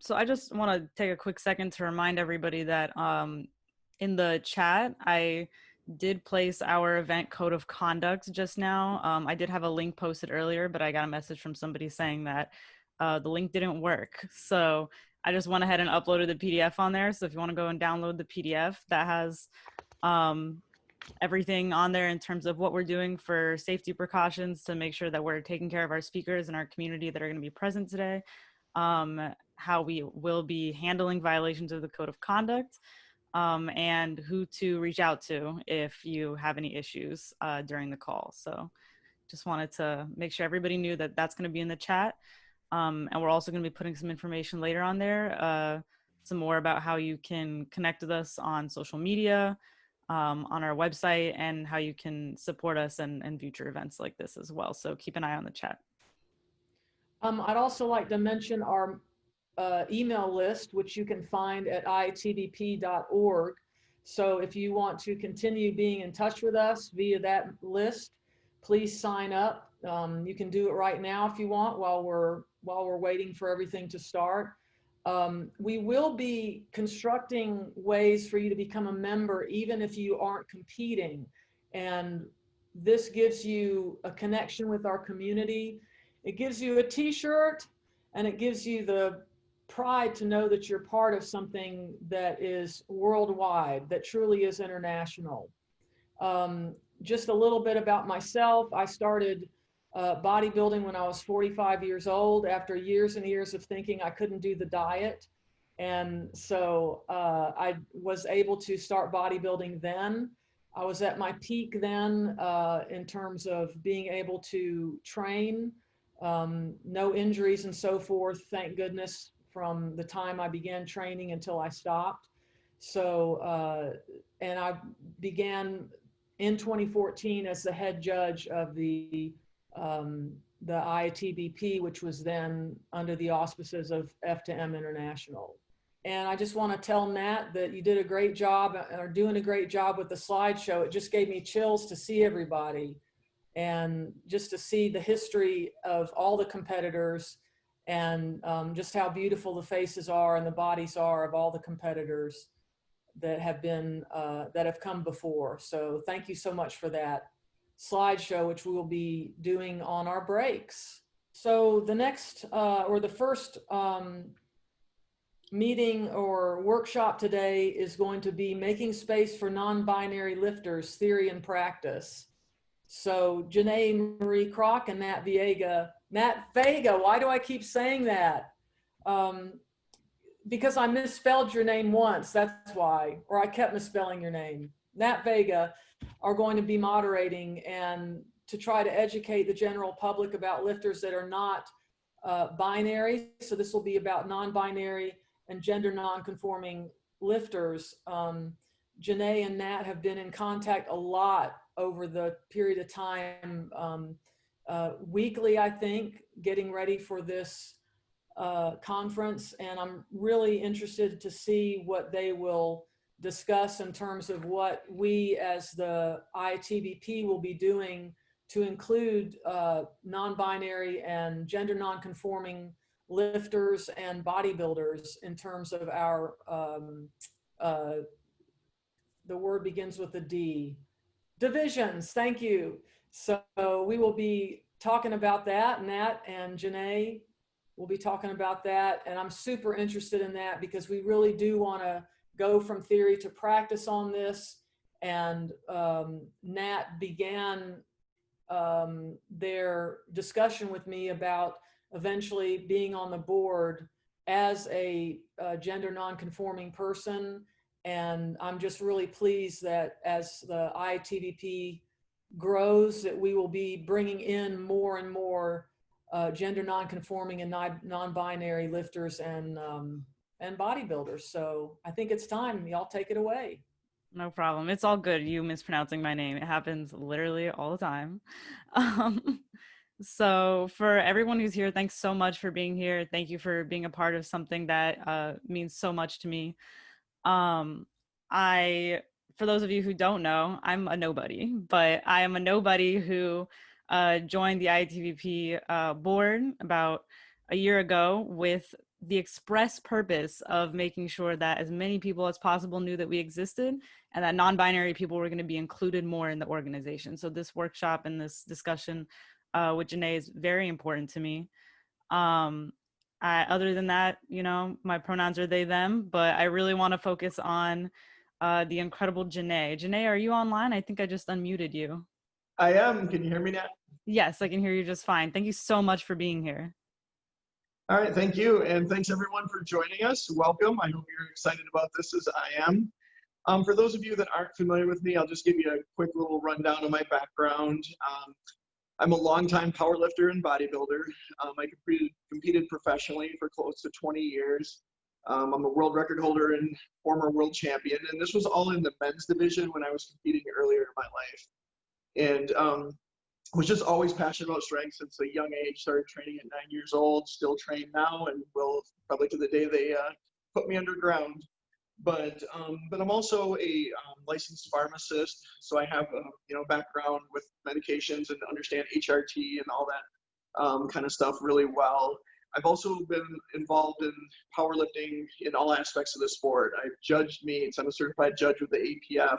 So I just want to take a quick second to remind everybody that in the chat, I did place our event code of conduct just now. I did have a link posted earlier, but I got a message from somebody saying that the link didn't work. So I just went ahead and uploaded the PDF on there. So if you want to go and download the PDF, that has everything on there in terms of what we're doing for safety precautions to make sure that we're taking care of our speakers and our community that are going to be present today. How we will be handling violations of the code of conduct, and who to reach out to if you have any issues during the call. So just wanted to make sure everybody knew that that's going to be in the chat. And we're also going to be putting some information later on there, some more about how you can connect with us on social media, on our website, and how you can support us in future events like this as well. So keep an eye on the chat. I'd also like to mention our email list, which you can find at iatbp.org. So if you want to continue being in touch with us via that list, please sign up. You can do it right now if you want while we're waiting for everything to start. We will be constructing ways for you to become a member even if you aren't competing. And this gives you a connection with our community. It gives you a t-shirt, and it gives you the pride to know that you're part of something that is worldwide, that truly is international. Just a little bit about myself. I started bodybuilding when I was 45 years old after years and years of thinking I couldn't do the diet. And so I was able to start bodybuilding then. I was at my peak then in terms of being able to train, no injuries and so forth, thank goodness, from the time I began training until I stopped. So, and I began in 2014 as the head judge of the IATBP, which was then under the auspices of F2M International. And I just want to tell Nat that you did a great job, or doing a great job with the slideshow. It just gave me chills to see everybody and just to see the history of all the competitors, and just how beautiful the faces are and the bodies are of all the competitors that have been that have come before. So thank you so much for that slideshow, which we will be doing on our breaks. So the next or the first meeting or workshop today is going to be making space for non-binary lifters, theory and practice. So Janae Marie Kroc and Nat Veiga. Why do I keep saying that? Because I misspelled your name once, that's why, or I kept misspelling your name. Nat Veiga are going to be moderating and to try to educate the general public about lifters that are not binary. So this will be about non-binary and gender non-conforming lifters. Janae and Nat have been in contact a lot over the period of time, weekly, I think, getting ready for this conference. And I'm really interested to see what they will discuss in terms of what we as the IATBP will be doing to include non-binary and gender non-conforming lifters and bodybuilders in terms of our, the word begins with a D, divisions. Thank you. So we will be talking about that. Nat and Janae will be talking about that. And I'm super interested in that because we really do want to go from theory to practice on this. And Nat began their discussion with me about eventually being on the board as a gender non-conforming person. And I'm just really pleased that as the IATBP grows, that we will be bringing in more and more gender non-conforming and non-binary lifters and bodybuilders. So I think it's time. Y'all take it away. No problem. It's all good. You mispronouncing my name. It happens literally all the time. So for everyone who's here, thanks so much for being here. Thank you for being a part of something that means so much to me. For those of you who don't know, I'm a nobody, but I am a nobody who joined the IATBP board about a year ago with the express purpose of making sure that as many people as possible knew that we existed, and that non-binary people were going to be included more in the organization. So this workshop and this discussion with Janae is very important to me. Other than that, you know, my pronouns are they, them, but I really want to focus on the incredible Janae. Janae, are you online? I think I just unmuted you. I am. Can you hear me now? Yes, I can hear you just fine. Thank you so much for being here. All right, thank you. And thanks everyone for joining us. Welcome. I hope you're excited about this as I am. For those of you that aren't familiar with me, I'll just give you a quick little rundown of my background. I'm a longtime powerlifter and bodybuilder. I competed professionally for close to 20 years. I'm a world record holder and former world champion. And this was all in the men's division when I was competing earlier in my life. And was just always passionate about strength since a young age. Started training at 9 years old, still train now, and will probably to the day they put me underground. But I'm also a licensed pharmacist, so I have a background with medications and understand HRT and all that kind of stuff really well. I've also been involved in powerlifting in all aspects of the sport. I've judged meets. I'm a certified judge with the APF.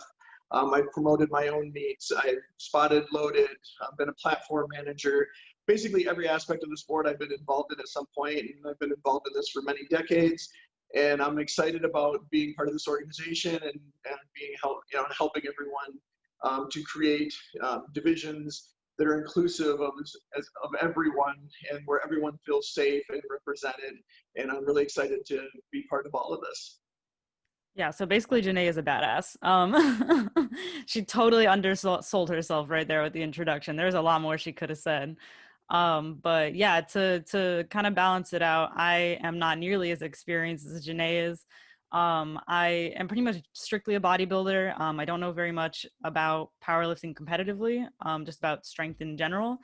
I've promoted my own meets. I've spotted, loaded. I've been a platform manager. Basically, every aspect of the sport I've been involved in at some point, and I've been involved in this for many decades. And I'm excited about being part of this organization and being helping everyone to create divisions that are inclusive of everyone and where everyone feels safe and represented. And I'm really excited to be part of all of this. Yeah, so basically Janae is a badass. She totally undersold herself right there with the introduction. There's a lot more she could have said. But yeah, to kind of balance it out, I am not nearly as experienced as Janae is. I am pretty much strictly a bodybuilder. I don't know very much about powerlifting competitively, just about strength in general.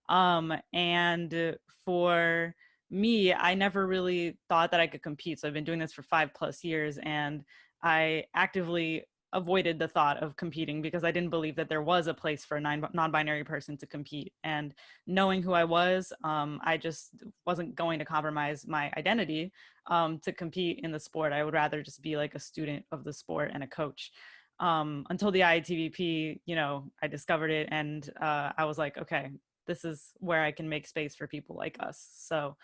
And for me, I never really thought that I could compete. So I've been doing this for 5+ years, and I actively avoided the thought of competing because I didn't believe that there was a place for a non-binary person to compete. And knowing who I was, I just wasn't going to compromise my identity to compete in the sport. I would rather just be like a student of the sport and a coach. Until the IATBP, I discovered it, and I was like, okay, this is where I can make space for people like us. So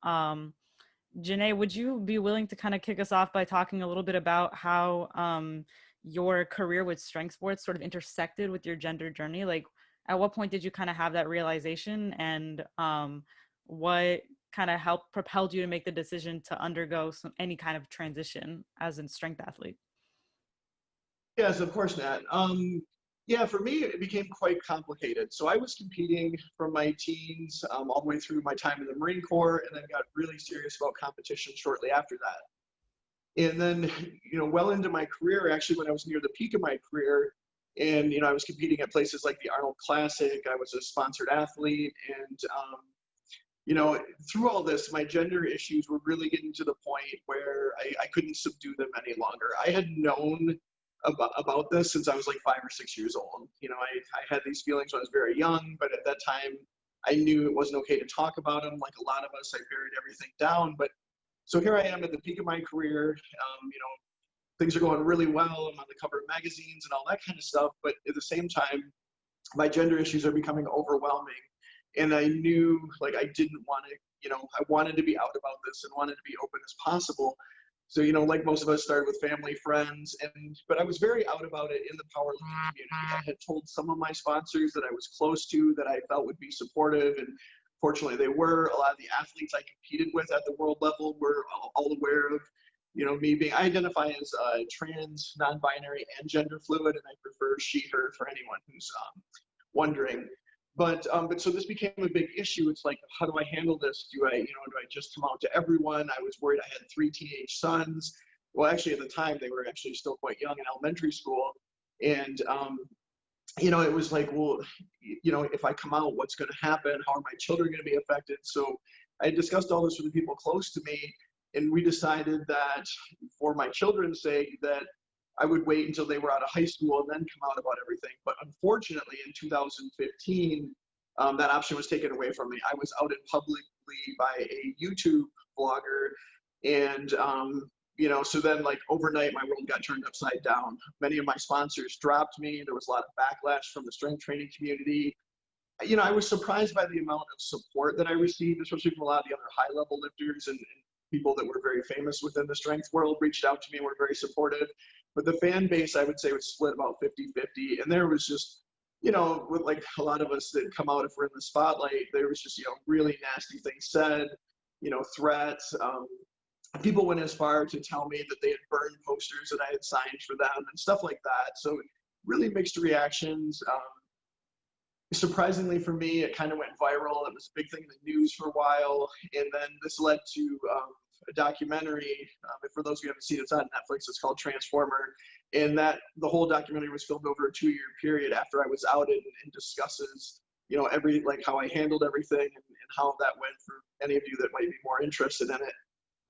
Janae, would you be willing to kind of kick us off by talking a little bit about how your career with strength sports sort of intersected with your gender journey? Like, at what point did you kind of have that realization, and what kind of propelled you to make the decision to undergo any kind of transition as a strength athlete? Yes, of course, Nat. Yeah, for me, it became quite complicated. So I was competing from my teens all the way through my time in the Marine Corps, and then got really serious about competition shortly after that. And then, well into my career, actually, when I was near the peak of my career, and, I was competing at places like the Arnold Classic, I was a sponsored athlete, and, through all this, my gender issues were really getting to the point where I couldn't subdue them any longer. I had known about this since I was like 5 or 6 years old. I had these feelings when I was very young, but at that time I knew it wasn't okay to talk about them. Like a lot of us, I buried everything down. But so here I am at the peak of my career. Things are going really well. I'm on the cover of magazines and all that kind of stuff. But at the same time, my gender issues are becoming overwhelming. And I knew like I didn't want to, I wanted to be out about this and wanted to be open as possible. So, like most of us, started with family, friends, but I was very out about it in the powerlifting community. I had told some of my sponsors that I was close to, that I felt would be supportive, and fortunately they were. A lot of the athletes I competed with at the world level were all aware of, me being, I identify as trans, non-binary, and gender fluid, and I prefer she, her for anyone who's wondering. But so this became a big issue. It's like, how do I handle this? Do I just come out to everyone? I was worried. I had 3 teenage sons. Well, actually, at the time, they were actually still quite young in elementary school. And, it was like, well, if I come out, what's going to happen? How are my children going to be affected? So I discussed all this with the people close to me. And we decided that for my children's sake, that I would wait until they were out of high school and then come out about everything. But unfortunately, in 2015, that option was taken away from me. I was outed publicly by a YouTube vlogger. And, you know, so then like overnight, my world got turned upside down. Many of my sponsors dropped me. There was a lot of backlash from the strength training community. You know, I was surprised by the amount of support that I received, especially from a lot of the other high level lifters and people that were very famous within the strength world reached out to me and were very supportive. But the fan base, I would say, was split about 50-50. And there was just, you know, with like a lot of us that come out if we're in the spotlight, there was just, you know, really nasty things said, you know, threats. People went as far to tell me that they had burned posters that I had signed for them and stuff like that. So really mixed reactions. Surprisingly for me, it kind of went viral. It was a big thing in the news for a while. And then this led to a documentary. For those who haven't seen it, it's on Netflix. It's called Transformer. And that the whole documentary was filmed over a 2-year period after I was outed, and discusses, you know, like how I handled everything and how that went for any of you that might be more interested in it.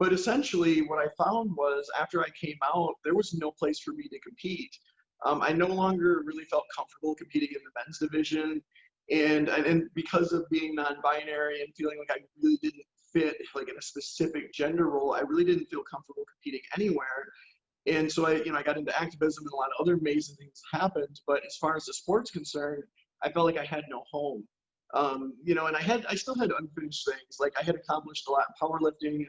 But essentially what I found was after I came out, there was no place for me to compete. I no longer really felt comfortable competing in the men's division. And because of being non-binary and feeling like I really didn't fit like in a specific gender role, I really didn't feel comfortable competing anywhere. And so I got into activism, and a lot of other amazing things happened. But as far as the sport's concerned, I felt like I had no home. You know, and I still had unfinished things. Like I had accomplished a lot in powerlifting.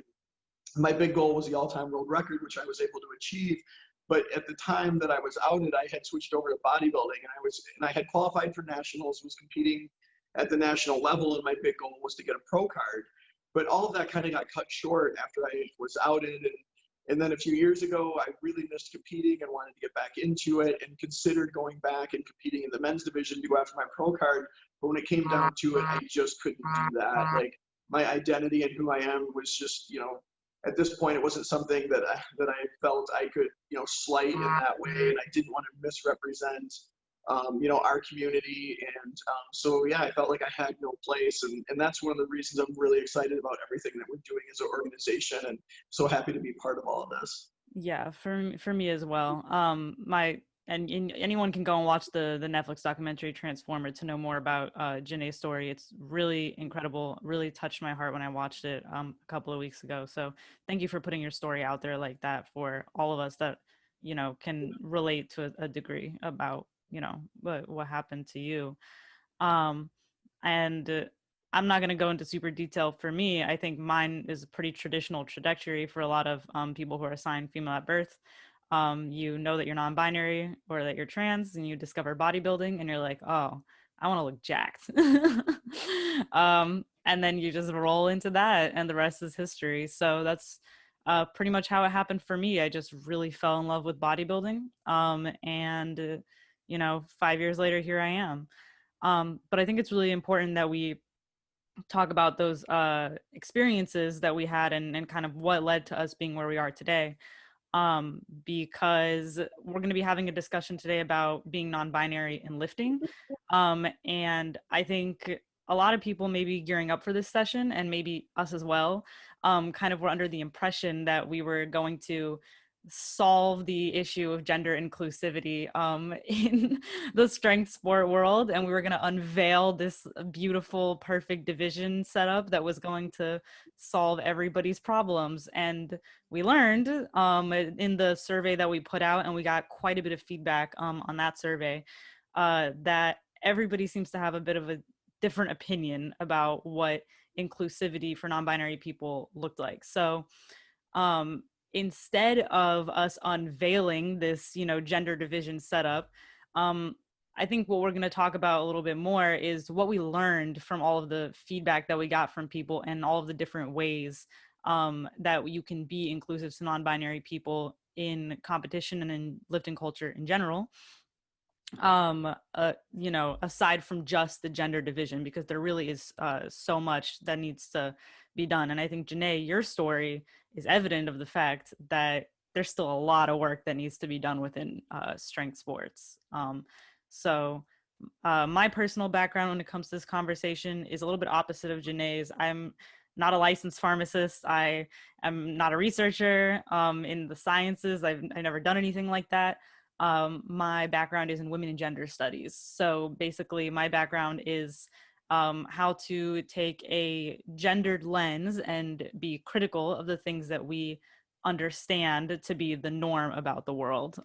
My big goal was the all-time world record, which I was able to achieve. But at the time that I was outed, I had switched over to bodybuilding, and I had qualified for nationals, was competing at the national level, and my big goal was to get a pro card. But all of that kind of got cut short after I was outed. And then a few years ago, I really missed competing and wanted to get back into it, and considered going back and competing in the men's division to go after my pro card. But when it came down to it, I just couldn't do that. Like my identity and who I am was just, you know, at this point, it wasn't something that I felt I could, you know, slight in that way, and I didn't want to misrepresent, you know, our community. And so, yeah, I felt like I had no place, and that's one of the reasons I'm really excited about everything that we're doing as an organization, and so happy to be part of all of this. Yeah, for me as well. And anyone can go and watch the Netflix documentary Transformer to know more about Janae's story. It's really incredible. Really touched my heart when I watched it a couple of weeks ago. So thank you for putting your story out there like that for all of us that, you know, can relate to a degree about, you know, what happened to you. And I'm not going to go into super detail for me. I think mine is a pretty traditional trajectory for a lot of people who are assigned female at birth. You know that you're non-binary or that you're trans, and you discover bodybuilding and you're like, oh, I want to look jacked. And then you just roll into that, and the rest is history. So that's pretty much how it happened for me. I just really fell in love with bodybuilding. And you know, 5 years later, here I am. But I think it's really important that we talk about those experiences that we had, and kind of what led to us being where we are today. Because we're going to be having a discussion today about being non-binary and lifting. And I think a lot of people may be gearing up for this session, and maybe us as well, kind of were under the impression that we were going to solve the issue of gender inclusivity in the strength sport world, and we were going to unveil this beautiful, perfect division setup that was going to solve everybody's problems. And we learned in the survey that we put out, and we got quite a bit of feedback on that survey, that everybody seems to have a bit of a different opinion about what inclusivity for non-binary people looked like. So instead of us unveiling this, you know, gender division setup, I think what we're going to talk about a little bit more is what we learned from all of the feedback that we got from people, and all of the different ways that you can be inclusive to non-binary people in competition and in lifting culture in general. You know, aside from just the gender division, because there really is so much that needs to be done. And I think, Janae, your story is evident of the fact that there's still a lot of work that needs to be done within strength sports. So my personal background when it comes to this conversation is a little bit opposite of Janae's. I'm not a licensed pharmacist. I am not a researcher in the sciences. I've never done anything like that. My background is in women and gender studies. So basically my background is how to take a gendered lens and be critical of the things that we understand to be the norm about the world.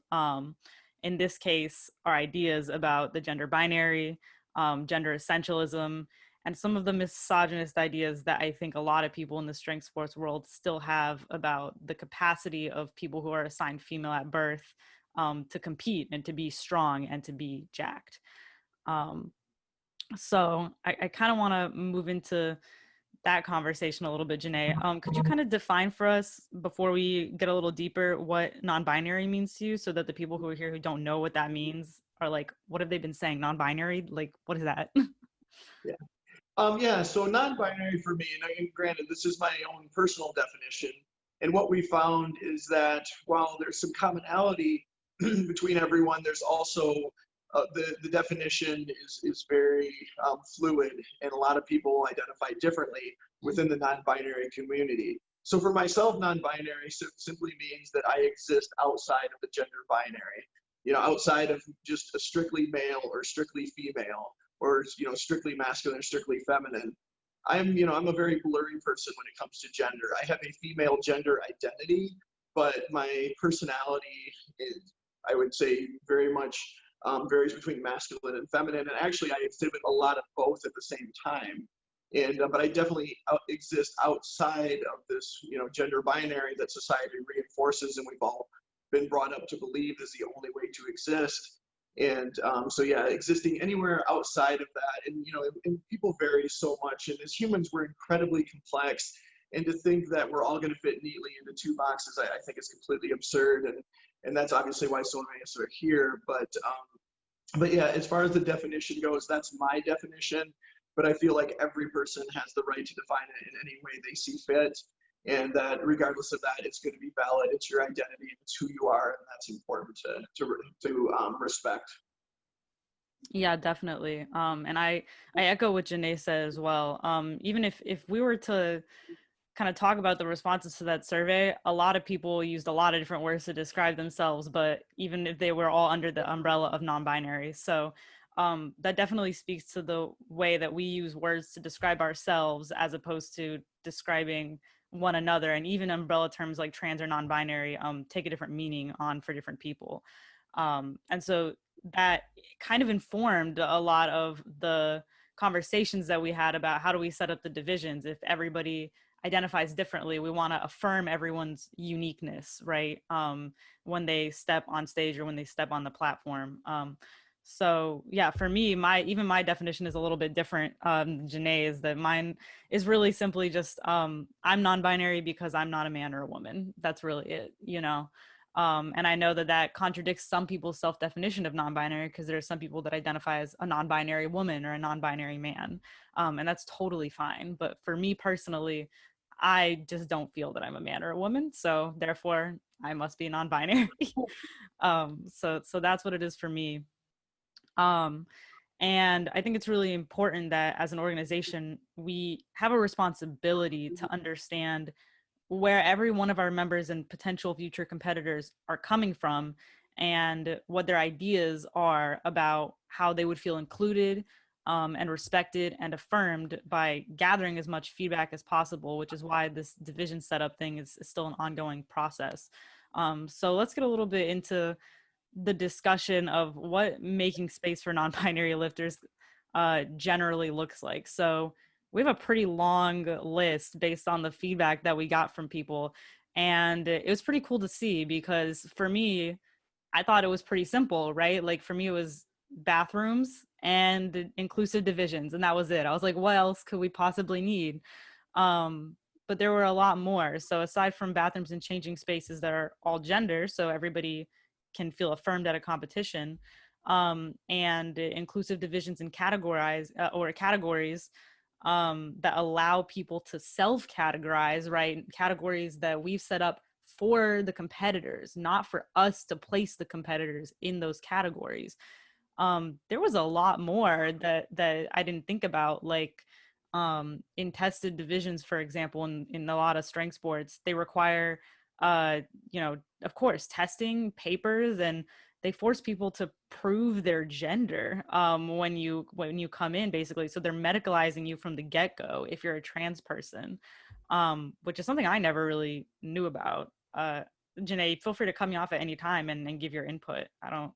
In this case, our ideas about the gender binary, gender essentialism, and some of the misogynist ideas that I think a lot of people in the strength sports world still have about the capacity of people who are assigned female at birth to compete and to be strong and to be jacked. So I kind of want to move into that conversation a little bit, Janae. Could you kind of define for us, before we get a little deeper, what non-binary means to you, so that the people who are here who don't know what that means are like, what have they been saying? Non-binary? Like, what is that? Yeah. Yeah, so non-binary for me, and granted, this is my own personal definition, and what we found is that while there's some commonality between everyone, there's also the definition is very fluid, and a lot of people identify differently within the non-binary community. So for myself, non-binary simply means that I exist outside of the gender binary, outside of just a strictly male or strictly female, or strictly masculine or strictly feminine. I'm a very blurry person when it comes to gender. I have a female gender identity, but my personality is, I would say, very much varies between masculine and feminine. And actually, I exhibit a lot of both at the same time. And but I definitely exist outside of this gender binary that society reinforces, and we've all been brought up to believe is the only way to exist. And so yeah, existing anywhere outside of that, and people vary so much, and as humans we're incredibly complex, and to think that we're all going to fit neatly into two boxes, I think is completely absurd, and that's obviously why so many of us are here. But yeah, as far as the definition goes, that's my definition, but I feel like every person has the right to define it in any way they see fit, and that regardless of that, it's going to be valid. It's your identity, it's who you are, and that's important to respect. Yeah, definitely. And I echo what Janae said as well. Even if we were to kind of talk about the responses to that survey, a lot of people used a lot of different words to describe themselves, but even if they were all under the umbrella of non-binary. So that definitely speaks to the way that we use words to describe ourselves as opposed to describing one another. And even umbrella terms like trans or non-binary take a different meaning on for different people. And so that kind of informed a lot of the conversations that we had about how do we set up the divisions. If everybody identifies differently, we want to affirm everyone's uniqueness, right? When they step on stage or when they step on the platform. So yeah, for me, my definition is a little bit different. Janae, is that mine is really simply just I'm non-binary because I'm not a man or a woman. That's really it, and I know that contradicts some people's self-definition of non-binary, because there are some people that identify as a non-binary woman or a non-binary man, and that's totally fine. But for me personally, I just don't feel that I'm a man or a woman, so therefore I must be non-binary. So that's what it is for me. And I think it's really important that as an organization, we have a responsibility to understand where every one of our members and potential future competitors are coming from, and what their ideas are about how they would feel included and respected and affirmed by gathering as much feedback as possible, which is why this division setup thing is still an ongoing process. So let's get a little bit into the discussion of what making space for non-binary lifters generally looks like. So we have a pretty long list based on the feedback that we got from people. And it was pretty cool to see, because for me, I thought it was pretty simple, right? Like for me, it was bathrooms and inclusive divisions, and that was it. I was like, what else could we possibly need? But there were a lot more. So aside from bathrooms and changing spaces that are all gender, so everybody can feel affirmed at a competition, and inclusive divisions and categories that allow people to self-categorize, right? Categories that we've set up for the competitors, not for us to place the competitors in those categories. There was a lot more that I didn't think about, like in tested divisions, for example, in a lot of strength sports, they require of course, testing papers they force people to prove their gender when you come in, basically. So they're medicalizing you from the get-go if you're a trans person, which is something I never really knew about. Janae, feel free to cut me off at any time and give your input. I don't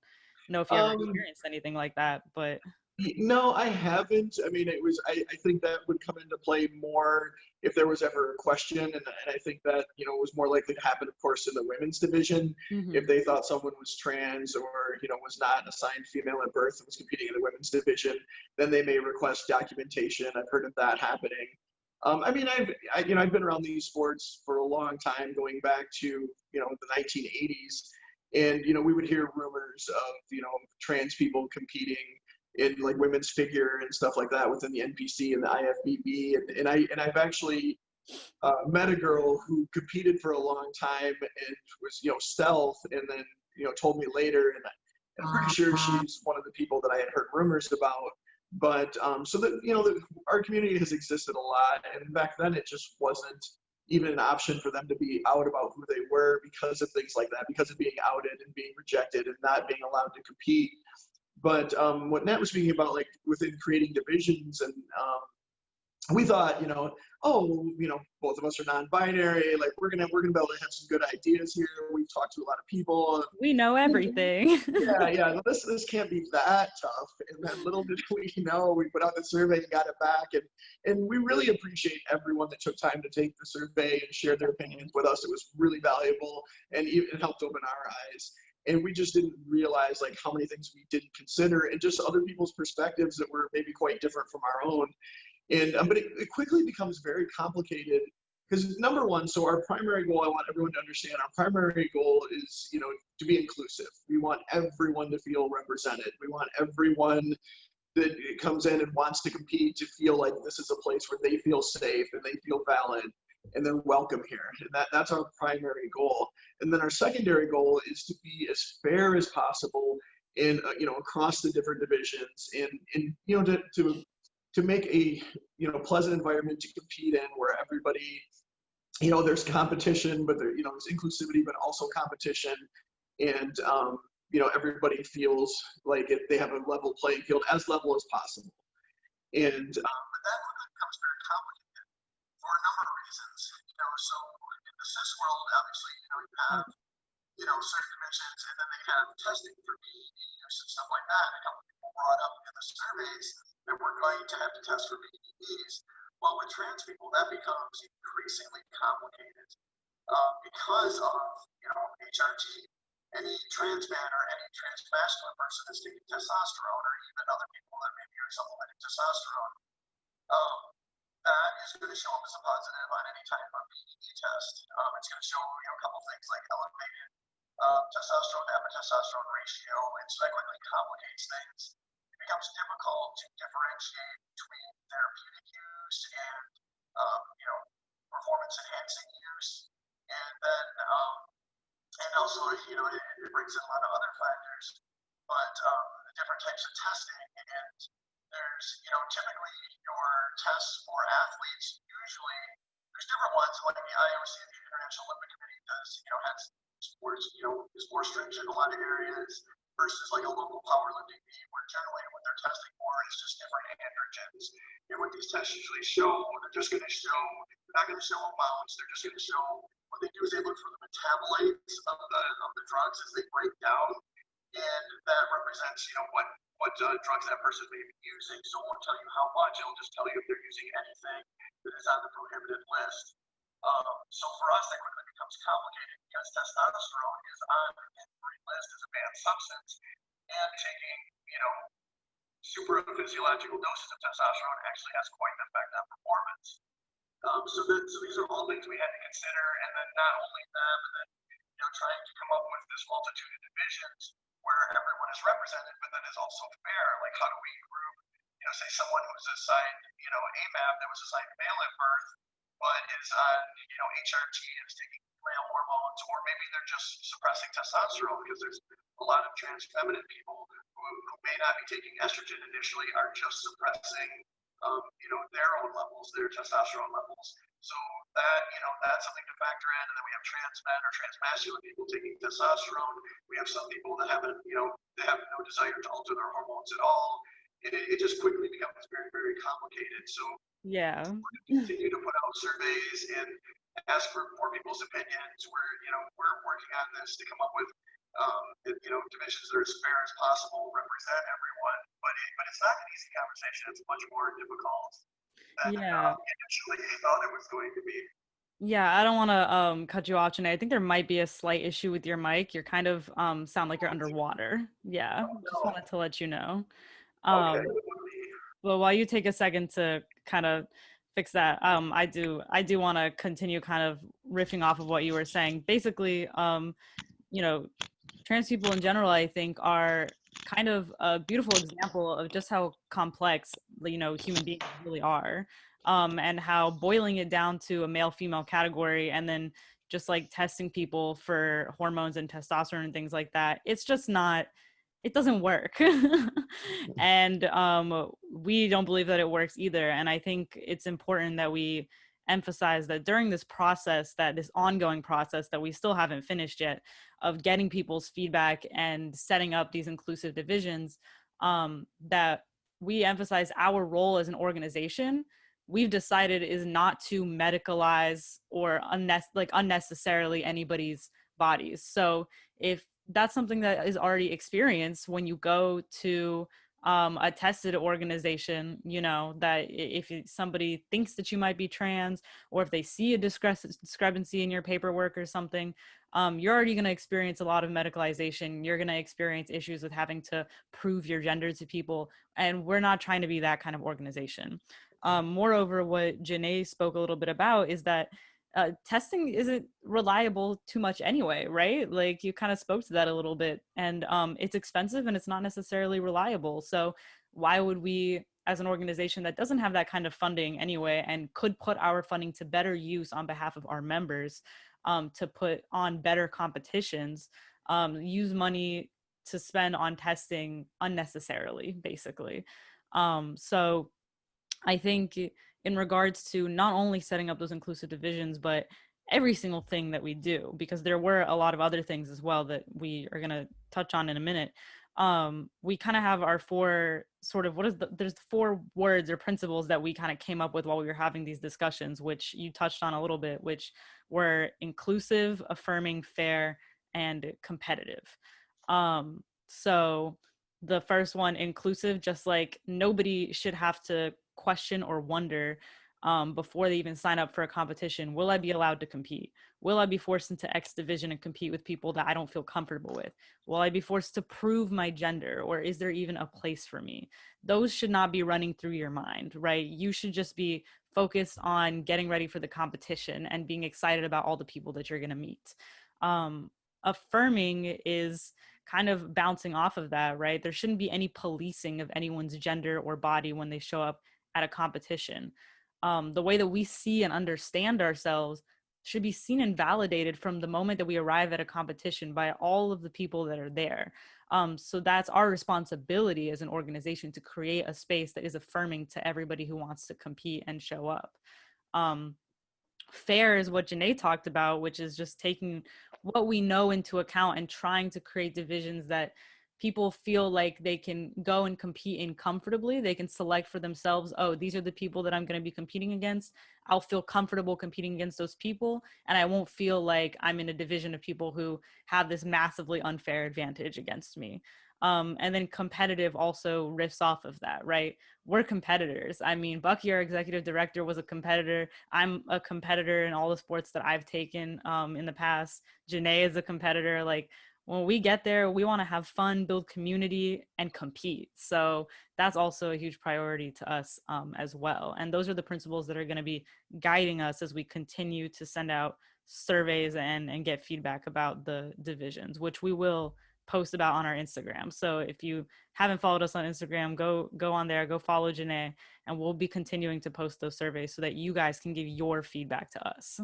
know if you ever experienced anything like that, but no, I haven't. I mean, I think that would come into play more if there was ever a question. And I think that, you know, was more likely to happen, of course, in the women's division. If they thought someone was trans or, you know, was not assigned female at birth and was competing in the women's division, then they may request documentation. I've heard of that happening. I mean, I've been around these sports for a long time, going back to, you know, the 1980s. And, you know, we would hear rumors of, you know, trans people competing in like women's figure and stuff like that within the NPC and the IFBB. And I've actually met a girl who competed for a long time and was, you know, stealth, and then, you know, told me later, and I'm pretty sure she's one of the people that I had heard rumors about. But so that, you know, our community has existed a lot, and back then it just wasn't even an option for them to be out about who they were because of things like that, because of being outed and being rejected and not being allowed to compete. But what Nat was speaking about, like within creating divisions, and we thought, you know, oh, you know, both of us are non-binary, like we're gonna be able to have some good ideas here. We've talked to a lot of people. We know everything. Yeah. This can't be that tough. And then little did we know, we put out the survey and got it back, and we really appreciate everyone that took time to take the survey and share their opinions with us. It was really valuable, and it helped open our eyes. And we just didn't realize like how many things we didn't consider, and just other people's perspectives that were maybe quite different from our own. And but it quickly becomes very complicated, because number one, so our primary goal, I want everyone to understand, our primary goal is, you know, to be inclusive. We want everyone to feel represented. We want everyone that comes in and wants to compete to feel like this is a place where they feel safe and they feel valid and they're welcome here. And that's our primary goal. And then our secondary goal is to be as fair as possible in, you know, across the different divisions, and you know, to make a, you know, pleasant environment to compete in, where everybody, you know, there's competition, but there, you know, there's inclusivity, but also competition. And, you know, everybody feels like they have a level playing field, as level as possible. And but that becomes very complicated for a number of reasons. You know, so in the cis world, obviously, you know, you have, you know, certain dimensions, and then they have testing for BED use and stuff like that. And a couple people brought up in the surveys that we're going to have to test for BEDs. Well, with trans people, that becomes increasingly complicated because of, you know, HRT. Any trans man or any trans masculine person that's taking testosterone, or even other people that maybe are supplementing testosterone, that is going to show up as a positive on any type of BED test. It's going to show, you know, a couple things like elevated testosterone to testosterone ratio, and so that quickly complicates things. It becomes difficult to differentiate between therapeutic use and, you know, performance enhancing use. And then, and also, you know, it brings in a lot of other factors, but the different types of testing. And there's, you know, typically your tests for athletes, usually there's different ones, like the IOC, the International Olympic Committee, does, you know, has sports, you know, is more stringent in a lot of areas, versus like a local powerlifting meet, where generally what they're testing for is just different androgens. And what these tests usually show, they're just going to show, they're not going to show amounts, they're just going to show, what they do is they look for the metabolites of the drugs as they break down, and that represents, you know, what drugs that person may be using. So it won't tell you how much, it'll just tell you if they're using anything that is on the prohibited list. So for us, that quickly becomes complicated, because testosterone is on the free list as a banned substance, and taking, you know, super physiological doses of testosterone actually has quite an effect on performance. So these are all things we had to consider, and then not only them, and then, you know, trying to come up with this multitude of divisions where everyone is represented, but then is also fair. Like, how do we group, you know, say someone who's assigned, you know, AMAB that was assigned male at birth, but is on, you know, HRT and is taking male hormones, or maybe they're just suppressing testosterone, because there's a lot of trans feminine people who may not be taking estrogen initially, are just suppressing, you know, their own levels, their testosterone levels. So that's something to factor in. And then we have trans men or trans masculine people taking testosterone. We have some people that haven't, they have no desire to alter their hormones at all. And it just quickly becomes very, very complicated. So Yeah. we're going to continue to put out surveys and ask for more people's opinions. We're working on this to come up with divisions that are as fair as possible, represent everyone. But it's not an easy conversation. It's much more difficult than initially thought it was going to be. Yeah, I don't want to cut you off, Janae. I think there might be a slight issue with your mic. You're kind of sound like you're underwater. Yeah, just wanted to let you know. Okay. Well, while you take a second to kind of fix that, I do want to continue kind of riffing off of what you were saying. Basically, trans people in general, I think, are kind of a beautiful example of just how complex, human beings really are. And how boiling it down to a male-female category and then just like testing people for hormones and testosterone and things like that, it's just not, it doesn't work. And we don't believe that it works either. And I think it's important that we emphasize that during this process, that this ongoing process that we still haven't finished yet of getting people's feedback and setting up these inclusive divisions, that we emphasize our role as an organization we've decided is not to medicalize or unnecessarily anybody's bodies. So if that's something that is already experienced when you go to a tested organization, that if somebody thinks that you might be trans, or if they see a discrepancy in your paperwork or something, you're already going to experience a lot of medicalization. You're going to experience issues with having to prove your gender to people. And we're not trying to be that kind of organization. Moreover, what Janae spoke a little bit about is that testing isn't reliable too much anyway, right? Like you kind of spoke to that a little bit, and it's expensive and it's not necessarily reliable. So why would we, as an organization that doesn't have that kind of funding anyway, and could put our funding to better use on behalf of our members, to put on better competitions, use money to spend on testing unnecessarily, basically. So I think in regards to not only setting up those inclusive divisions, but every single thing that we do, because there were a lot of other things as well that we are going to touch on in a minute. We kind of have our four sort of, there's 4 words or principles that we kind of came up with while we were having these discussions, which you touched on a little bit, which were inclusive, affirming, fair, and competitive. So the first one, inclusive, just like nobody should have to question or wonder before they even sign up for a competition, will I be allowed to compete? Will I be forced into X division and compete with people that I don't feel comfortable with? Will I be forced to prove my gender, or is there even a place for me? Those should not be running through your mind, right? You should just be focused on getting ready for the competition and being excited about all the people that you're going to meet. Affirming is kind of bouncing off of that, right? There shouldn't be any policing of anyone's gender or body when they show up at a competition. The way that we see and understand ourselves should be seen and validated from the moment that we arrive at a competition by all of the people that are there. So that's our responsibility as an organization, to create a space that is affirming to everybody who wants to compete and show up. Fair is what Janae talked about, which is just taking what we know into account and trying to create divisions that people feel like they can go and compete in comfortably. They can select for themselves, oh, these are the people that I'm going to be competing against. I'll feel comfortable competing against those people, and I won't feel like I'm in a division of people who have this massively unfair advantage against me. And then competitive also riffs off of that, right? We're competitors. I mean, Bucky, our executive director, was a competitor. I'm a competitor in all the sports that I've taken in the past. Janae is a competitor. Like, when we get there, we want to have fun, build community, and compete. So that's also a huge priority to us as well. And those are the principles that are going to be guiding us as we continue to send out surveys and get feedback about the divisions, which we will post about on our Instagram. So if you haven't followed us on Instagram, go on there, go follow Janae, and we'll be continuing to post those surveys so that you guys can give your feedback to us.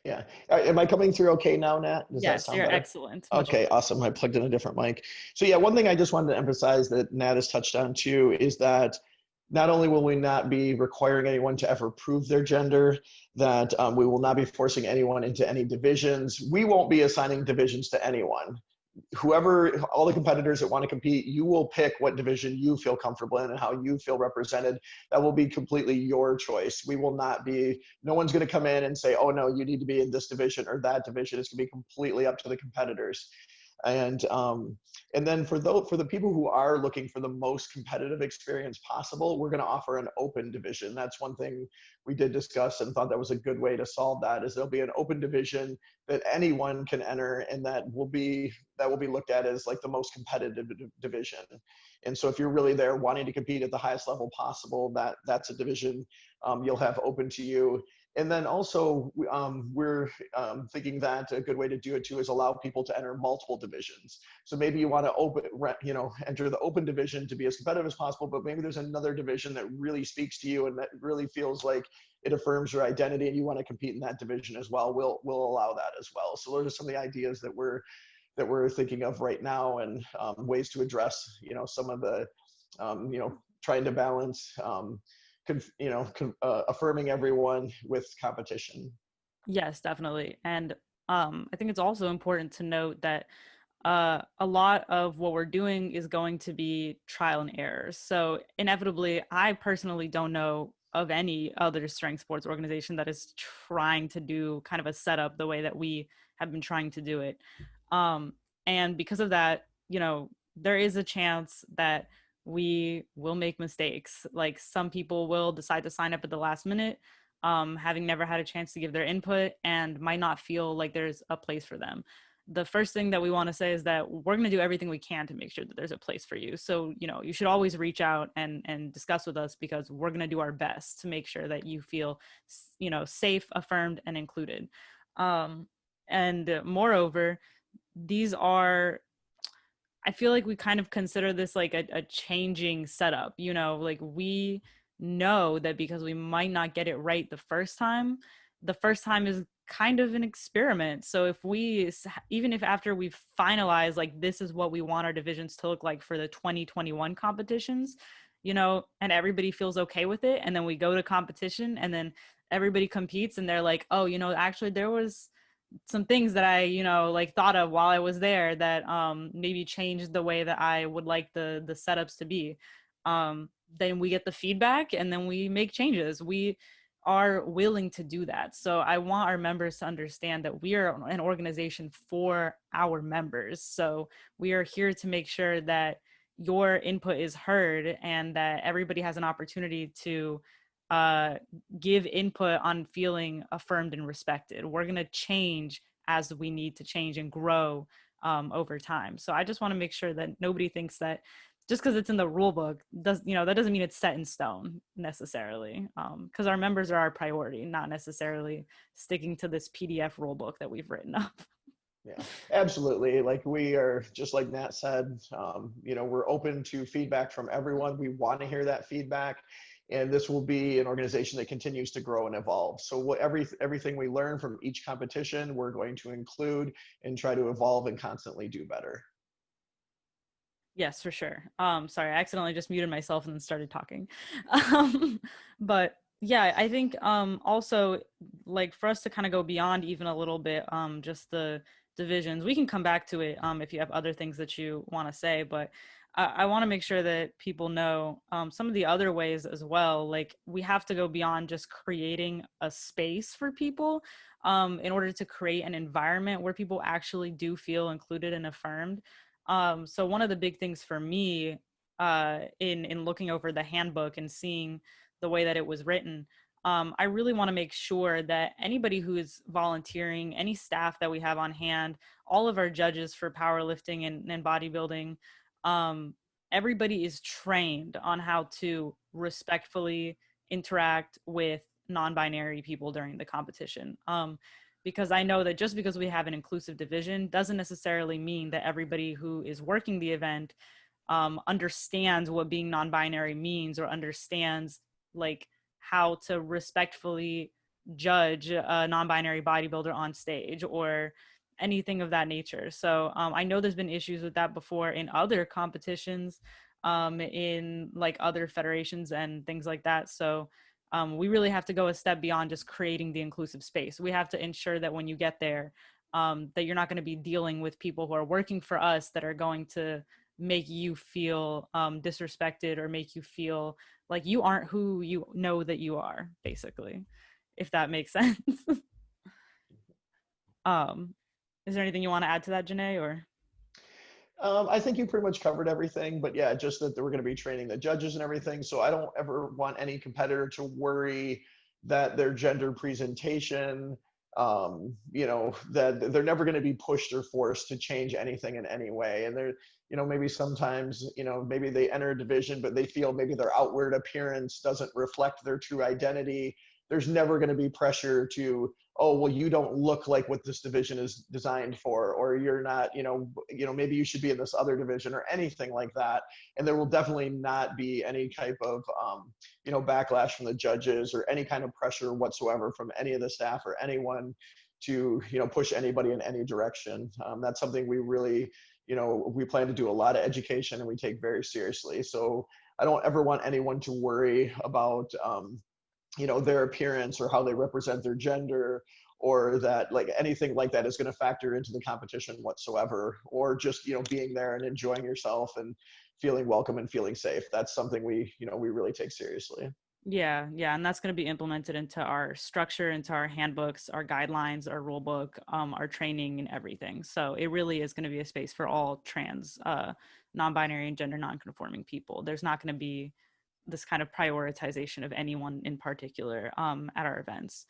Yeah. Am I coming through okay now, Nat? Does yes, that sound you're better? Excellent. Okay, awesome. I plugged in a different mic. So yeah, one thing I just wanted to emphasize that Nat has touched on too is that not only will we not be requiring anyone to ever prove their gender, that we will not be forcing anyone into any divisions. We won't be assigning divisions to anyone. Whoever, all the competitors that want to compete, you will pick what division you feel comfortable in and how you feel represented. That will be completely your choice. We will not be, no one's going to come in and say, oh no, you need to be in this division or that division. It's going to be completely up to the competitors. And then for the people who are looking for the most competitive experience possible, we're going to offer an open division. That's one thing we did discuss and thought that was a good way to solve that, is there'll be an open division that anyone can enter, and that will be looked at as like the most competitive division. And so if you're really there wanting to compete at the highest level possible, that's a division you'll have open to you. And then also, we're thinking that a good way to do it too is allow people to enter multiple divisions. So maybe you want to enter the open division to be as competitive as possible, but maybe there's another division that really speaks to you and that really feels like it affirms your identity, and you want to compete in that division as well. We'll allow that as well. So those are some of the ideas that we're thinking of right now, and ways to address, some of the, trying to balance, affirming everyone with competition. Yes, definitely. And I think it's also important to note that a lot of what we're doing is going to be trial and error. So inevitably, I personally don't know of any other strength sports organization that is trying to do kind of a setup the way that we have been trying to do it. And because of that, there is a chance that we will make mistakes. Like, some people will decide to sign up at the last minute, having never had a chance to give their input, and might not feel like there's a place for them. The first thing that we want to say is that we're going to do everything we can to make sure that there's a place for you. So, you should always reach out and discuss with us, because we're going to do our best to make sure that you feel, safe, affirmed, and included. And moreover, I feel like we kind of consider this like a changing setup, like we know that because we might not get it right the first time is kind of an experiment. So even if after we've finalized, like, this is what we want our divisions to look like for the 2021 competitions, and everybody feels okay with it, and then we go to competition and then everybody competes and they're like, oh, actually there was some things that I, thought of while I was there that maybe changed the way that I would like the setups to be. Then we get the feedback and then we make changes. We are willing to do that. So I want our members to understand that we are an organization for our members. So we are here to make sure that your input is heard and that everybody has an opportunity to give input on feeling affirmed and respected. We're going to change as we need to change and grow over time. So I just want to make sure that nobody thinks that just because it's in the rule book that doesn't mean it's set in stone necessarily, because our members are our priority, not necessarily sticking to this PDF rule book that we've written up. Yeah, absolutely. Like, we are, just like Nat said, we're open to feedback from everyone. We want to hear that feedback. And this will be an organization that continues to grow and evolve. So everything we learn from each competition, we're going to include and try to evolve and constantly do better. Yes, for sure. Sorry, I accidentally just muted myself and then started talking. But yeah, I think also, like, for us to kind of go beyond even a little bit, just the divisions, we can come back to it if you have other things that you want to say, but I want to make sure that people know some of the other ways as well. Like, we have to go beyond just creating a space for people in order to create an environment where people actually do feel included and affirmed. So one of the big things for me in looking over the handbook and seeing the way that it was written, I really want to make sure that anybody who is volunteering, any staff that we have on hand, all of our judges for powerlifting and bodybuilding, everybody is trained on how to respectfully interact with non-binary people during the competition. Because I know that just because we have an inclusive division doesn't necessarily mean that everybody who is working the event understands what being non-binary means, or understands like how to respectfully judge a non-binary bodybuilder on stage or anything of that nature. So I know there's been issues with that before in other competitions. in like other federations and things like that. So we really have to go a step beyond just creating the inclusive space. We have to ensure that when you get there, that you're not going to be dealing with people who are working for us that are going to make you feel disrespected or make you feel like you aren't who you know that you are, basically, if that makes sense. Is there anything you want to add to that, Janae, or? I think you pretty much covered everything, but yeah, just that we're going to be training the judges and everything. So I don't ever want any competitor to worry that their gender presentation, that they're never going to be pushed or forced to change anything in any way. And they're, maybe sometimes, maybe they enter a division, but they feel maybe their outward appearance doesn't reflect their true identity. There's never going to be pressure to, oh, well, you don't look like what this division is designed for, or you're not, maybe you should be in this other division or anything like that. And there will definitely not be any type of, backlash from the judges or any kind of pressure whatsoever from any of the staff or anyone to, push anybody in any direction. That's something we really, we plan to do a lot of education and we take very seriously. So I don't ever want anyone to worry about, their appearance or how they represent their gender, or that like anything like that is going to factor into the competition whatsoever, or just, being there and enjoying yourself and feeling welcome and feeling safe. That's something we really take seriously. Yeah. And that's going to be implemented into our structure, into our handbooks, our guidelines, our rule book, our training and everything. So it really is going to be a space for all trans, non-binary and gender non-conforming people. There's not going to be this kind of prioritization of anyone in particular at our events.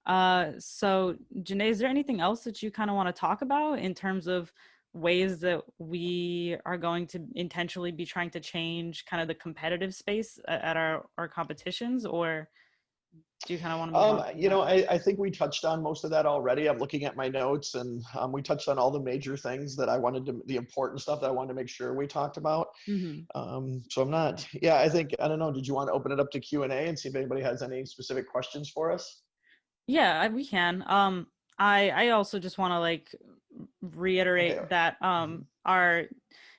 So Janae, is there anything else that you kind of want to talk about in terms of ways that we are going to intentionally be trying to change kind of the competitive space at our competitions, or do you kind of want to move on? I think we touched on most of that already. I'm looking at my notes, and we touched on all the major things that I wanted to, the important stuff that I wanted to make sure we talked about. So I'm not, I don't know, did you want to open it up to Q&A and see if anybody has any specific questions for us? Yeah, we can. I also just want to like reiterate that our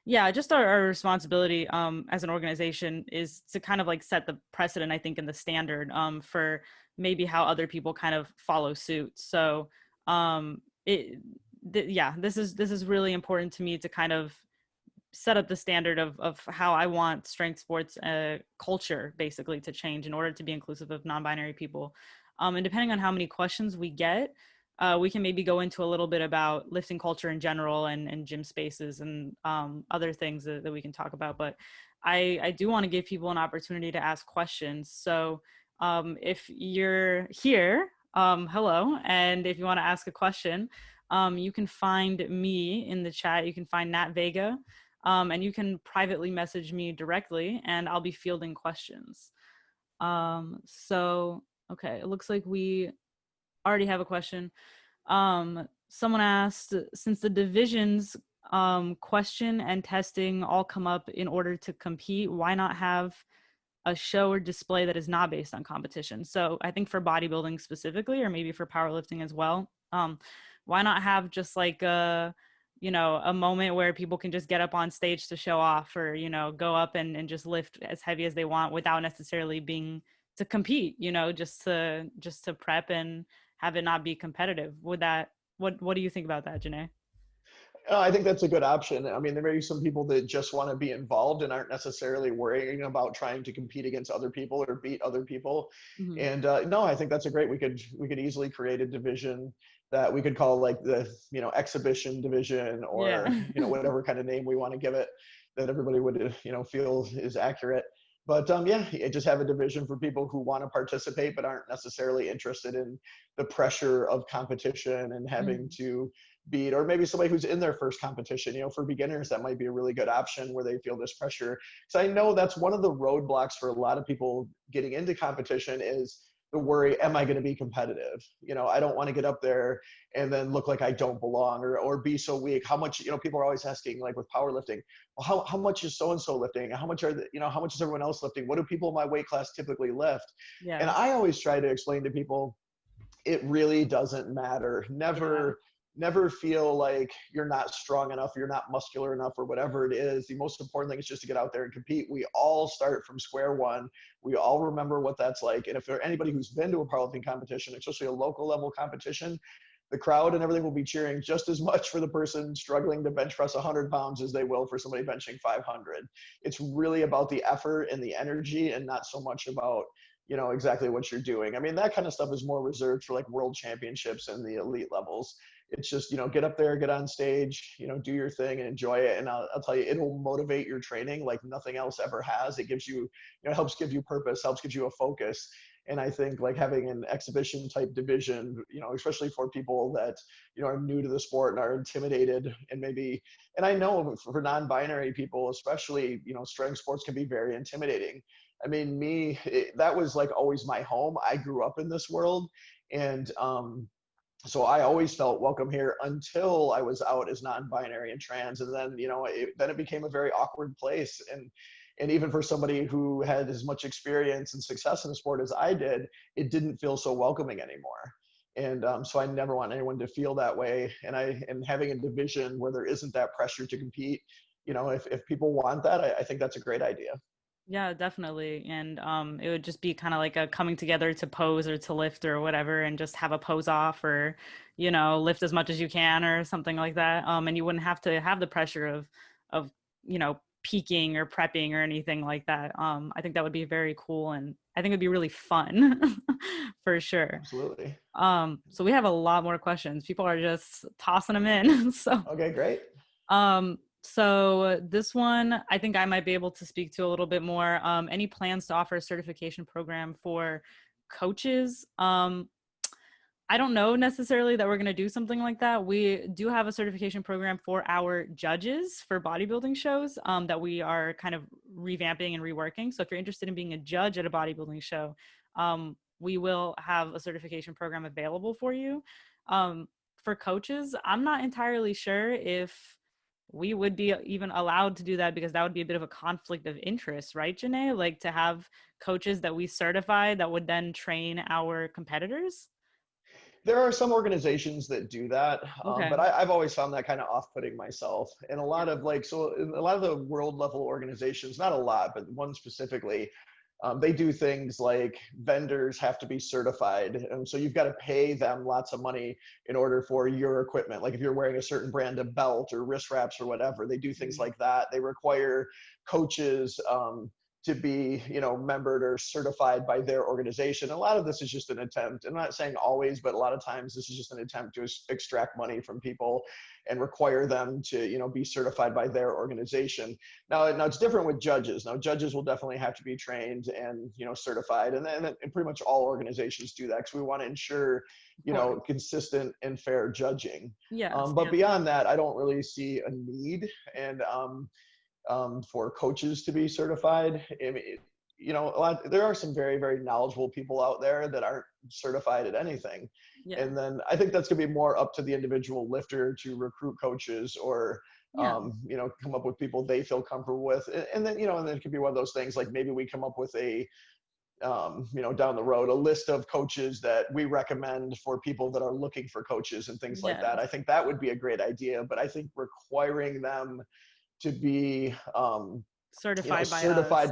responsibility as an organization is to kind of like set the precedent, I think, in the standard for maybe how other people kind of follow suit. So this is really important to me to kind of set up the standard of how I want strength sports culture basically to change in order to be inclusive of non-binary people. And depending on how many questions we get, we can maybe go into a little bit about lifting culture in general and gym spaces and other things that we can talk about. But I do want to give people an opportunity to ask questions. So if you're here, hello. And if you want to ask a question, you can find me in the chat. You can find Nat Veiga, and you can privately message me directly and I'll be fielding questions. Okay, it looks like we already have a question. Someone asked, since the divisions question and testing all come up in order to compete, why not have a show or display that is not based on competition? So I think for bodybuilding specifically, or maybe for powerlifting as well, why not have just like a moment where people can just get up on stage to show off, or, go up and just lift as heavy as they want without necessarily being to compete, just to prep and have it not be competitive. What do you think about that, Janae? I think that's a good option. I mean, there may be some people that just want to be involved and aren't necessarily worrying about trying to compete against other people or beat other people. And no, I think that's we could easily create a division that we could call like the, exhibition division, or, whatever kind of name we want to give it that everybody would, feel is accurate. But just have a division for people who want to participate but aren't necessarily interested in the pressure of competition and having to beat, or maybe somebody who's in their first competition. For beginners, that might be a really good option where they feel this pressure. So I know that's one of the roadblocks for a lot of people getting into competition is the worry, am I going to be competitive? I don't want to get up there and then look like I don't belong, or be so weak. How much, people are always asking, like with powerlifting, well, how much is so-and-so lifting? How much how much is everyone else lifting? What do people in my weight class typically lift? And I always try to explain to people, it really doesn't matter. Never never feel like you're not strong enough, you're not muscular enough, or whatever it is. The most important thing is just to get out there and compete. We all start from square one. We all remember what that's like. And if there anybody who's been to a powerlifting competition, especially a local level competition, the crowd and everything will be cheering just as much for the person struggling to bench press 100 pounds as they will for somebody benching 500. It's really about the effort and the energy, and not so much about, you know, exactly what you're doing. I mean, that kind of stuff is more reserved for like world championships and the elite levels. It's just, you know, get up there, get on stage, you know, do your thing and enjoy it. And I'll tell you, it'll motivate your training like nothing else ever has. It gives you, you know, helps give you purpose, helps give you a focus. And I think like having an exhibition type division, you know, especially for people that, you know, are new to the sport and are intimidated and maybe, and I know for non-binary people, especially, you know, strength sports can be very intimidating. I mean, that was like always my home. I grew up in this world, and so I always felt welcome here until I was out as non-binary and trans. And then, you know, then it became a very awkward place. And even for somebody who had as much experience and success in the sport as I did, it didn't feel so welcoming anymore. And so I never want anyone to feel that way. And having a division where there isn't that pressure to compete, you know, if people want that, I think that's a great idea. Yeah, definitely. And it would just be kind of like a coming together to pose or to lift or whatever, and just have a pose off, or, you know, lift as much as you can or something like that. And you wouldn't have to have the pressure of, you know, peaking or prepping or anything like that. I think that would be very cool, and I think it'd be really fun for sure. Absolutely. So we have a lot more questions. People are just tossing them in. So okay, great. So this one, I think I might be able to speak to a little bit more. Any plans to offer a certification program for coaches? I don't know necessarily that we're going to do something like that. We do have a certification program for our judges for bodybuilding shows that we are kind of revamping and reworking. So if you're interested in being a judge at a bodybuilding show, we will have a certification program available for you. For coaches, I'm not entirely sure if we would be even allowed to do that, because that would be a bit of a conflict of interest, right, Janae? Like to have coaches that we certify that would then train our competitors? There are some organizations that do that, Okay. but I've always found that kind of off-putting myself. And a lot of like, so a lot of the world level organizations, not a lot, but one specifically, they do things like vendors have to be certified. And so you've got to pay them lots of money in order for your equipment. Like if you're wearing a certain brand of belt or wrist wraps or whatever, they do things like that. They require coaches to be, you know, membered or certified by their organization. A lot of this is just an attempt. I'm not saying always, but a lot of times this is just an attempt to extract money from people and require them to, you know, be certified by their organization. Now it's different with judges. Now judges will definitely have to be trained and, you know, certified, and pretty much all organizations do that because we want to ensure, you know, consistent and fair judging. Yeah. But beyond that, I don't really see a need. And for coaches to be certified. I mean, you know, there are some very, very knowledgeable people out there that aren't certified at anything. Yeah. And then I think that's going to be more up to the individual lifter to recruit coaches or, you know, come up with people they feel comfortable with. And then, you know, and then it could be one of those things like maybe we come up with a, you know, down the road, a list of coaches that we recommend for people that are looking for coaches and things like that. I think that would be a great idea, but I think requiring them to be certified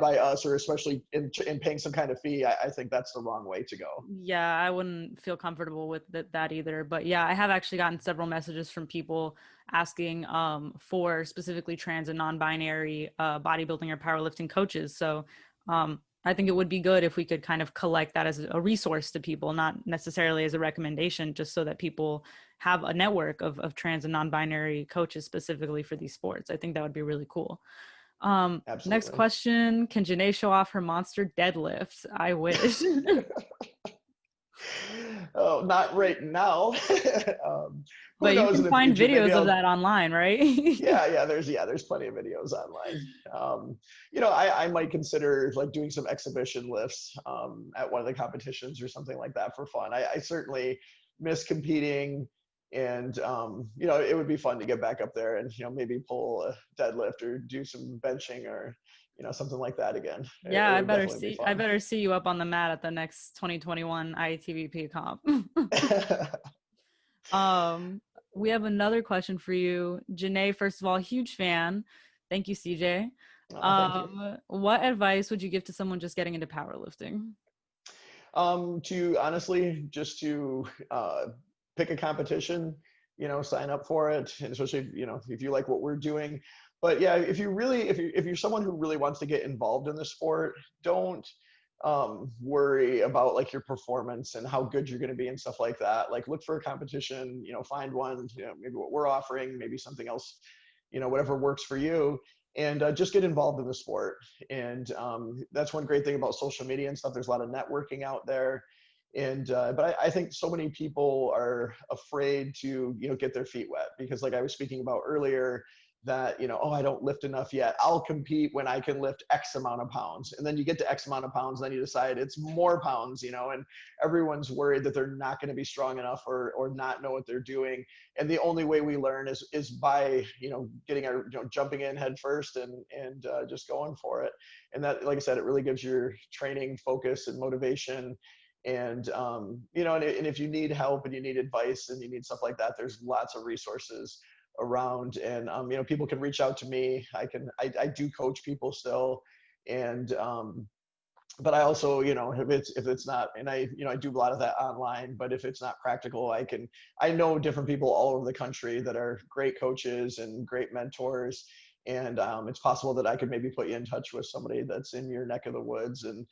by us, or especially in paying some kind of fee, I think that's the wrong way to go. Yeah, I wouldn't feel comfortable with that either. But yeah, I have actually gotten several messages from people asking for specifically trans and non-binary bodybuilding or powerlifting coaches. So I think it would be good if we could kind of collect that as a resource to people, not necessarily as a recommendation, just so that people have a network of trans and non-binary coaches specifically for these sports. I think that would be really cool. Next question, can Janae show off her monster deadlift? I wish. Oh, not right now. But you can find videos of that online, right? yeah, there's plenty of videos online. You know, I might consider like doing some exhibition lifts at one of the competitions or something like that for fun. I certainly miss competing, and you know, it would be fun to get back up there and, you know, maybe pull a deadlift or do some benching or, you know, something like that again. Yeah, I better see you up on the mat at the next 2021 IATBP comp. we have another question for you. Janae, first of all, huge fan. Thank you, CJ. Thank you. What advice would you give to someone just getting into powerlifting? To honestly, just to pick a competition, sign up for it, and especially, if you like what we're doing. But yeah, if you're someone who really wants to get involved in the sport, don't worry about like your performance and how good you're going to be and stuff like that. Like look for a competition, find one, maybe what we're offering, maybe something else, whatever works for you, and just get involved in the sport. And that's one great thing about social media and stuff. There's a lot of networking out there. And but I think so many people are afraid to get their feet wet, because like I was speaking about earlier, that oh, I don't lift enough yet, I'll compete when I can lift X amount of pounds. And then you get to X amount of pounds, and then you decide it's more pounds, and everyone's worried that they're not going to be strong enough, or not know what they're doing. And the only way we learn is by getting our jumping in head first, and just going for it. And that, like I said, it really gives your training focus and motivation. And and if you need help and you need advice and you need stuff like that, there's lots of resources around. And people can reach out to me. I do coach people still. And but I also, if it's not, and I do a lot of that online, but if it's not practical, I know different people all over the country that are great coaches and great mentors. And it's possible that I could maybe put you in touch with somebody that's in your neck of the woods. And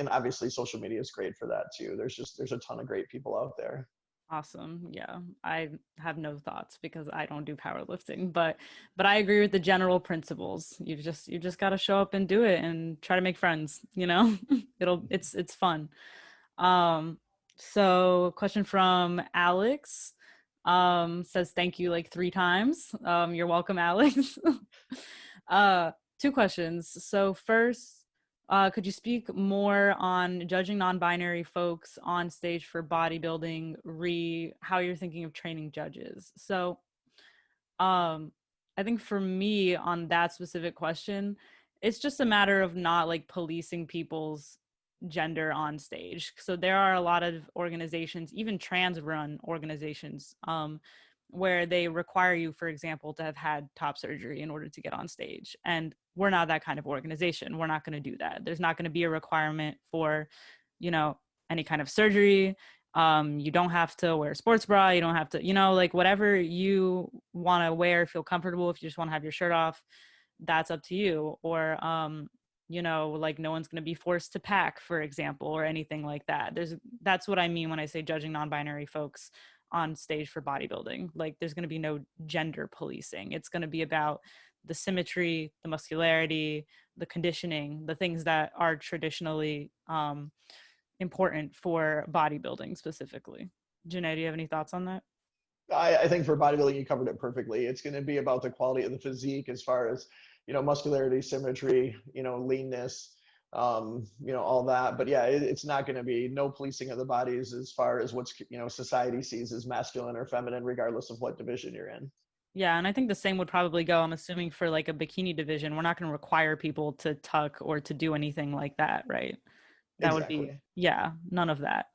obviously social media is great for that too. There's a ton of great people out there. Awesome. Yeah. I have no thoughts because I don't do powerlifting, but I agree with the general principles. You just got to show up and do it and try to make friends, it's fun. So question from Alex, says thank you like 3 times. You're welcome, Alex. 2 questions. So first, could you speak more on judging non-binary folks on stage for bodybuilding, how you're thinking of training judges? So I think for me on that specific question, it's just a matter of not like policing people's gender on stage. So there are a lot of organizations, even trans run organizations, where they require you, for example, to have had top surgery in order to get on stage. And we're not that kind of organization. We're not going to do that. There's not going to be a requirement for, any kind of surgery. You don't have to wear a sports bra. You don't have to, like whatever you want to wear, feel comfortable. If you just want to have your shirt off, that's up to you. Or, like no one's going to be forced to pack, for example, or anything like that. That's what I mean when I say judging non-binary folks on stage for bodybuilding. Like there's going to be no gender policing. It's going to be about the symmetry, the muscularity, the conditioning, the things that are traditionally important for bodybuilding specifically. Janae, do you have any thoughts on that? I think for bodybuilding, you covered it perfectly. It's going to be about the quality of the physique, as far as muscularity, symmetry, leanness, all that. But yeah, it's not going to be no policing of the bodies as far as what's society sees as masculine or feminine, regardless of what division you're in. Yeah, and I think the same would probably go, I'm assuming, for like a bikini division. We're not going to require people to tuck or to do anything like that, right? That Exactly. would be, yeah, none of that.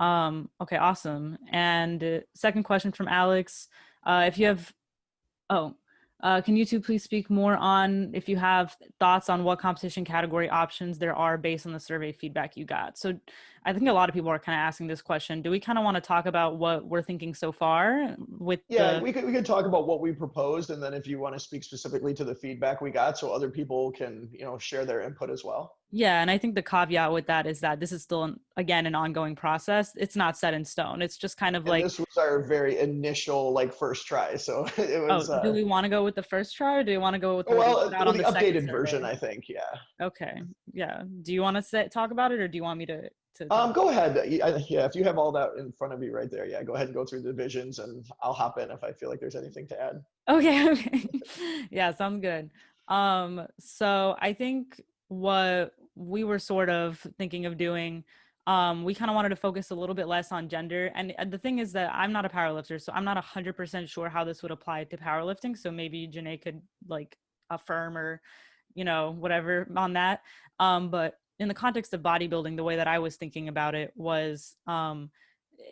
Okay, awesome. And second question from Alex, if you have, can you two please speak more on if you have thoughts on what competition category options there are based on the survey feedback you got? So I think a lot of people are kind of asking this question. Do we kind of want to talk about what we're thinking so far with we could talk about what we proposed, and then if you want to speak specifically to the feedback we got, so other people can share their input as well. Yeah, and I think the caveat with that is that this is still, again, an ongoing process. It's not set in stone. It's just kind of like, this was our very initial first try, so it was. Do we want to go with the first try, or do you want to go with the updated version? I think, yeah. Okay, yeah. Do you want to talk about it, or do you want me to go ahead. Yeah, if you have all that in front of you right there, yeah, go ahead and go through the divisions, and I'll hop in if I feel like there's anything to add. Okay. Yeah, sounds good. So I think what we were sort of thinking of doing, we kind of wanted to focus a little bit less on gender. And the thing is that I'm not a powerlifter, so I'm not 100% sure how this would apply to powerlifting. So maybe Janae could like affirm or, whatever on that. But in the context of bodybuilding, the way that I was thinking about it was,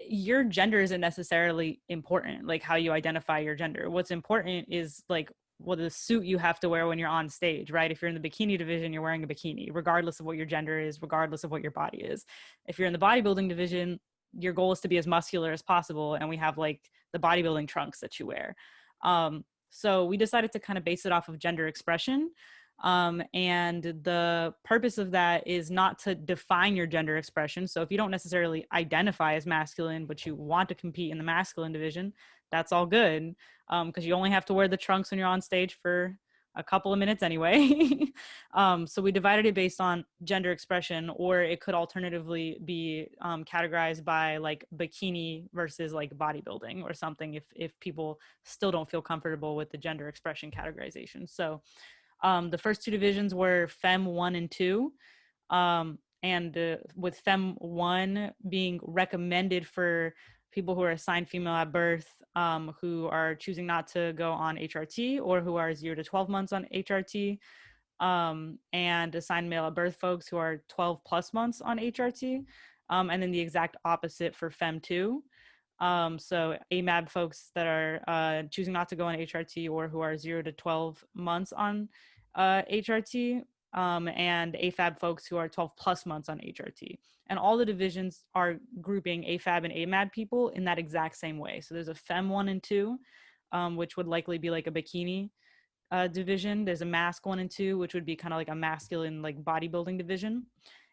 your gender isn't necessarily important, like how you identify your gender. What's important is like what the suit you have to wear when you're on stage, right? If you're in the bikini division, you're wearing a bikini, regardless of what your gender is, regardless of what your body is. If you're in the bodybuilding division, your goal is to be as muscular as possible. And we have like the bodybuilding trunks that you wear. So we decided to kind of base it off of gender expression. And the purpose of that is not to define your gender expression. So if you don't necessarily identify as masculine, but you want to compete in the masculine division, that's all good. Because you only have to wear the trunks when you're on stage for a couple of minutes anyway. So we divided it based on gender expression, or it could alternatively be categorized by like bikini versus like bodybuilding or something if people still don't feel comfortable with the gender expression categorization. So the first two divisions were Fem 1 and 2. With Fem 1 being recommended for people who are assigned female at birth, who are choosing not to go on HRT, or who are 0 to 12 months on HRT, and assigned male at birth folks who are 12 plus months on HRT. And then the exact opposite for Fem 2. So AMAB folks that are choosing not to go on HRT, or who are 0 to 12 months on HRT, and AFAB folks who are 12 plus months on HRT. And all the divisions are grouping AFAB and AMAB people in that exact same way. So there's a Fem 1 and 2, which would likely be like a bikini division. There's a Mask 1 and 2, which would be kind of like a masculine like bodybuilding division.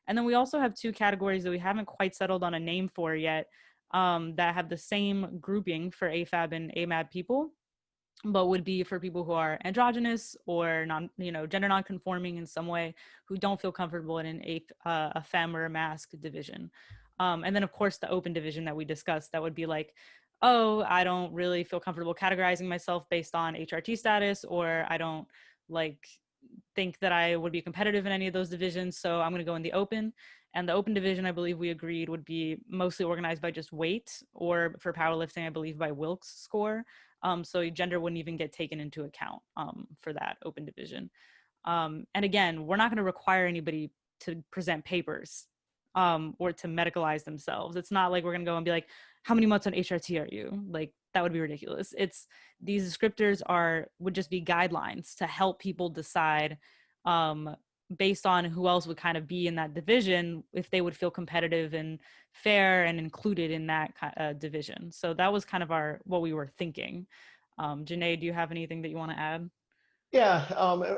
And then we also have two categories that we haven't quite settled on a name for yet, that have the same grouping for AFAB and AMAB people, but would be for people who are androgynous or gender non-conforming in some way, who don't feel comfortable in a femme or a mask division. And then of course the open division that we discussed, that would be like, oh, I don't really feel comfortable categorizing myself based on HRT status, or I don't like think that I would be competitive in any of those divisions, so I'm going to go in the open. And the open division, I believe we agreed, would be mostly organized by just weight, or for powerlifting, I believe by Wilks score. So gender wouldn't even get taken into account for that open division. And again, we're not going to require anybody to present papers or to medicalize themselves. It's not like we're going to go and be like, how many months on HRT are you? Like, that would be ridiculous. These descriptors would just be guidelines to help people decide based on who else would kind of be in that division, if they would feel competitive and fair and included in that division. So that was kind of what we were thinking. Janae, do you have anything that you want to add? Yeah,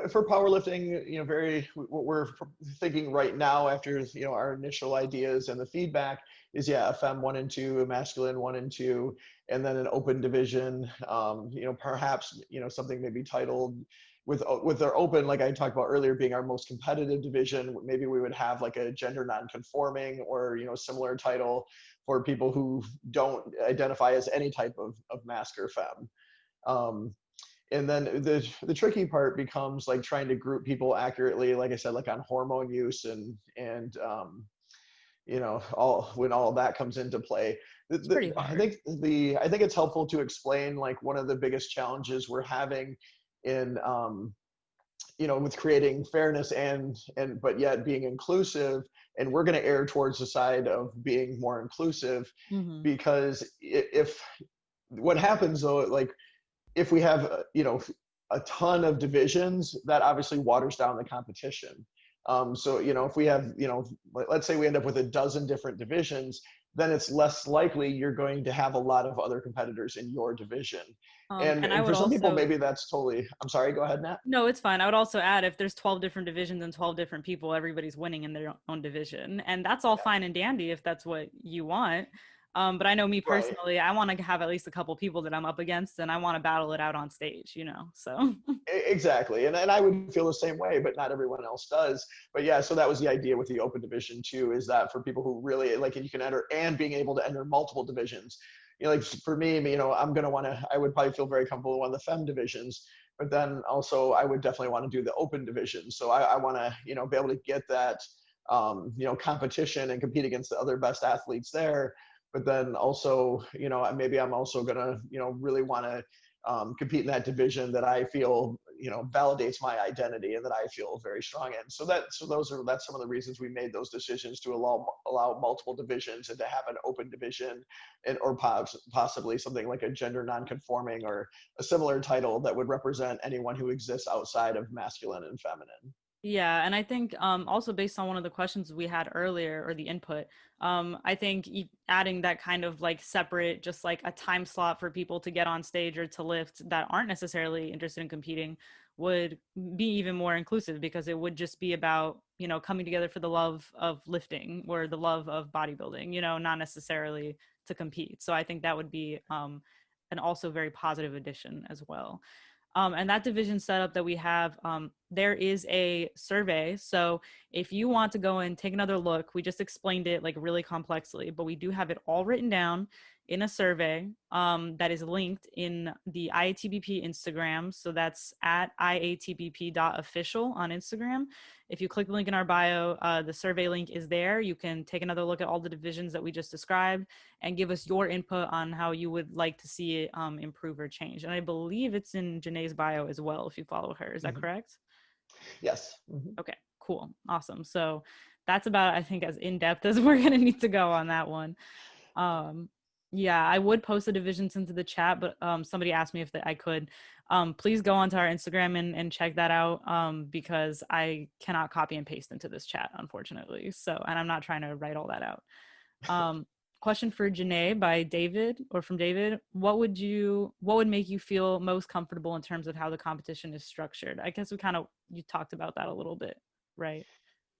for powerlifting, what we're thinking right now after, our initial ideas and the feedback is, a Fem 1 and 2, a masculine 1 and 2, and then an open division, perhaps, something maybe titled with their open, like I talked about earlier, being our most competitive division. Maybe we would have like a gender non-conforming or, similar title for people who don't identify as any type of mask or femme. And then the tricky part becomes like trying to group people accurately, like I said, like on hormone use and when all of that comes into play. It's pretty hard. I think it's helpful to explain like one of the biggest challenges we're having in with creating fairness but yet being inclusive, and we're going to err towards the side of being more inclusive, because if what happens though, like if we have a ton of divisions, that obviously waters down the competition. So if we have let's say we end up with a dozen different divisions, then it's less likely you're going to have a lot of other competitors in your division. And for some people, maybe that's totally, I'm sorry, go ahead, Nat. No, it's fine. I would also add, if there's 12 different divisions and 12 different people, everybody's winning in their own division. And that's all fine and dandy if that's what you want. But I know me personally, I want to have at least a couple people that I'm up against, and I want to battle it out on stage, so. Exactly. And I would feel the same way, but not everyone else does. But yeah, so that was the idea with the open division too, is that for people who really like, you can enter, and being able to enter multiple divisions. Like for me, I would probably feel very comfortable in one of the femme divisions, but then also I would definitely want to do the open division. So I want to, be able to get that, competition and compete against the other best athletes there. But then also, maybe I'm also going to, really want to compete in that division that I feel, validates my identity and that I feel very strong in. So that's some of the reasons we made those decisions to allow multiple divisions and to have an open division, or possibly something like a gender nonconforming or a similar title that would represent anyone who exists outside of masculine and feminine. Yeah, and I think also based on one of the questions we had earlier, or the input, I think adding that kind of like separate, just like a time slot for people to get on stage or to lift that aren't necessarily interested in competing would be even more inclusive, because it would just be about, coming together for the love of lifting or the love of bodybuilding, not necessarily to compete. So I think that would be an also very positive addition as well. And that division setup that we have, there is a survey. So if you want to go and take another look, we just explained it like really complexly, but we do have it all written down in a survey that is linked in the IATBP Instagram. So that's at IATBP.official on Instagram. If you click the link in our bio, the survey link is there. You can take another look at all the divisions that we just described and give us your input on how you would like to see it improve or change. And I believe it's in Janae's bio as well, if you follow her. Is that correct? Yes. Okay, cool. Awesome. So that's about, I think, as in-depth as we're going to need to go on that one. Yeah, I would post the divisions into the chat, but somebody asked me if I could. Please go onto our Instagram and check that out, because I cannot copy and paste into this chat, unfortunately. So, and I'm not trying to write all that out. Question for Janae from David. What would make you feel most comfortable in terms of how the competition is structured? I guess you talked about that a little bit, right?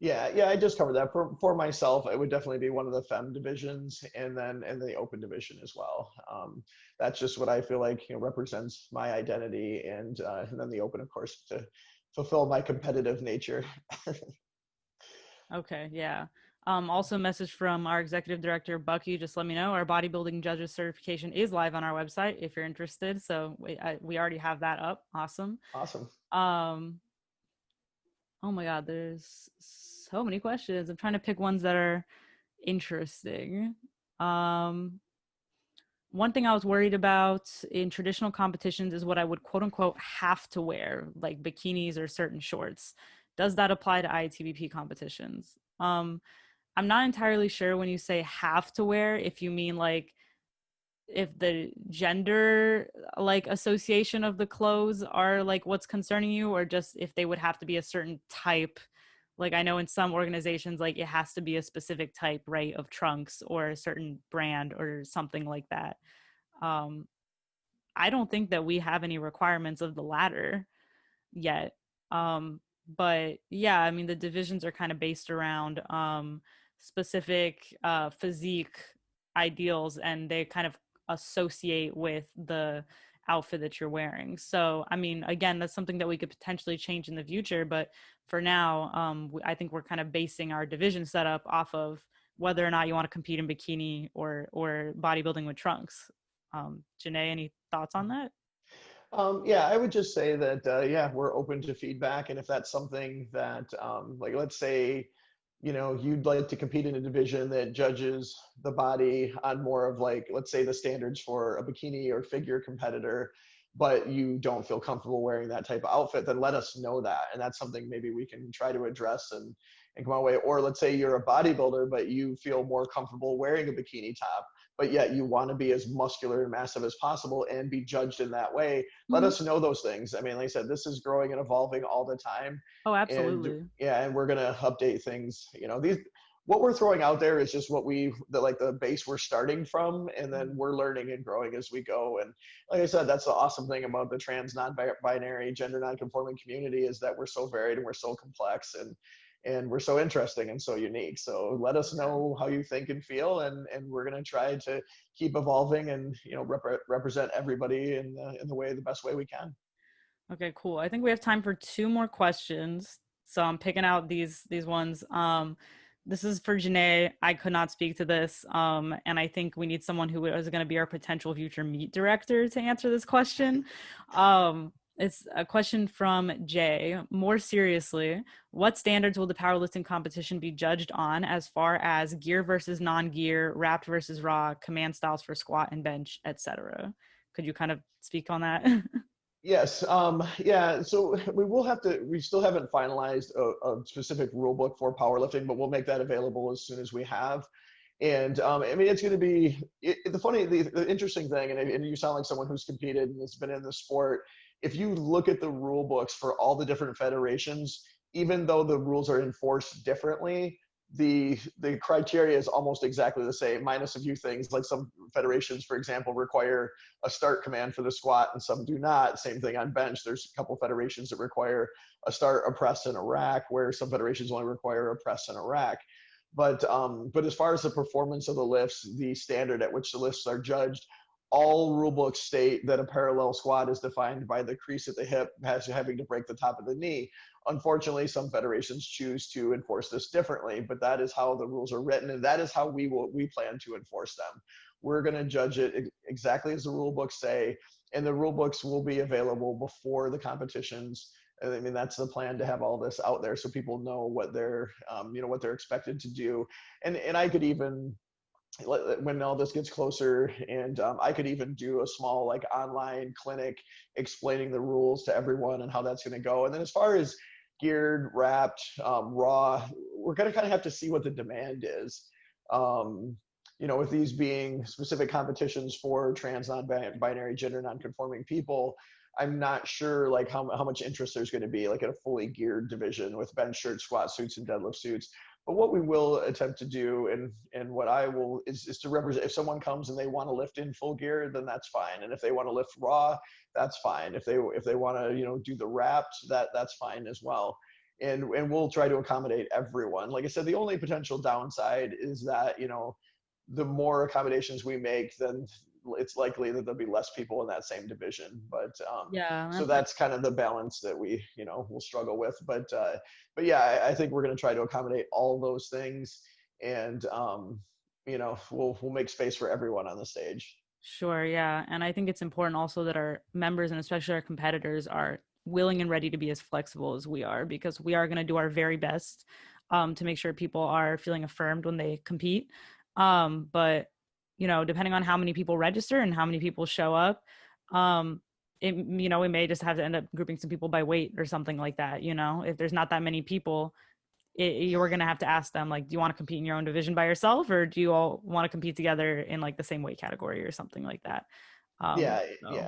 Yeah, I just covered that. For myself, it would definitely be one of the fem divisions, and then the open division as well. That's just what I feel like represents my identity, and then the open, of course, to fulfill my competitive nature. Okay, yeah. Also a message from our executive director, Bucky, just let me know our bodybuilding judges certification is live on our website if you're interested. So we already have that up. Awesome. Oh my God, there's so many questions. I'm trying to pick ones that are interesting. One thing I was worried about in traditional competitions is what I would quote unquote have to wear, like bikinis or certain shorts. Does that apply to IATBP competitions? I'm not entirely sure when you say have to wear, if you mean like if the gender like association of the clothes are like what's concerning you, or just if they would have to be a certain type. Like I know in some organizations, like it has to be a specific type, right, of trunks or a certain brand or something like that. I don't think that we have any requirements of the latter yet. But yeah, I mean, the divisions are kind of based around specific physique ideals, and they kind of associate with the outfit that you're wearing. So, I mean, again, that's something that we could potentially change in the future. But for now, I think we're kind of basing our division setup off of whether or not you want to compete in bikini or bodybuilding with trunks. Janae, any thoughts on that? Yeah, I would just say that, yeah, we're open to feedback. And if that's something that, like, let's say, you'd like to compete in a division that judges the body on more of like, let's say the standards for a bikini or figure competitor, but you don't feel comfortable wearing that type of outfit, then let us know that. And that's something maybe we can try to address and come our way. Or let's say you're a bodybuilder, but you feel more comfortable wearing a bikini top, but yet you want to be as muscular and massive as possible and be judged in that way. Let us know those things. I mean, like I said, this is growing and evolving all the time. Oh, absolutely. And yeah, and we're going to update things. What we're throwing out there is just the base we're starting from, and then we're learning and growing as we go. And like I said, that's the awesome thing about the trans, non-binary, gender non-conforming community, is that we're so varied and we're so complex, and we're so interesting and so unique. So let us know how you think and feel, and we're going to try to keep evolving and represent everybody in the best way we can. Okay, cool. I think we have time for 2 more questions. So I'm picking out these ones. This is for Janae. I could not speak to this. And I think we need someone who is going to be our potential future meet director to answer this question. It's a question from Jay. More seriously, what standards will the powerlifting competition be judged on as far as gear versus non-gear, wrapped versus raw, command styles for squat and bench, etc.? Could you kind of speak on that? Yes. Yeah. So we still haven't finalized a specific rule book for powerlifting, but we'll make that available as soon as we have. And I mean, it's going to be the interesting thing, and you sound like someone who's competed and has been in the sport. If you look at the rule books for all the different federations, even though the rules are enforced differently, the criteria is almost exactly the same, minus a few things. Like some federations, for example, require a start command for the squat and some do not. Same thing on bench. There's a couple federations that require a start, a press, and a rack, where some federations only require a press and a rack. But as far as the performance of the lifts, the standard at which the lifts are judged, all rule books state that a parallel squat is defined by the crease at the hip having to break the top of the knee. Unfortunately, some federations choose to enforce this differently, but that is how the rules are written, and that is how we plan to enforce them. We're going to judge it exactly as the rule books say, and the rule books will be available before the competitions. I mean, that's the plan, to have all this out there so people know what they're, what they're expected to do. And I could even, when all this gets closer, and I could even do a small like online clinic explaining the rules to everyone and how that's going to go. And then as far as geared, wrapped, raw, we're going to kind of have to see what the demand is. With these being specific competitions for trans, non-binary, gender non-conforming people, I'm not sure like how much interest there's going to be like in a fully geared division with bench shirts, squat suits, and deadlift suits. But what we will attempt to do, and what I will is to represent, if someone comes and they want to lift in full gear, then that's fine. And if they want to lift raw, that's fine. If they want to do the wrapped, that's fine as well. And we'll try to accommodate everyone. Like I said, the only potential downside is that the more accommodations we make, then it's likely that there'll be less people in that same division. But Yeah. so that's kind of the balance that we we'll struggle with. But yeah, I think we're going to try to accommodate all those things, and we'll make space for everyone on the stage. Sure. Yeah. And I think it's important also that our members, and especially our competitors, are willing and ready to be as flexible as we are, because we are going to do our very best to make sure people are feeling affirmed when they compete. But depending on how many people register and how many people show up, we may just have to end up grouping some people by weight or something like that. If there's not that many people, you're going to have to ask them, like, do you want to compete in your own division by yourself, or do you all want to compete together in like the same weight category or something like that? Yeah,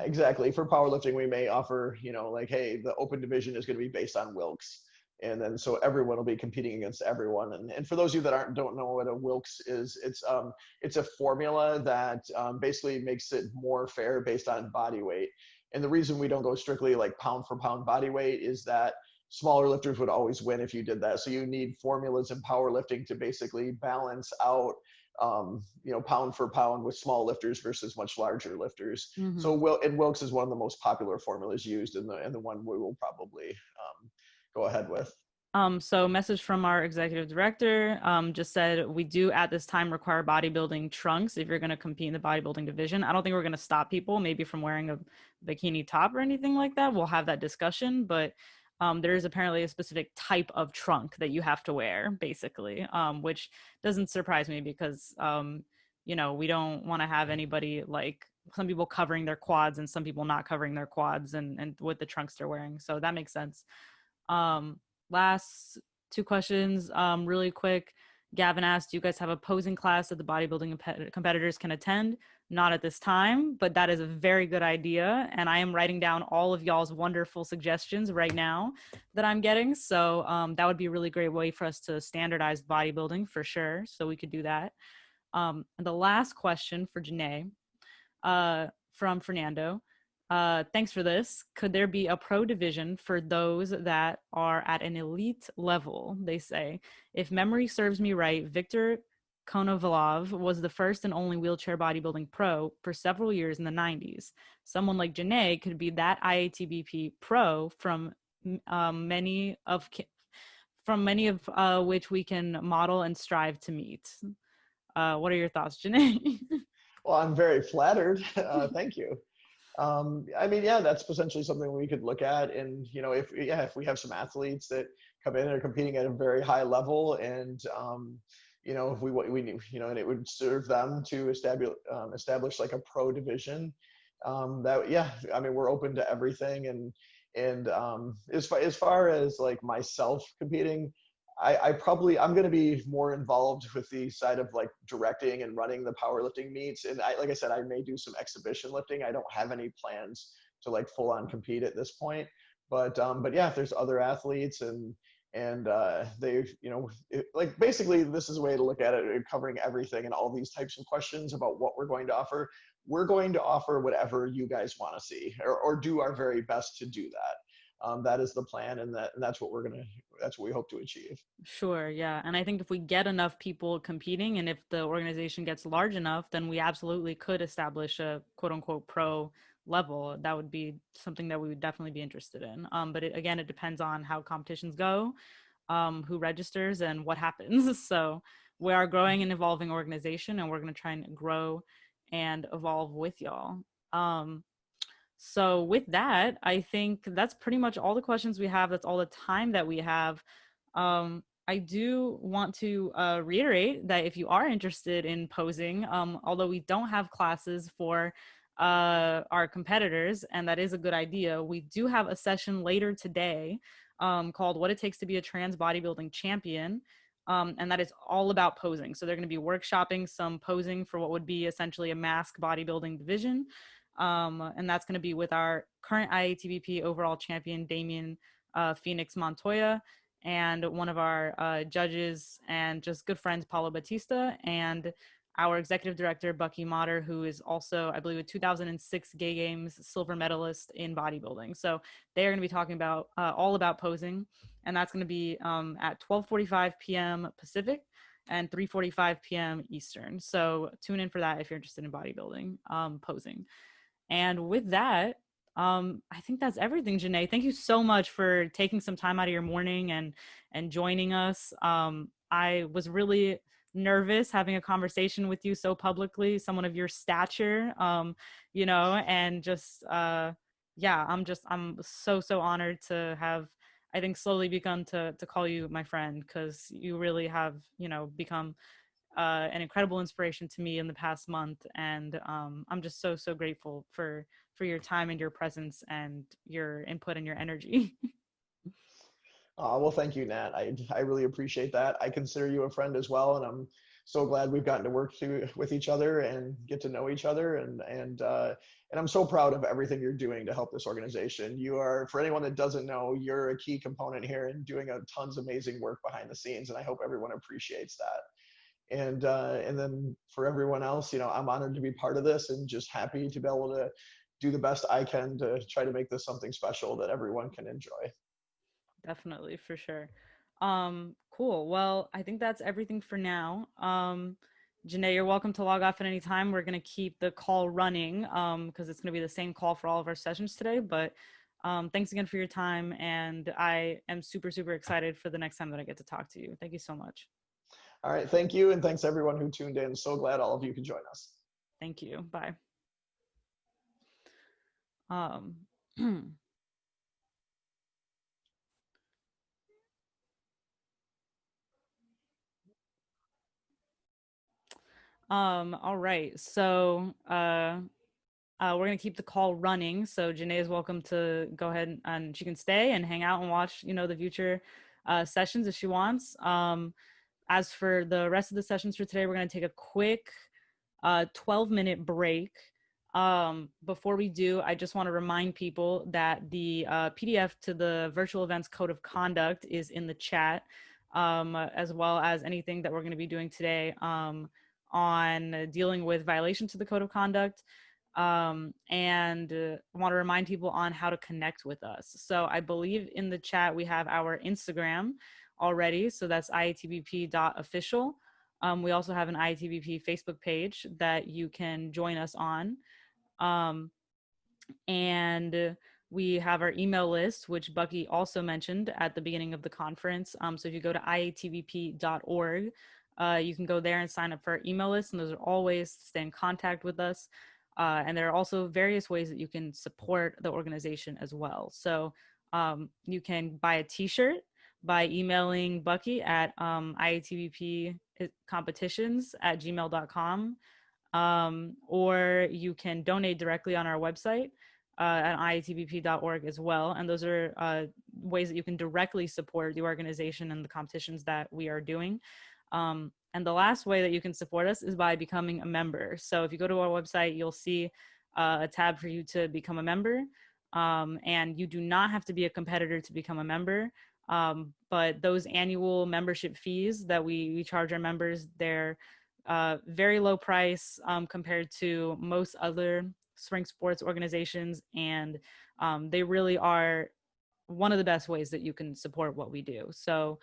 exactly. For powerlifting, we may offer, like, hey, the open division is going to be based on Wilks. And then so everyone will be competing against everyone. And for those of you that don't know what a Wilks is, it's a formula that basically makes it more fair based on body weight. And the reason we don't go strictly like pound for pound body weight is that smaller lifters would always win if you did that. So you need formulas in powerlifting to basically balance out pound for pound with small lifters versus much larger lifters. Mm-hmm. So Wilks is one of the most popular formulas used, and the one we will probably go ahead with. So message from our executive director just said, we do at this time require bodybuilding trunks if you're going to compete in the bodybuilding division. I don't think we're going to stop people maybe from wearing a bikini top or anything like that. We'll have that discussion, but there is apparently a specific type of trunk that you have to wear, basically, which doesn't surprise me because, we don't want to have anybody, like some people covering their quads and some people not covering their quads and with the trunks they're wearing. So that makes sense. Last two questions, really quick. Gavin asked, do you guys have a posing class that the bodybuilding competitors can attend? Not at this time, but that is a very good idea. And I am writing down all of y'all's wonderful suggestions right now that I'm getting. So that would be a really great way for us to standardize bodybuilding for sure. So we could do that. And the last question for Janae from Fernando. Thanks for this. Could there be a pro division for those that are at an elite level? They say, if memory serves me right, Viktor Konovalov was the first and only wheelchair bodybuilding pro for several years in the 90s. Someone like Janae could be that IATBP pro from many of which we can model and strive to meet. What are your thoughts, Janae? Well, I'm very flattered. Thank you. I mean, yeah, that's potentially something we could look at. And, if we have some athletes that come in and are competing at a very high level, and, if we and it would serve them to establish like a pro division. that, yeah, I mean, we're open to everything. And as far as like myself competing, I'm going to be more involved with the side of like directing and running the powerlifting meets. And like I said, I may do some exhibition lifting. I don't have any plans to like full on compete at this point. But yeah, if there's other athletes and they, like basically this is a way to look at it, covering everything and all these types of questions about what we're going to offer. We're going to offer whatever you guys want to see, or do our very best to do that. That is the plan, and that's what we hope to achieve. Sure, yeah. And I think if we get enough people competing, and if the organization gets large enough, then we absolutely could establish a quote unquote pro level. That would be something that we would definitely be interested in. But again, it depends on how competitions go, who registers, and what happens. So we are growing and evolving organization, and we're going to try and grow and evolve with y'all. So with that, I think that's pretty much all the questions we have. That's all the time that we have. I do want to reiterate that if you are interested in posing, although we don't have classes for our competitors, and that is a good idea, we do have a session later today called What It Takes to Be a Trans Bodybuilding Champion. And that is all about posing. So they're going to be workshopping some posing for what would be essentially a mask bodybuilding division. And that's going to be with our current IATBP overall champion, Damien Phoenix Montoya, and one of our judges and just good friends, Paulo Batista, and our executive director, Bucky Motter, who is also, I believe, a 2006 Gay Games silver medalist in bodybuilding. So they are going to be talking about all about posing, and that's going to be at 12:45 p.m. Pacific and 3:45 p.m. Eastern. So tune in for that if you're interested in bodybuilding, posing. And with that, I think that's everything, Janae. Thank you so much for taking some time out of your morning and joining us. I was really nervous having a conversation with you so publicly, someone of your stature, and just, yeah, I'm so honored to have, I think, slowly begun to call you my friend, because you really have, become an incredible inspiration to me in the past month. And I'm just so grateful for your time and your presence and your input and your energy. Well, thank you, Nat. I really appreciate that. I consider you a friend as well, and I'm so glad we've gotten to work with each other and get to know each other. And I'm so proud of everything you're doing to help this organization. You are, for anyone that doesn't know, you're a key component here and doing tons of amazing work behind the scenes, and I hope everyone appreciates that. And then for everyone else, I'm honored to be part of this and just happy to be able to do the best I can to try to make this something special that everyone can enjoy. Definitely, for sure. Cool. Well, I think that's everything for now. Janae, you're welcome to log off at any time. We're going to keep the call running because it's going to be the same call for all of our sessions today. But thanks again for your time. And I am super excited for the next time that I get to talk to you. Thank you so much. All right. Thank you. And thanks everyone who tuned in. So glad all of you could join us. Thank you. Bye. All right. So we're going to keep the call running. So Janae is welcome to go ahead and she can stay and hang out and watch, the future sessions if she wants. As for the rest of the sessions for today, we're going to take a quick 12-minute break. Before we do, I just want to remind people that the PDF to the Virtual Events Code of Conduct is in the chat, as well as anything that we're going to be doing today on dealing with violations to the Code of Conduct. And I want to remind people on how to connect with us. So I believe in the chat we have our Instagram already. So that's IATBP.official. We also have an IATBP Facebook page that you can join us on. And we have our email list, which Bucky also mentioned at the beginning of the conference. So if you go to IATBP.org, you can go there and sign up for our email list. And those are all ways to stay in contact with us. And there are also various ways that you can support the organization as well. So you can buy a t-shirt by emailing Bucky at IATBP competitions@gmail.com. or you can donate directly on our website at IATBP.org as well. And those are ways that you can directly support the organization and the competitions that we are doing. And the last way that you can support us is by becoming a member. So if you go to our website, you'll see a tab for you to become a member. And you do not have to be a competitor to become a member. But those annual membership fees that we charge our members, they're very low price compared to most other spring sports organizations. And they really are one of the best ways that you can support what we do. So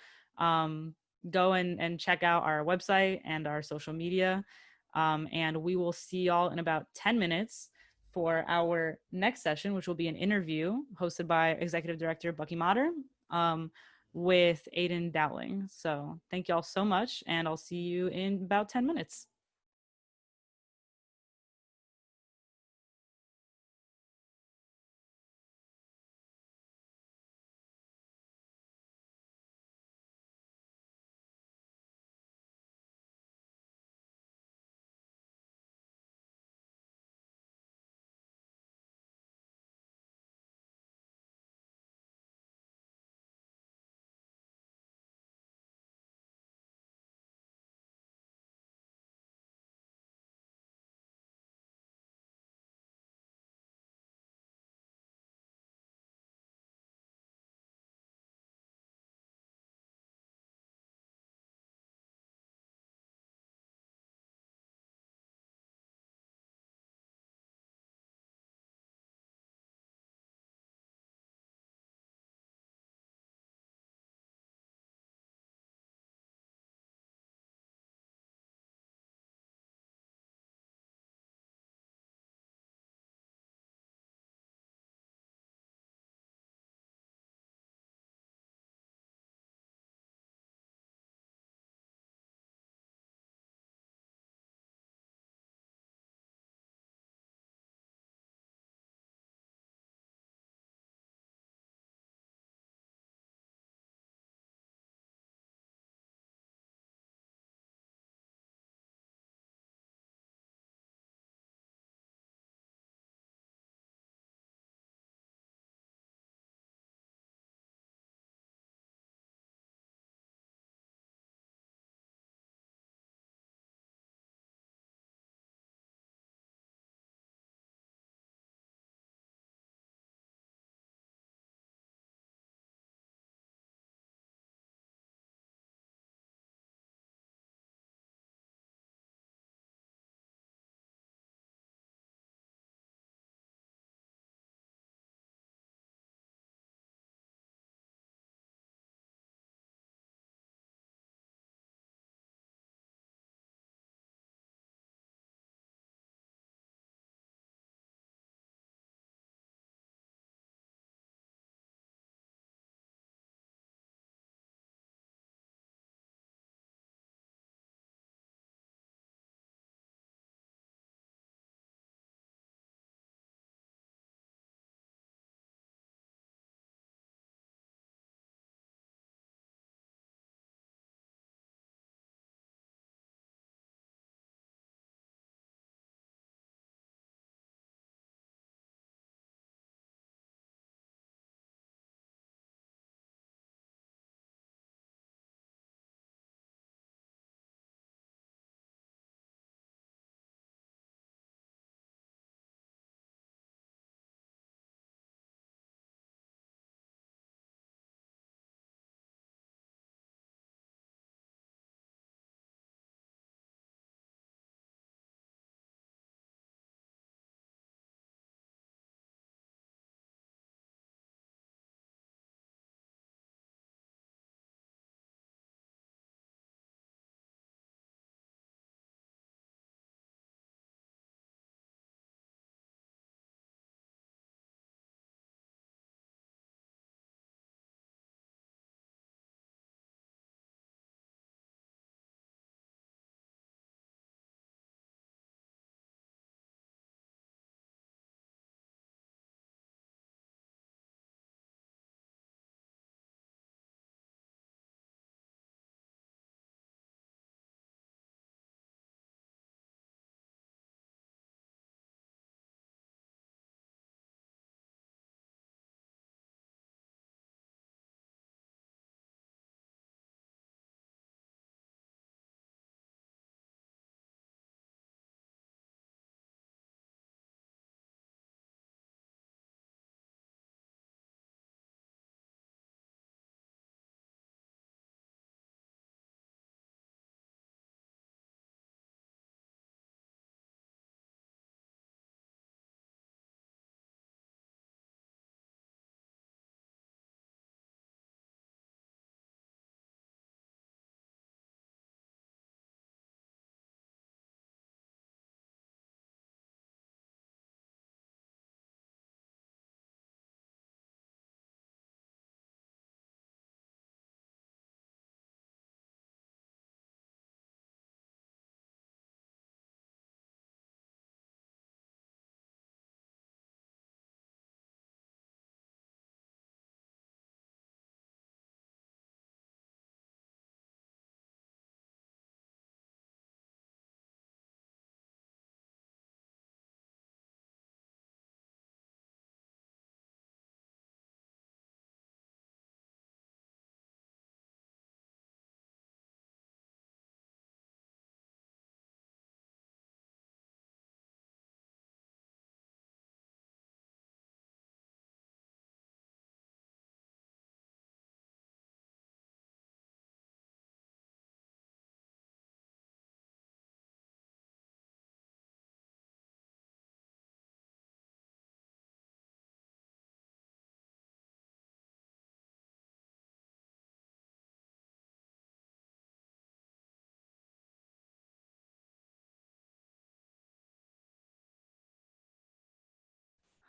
go and check out our website and our social media. And we will see y'all in about 10 minutes for our next session, which will be an interview hosted by Executive Director Bucky Motter with Aydian Dowling. So thank y'all so much, and I'll see you in about 10 minutes.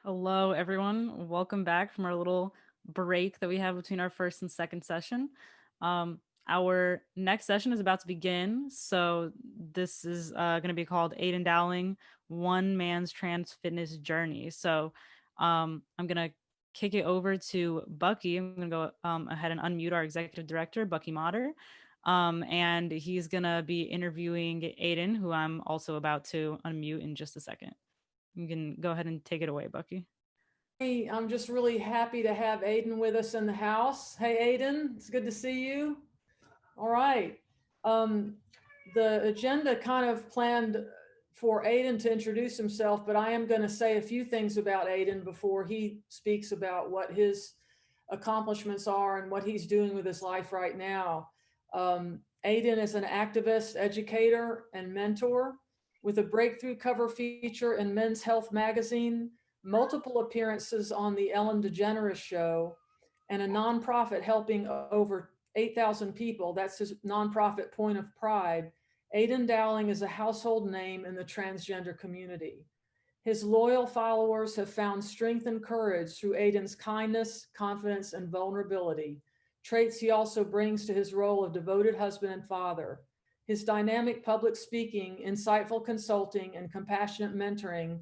Hello, everyone. Welcome back from our little break that we have between our first and second session. Our next session is about to begin. So this is going to be called Aydian Dowling, One Man's Trans Fitness Journey. So I'm going to kick it over to Bucky. I'm going to go ahead and unmute our executive director, Bucky Motter. And he's going to be interviewing Aydian, who I'm also about to unmute in just a second. You can go ahead and take it away, Bucky. Hey, I'm just really happy to have Aydian with us in the house. Hey, Aydian, it's good to see you. All right. The agenda kind of planned for Aydian to introduce himself, but I am going to say a few things about Aydian before he speaks about what his accomplishments are and what he's doing with his life right now. Aydian is an activist, educator, and mentor with a breakthrough cover feature in Men's Health magazine, multiple appearances on the Ellen DeGeneres show, and a nonprofit helping over 8,000 people. That's his nonprofit Point of Pride. Aydian Dowling is a household name in the transgender community. His loyal followers have found strength and courage through Aydian's kindness, confidence, and vulnerability, traits he also brings to his role of devoted husband and father. His dynamic public speaking, insightful consulting, and compassionate mentoring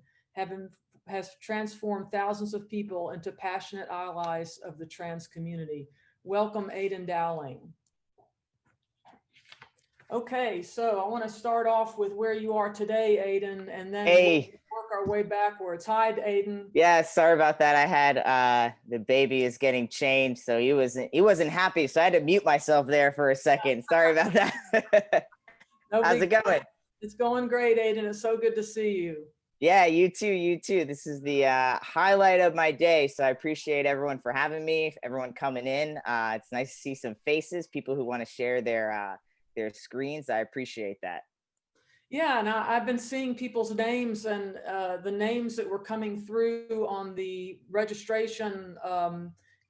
has transformed thousands of people into passionate allies of the trans community. Welcome, Aydian Dowling. Okay, so I want to start off with where you are today, Aydian, and then we'll work our way backwards. Hi, Aydian. Yeah, sorry about that. I had the baby is getting changed, so he wasn't happy, so I had to mute myself there for a second. Sorry about that. How's it going? It's going great, Aydian. It's so good to see you. Yeah, you too, you too. This is the highlight of my day, so I appreciate everyone for having me, everyone coming in. It's nice to see some faces, people who want to share their screens. I appreciate that. Yeah, and I've been seeing people's names and the names that were coming through on the registration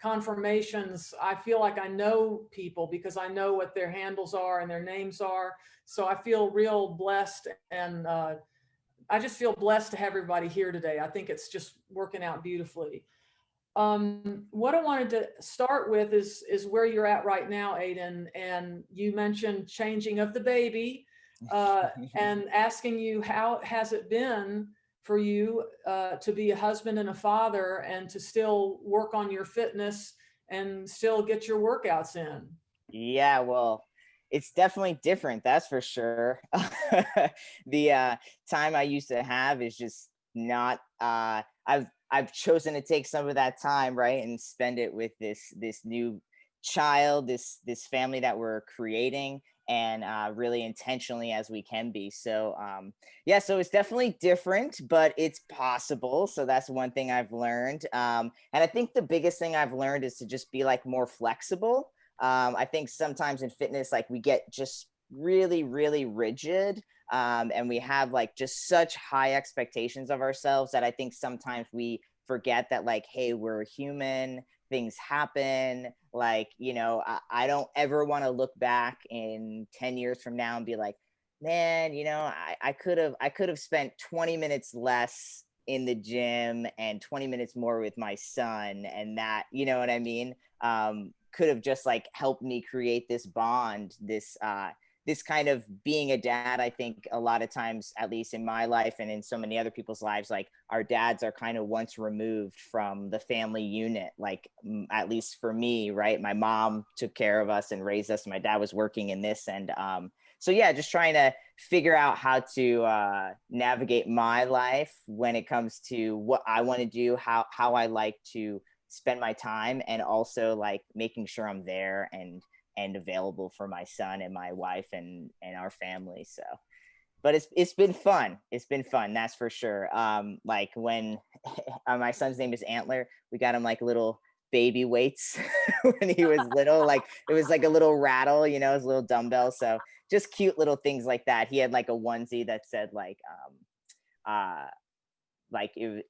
confirmations. I feel like I know people because I know what their handles are and their names are. So I feel real blessed, and I just feel blessed to have everybody here today. I think it's just working out beautifully. What I wanted to start with is where you're at right now, Aydian. And you mentioned changing of the baby and asking you, how has it been for you to be a husband and a father and to still work on your fitness and still get your workouts in? Yeah, well, it's definitely different, that's for sure. The time I used to have is just not I've chosen to take some of that time, right, and spend it with this new child, this family that we're creating, and really intentionally as we can be. So yeah, so it's definitely different, but it's possible. So that's one thing I've learned. And I think the biggest thing I've learned is to just be like more flexible. I think sometimes in fitness, like we get just really, really rigid. And we have like just such high expectations of ourselves that I think sometimes we forget that, like, hey, we're human, things happen. Like, you know, I don't ever want to look back in 10 years from now and be like, man, you know, I could have spent 20 minutes less in the gym and 20 minutes more with my son, and that, you know what I mean, could have just like helped me create this bond, this kind of being a dad. I think a lot of times, at least in my life and in so many other people's lives, like our dads are kind of once removed from the family unit. Like, at least for me, right? My mom took care of us and raised us. My dad was working in this. And so yeah, just trying to figure out how to navigate my life when it comes to what I want to do, how I like to spend my time, and also like making sure I'm there and available for my son and my wife and our family. So, but it's been fun. It's been fun. That's for sure. Like when my son's name is Antler, we got him like little baby weights when he was little, like it was like a little rattle, you know, his little dumbbell. So just cute little things like that. He had like a onesie that said like I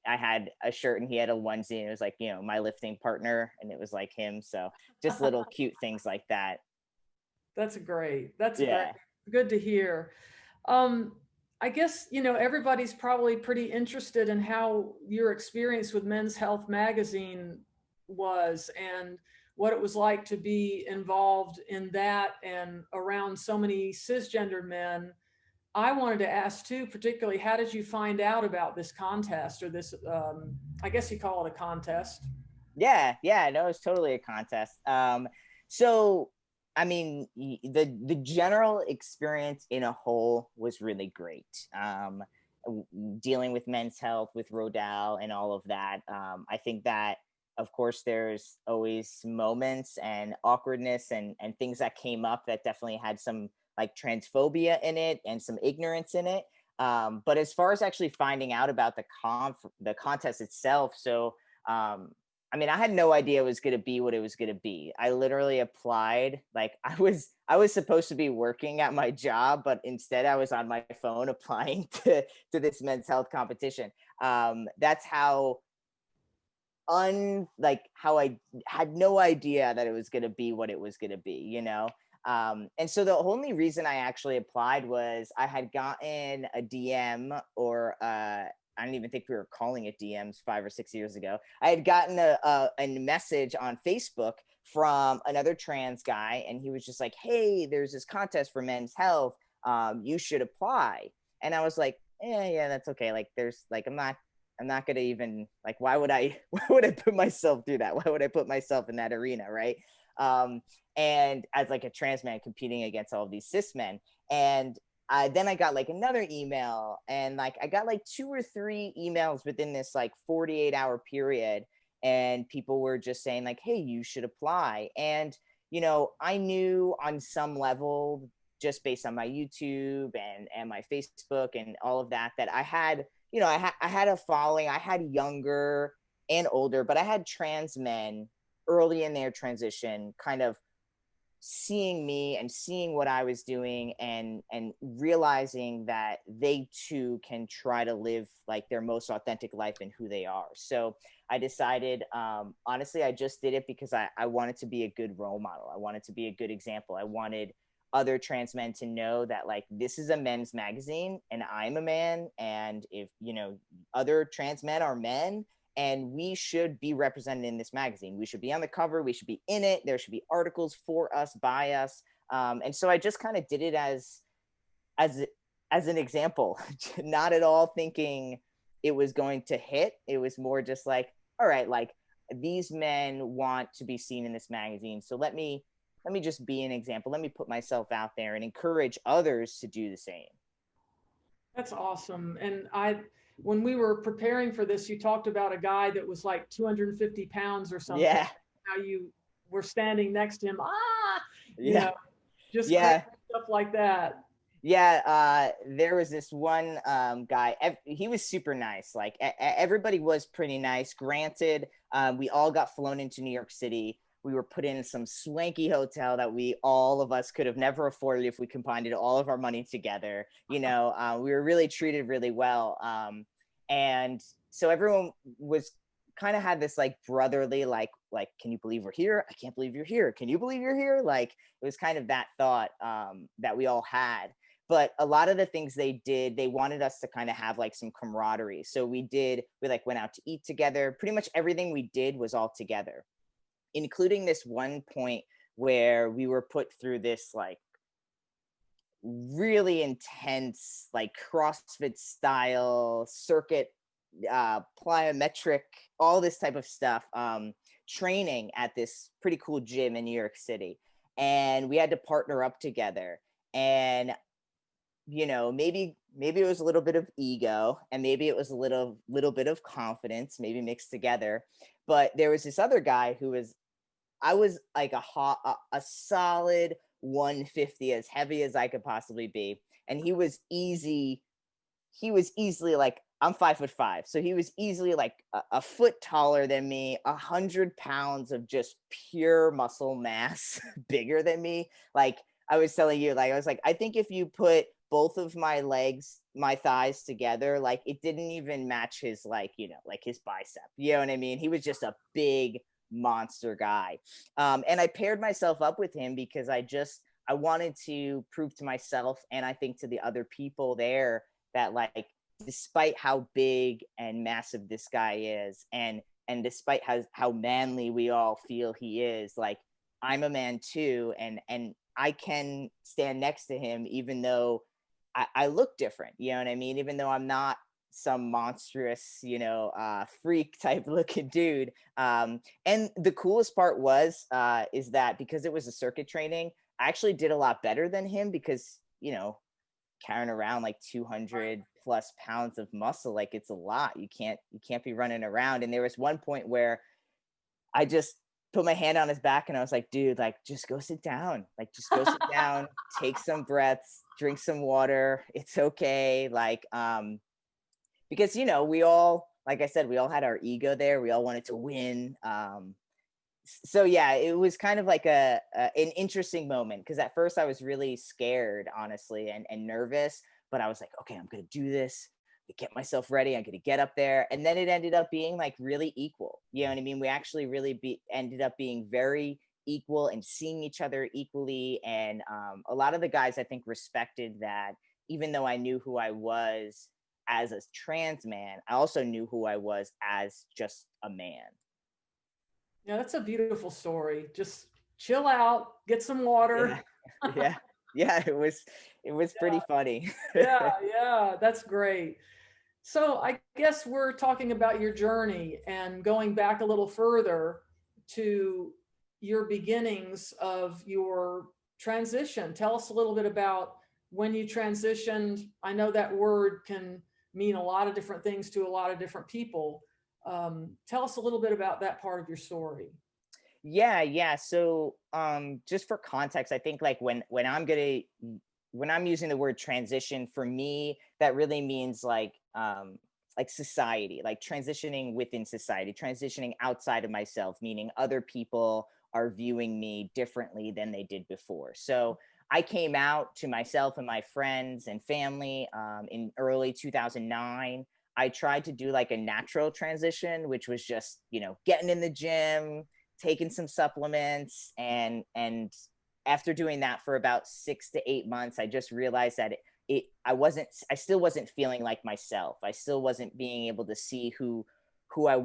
had a shirt and he had a onesie and it was like, you know, my lifting partner, and it was like him. So just little cute things like that. That's great. That's yeah. great. Good to hear. I guess, you know, everybody's probably pretty interested in how your experience with Men's Health magazine was and what it was like to be involved in that and around so many cisgender men. I wanted to ask too, particularly, how did you find out about this contest or this, I guess you call it a contest? Yeah, no, it's totally a contest. So I mean, the general experience in a whole was really great. Dealing with Men's Health, with Rodal, and all of that. I think that, of course, there's always moments and awkwardness and things that came up that definitely had some like transphobia in it and some ignorance in it. But as far as actually finding out about the contest itself, so I mean, I had no idea it was going to be what it was going to be. I literally applied like I was supposed to be working at my job, but instead I was on my phone applying to this Men's Health competition. That's how how I had no idea that it was going to be what it was going to be, you know? And so the only reason I actually applied was I had gotten a DM, or I don't even think we were calling it DMs 5 or 6 years ago. I had gotten a message on Facebook from another trans guy, and he was just like, "Hey, there's this contest for Men's Health. You should apply." And I was like, "Yeah, that's okay. Like, there's like, I'm not gonna even like, why would I put myself through that? Why would I put myself in that arena, right?" And as like a trans man competing against all of these cis men, and then I got like another email, and like I got like 2 or 3 emails within this like 48-hour period, and people were just saying like, "Hey, you should apply." And you know, I knew on some level, just based on my YouTube and my Facebook and all of that, that I had, you know, I had a following. I had younger and older, but I had trans men early in their transition kind of seeing me and seeing what I was doing, and realizing that they too can try to live like their most authentic life and who they are. So I decided, honestly, I just did it because I wanted to be a good role model. I wanted to be a good example. I wanted other trans men to know that like, this is a men's magazine and I'm a man. And if, you know, other trans men are men, and we should be represented in this magazine. We should be on the cover. We should be in it. There should be articles for us, by us. And so I just kind of did it as an example, not at all thinking it was going to hit. It was more just like, all right, like these men want to be seen in this magazine. So let me just be an example. Let me put myself out there and encourage others to do the same. That's awesome. And when we were preparing for this, you talked about a guy that was like 250 pounds or something. Yeah. How you were standing next to him. You Yeah. know, just Yeah. stuff like that. Yeah. There was this one guy. He was super nice. Like everybody was pretty nice. Granted, we all got flown into New York City. We were put in some swanky hotel that all of us could have never afforded if we combined all of our money together. You know, we were really treated really well. And so everyone was kind of had this like brotherly, like, can you believe we're here? I can't believe you're here. Can you believe you're here? Like, it was kind of that thought that we all had. But a lot of the things they did, they wanted us to kind of have like some camaraderie. So we like went out to eat together. Pretty much everything we did was all together, including this one point where we were put through this like really intense, like CrossFit style circuit, plyometric, all this type of stuff, training at this pretty cool gym in New York City. And we had to partner up together. And, you know, maybe it was a little bit of ego, and maybe it was a little bit of confidence, maybe mixed together. But there was this other guy I was like a solid 150, as heavy as I could possibly be. And he was easily like, I'm 5'5". So he was easily like a foot taller than me, 100 pounds of just pure muscle mass, bigger than me. Like I was telling you, like, I was like, I think if you put both of my legs, my thighs together, like it didn't even match his, like, you know, like his bicep, you know what I mean? He was just a big monster guy. And I paired myself up with him because I wanted to prove to myself, and I think to the other people there, that like, despite how big and massive this guy is, and despite how manly we all feel he is, like, I'm a man too, and I can stand next to him, even though I look different, you know what I mean? Even though I'm not some monstrous, freak type looking dude. And the coolest part was, is that because it was a circuit training, I actually did a lot better than him because, carrying around like 200 plus pounds of muscle, like, it's a lot. You can't be running around. And there was one point where I just put my hand on his back and I was like, dude, like, just go sit down. Like, just go sit down, take some breaths, drink some water. It's okay. Like, because, we all, like I said, we all had our ego there. We all wanted to win. So yeah, it was kind of like an interesting moment, because at first I was really scared, honestly, and nervous, but I was like, okay, I'm going to do this, get myself ready. I'm going to get up there. And then it ended up being like really equal. You know what I mean? We actually really ended up being very equal and seeing each other equally. And a lot of the guys, I think, respected that, even though I knew who I was as a trans man, I also knew who I was as just a man. Yeah, that's a beautiful story. Just chill out, get some water. Yeah. It was pretty funny. Yeah, that's great. So I guess we're talking about your journey and going back a little further to your beginnings of your transition. Tell us a little bit about when you transitioned. I know that word can mean a lot of different things to a lot of different people. Tell us a little bit about that part of your story. Yeah. So just for context, I think like when I'm using the word transition, for me, that really means like society, like transitioning within society, transitioning outside of myself, meaning other people are viewing me differently than they did before. So I came out to myself and my friends and family in early 2009. I tried to do like a natural transition, which was just, getting in the gym, taking some supplements, and after doing that for about 6 to 8 months, I just realized that I still wasn't feeling like myself. I still wasn't being able to see who I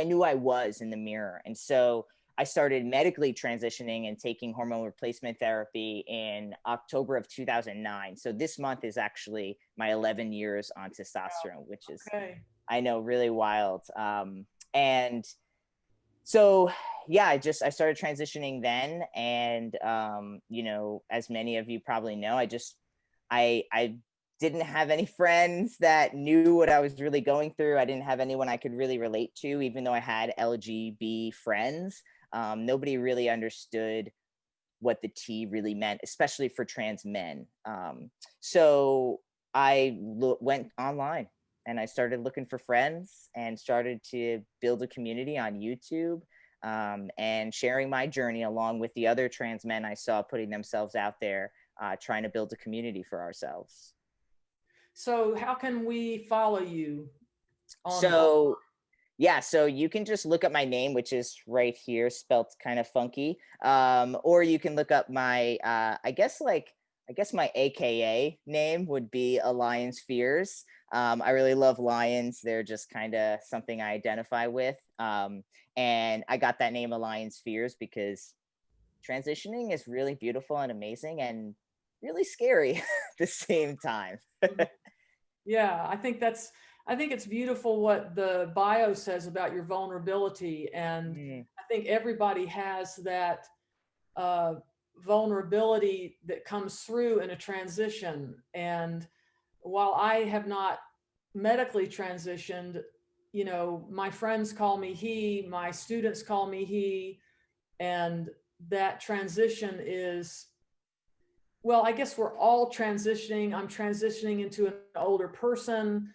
knew I was in the mirror. And so I started medically transitioning and taking hormone replacement therapy in October of 2009. So this month is actually my 11 years on testosterone, which is, I know, really wild. And so yeah, I started transitioning then. And, as many of you probably know, I didn't have any friends that knew what I was really going through. I didn't have anyone I could really relate to, even though I had LGB friends. Nobody really understood what the T really meant, especially for trans men. So I went online and I started looking for friends and started to build a community on YouTube, and sharing my journey along with the other trans men I saw putting themselves out there, trying to build a community for ourselves. So how can we follow you? So you can just look up my name, which is right here, spelt kind of funky. Or you can look up my, I guess my AKA name would be Alliance Fears. I really love lions. They're just kind of something I identify with. And I got that name Alliance Fears because transitioning is really beautiful and amazing and really scary at the same time. Yeah, I think it's beautiful what the bio says about your vulnerability. And I think everybody has that vulnerability that comes through in a transition. And while I have not medically transitioned, my friends call me he, my students call me he, and that transition is, well, I guess we're all transitioning. I'm transitioning into an older person.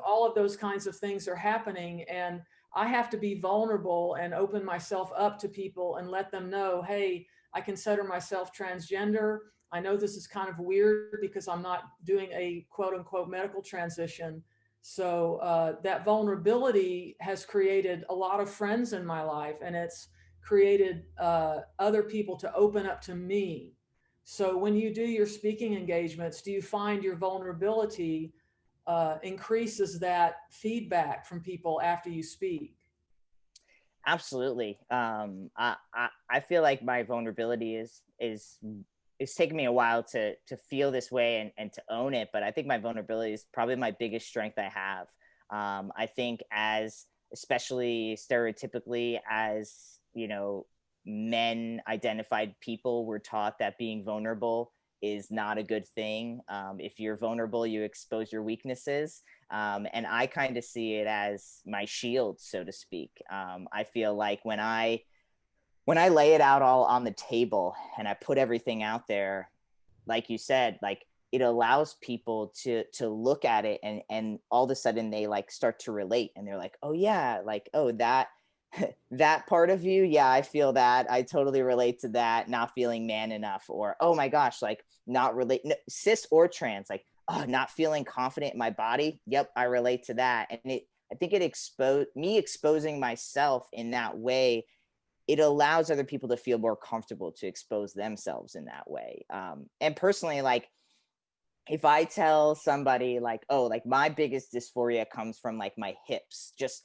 All of those kinds of things are happening. And I have to be vulnerable and open myself up to people and let them know, hey, I consider myself transgender. I know this is kind of weird because I'm not doing a quote unquote medical transition. So that vulnerability has created a lot of friends in my life, and it's created other people to open up to me. So when you do your speaking engagements, do you find your vulnerability increases that feedback from people after you speak. Absolutely. I feel like my vulnerability is it's taken me a while to feel this way and to own it, but I think my vulnerability is probably my biggest strength I have. I think especially stereotypically as, you know, men identified people, were taught that being vulnerable is not a good thing. If you're vulnerable, you expose your weaknesses. And I kind of see it as my shield, so to speak. I feel like when I lay it out all on the table and I put everything out there, like you said, like it allows people to look at it and all of a sudden they like start to relate and they're like, oh yeah, like, oh, that that part of you, yeah, I feel that. I totally relate to that, not feeling man enough, or oh my gosh, like not relate, no, cis or trans, like, oh, not feeling confident in my body. Yep, I relate to that. And I think it exposing myself in that way, it allows other people to feel more comfortable to expose themselves in that way. And personally, like if I tell somebody like, oh, like my biggest dysphoria comes from like my hips, just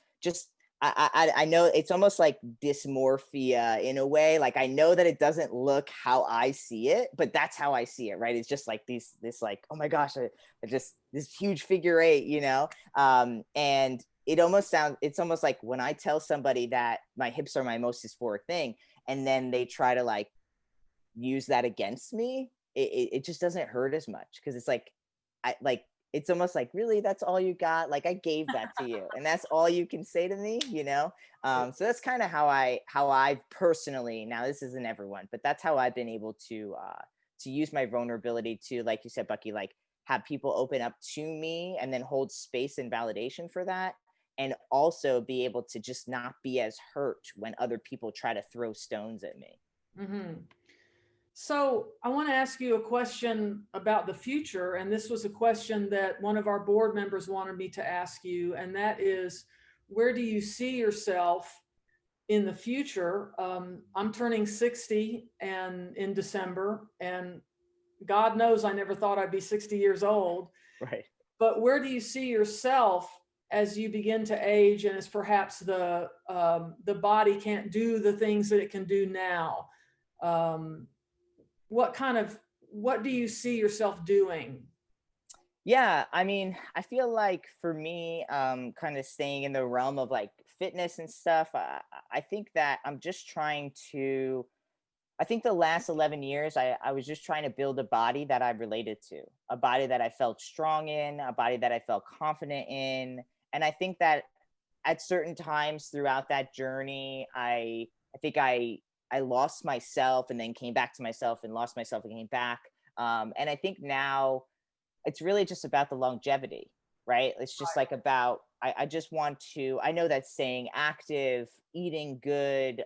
I know it's almost like dysmorphia in a way. Like I know that it doesn't look how I see it, but that's how I see it, right? It's just like this like, oh my gosh, I just this huge figure 8, you know? And it's almost like when I tell somebody that my hips are my most dysphoric thing, and then they try to like use that against me, it just doesn't hurt as much, because it's like, it's almost like, really, that's all you got? Like I gave that to you and that's all you can say to me, you know? So that's kind of how I personally, now this isn't everyone, but that's how I've been able to use my vulnerability to, like you said, Bucky, like have people open up to me and then hold space and validation for that. And also be able to just not be as hurt when other people try to throw stones at me. Mm-hmm. So I want to ask you a question about the future. And this was a question that one of our board members wanted me to ask you. And that is, where do you see yourself in the future? I'm turning 60 and in December, and God knows I never thought I'd be 60 years old. Right. But where do you see yourself as you begin to age, and as perhaps the body can't do the things that it can do now? What do you see yourself doing? Yeah, I mean, I feel like for me, kind of staying in the realm of like fitness and stuff, I think that I'm just trying to, I think the last 11 years, I was just trying to build a body that I related to, a body that I felt strong in, a body that I felt confident in. And I think that at certain times throughout that journey, I think I lost myself and then came back to myself, and lost myself and came back. And I think now it's really just about the longevity, right? It's just like about, I just want to, I know that staying active, eating good,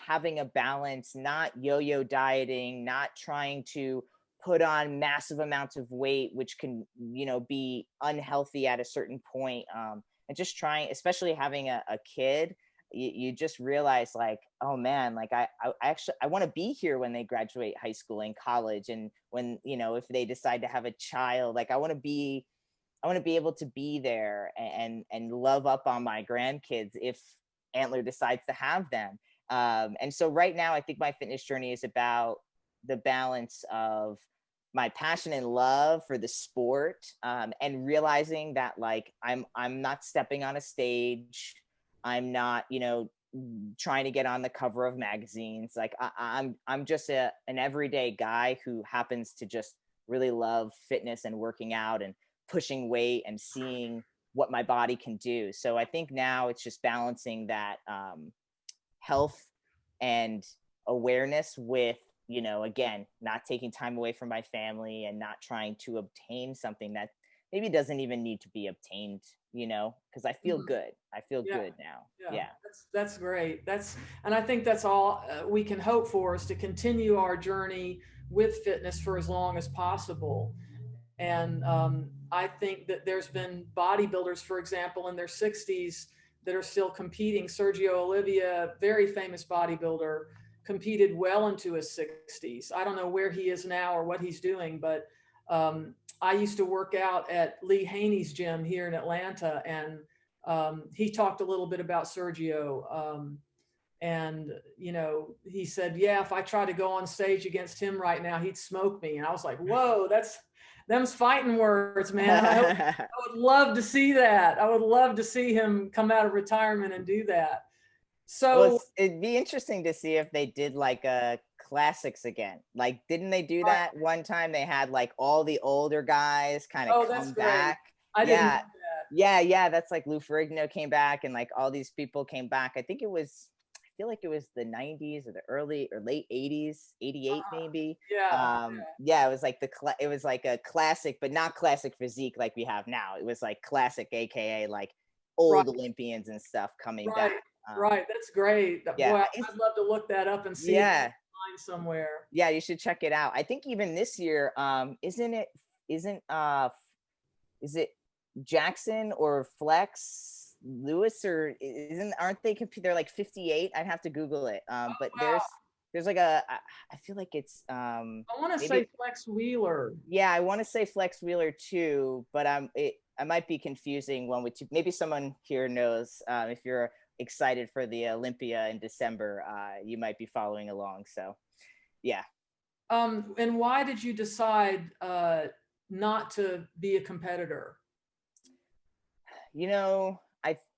having a balance, not yo-yo dieting, not trying to put on massive amounts of weight, which can, you know, be unhealthy at a certain point. And just trying, especially having a kid, you just realize like, oh man, like I actually, I want to be here when they graduate high school and college. And when, you know, if they decide to have a child, like I want to be able to be there and love up on my grandkids if Antler decides to have them. And so right now, I think my fitness journey is about the balance of my passion and love for the sport, and realizing that like I'm not stepping on a stage. I'm not, you know, trying to get on the cover of magazines. Like I'm just an everyday guy who happens to just really love fitness and working out and pushing weight and seeing what my body can do. So I think now it's just balancing that health and awareness with, you know, again, not taking time away from my family and not trying to obtain something that maybe doesn't even need to be obtained, you know, because I feel good. I feel good now. Yeah. That's great. And I think that's all we can hope for, is to continue our journey with fitness for as long as possible. And I think that there's been bodybuilders, for example, in their 60s that are still competing. Sergio Olivia, very famous bodybuilder, competed well into his 60s. I don't know where he is now or what he's doing, but I used to work out at Lee Haney's gym here in Atlanta, and he talked a little bit about Sergio. And, you know, he said, yeah, if I try to go on stage against him right now, he'd smoke me. And I was like, whoa, them's fighting words, man. I would love to see that. I would love to see him come out of retirement and do that. So well, it'd be interesting to see if they did like a classics again. Like, didn't they do that one time? They had like all the older guys kind of come back. I didn't know that. Yeah. That's like Lou Ferrigno came back, and like all these people came back. I feel like it was the 90s or the early or late 80s, 88 maybe. Yeah, it was like it was like a classic, but not classic physique like we have now. It was like classic, aka like old Olympians and stuff coming back. Right, that's great. Yeah, boy, I'd love to look that up and see it online somewhere. Yeah, you should check it out. I think even this year, is it Jackson or Flex Lewis, or aren't they they're like 58? I'd have to Google it. But there's like I feel like it's I want to say Flex Wheeler. Yeah, I want to say Flex Wheeler too, but I might be confusing one with two. Maybe someone here knows. If you're excited for the Olympia in December, you might be following along. So yeah. And why did you decide not to be a competitor? You know,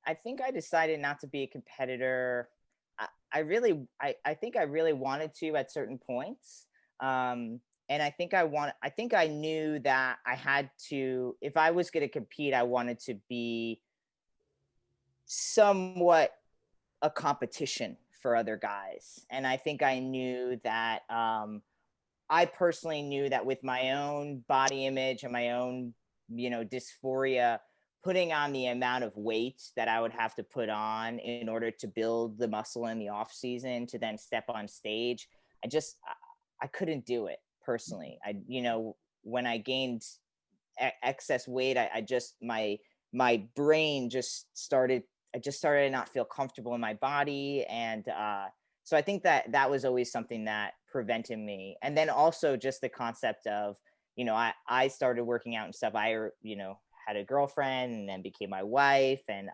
I think I decided not to be a competitor. I think I really wanted to at certain points. And I think I knew that I had to, if I was going to compete, I wanted to be somewhat a competition for other guys. And I think I knew that, I personally knew that with my own body image and my own, dysphoria, putting on the amount of weight that I would have to put on in order to build the muscle in the off season to then step on stage, I couldn't do it personally. When I gained excess weight, my brain I just started to not feel comfortable in my body. And so I think that was always something that prevented me. And then also just the concept of, I started working out and stuff. I had a girlfriend and then became my wife, and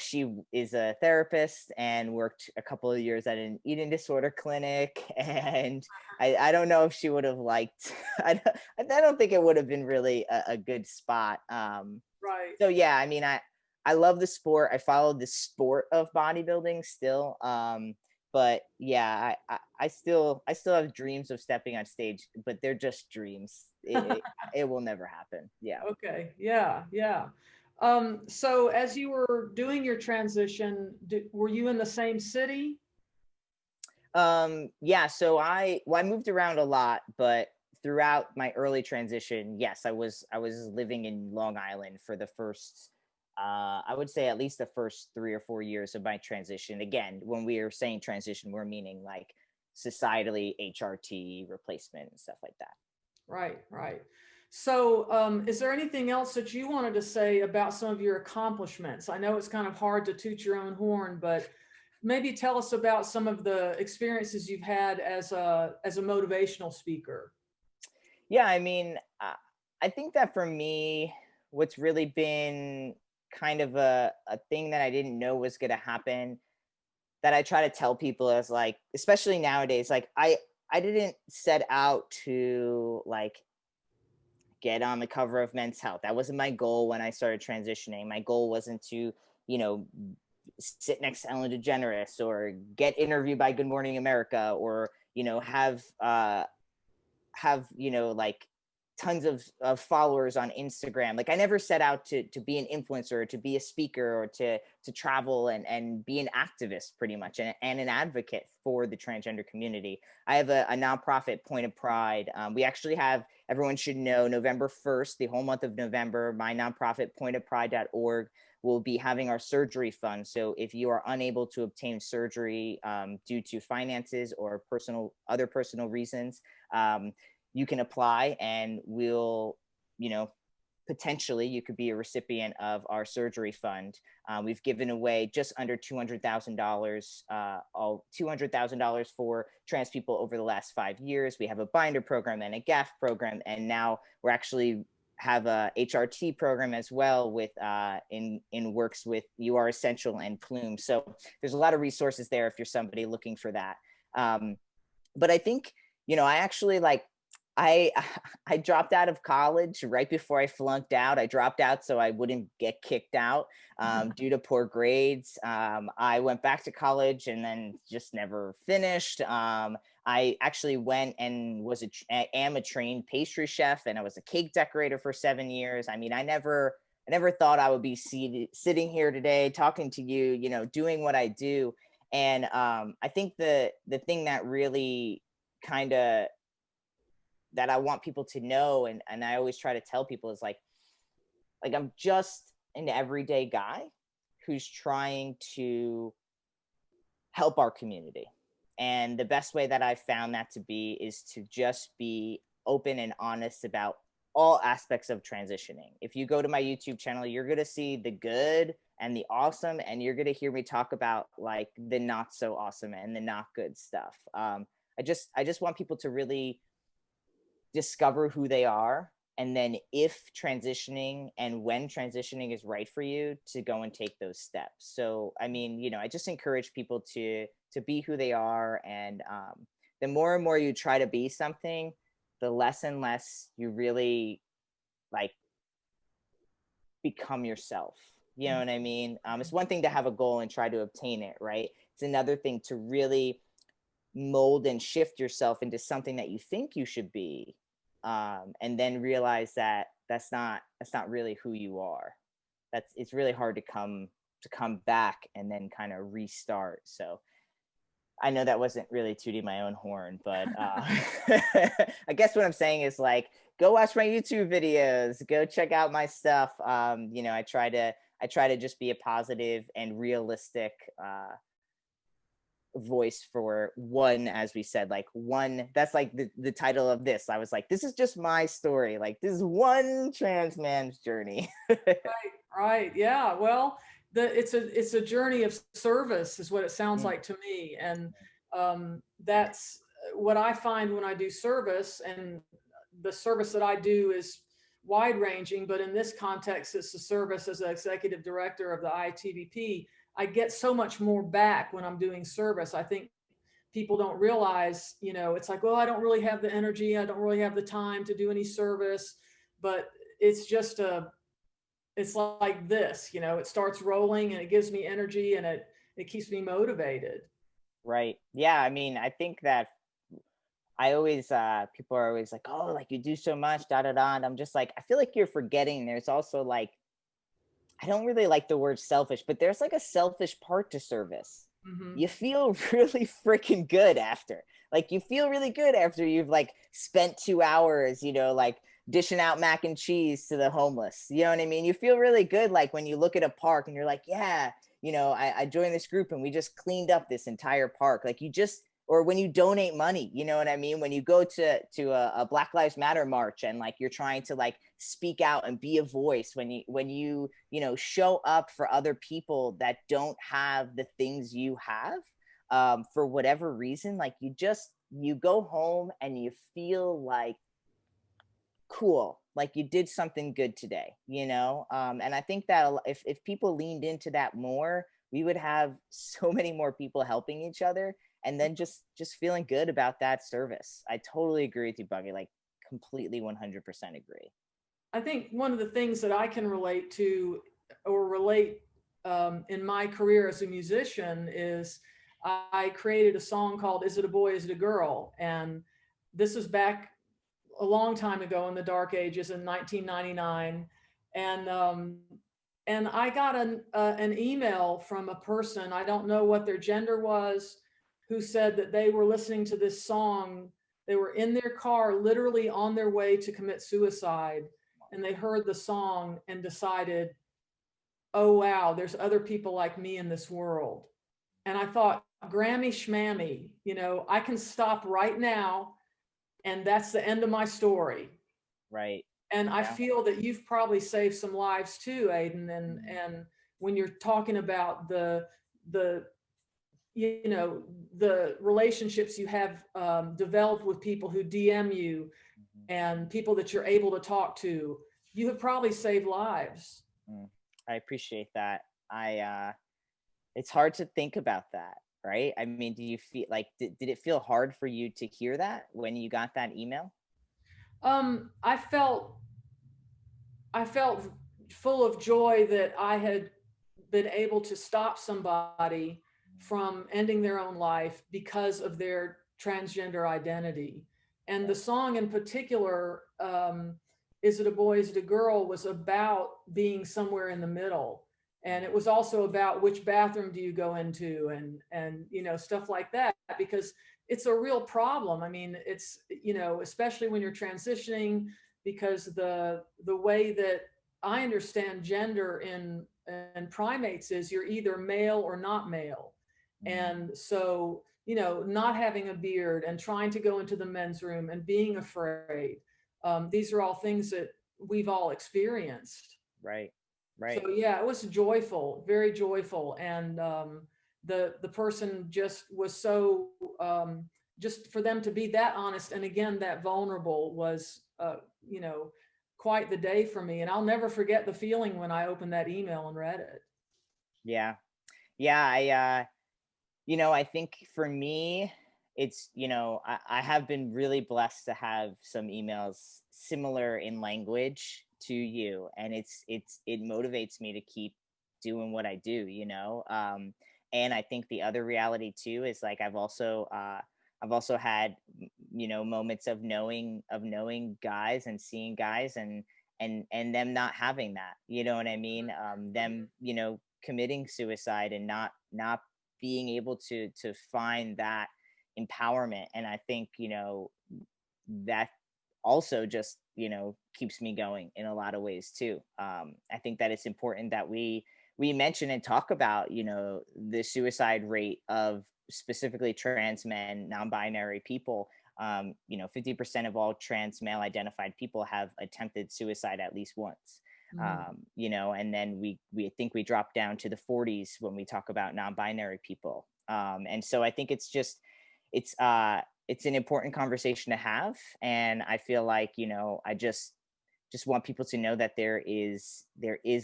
she is a therapist and worked a couple of years at an eating disorder clinic, and I don't know if she would have liked I don't think it would have been really a good spot. Right. So yeah, I mean, I love the sport. I followed the sport of bodybuilding still. But yeah, I still have dreams of stepping on stage, but they're just dreams. It will never happen. Yeah. Okay. Yeah. So as you were doing your transition, were you in the same city? Yeah. So I moved around a lot, but throughout my early transition, yes, I was living in Long Island for the first, I would say at least the first 3 or 4 years of my transition. Again, when we are saying transition, we're meaning like societally HRT replacement and stuff like that. Right. So is there anything else that you wanted to say about some of your accomplishments? I know it's kind of hard to toot your own horn, but maybe tell us about some of the experiences you've had as a motivational speaker. Yeah, I mean, I think that for me, what's really been kind of a thing that I didn't know was going to happen, that I try to tell people is like, especially nowadays, like I didn't set out to like get on the cover of Men's Health. That wasn't my goal when I started transitioning. My goal wasn't to, sit next to Ellen DeGeneres or get interviewed by Good Morning America or, have like tons of followers on Instagram. Like I never set out to be an influencer, or to be a speaker, or to travel and be an activist pretty much, and an advocate for the transgender community. I have a nonprofit, Point of Pride. We actually have, everyone should know, November 1st, the whole month of November, my nonprofit, pointofpride.org, will be having our surgery fund. So if you are unable to obtain surgery due to finances or other personal reasons, you can apply, and we'll, potentially you could be a recipient of our surgery fund. We've given away just under $200,000 for trans people over the last 5 years. We have a binder program and a GAF program, and now we're actually have a HRT program as well with in works with You Are Essential and Plume. So there's a lot of resources there if you're somebody looking for that. But I think, you know, I actually I dropped out of college right before I flunked out. I dropped out so I wouldn't get kicked out due to poor grades. I went back to college and then just never finished. I actually went and am a trained pastry chef, and I was a cake decorator for 7 years. I mean, I never thought I would be sitting here today talking to you, you know, doing what I do. And I think the thing that really kind of that I want people to know, and I always try to tell people, is like I'm just an everyday guy who's trying to help our community. And the best way that I've found that to be is to just be open and honest about all aspects of transitioning. If you go to my YouTube channel, you're going to see the good and the awesome, and you're going to hear me talk about like the not so awesome and the not good stuff. I just want people to really discover who they are, and then if transitioning and when transitioning is right for you, to go and take those steps. So I mean, you know, I just encourage people to be who they are, and the more and more you try to be something, the less and less you really like become yourself. You know what I mean? It's one thing to have a goal and try to obtain it, right? It's another thing to really mold and shift yourself into something that you think you should be, and then realize that that's not really who you are. It's really hard to come back and then kind of restart. So I know that wasn't really tooting my own horn, but I guess what I'm saying is like, go watch my YouTube videos, go check out my stuff. You know, I try to just be a positive and realistic voice for one, as we said, like one, that's like the title of this. I was like, this is just my story. Like, this is one trans man's journey. Right. Yeah. Well, it's a journey of service is what it sounds like to me. And that's what I find when I do service, and the service that I do is wide ranging, but in this context, it's the service as an executive director of the IATBP. I get so much more back when I'm doing service. I think people don't realize, you know, it's like, well, I don't really have the energy. I don't really have the time to do any service, but it's just it's like this, you know, it starts rolling and it gives me energy, and it keeps me motivated. Right. Yeah. I mean, I think that I always, people are always like, oh, like you do so much, da, da, da. And I'm just like, I feel like you're forgetting there's also like, I don't really like the word selfish, but there's like a selfish part to service. Mm-hmm. You feel really freaking good after. Like, you feel really good after you've like spent 2 hours, you know, like dishing out mac and cheese to the homeless. You know what I mean? You feel really good, like when you look at a park and you're like, yeah, you know, I joined this group and we just cleaned up this entire park. Like, you just, or when you donate money, you know what I mean? When you go to a Black Lives Matter march and like you're trying to like speak out and be a voice, when you know, show up for other people that don't have the things you have, for whatever reason, like you go home and you feel like cool, like you did something good today, you know? And I think that if people leaned into that more, we would have so many more people helping each other. And then just feeling good about that service. I totally agree with you, Bucky. Like, completely 100% agree. I think one of the things that I can relate to, or relate in my career as a musician, is I created a song called "Is It a Boy, Is It a Girl?" And this is back a long time ago in the dark ages, in 1999. And I got an email from a person, I don't know what their gender was, who said that they were listening to this song. They were in their car, literally on their way to commit suicide. And they heard the song and decided, oh, wow, there's other people like me in this world. And I thought, Grammy schmammy, you know, I can stop right now, and that's the end of my story. Right. And I feel that you've probably saved some lives too, Aydian. And when you're talking about the the relationships you have developed with people who DM you and people that you're able to talk to, you have probably saved lives. I appreciate that. It's hard to think about that, right? I mean, do you feel like, did it feel hard for you to hear that when you got that email? I felt full of joy that I had been able to stop somebody from ending their own life because of their transgender identity. And the song in particular, Is It a Boy, Is It a Girl, was about being somewhere in the middle. And it was also about which bathroom do you go into, and stuff like that, because it's a real problem. I mean, it's, especially when you're transitioning, because the way that I understand gender in primates is you're either male or not male. And so, not having a beard and trying to go into the men's room and being afraid, these are all things that we've all experienced. Right. So yeah, it was joyful, very joyful. And the person just was so, just for them to be that honest and again that vulnerable was quite the day for me. And I'll never forget the feeling when I opened that email and read it. Yeah. I think for me, it's, I have been really blessed to have some emails similar in language to you, and it motivates me to keep doing what I do, and I think the other reality too is like I've also had moments of knowing guys and seeing guys and them not having that, you know what I mean, them committing suicide and not being able to find that empowerment. And I think that also just keeps me going in a lot of ways too. I think that it's important that we mention and talk about the suicide rate of specifically trans men, non-binary people. 50% of all trans male identified people have attempted suicide at least once. And then we think we drop down to the 40s when we talk about non-binary people. And so I think it's an important conversation to have. And I feel like, I just want people to know that there is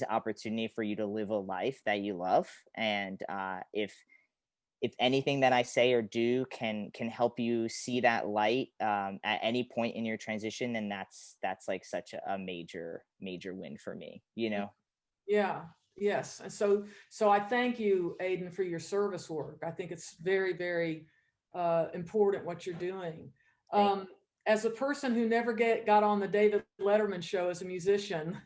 opportunity for you to live a life that you love. And if anything that I say or do can help you see that light at any point in your transition, then that's like such a major win for me, Yeah. Yes. And so I thank you, Aydian, for your service work. I think it's very, very important what you're doing. As a person who never got on the David Letterman show as a musician,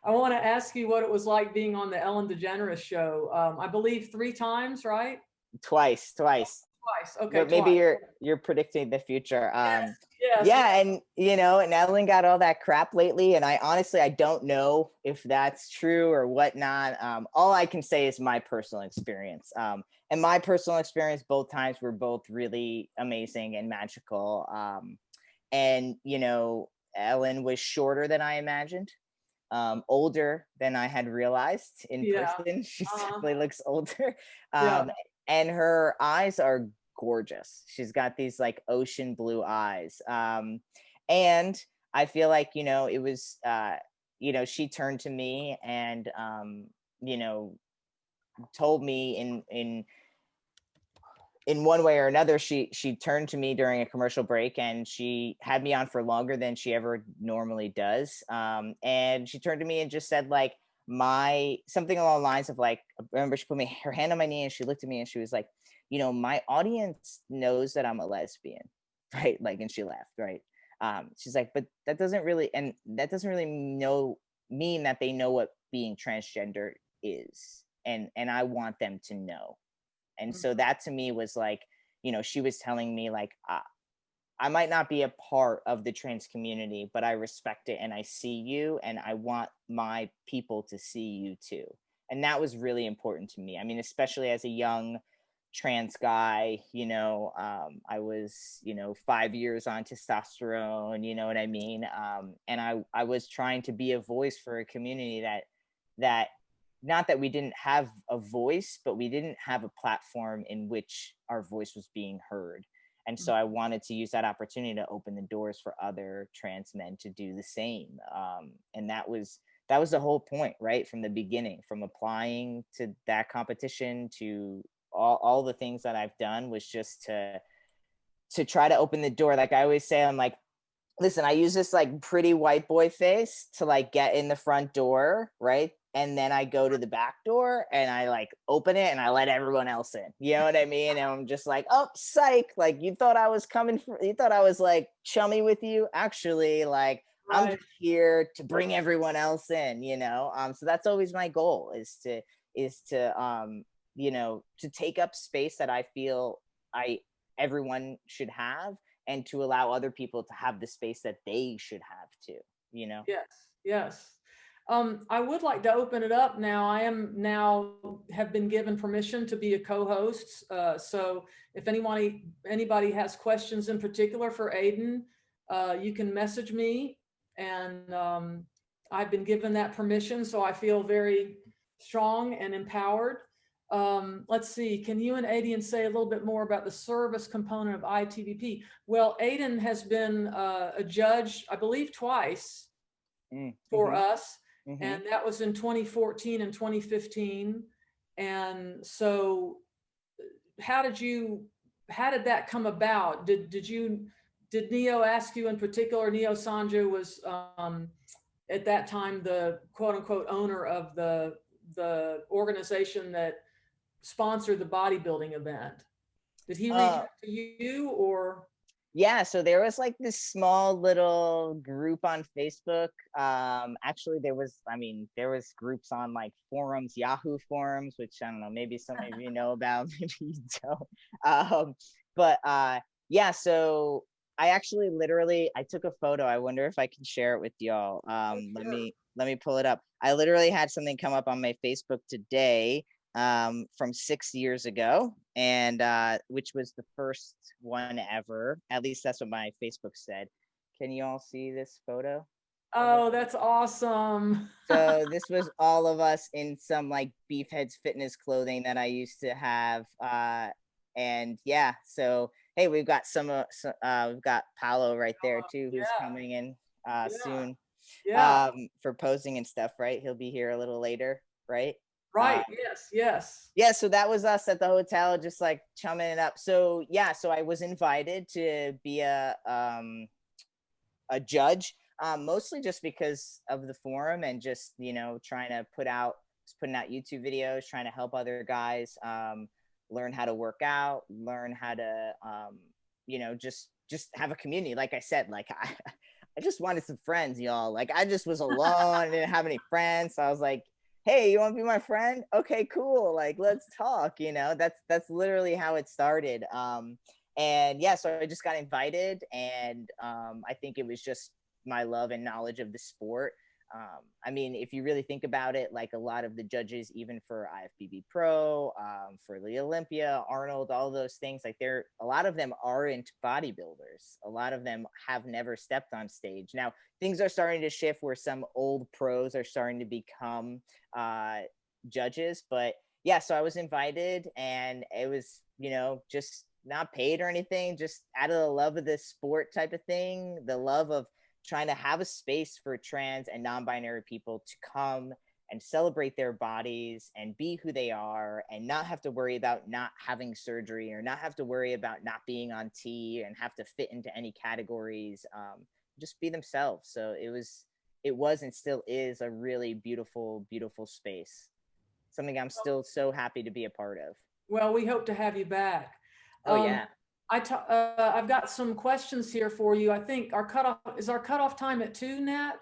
I want to ask you what it was like being on the Ellen DeGeneres show. I believe 3 times, right? Twice. Okay. But maybe you're predicting the future. Yes. Yeah, and and Ellen got all that crap lately, and I honestly don't know if that's true or whatnot. All I can say is my personal experience. And my personal experience both times were both really amazing and magical. And Ellen was shorter than I imagined. Older than I had realized in person. She definitely looks older. And her eyes are gorgeous. She's got these like ocean blue eyes. And I feel like, it was, she turned to me and, told me in one way or another, she turned to me during a commercial break and she had me on for longer than she ever normally does. And she turned to me and just said like something along the lines of like, I remember she put her hand on my knee and she looked at me and she was like, my audience knows that I'm a lesbian, right? Like, and she laughed, right? She's like, but that doesn't really mean that they know what being transgender is. And I want them to know. And so that to me was like, she was telling me like, I might not be a part of the trans community, but I respect it and I see you and I want my people to see you too. And that was really important to me. I mean, especially as a young trans guy, I was, 5 years on testosterone, you know what I mean? And I was trying to be a voice for a community that not that we didn't have a voice, but we didn't have a platform in which our voice was being heard. And so I wanted to use that opportunity to open the doors for other trans men to do the same. And that was the whole point, right? From the beginning, from applying to that competition to all the things that I've done, was just to try to open the door. Like I always say, I'm like, listen, I use this like pretty white boy face to like get in the front door, right? And then I go to the back door and I like open it and I let everyone else in. You know what I mean? And I'm just like, oh, psych. Like you thought I was you thought I was like chummy with you. Actually, like I'm just here to bring everyone else in, So that's always my goal, is to to take up space that I feel everyone should have, and to allow other people to have the space that they should have too, Yes. I would like to open it up now. I have been given permission to be a co-host. So if anybody has questions in particular for Aydian, you can message me, and I've been given that permission. So I feel very strong and empowered. Let's see, can you and Aydian say a little bit more about the service component of IATBP? Well, Aydian has been a judge, I believe, twice for us. And that was in 2014 and 2015. And so how did that come about? Did Neo ask you in particular? Neo Sanjo was at that time the quote unquote owner of the organization that sponsored the bodybuilding event. Did he reach out to you, or? Yeah, so there was like this small little group on Facebook. Actually, there was groups on like forums, Yahoo forums, which I don't know, maybe some of you know about, maybe you don't. Yeah, so I actually I took a photo. I wonder if I can share it with y'all. Sure. Let me pull it up. I literally had something come up on my Facebook today from 6 years ago, and which was the first one ever. At least that's what my Facebook said. Can you all see this photo? Oh, that's awesome. So this was all of us in some like Beefheads fitness clothing that I used to have. And yeah, so hey, we've got we've got Paulo right there too, who's coming in soon for posing and stuff, right? He'll be here a little later, right? Right. Yes. Yeah. So that was us at the hotel, just like chumming it up. So yeah, so I was invited to be a judge, mostly just because of the forum and just, putting out YouTube videos, trying to help other guys, learn how to work out, learn how to, just have a community. Like I said, like I just wanted some friends, y'all. Like I just was alone. I didn't have any friends. So I was like, hey, you want to be my friend? Okay, cool. Like, let's talk, that's literally how it started. And yeah, so I just got invited, and I think it was just my love and knowledge of the sport. I mean, if you really think about it, like a lot of the judges, even for IFBB Pro, for the Olympia, Arnold, all those things, like a lot of them aren't bodybuilders. A lot of them have never stepped on stage. Now, things are starting to shift where some old pros are starting to become judges. But yeah, so I was invited, and it was, just not paid or anything, just out of the love of this sport type of thing, the love of trying to have a space for trans and non-binary people to come and celebrate their bodies and be who they are, and not have to worry about not having surgery, or not have to worry about not being on T and have to fit into any categories, just be themselves. So it was and still is a really beautiful, beautiful space. Something I'm still so happy to be a part of. Well, we hope to have you back. Oh, yeah. I've got some questions here for you. I think our cutoff time at 2, Nat?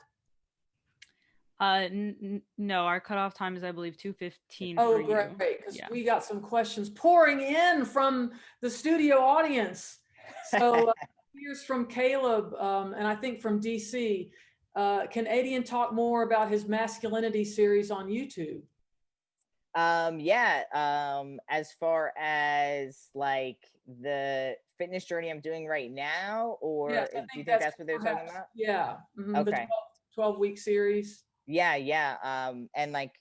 No, our cutoff time is, I believe, 2:15. Oh, great, because we got some questions pouring in from the studio audience. So here's from Caleb, and I think from DC. Can Aydian talk more about his masculinity series on YouTube? As far as like the fitness journey I'm doing right now, or Yes, I do you think think that's what they're talking perhaps, about? yeah. The Okay. 12-week series. Yeah. And like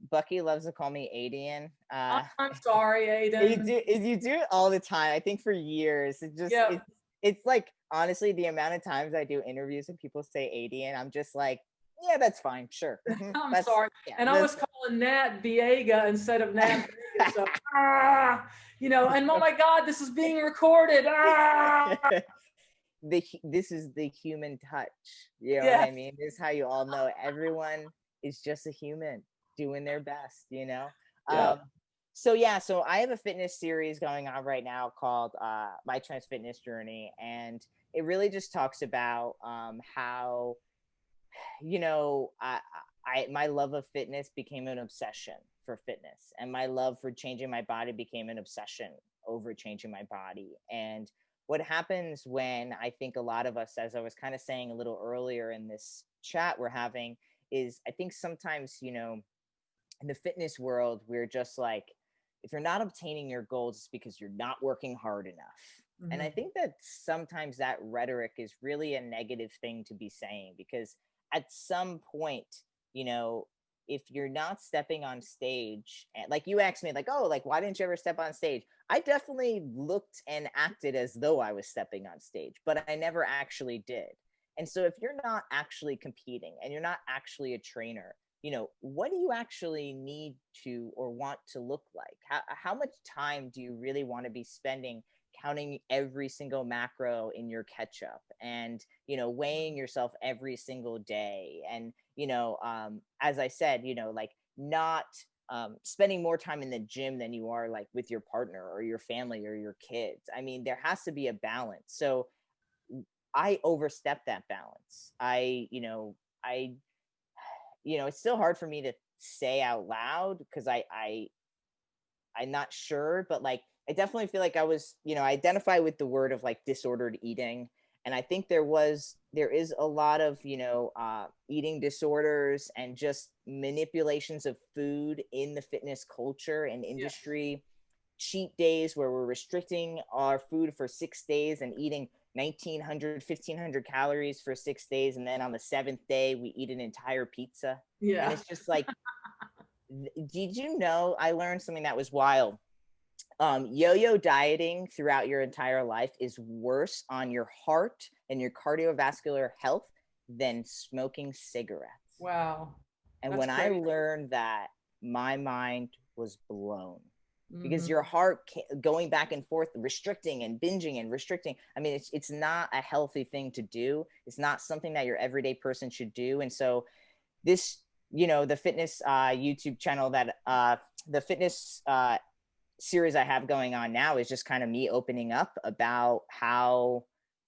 Bucky loves to call me Aydian. I'm sorry, Aydian. You do it all the time. I think for years. Yeah. It's like honestly the amount of times I do interviews and people say Aydian, I'm just like, yeah, that's fine, sure. I'm sorry. Yeah, And I was calling Nat Viega instead of Nat Vega. So, and oh my God, this is being recorded. This is the human touch. You know Yeah. what I mean? This is how you all know everyone is just a human doing their best, Yeah. So I have a fitness series going on right now called My Trans Fitness Journey. And it really just talks about how, my love of fitness became an obsession for fitness, and my love for changing my body became an obsession over changing my body. And what happens when, I think a lot of us, as I was kind of saying a little earlier in this chat we're having, is I think sometimes, in the fitness world, we're just like, if you're not obtaining your goals, it's because you're not working hard enough. Mm-hmm. And I think that sometimes that rhetoric is really a negative thing to be saying, because at some point, if you're not stepping on stage, and like you asked me, like, oh, like, why didn't you ever step on stage? I definitely looked and acted as though I was stepping on stage, but I never actually did. And so if you're not actually competing and you're not actually a trainer, what do you actually need to or want to look like? How much time do you really want to be spending counting every single macro in your ketchup and, weighing yourself every single day? And, as I said, like not spending more time in the gym than you are like with your partner or your family or your kids. I mean, there has to be a balance. So I overstepped that balance. It's still hard for me to say out loud because I'm not sure, but like, I definitely feel like I was, I identify with the word of like disordered eating. And I think there is a lot of, eating disorders and just manipulations of food in the fitness culture and industry. Yeah. Cheat days where we're restricting our food for 6 days and eating 1,900, 1,500 calories for 6 days. And then on the 7th day, we eat an entire pizza. Yeah. And it's just like, did you know, I learned something that was wild. Yo-yo dieting throughout your entire life is worse on your heart and your cardiovascular health than smoking cigarettes. Wow. And when I learned that, my mind was blown. Because your heart going back and forth, restricting and binging and restricting. I mean, it's not a healthy thing to do. It's not something that your everyday person should do. And so this, the fitness YouTube channel that the fitness series I have going on now is just kind of me opening up about how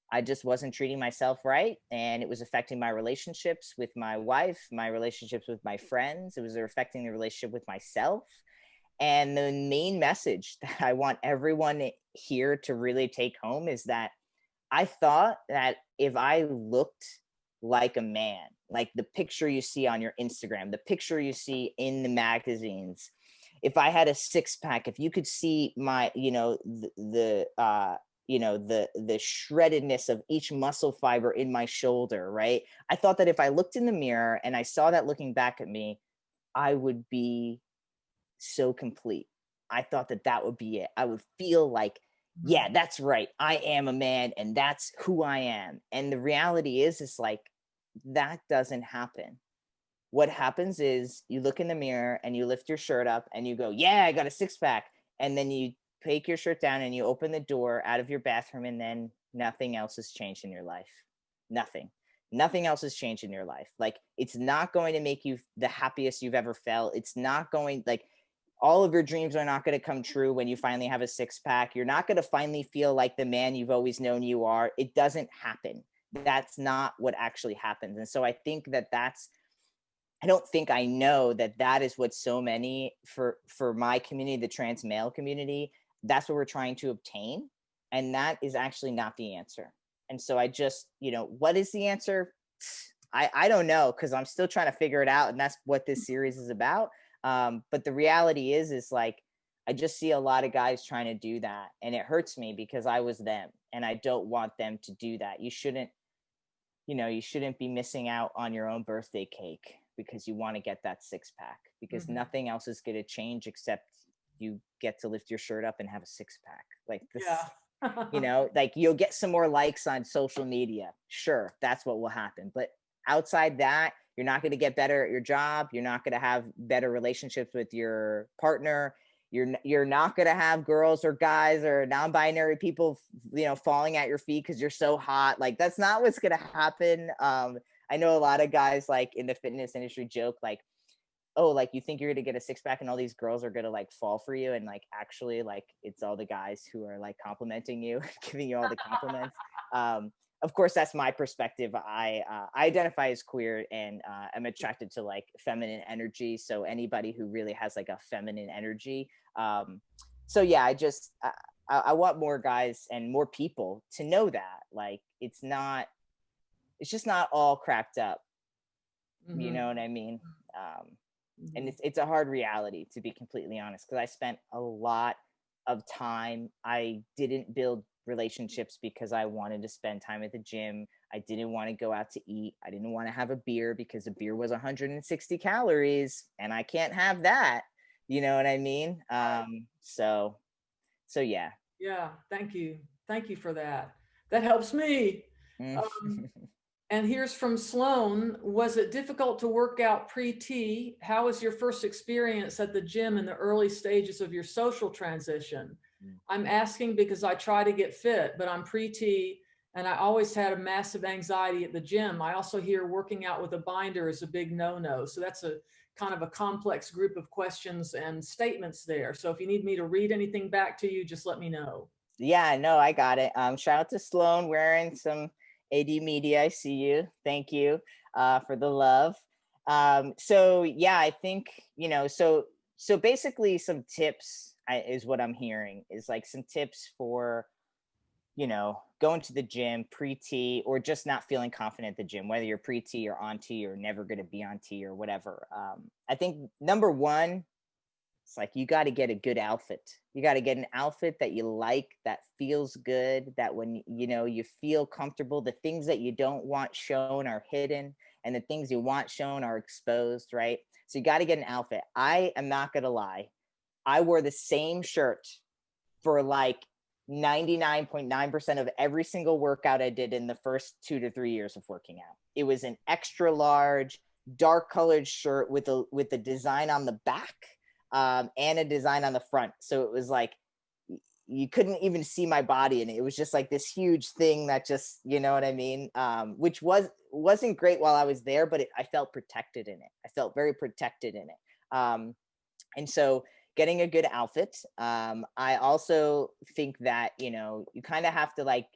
I just wasn't treating myself right. And it was affecting my relationships with my wife, my relationships with my friends. It was affecting the relationship with myself. And the main message that I want everyone here to really take home is that I thought that if I looked like a man, like the picture you see on your Instagram, the picture you see in the magazines, if I had a 6-pack, if you could see my, the shreddedness of each muscle fiber in my shoulder, right? I thought that if I looked in the mirror and I saw that looking back at me, I would be so complete. I thought that would be it. I would feel like, yeah, that's right. I am a man and that's who I am. And the reality is like, that doesn't happen. What happens is you look in the mirror and you lift your shirt up and you go, yeah, I got a 6-pack. And then you take your shirt down and you open the door out of your bathroom, and then nothing else has changed in your life. Nothing else has changed in your life. Like, it's not going to make you the happiest you've ever felt. It's not going, like, all of your dreams are not going to come true when you finally have a 6-pack. You're not going to finally feel like the man you've always known you are. It doesn't happen. That's not what actually happens. And so I think I don't think I know that is what so many for my community, the trans male community, that's what we're trying to obtain. And that is actually not the answer. And so I just, what is the answer? I don't know, because I'm still trying to figure it out. And that's what this series is about. But the reality is like, I just see a lot of guys trying to do that, and it hurts me because I was them, and I don't want them to do that. You shouldn't be missing out on your own birthday cake because you want to get that six pack, because nothing else is going to change except you get to lift your shirt up and have a six pack. Like this, like you'll get some more likes on social media. Sure, that's what will happen. But outside that, you're not going to get better at your job. You're not going to have better relationships with your partner. You're not going to have girls or guys or non-binary people, falling at your feet because you're so hot. Like, that's not what's going to happen. I know a lot of guys like in the fitness industry joke like, oh, like you think you're going to get a six pack and all these girls are going to like fall for you. And like, actually, like it's all the guys who are like complimenting you, giving you all the compliments. Of course, that's my perspective. I identify as queer, and I'm attracted to like feminine energy. So anybody who really has like a feminine energy. So yeah, I want more guys and more people to know that like it's just not all cracked up. You know what I mean? And it's a hard reality, to be completely honest, because I spent a lot of time. I didn't build relationships because I wanted to spend time at the gym. I didn't want to go out to eat. I didn't want to have a beer because a beer was 160 calories and I can't have that. You know what I mean? So yeah. Yeah. Thank you. Thank you for that. That helps me. And here's from Sloan. Was it difficult to work out pre-T? How was your first experience at the gym in the early stages of your social transition? I'm asking because I try to get fit, but I'm pre-T and I always had a massive anxiety at the gym. I also hear working out with a binder is a big no-no. So that's a kind of a complex group of questions and statements there. So if you need me to read anything back to you, just let me know. Yeah, no, I got it. Shout out to Sloan wearing some AD media. I see you. Thank you for the love. So yeah, I think, so basically some tips is what I'm hearing is like some tips for, going to the gym pre-T or just not feeling confident at the gym, whether you're pre-T or on T or never going to be on T or whatever. I think number one, it's like, you got to get a good outfit. You got to get an outfit that you like, that feels good, that when, you feel comfortable, the things that you don't want shown are hidden and the things you want shown are exposed, right? So you got to get an outfit. I am not going to lie. I wore the same shirt for like 99.9% of every single workout I did in the first 2 to 3 years of working out. It was an extra large, dark colored shirt with a design on the back. And a design on the front. So it was like, you couldn't even see my body in it. It was just like this huge thing that just, you know what I mean? Which wasn't great while I was there, but I felt protected in it. I felt very protected in it. And so getting a good outfit. I also think that, you kind of have to like,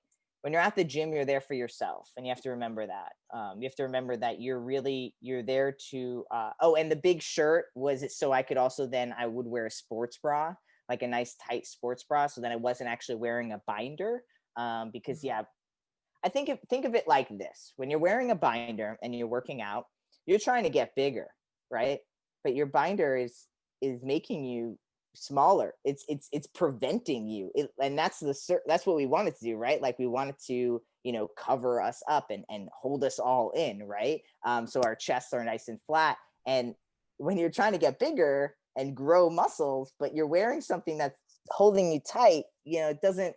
when you're at the gym, you're there for yourself, and you have to remember that. You have to remember that you're there to, and the big shirt was it so I could also I would wear a sports bra, like a nice tight sports bra. So then I wasn't actually wearing a binder. Because yeah, I think of it like this: when you're wearing a binder and you're working out, you're trying to get bigger, right? But your binder is making you smaller. It's preventing you, and that's what we wanted to do, right? Like we wanted to cover us up and hold us all in, right? So our chests are nice and flat. And when you're trying to get bigger and grow muscles, but you're wearing something that's holding you tight, it doesn't,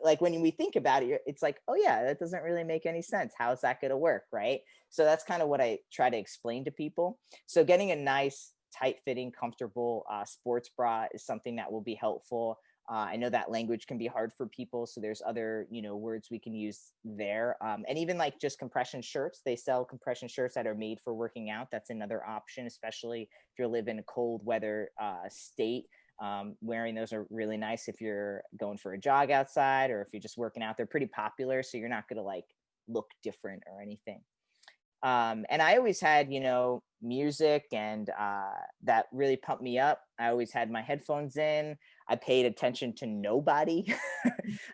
like when we think about it, it's like, oh yeah, that doesn't really make any sense. How is that going to work, right? So that's kind of what I try to explain to people. So getting a nice tight-fitting, comfortable sports bra is something that will be helpful. I know that language can be hard for people, so there's other words we can use there. And even like just compression shirts, they sell compression shirts that are made for working out. That's another option, especially if you live in a cold weather state. Wearing those are really nice if you're going for a jog outside or if you're just working out. They're pretty popular, so you're not going to like look different or anything. And I always had, music and that really pumped me up. I always had my headphones in. I paid attention to nobody.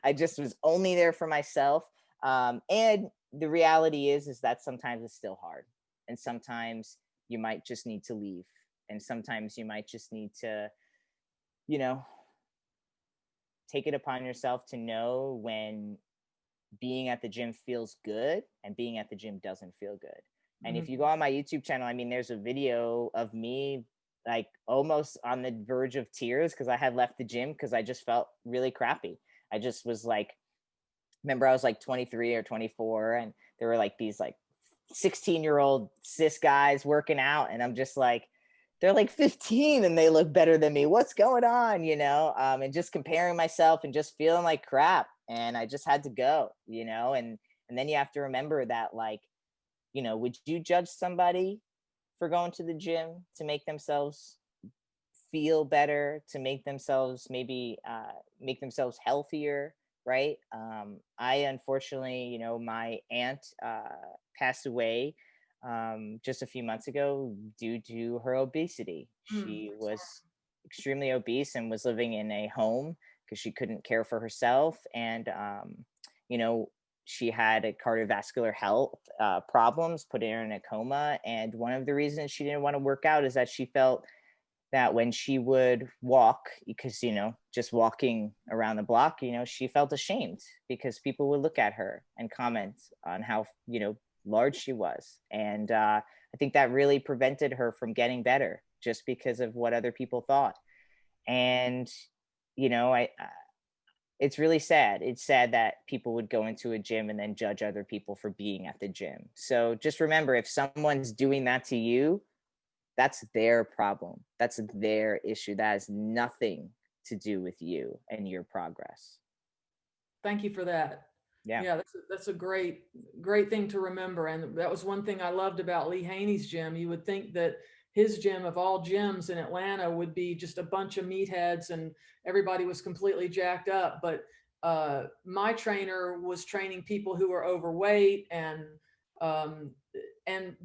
I just was only there for myself. And the reality is that sometimes it's still hard. And sometimes you might just need to leave And sometimes you might just need to, you know, take it upon yourself to know when being at the gym feels good and being at the gym doesn't feel good. And if you go on my YouTube channel, I mean, there's a video of me like almost on the verge of tears because I had left the gym because I just felt really crappy. I just was like, remember I was like 23 or 24 and there were like these like 16-year-old cis guys working out. And I'm just like, they're like 15 and they look better than me. What's going on? You know, and just comparing myself and just feeling like crap. And I just had to go, you know, and then you have to remember that, like, you know, would you judge somebody for going to the gym to make themselves feel better, to make themselves maybe make themselves healthier, right? I unfortunately, you know, my aunt passed away just a few months ago due to her obesity. She was extremely obese and was living in a home because she couldn't care for herself. And, you know, she had a cardiovascular health problems, put her in a coma. And one of the reasons she didn't want to work out is that she felt that when she would walk, because, you know, just walking around the block, you know, she felt ashamed because people would look at her and comment on how, you know, large she was. And I think that really prevented her from getting better just because of what other people thought. And, you know, it's really sad. It's sad that people would go into a gym and then judge other people for being at the gym. So just remember, if someone's doing that to you, that's their problem. That's their issue. That has nothing to do with you and your progress. Thank you for that. Yeah, that's a great thing to remember. And that was one thing I loved about Lee Haney's gym. You would think that his gym of all gyms in Atlanta would be just a bunch of meatheads and everybody was completely jacked up. But my trainer was training people who were overweight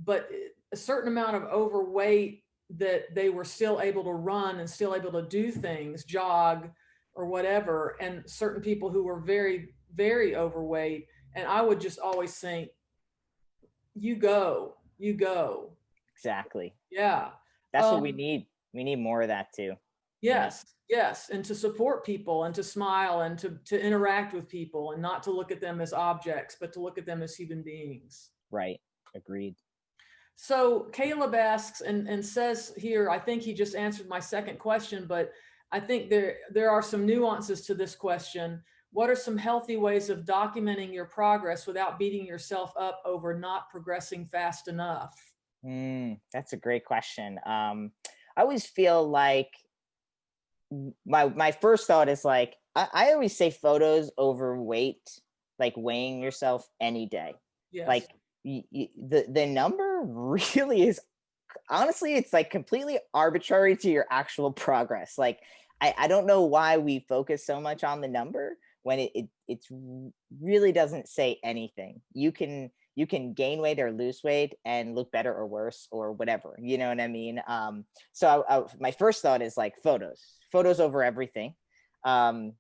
but a certain amount of overweight that they were still able to run and still able to do things, jog or whatever. And certain people who were very, very overweight. And I would just always think, you go. Exactly. Yeah. That's what we need. We need more of that too. Yes. Yes. And to support people and to smile and to interact with people and not to look at them as objects, but to look at them as human beings. Right. Agreed. So Caleb asks and says here, I think he just answered my second question, but I think there are some nuances to this question. What are some healthy ways of documenting your progress without beating yourself up over not progressing fast enough? That's a great question. I always feel like my first thought is like, I always say photos over weight, like weighing yourself any day. Yes. Like the number really is, honestly, it's like completely arbitrary to your actual progress. Like, I don't know why we focus so much on the number when it really doesn't say anything. You can gain weight or lose weight and look better or worse or whatever, you know what I mean? So my first thought is like photos over everything. The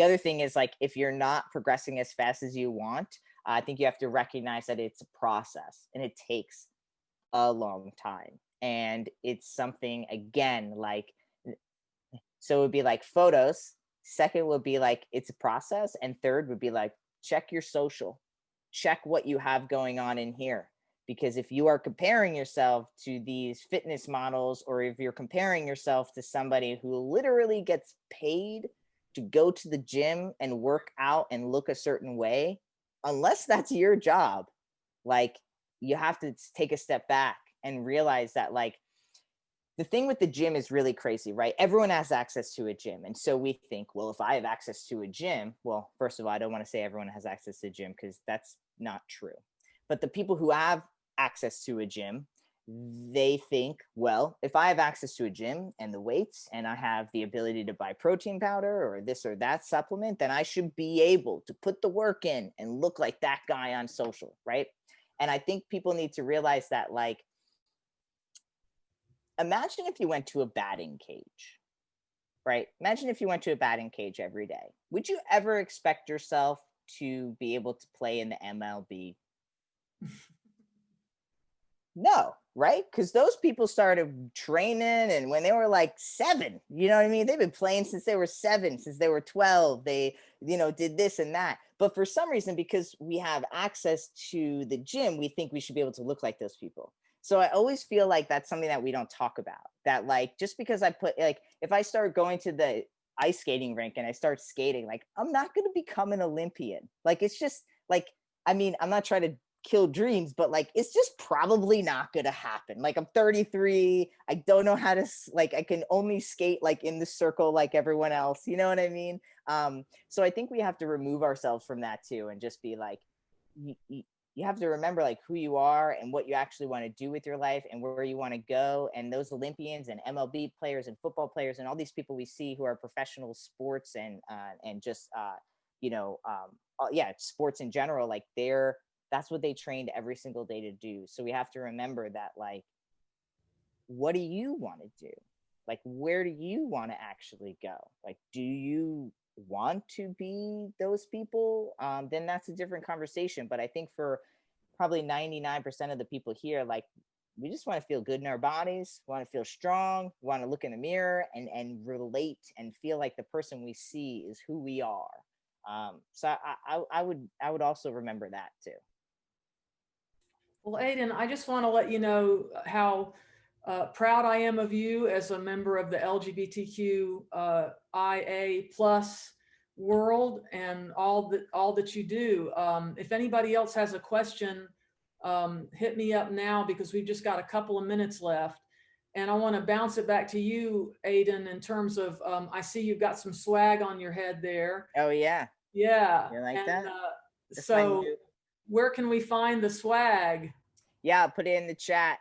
other thing is, like, if you're not progressing as fast as you want, I think you have to recognize that it's a process and it takes a long time. And it's something, again, like, so it would be like photos. Second would be like, it's a process. And third would be like, check your social, check what you have going on in here. Because if you are comparing yourself to these fitness models, or if you're comparing yourself to somebody who literally gets paid to go to the gym and work out and look a certain way, unless that's your job, like, you have to take a step back and realize that, like, the thing with the gym is really crazy, right? Everyone has access to a gym. And so we think, well, if I have access to a gym, well, first of all, I don't want to say everyone has access to a gym because that's not true. But the people who have access to a gym, they think, well, if I have access to a gym and the weights and I have the ability to buy protein powder or this or that supplement, then I should be able to put the work in and look like that guy on social, right? And I think people need to realize that, like, imagine if you went to a batting cage, right? Imagine if you went to a batting cage every day. Would you ever expect yourself to be able to play in the MLB? No, right? Because those people started training and when they were like 7, you know what I mean? They've been playing since they were 7, since they were 12. They, did this and that. But for some reason, because we have access to the gym, we think we should be able to look like those people. So I always feel like that's something that we don't talk about. That like, just because I put like, if I start going to the ice skating rink and I start skating, like I'm not going to become an Olympian. Like, it's just like, I mean, I'm not trying to kill dreams, but like it's just probably not gonna happen. Like I'm 33, I don't know how to like, I can only skate like in the circle like everyone else, you know what I mean? So I think we have to remove ourselves from that too, and just be like, you have to remember like who you are and what you actually want to do with your life and where you want to go. And those Olympians and MLB players and football players and all these people we see who are professional sports and just sports in general, like that's what they trained every single day to do. So we have to remember that, like, what do you want to do? Like, where do you want to actually go? Like, do you want to be those people? Then that's a different conversation. But I think for probably 99% of the people here, like, we just want to feel good in our bodies, want to feel strong, want to look in the mirror and relate and feel like the person we see is who we are. So I would also remember that too. Well, Aydian, I just want to let you know how proud I am of you as a member of the LGBTQIA plus world and all that you do. If anybody else has a question, hit me up now because we've just got a couple of minutes left. And I want to bounce it back to you, Aydian, in terms of, I see you've got some swag on your head there. Oh, yeah. Yeah. You like that? So where can we find the swag? Yeah, I'll put it in the chat.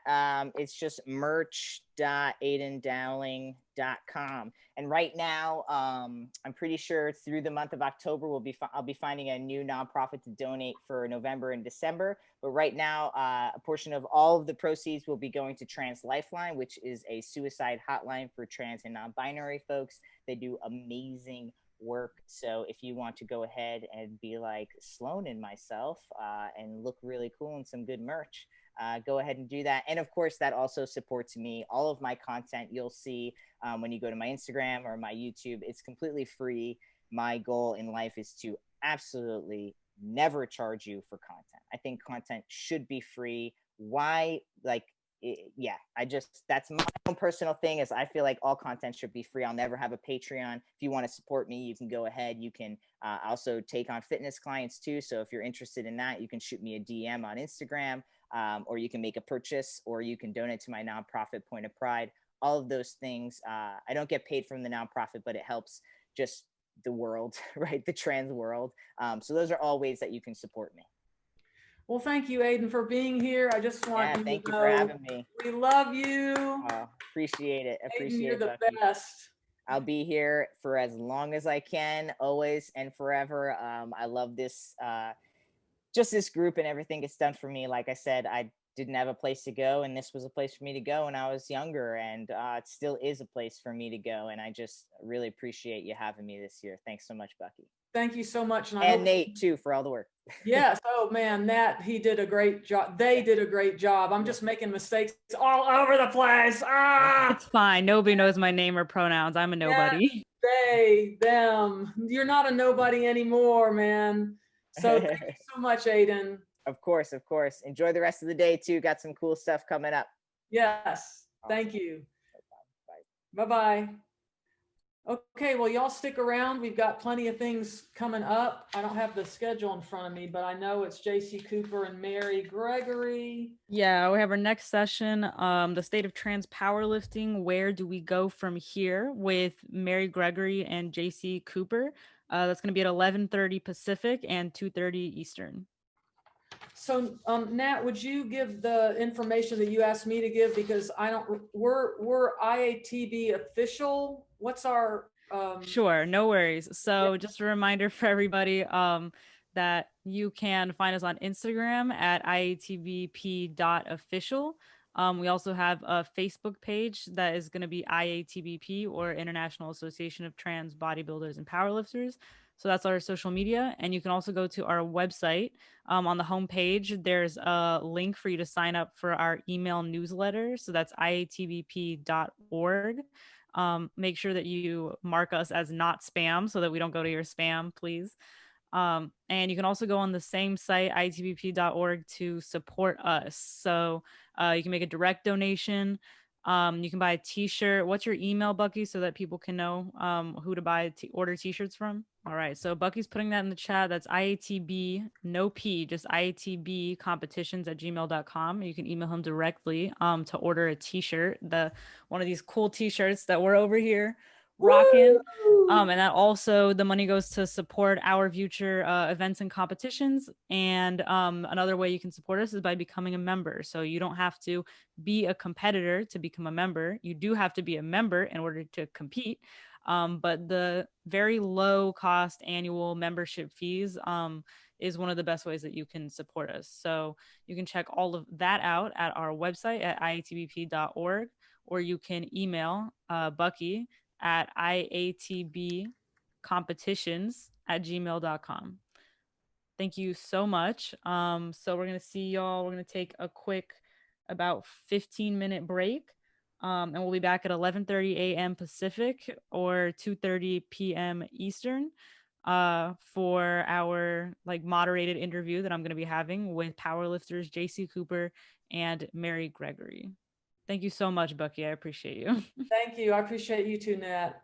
It's just merch.aydendowling.com. And right now, I'm pretty sure through the month of October, I'll be finding a new nonprofit to donate for November and December. But right now, a portion of all of the proceeds will be going to Trans Lifeline, which is a suicide hotline for trans and non-binary folks. They do amazing work. So if you want to go ahead and be like Sloan and myself and look really cool in some good merch, go ahead and do that. And of course, that also supports me. All of my content you'll see when you go to my Instagram or my YouTube, it's completely free. My goal in life is to absolutely never charge you for content. I think content should be free. Why? Like, that's my own personal thing, is I feel like all content should be free. I'll never have a Patreon. If you want to support me, you can go ahead. You can also take on fitness clients too. So if you're interested in that, you can shoot me a DM on Instagram, or you can make a purchase, or you can donate to my nonprofit Point of Pride. All of those things. I don't get paid from the nonprofit, but it helps just the world, right? The trans world. So those are all ways that you can support me. Well, thank you, Aydian, for being here. I just want you thank to you know for having me. We love you. Appreciate it. Aydian, you're the Bucky. best. I'll be here for as long as I can, always and forever. I love this, just this group and everything it's done for me. Like I said, I didn't have a place to go, and this was a place for me to go when I was younger, and it still is a place for me to go. And I just really appreciate you having me this year. Thanks so much, Bucky. Thank you so much. And Nate too, for all the work. Yes. Oh man, Nat, he did a great job. They did a great job. I'm just making mistakes all over the place. It's fine. Nobody knows my name or pronouns. I'm a nobody. Yeah, they, them. You're not a nobody anymore, man. So thank you so much, Aydian. Of course, of course. Enjoy the rest of the day too. Got some cool stuff coming up. Yes. Thank you. Bye-bye. Okay, well, y'all stick around. We've got plenty of things coming up. I don't have the schedule in front of me, but I know it's JayCee Cooper and Mary Gregory. Yeah, we have our next session, the state of trans powerlifting. Where do we go from here, with Mary Gregory and JayCee Cooper? That's going to be at 11:30 Pacific and 2:30 Eastern. So, Nat, would you give the information that you asked me to give, because we're IATB official. What's our Sure, no worries. So just a reminder for everybody that you can find us on Instagram at IATBP.official. We also have a Facebook page that is going to be IATBP, or International Association of Trans Bodybuilders and Powerlifters. So that's our social media. And you can also go to our website. On the homepage, there's a link for you to sign up for our email newsletter. So that's iatbp.org. Make sure that you mark us as not spam so that we don't go to your spam, please. And you can also go on the same site, iatbp.org, to support us. So you can make a direct donation. You can buy a t-shirt. What's your email, Bucky, so that people can know who to buy order t-shirts from? All right, so Bucky's putting that in the chat. That's IATB, no P, just IATB competitions at gmail.com. You can email him directly to order a t-shirt, one of these cool t-shirts that we're over here rocking. And that also, the money goes to support our future events and competitions. And another way you can support us is by becoming a member. So you don't have to be a competitor to become a member. You do have to be a member in order to compete. But the very low cost annual membership fees is one of the best ways that you can support us. So you can check all of that out at our website at iatbp.org, or you can email Bucky at iatbcompetitions@gmail.com. Thank you so much. So we're going to see y'all. We're going to take a quick about 15-minute break. And we'll be back at 11:30 a.m. Pacific or 2:30 p.m. Eastern for our moderated interview that I'm going to be having with powerlifters JayCee Cooper and Mary Gregory. Thank you so much, Bucky. I appreciate you. Thank you. I appreciate you too, Nat.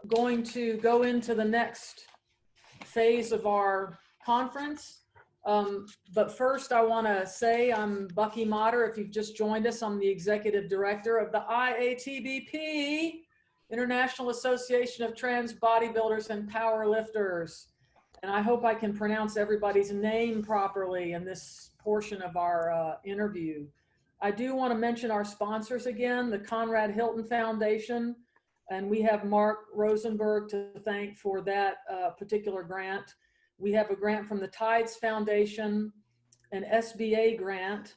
going to go into the next phase of our conference. But first I want to say I'm Bucky Motter. If you've just joined us, I'm the executive director of the IATBP, International Association of Trans Bodybuilders and Powerlifters. And I hope I can pronounce everybody's name properly in this portion of our interview. I do want to mention our sponsors again, the Conrad Hilton Foundation, and we have Mark Rosenberg to thank for that particular grant. We have a grant from the Tides Foundation, an SBA grant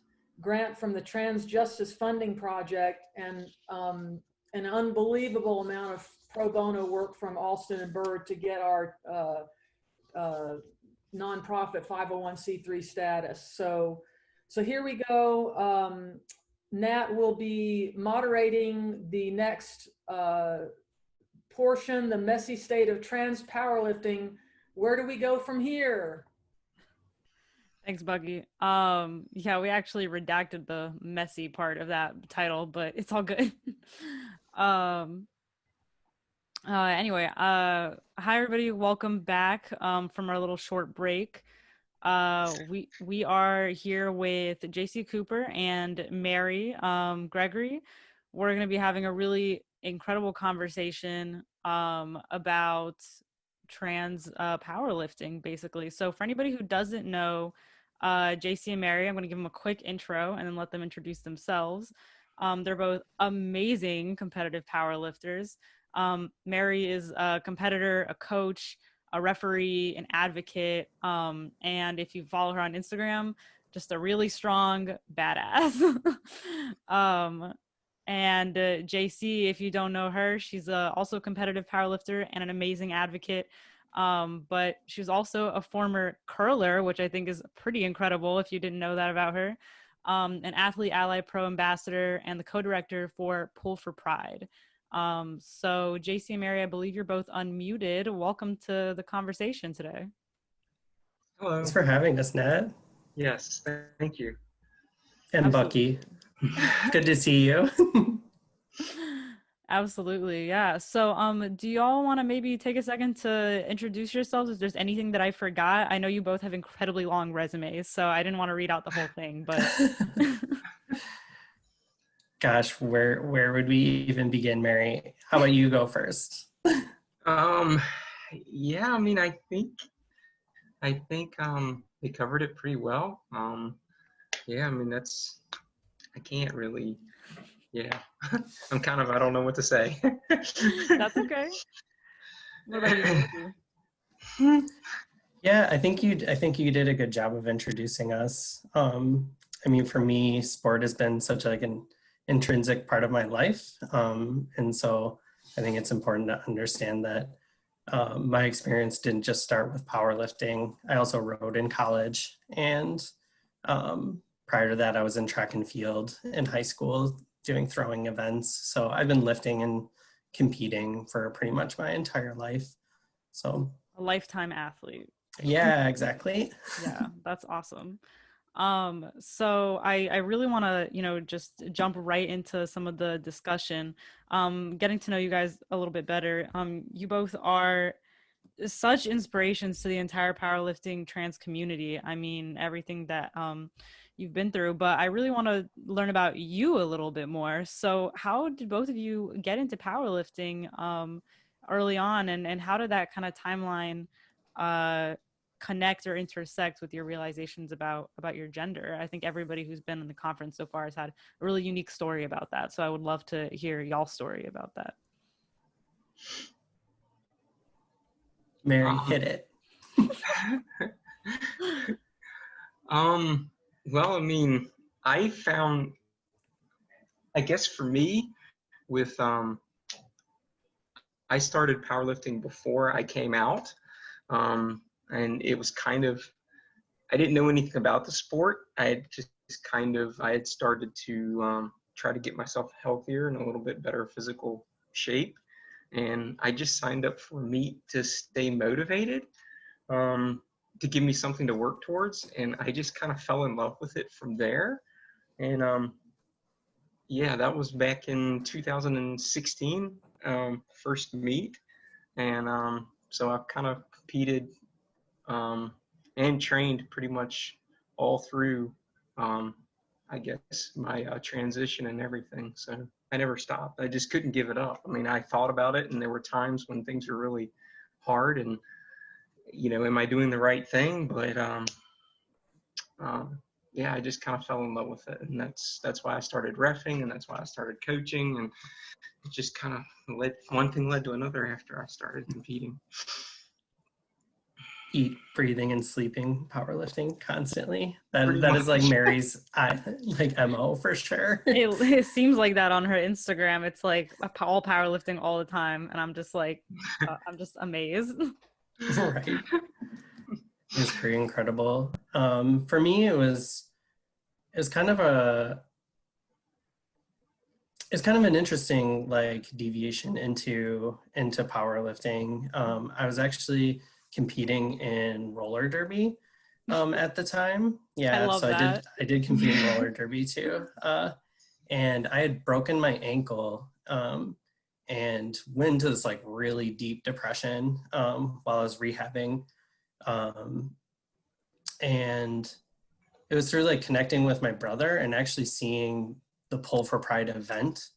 from the Trans Justice Funding Project, and an unbelievable amount of pro bono work from Alston and Bird to get our nonprofit 501c3 status. So here we go. Nat will be moderating the next portion, the messy state of trans powerlifting. Where do we go from here? Thanks, Bucky. Yeah, we actually redacted the messy part of that title, but it's all good. Anyway, hi everybody, welcome back from our little short break. We are here with JayCee Cooper and Mary Gregory. We're going to be having a really incredible conversation about trans powerlifting, basically. So for anybody who doesn't know JayCee and Mary, I'm going to give them a quick intro and then let them introduce themselves. They're both amazing competitive powerlifters. Mary is a competitor, a coach, a referee, an advocate, and if you follow her on Instagram, just a really strong badass. And JayCee, if you don't know her, she's also a competitive powerlifter and an amazing advocate, but she was also a former curler, which I think is pretty incredible if you didn't know that about her, an Athlete Ally Pro Ambassador, and the co-director for Pull for Pride. So JayCee and Mary, I believe you're both unmuted. Welcome to the conversation today. Hello. Thanks for having us, Nat. Yes, thank you. And Absolutely. Bucky. Good to see you. Absolutely, yeah. So do y'all want to maybe take a second to introduce yourselves if there's anything that I forgot? I know you both have incredibly long resumes, so I didn't want to read out the whole thing, but Gosh, where would we even begin, Mary? How about you go first? Yeah, I mean, I think they covered it pretty well. Yeah, I mean, I can't really, yeah. I don't know what to say. that's okay. What about you? Yeah, I think you did a good job of introducing us. I mean, for me, sport has been such like an intrinsic part of my life. And so I think it's important to understand that my experience didn't just start with powerlifting. I also rode in college, and prior to that, I was in track and field in high school doing throwing events. So I've been lifting and competing for pretty much my entire life. So A lifetime athlete. yeah, exactly. Yeah, that's awesome. So I really want to, just jump right into some of the discussion, getting to know you guys a little bit better. You both are such inspirations to the entire powerlifting trans community. I mean, everything that you've been through, but I really want to learn about you a little bit more. So how did both of you get into powerlifting early on, and how did that kind of timeline connect or intersect with your realizations about your gender? I think everybody who's been in the conference so far has had a really unique story about that. So I would love to hear y'all's story about that. Mary, hit it. Well, I mean, I guess for me, with I started powerlifting before I came out, and it was I didn't know anything about the sport. I had started to try to get myself healthier and a little bit better physical shape, and I just signed up for meet to stay motivated, to give me something to work towards, and I just kind of fell in love with it from there. And yeah, that was back in 2016, first meet. And so I've kind of competed and trained pretty much all through, I guess, my transition and everything. So I never stopped. I just couldn't give it up. I mean, I thought about it, and there were times when things were really hard, and am I doing the right thing? But yeah, I just kind of fell in love with it, and that's why I started reffing, and that's why I started coaching, and it just kind of one thing led to another after I started competing. Eat, breathing, and sleeping powerlifting constantly. That is like Mary's like MO for sure. It seems like that on her Instagram. It's like all powerlifting all the time, and I'm just like, I'm just amazed. Right. It's pretty incredible. For me, it was kind of an interesting like deviation into powerlifting. I was actually competing in roller derby at the time. Yeah, I love that. I did compete in roller derby too. And I had broken my ankle and went into this like really deep depression while I was rehabbing. And it was through like connecting with my brother and actually seeing the Pull for Pride event.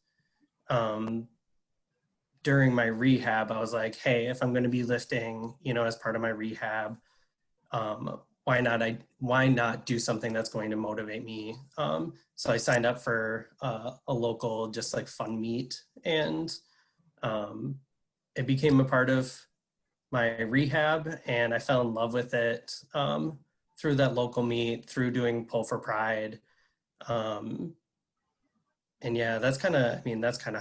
During my rehab, I was like, hey, if I'm going to be lifting, as part of my rehab, why not do something that's going to motivate me? So I signed up for a local, just like fun meet, and it became a part of my rehab, and I fell in love with it through that local meet, through doing Pull for Pride. And yeah, that's kind of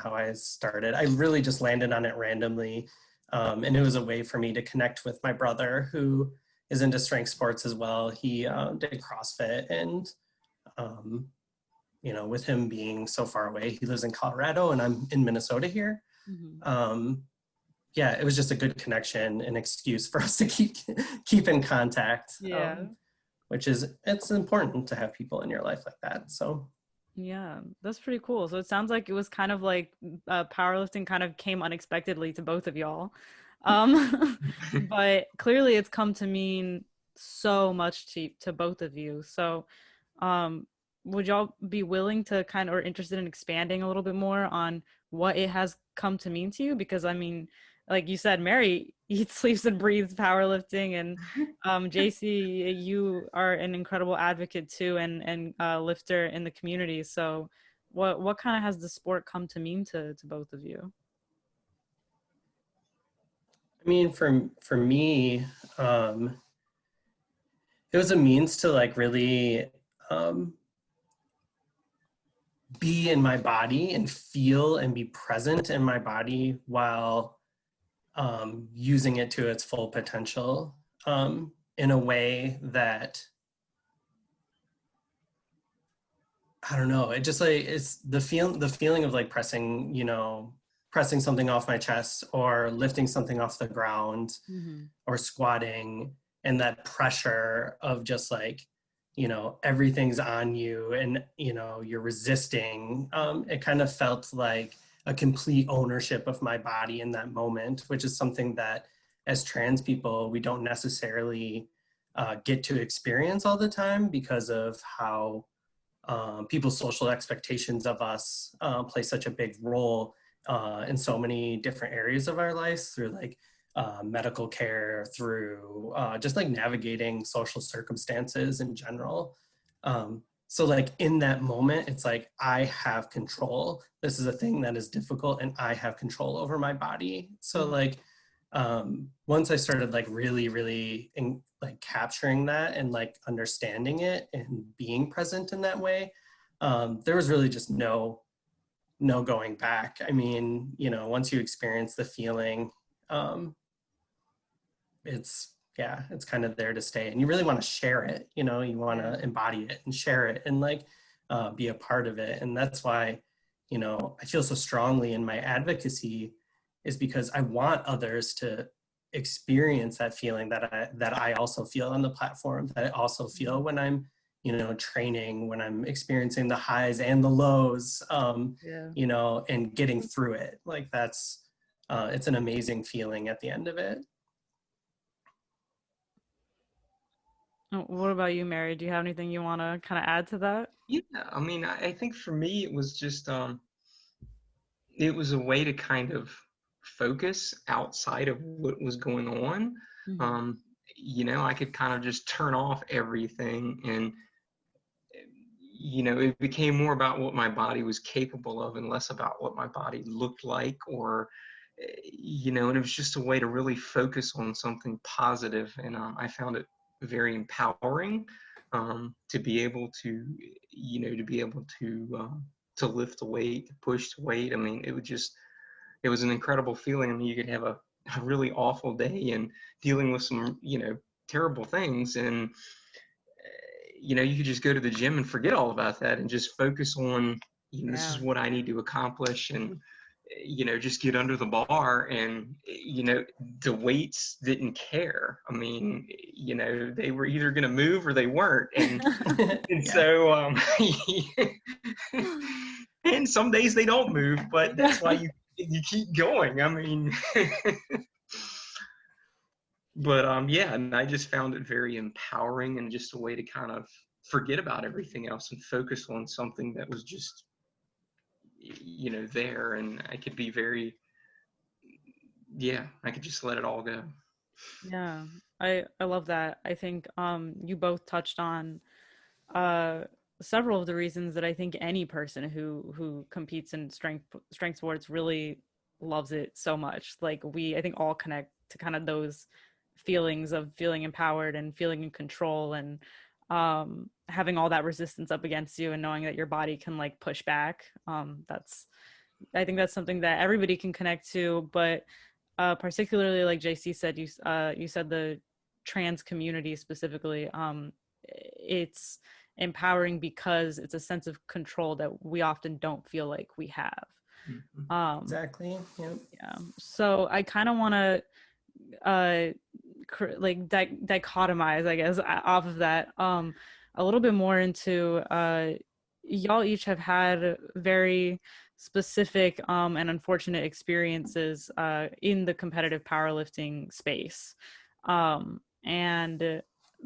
how I started. I really just landed on it randomly. And it was a way for me to connect with my brother, who is into strength sports as well. He did CrossFit, and with him being so far away, he lives in Colorado and I'm in Minnesota here. Mm-hmm. Yeah, it was just a good connection, an excuse for us to keep in contact. Yeah. It's important to have people in your life like that. So yeah, that's pretty cool. So it sounds like it was kind of like powerlifting kind of came unexpectedly to both of y'all. But clearly it's come to mean so much to both of you. So would y'all be willing to kind of, or interested in expanding a little bit more on what it has come to mean to you? Because I mean, like you said, Mary eats, sleeps, and breathes powerlifting, and JayCee, you are an incredible advocate too, and lifter in the community. So, what kind of has the sport come to mean to both of you? I mean, for me, it was a means to like really be in my body and feel and be present in my body while using it to its full potential in a way that, I don't know, it just like, it's the feeling of like pressing something off my chest or lifting something off the ground, mm-hmm. or squatting, and that pressure of just like, everything's on you and, you're resisting. It kind of felt like a complete ownership of my body in that moment, which is something that as trans people, we don't necessarily get to experience all the time because of how people's social expectations of us play such a big role in so many different areas of our lives, through like medical care, through just like navigating social circumstances in general. So like in that moment, it's like, I have control. This is a thing that is difficult and I have control over my body. So like, once I started like really like capturing that and like understanding it and being present in that way, there was really just no going back. I mean, once you experience the feeling, it's kind of there to stay, and you really want to share it. You want to embody it and share it and like be a part of it. And that's why, I feel so strongly in my advocacy, is because I want others to experience that feeling that I also feel on the platform, that I also feel when I'm, training, when I'm experiencing the highs and the lows, and getting through it. Like that's it's an amazing feeling at the end of it. What about you, Mary? Do you have anything you want to kind of add to that? Yeah, I mean, I think for me it was just it was a way to kind of focus outside of what was going on. Mm-hmm. You know, I could kind of just turn off everything, and you know, it became more about what my body was capable of and less about what my body looked like, or you know, and it was just a way to really focus on something positive. And I found it very empowering to be able to, you know, to be able to lift the weight, to push the weight. I mean, it was an incredible feeling. I mean, you could have a really awful day and dealing with some, you know, terrible things, and you know, you could just go to the gym and forget all about that and just focus on, you know, this is what I need to accomplish, and you know, just get under the bar. And you know, the weights didn't care. I mean, you know, they were either going to move or they weren't. And and so and some days they don't move, but that's why you keep going. I mean, but yeah, and I just found it very empowering and just a way to kind of forget about everything else and focus on something that was just, you know, there. And I could be very, yeah, I could just let it all go. Yeah, I love that. I think you both touched on several of the reasons that I think any person who competes in strength sports really loves it so much. Like I think all connect to kind of those feelings of feeling empowered and feeling in control, and having all that resistance up against you and knowing that your body can like push back. I think that's something that everybody can connect to, but particularly like JayCee said, you said the trans community specifically, it's empowering because it's a sense of control that we often don't feel like we have. Exactly. Yep. Yeah. So I kind of want to like dichotomize, I guess, off of that a little bit more into y'all each have had very specific and unfortunate experiences in the competitive powerlifting space, and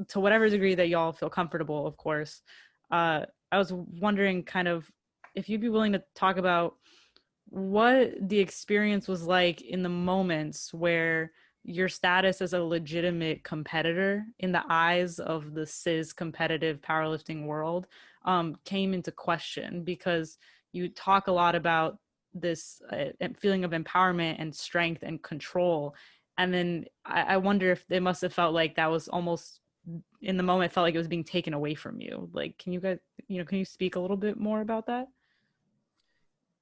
to whatever degree that y'all feel comfortable, of course. I was wondering kind of if you'd be willing to talk about what the experience was like in the moments where your status as a legitimate competitor in the eyes of the cis competitive powerlifting world came into question, because you talk a lot about this feeling of empowerment and strength and control. And then I wonder if it must have felt like that was almost, in the moment, felt like it was being taken away from you. Like, can you guys, can you speak a little bit more about that?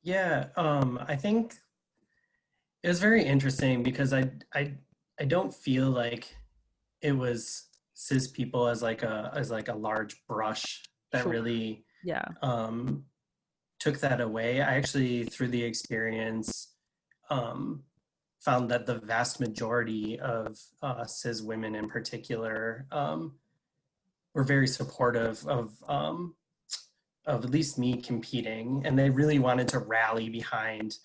Yeah, I think it was very interesting because I don't feel like it was cis people as like a large brush that really took that away. I actually, through the experience, found that the vast majority of cis women in particular were very supportive of at least me competing, and they really wanted to rally behind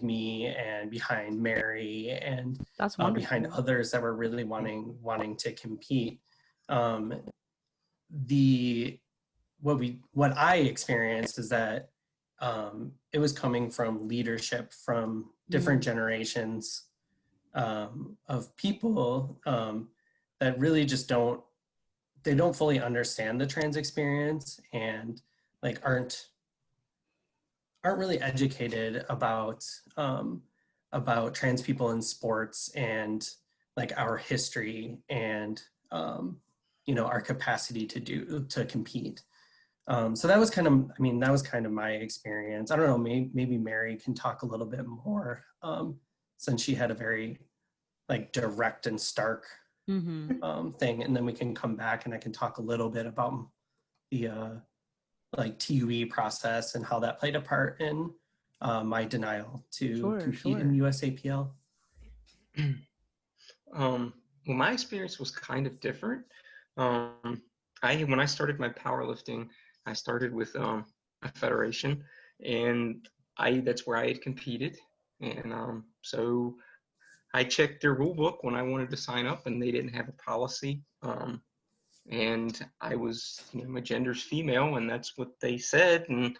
me and behind Mary and behind others that were really wanting to compete. What I experienced is that it was coming from leadership from different generations of people that really just don't fully understand the trans experience, and like aren't really educated about trans people in sports and like our history and our capacity to compete. So that was kind of my experience. I don't know, maybe Mary can talk a little bit more since she had a very like direct and stark thing, and then we can come back and I can talk a little bit about the like TUE process and how that played a part in my denial to compete in USAPL. Well, my experience was kind of different. When I started my powerlifting, I started with a federation, and that's where I had competed. And so I checked their rule book when I wanted to sign up, and they didn't have a policy. And I was, my gender's female, and that's what they said. And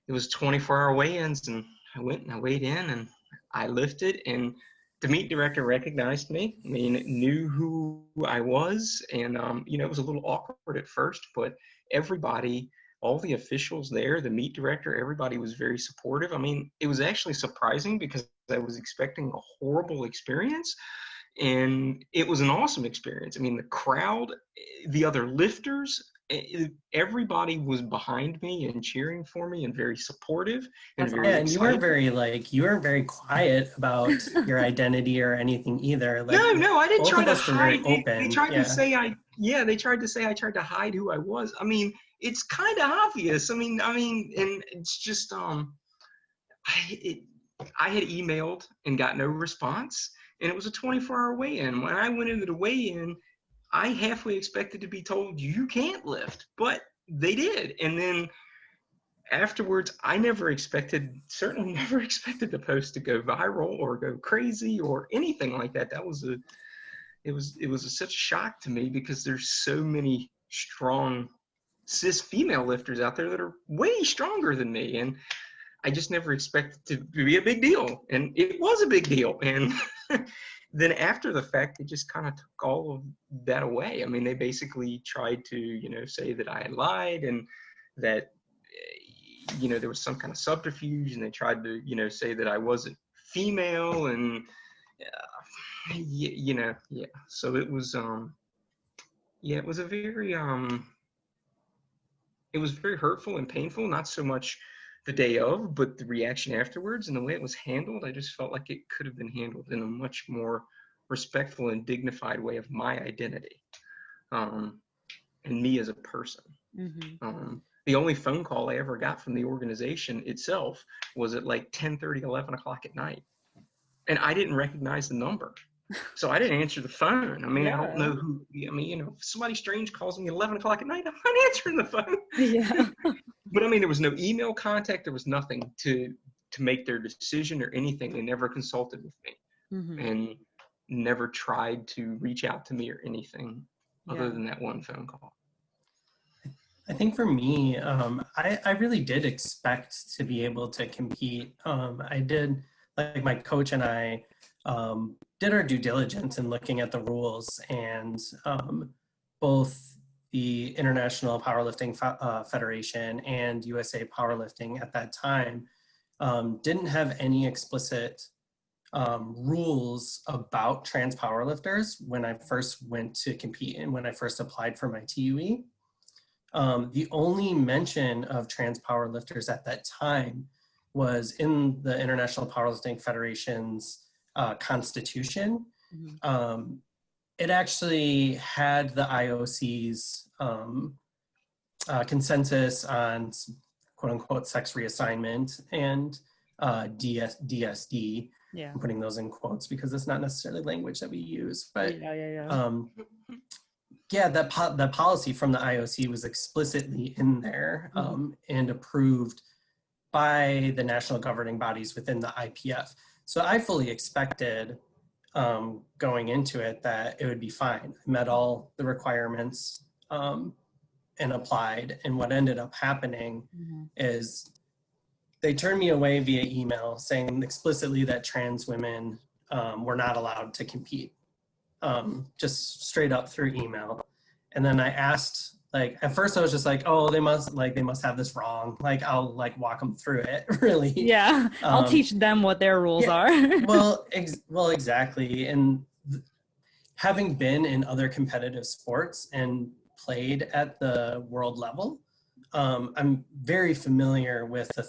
it was 24-hour weigh-ins, and I went and I weighed in, and I lifted, and the meet director recognized me. I mean, knew who I was, and it was a little awkward at first, but everybody, all the officials there, the meet director, everybody was very supportive. I mean, it was actually surprising because I was expecting a horrible experience, and it was an awesome experience. I mean, the crowd, the other lifters, everybody was behind me and cheering for me and very supportive and very and excited. you weren't very quiet about your identity or anything either. Like, no, I didn't try to hide. They tried to say they tried to say I tried to hide who I was. I mean, it's kind of obvious. I mean, and it's just I had emailed and got no response, and it was a 24-hour weigh-in. When I went into the weigh-in, I halfway expected to be told you can't lift, but they did. And then afterwards, I certainly never expected the post to go viral or go crazy or anything like that. It was such a shock to me because there's so many strong cis female lifters out there that are way stronger than me. And I just never expected to be a big deal. And it was a big deal. And then after the fact, they just kind of took all of that away. I mean, they basically tried to, say that I had lied and that, there was some kind of subterfuge, and they tried to, say that I wasn't female, and, yeah. So it was, it was it was very hurtful and painful, not so much the day of, but the reaction afterwards and the way it was handled. I just felt like it could have been handled in a much more respectful and dignified way of my identity and me as a person. Mm-hmm. The only phone call I ever got from the organization itself was at like 10:30, 11 o'clock at night. And I didn't recognize the number. So I didn't answer the phone. I mean, I don't know who, if somebody strange calls me at 11 o'clock at night, I'm not answering the phone. Yeah. But I mean, there was no email contact. There was nothing to make their decision or anything. They never consulted with me and never tried to reach out to me or anything other than that one phone call. I think for me, I really did expect to be able to compete. I did, like my coach and I did our due diligence in looking at the rules, and both the International Powerlifting Federation and USA Powerlifting at that time didn't have any explicit rules about trans powerlifters when I first went to compete and when I first applied for my TUE. The only mention of trans powerlifters at that time was in the International Powerlifting Federation's constitution. Mm-hmm. It actually had the IOC's consensus on quote unquote sex reassignment and DSD. Yeah. I'm putting those in quotes because it's not necessarily language that we use, but that policy from the IOC was explicitly in there and approved by the national governing bodies within the IPF. So I fully expected going into it that it would be fine. I met all the requirements and applied. And what ended up happening is they turned me away via email saying explicitly that trans women were not allowed to compete, just straight up through email. And then I asked, at first I was just like, oh, they must have this wrong. I'll walk them through it, really. Yeah, I'll teach them what their rules are. well, exactly. And having been in other competitive sports and played at the world level, I'm very familiar with the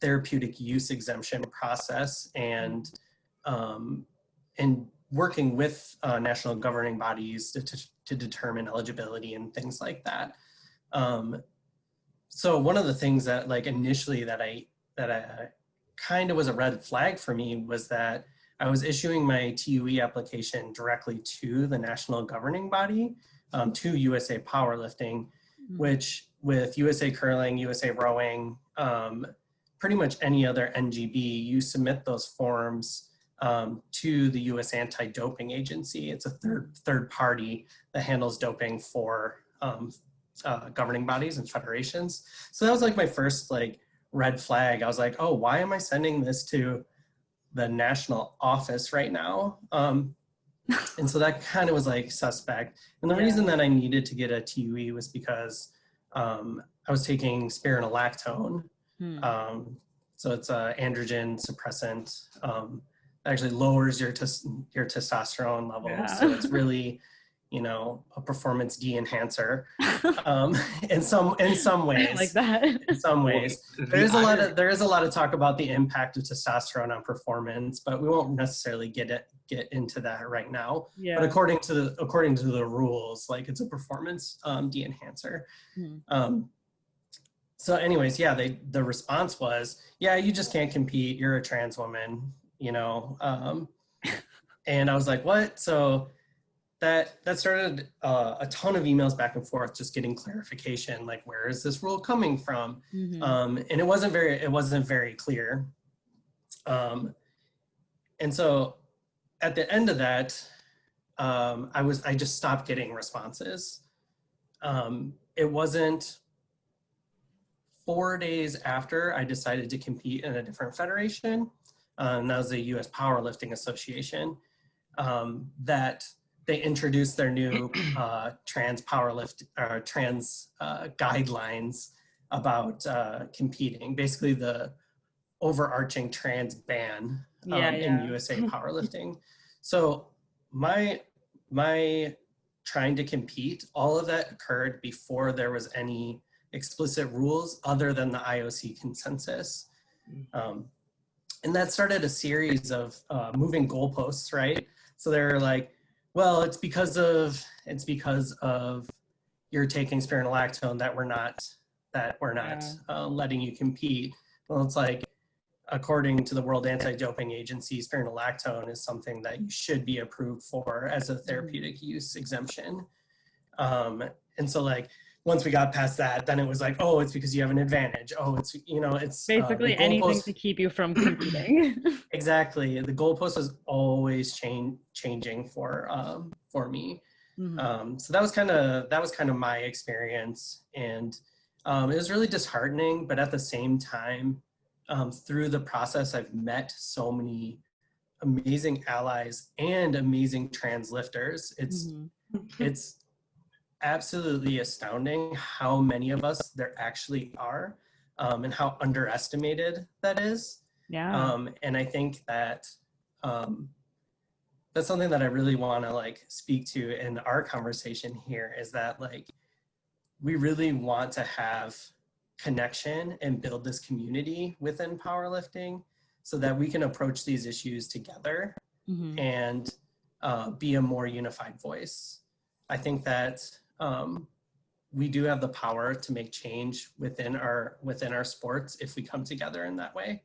therapeutic use exemption process and working with national governing bodies to determine eligibility and things like that. So one of the things that initially that I kind of was a red flag for me was that I was issuing my TUE application directly to the national governing body, to USA Powerlifting, which with USA Curling, USA Rowing, pretty much any other NGB, you submit those forms to the U.S. Anti-Doping Agency. It's a third party that handles doping for governing bodies and federations. So that was like my first like red flag. I was like, oh, why am I sending this to the national office right now? And so that kind of was like suspect. And the reason that I needed to get a TUE was because I was taking spironolactone. So it's an androgen suppressant. Actually lowers your testosterone levels. So it's really, you know, a performance de-enhancer. In some ways. I like that. In some ways. There is a lot of talk about the impact of testosterone on performance, but we won't necessarily get into that right now. Yeah. But according to the rules, like it's a performance de-enhancer. So anyways, yeah, the response was, yeah, you just can't compete. You're a trans woman, you know. And I was like, what? So that started a ton of emails back and forth, just getting clarification, like, where is this rule coming from? And it wasn't very clear. And so at the end of that, I just stopped getting responses. It wasn't 4 days after I decided to compete in a different federation, and that was the U.S. Powerlifting Association, that they introduced their new trans guidelines about competing, basically the overarching trans ban in USA powerlifting. So my trying to compete, all of that occurred before there was any explicit rules other than the IOC consensus. And that started a series of moving goalposts, right? So they're like, well, it's because of you're taking spironolactone that we're not letting you compete. Well, it's like, according to the World Anti-Doping Agency, spironolactone is something that you should be approved for as a therapeutic use exemption. And so like, once we got past that, then it was like, oh, it's because you have an advantage. Oh, it's, you know, it's basically anything to keep you from competing. Exactly. The goalpost is always changing for me. So that was kind of my experience. And it was really disheartening, but at the same time, through the process, I've met so many amazing allies and amazing trans lifters. It's absolutely astounding how many of us there actually are, and how underestimated that is. And I think that that's something that I really want to like speak to in our conversation here, is that like we really want to have connection and build this community within powerlifting so that we can approach these issues together and be a more unified voice. I think that we do have the power to make change within our sports if we come together in that way.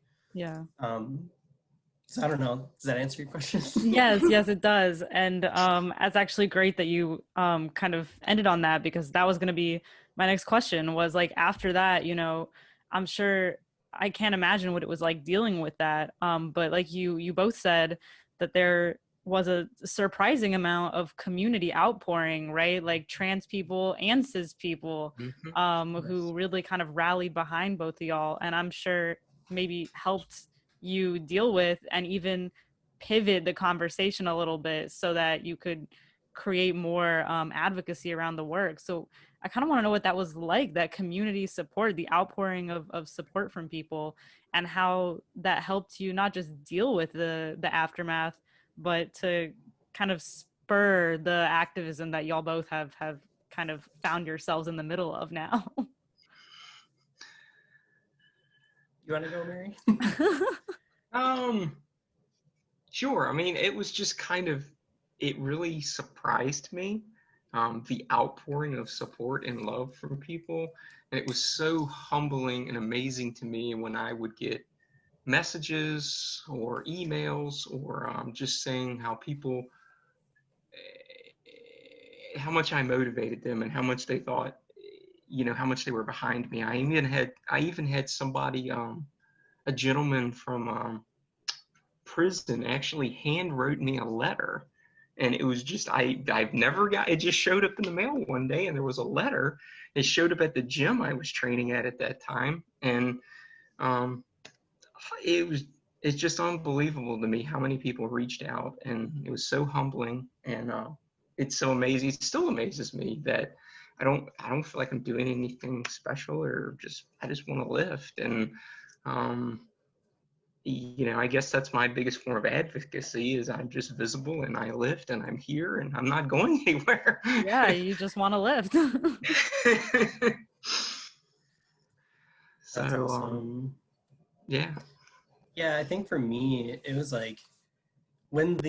So I don't know, does that answer your question? Yes, it does. And it's actually great that you kind of ended on that, because that was going to be my next question, was like, after that, you know, I'm sure, I can't imagine what it was like dealing with that. But like you both said that there was a surprising amount of community outpouring, right? Like trans people and cis people who really kind of rallied behind both of y'all. And I'm sure maybe helped you deal with and even pivot the conversation a little bit so that you could create more advocacy around the work. So I kind of want to know what that was like, that community support, the outpouring of support from people, and how that helped you not just deal with the aftermath, but to kind of spur the activism that y'all both have kind of found yourselves in the middle of now. You want to go, Mary? Sure. I mean, it was just kind of, it really surprised me, the outpouring of support and love from people. And it was so humbling and amazing to me when I would get messages or emails or just saying how people, how much I motivated them and how much they thought, you know, how much they were behind me. I even had somebody a gentleman from prison actually hand wrote me a letter, and it was just I've never got it. Just showed up in the mail one day, and there was a letter. It showed up at the gym I was training at that time, and it's just unbelievable to me how many people reached out, and it was so humbling, and it's so amazing. It still amazes me that I don't feel like I'm doing anything special, or I just want to lift. And I guess that's my biggest form of advocacy, is I'm just visible and I lift and I'm here and I'm not going anywhere. Yeah, you just want to lift. That's So awesome. yeah. Yeah, I think for me, it was like when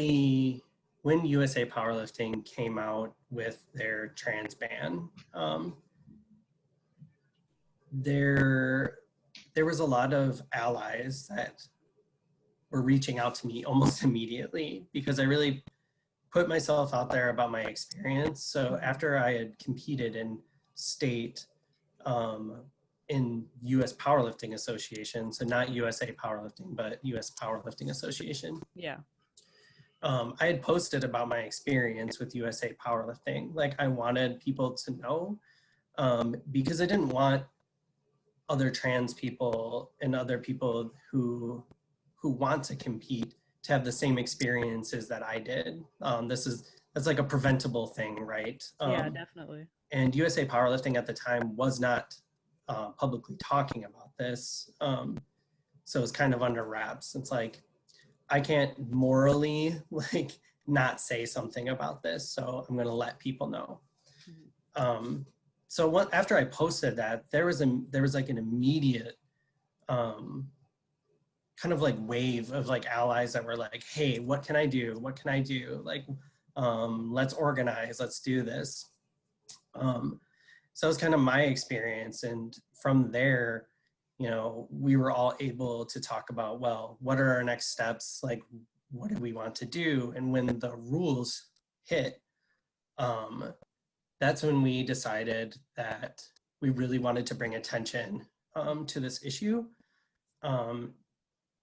USA Powerlifting came out with their trans ban, there was a lot of allies that were reaching out to me almost immediately, because I really put myself out there about my experience. So after I had competed in state, in US Powerlifting Association, so not USA Powerlifting, but US Powerlifting Association. Yeah. I had posted about my experience with USA Powerlifting. Like, I wanted people to know, because I didn't want other trans people and other people who want to compete to have the same experiences that I did. That's like a preventable thing, right? Yeah, definitely. And USA Powerlifting at the time was not publicly talking about this. So it's kind of under wraps. It's like, I can't morally not say something about this, so I'm gonna let people know. So after I posted that, there was like an immediate kind of like wave of like allies that were like, hey, what can I do? What can I do? Like, let's organize, let's do this. So it was kind of my experience. And from there, we were all able to talk about, well, what are our next steps? Like, what do we want to do? And when the rules hit, that's when we decided that we really wanted to bring attention to this issue.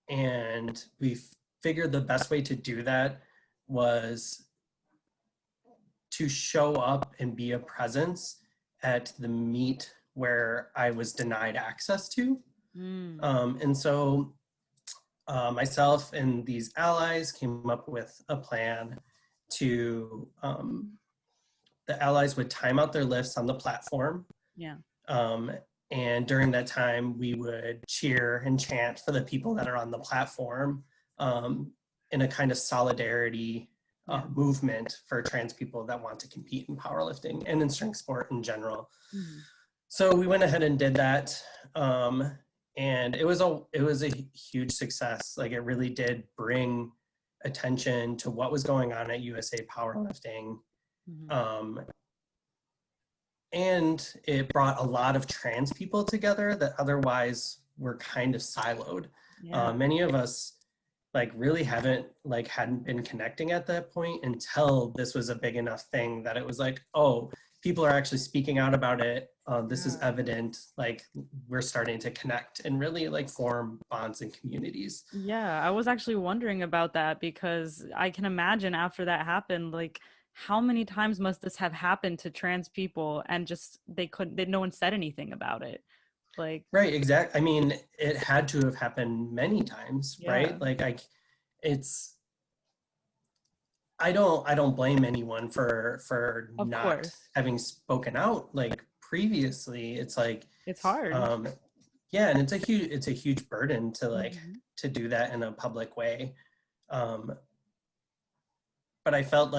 And we figured the best way to do that was to show up and be a presence at the meet where I was denied access to. And so myself and these allies came up with a plan to, the allies would time out their lifts on the platform. Yeah. And during that time, we would cheer and chant for the people that are on the platform, in a kind of solidarity movement for trans people that want to compete in powerlifting and in strength sport in general. So we went ahead and did that. And it was a huge success. Like, it really did bring attention to what was going on at USA Powerlifting. And it brought a lot of trans people together that otherwise were kind of siloed. Yeah. Many of us really hadn't been connecting at that point until this was a big enough thing that it was like, oh, people are actually speaking out about it. This is evident. Like, we're starting to connect and really form bonds and communities. Yeah, I was actually wondering about that, because I can imagine after that happened, how many times must this have happened to trans people, and just no one said anything about it. Right, exactly. I mean, it had to have happened many times, right? I don't blame anyone for not having spoken out previously. It's it's hard. Yeah, and it's a huge burden to to do that in a public way. But I felt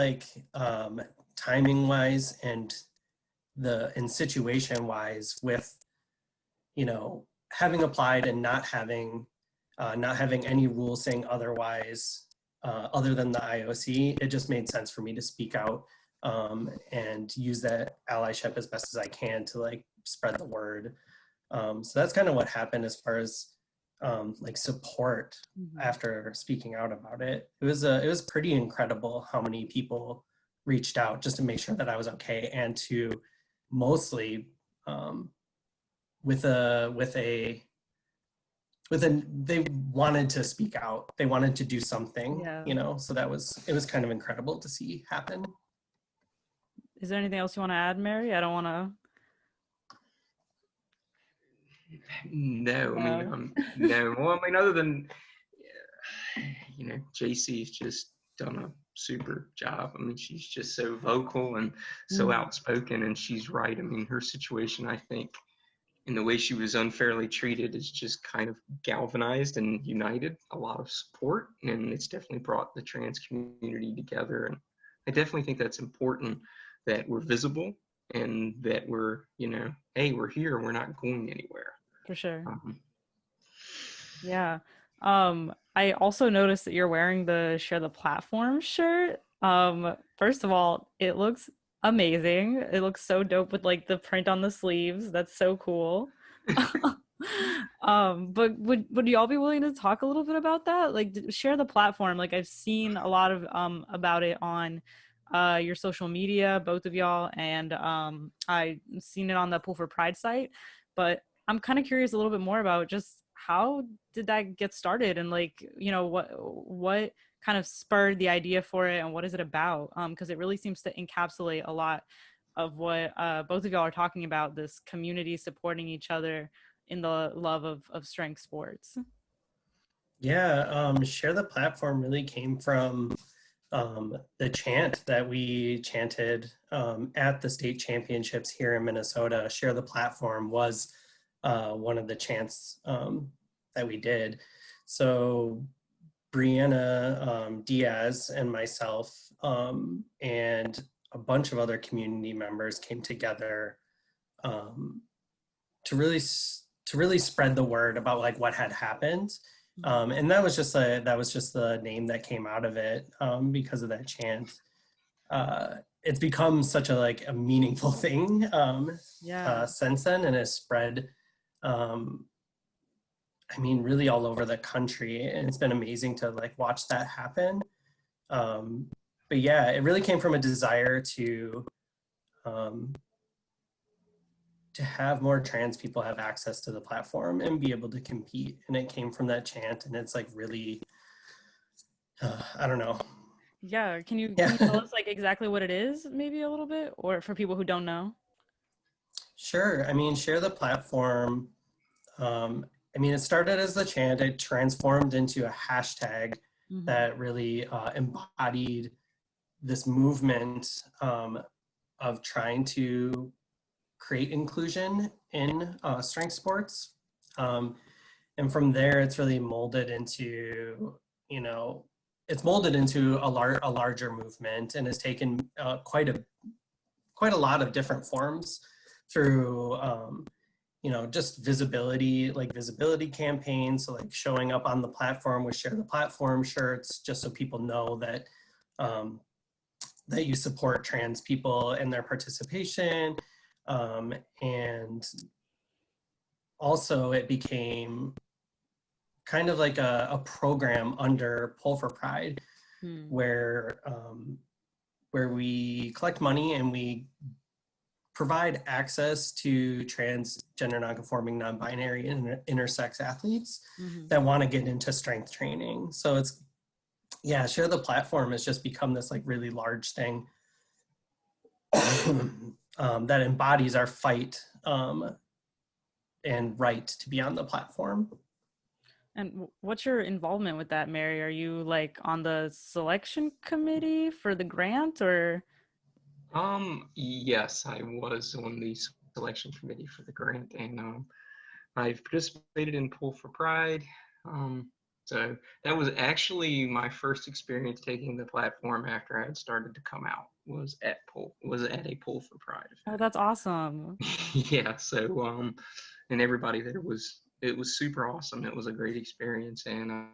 timing wise and situation wise, with having applied and not having any rules saying otherwise, other than the IOC, it just made sense for me to speak out and use that allyship as best as I can to spread the word. So that's kind of what happened as far as support after speaking out about it. It was pretty incredible how many people reached out just to make sure that I was okay, and to mostly with a they wanted to speak out. They wanted to do something, Yeah. you know, so it was kind of incredible to see happen. Is there anything else you want to add, Mary? I don't want to. No, I mean, no. Well, I mean, other than, you know, JayCee's just done a super job. I mean, she's just so vocal and so outspoken, and she's right. I mean, her situation, I think, in the way she was unfairly treated is just kind of galvanized and united a lot of support, and it's definitely brought the trans community together. And I definitely think that's important, that we're visible and that we're, you know, hey, we're here, we're not going anywhere. For sure. Yeah. I also noticed that you're wearing the Share the Platform shirt. First of all, it looks amazing. It looks so dope with like the print on the sleeves. That's so cool. But would you all be willing to talk a little bit about that? Like, Share the Platform. Like, I've seen a lot of about it on your social media, both of y'all, and I've seen it on the Pool for Pride site. But I'm kind of curious a little bit more about just how did that get started, and like, you know, what kind of spurred the idea for it, and what is it about? Because it really seems to encapsulate a lot of what both of y'all are talking about, this community supporting each other in the love of strength sports. Yeah, Share the Platform really came from the chant that we chanted at the state championships here in Minnesota. Share the Platform was one of the chants that we did. So Brianna Diaz and myself and a bunch of other community members came together to really spread the word about like what had happened. And that was just the name that came out of it because of that chant. It's become such a meaningful thing since then, and has spread I mean, really all over the country, and it's been amazing to like watch that happen. But yeah, it really came from a desire to have more trans people have access to the platform and be able to compete. And it came from that chant, and it's like really, I don't know. Yeah, can you tell us like exactly what it is, maybe a little bit, or for people who don't know? Sure. I mean, Share the Platform. I mean, it started as the chant. It transformed into a hashtag that really embodied this movement of trying to create inclusion in strength sports. And from there, it's really molded into, you know, it's molded into a larger movement, and has taken quite a lot of different forms through, you know, just visibility campaigns. So like showing up on the platform with Share the Platform shirts, just so people know that that you support trans people and their participation. And also it became kind of like a program under Pool for Pride, where we collect money and we provide access to transgender, nonconforming, non-binary, and intersex athletes that want to get into strength training. So it's, yeah, Share the Platform has just become this like really large thing that embodies our fight and right to be on the platform. And what's your involvement with that, Mary? Are you like on the selection committee for the grant, or? Yes, I was on the selection committee for the grant, and I've participated in Pool for Pride. So that was actually my first experience taking the platform after I had started to come out, was at a Pool for Pride event. Oh, that's awesome. Yeah, so and everybody there it was super awesome. It was a great experience, and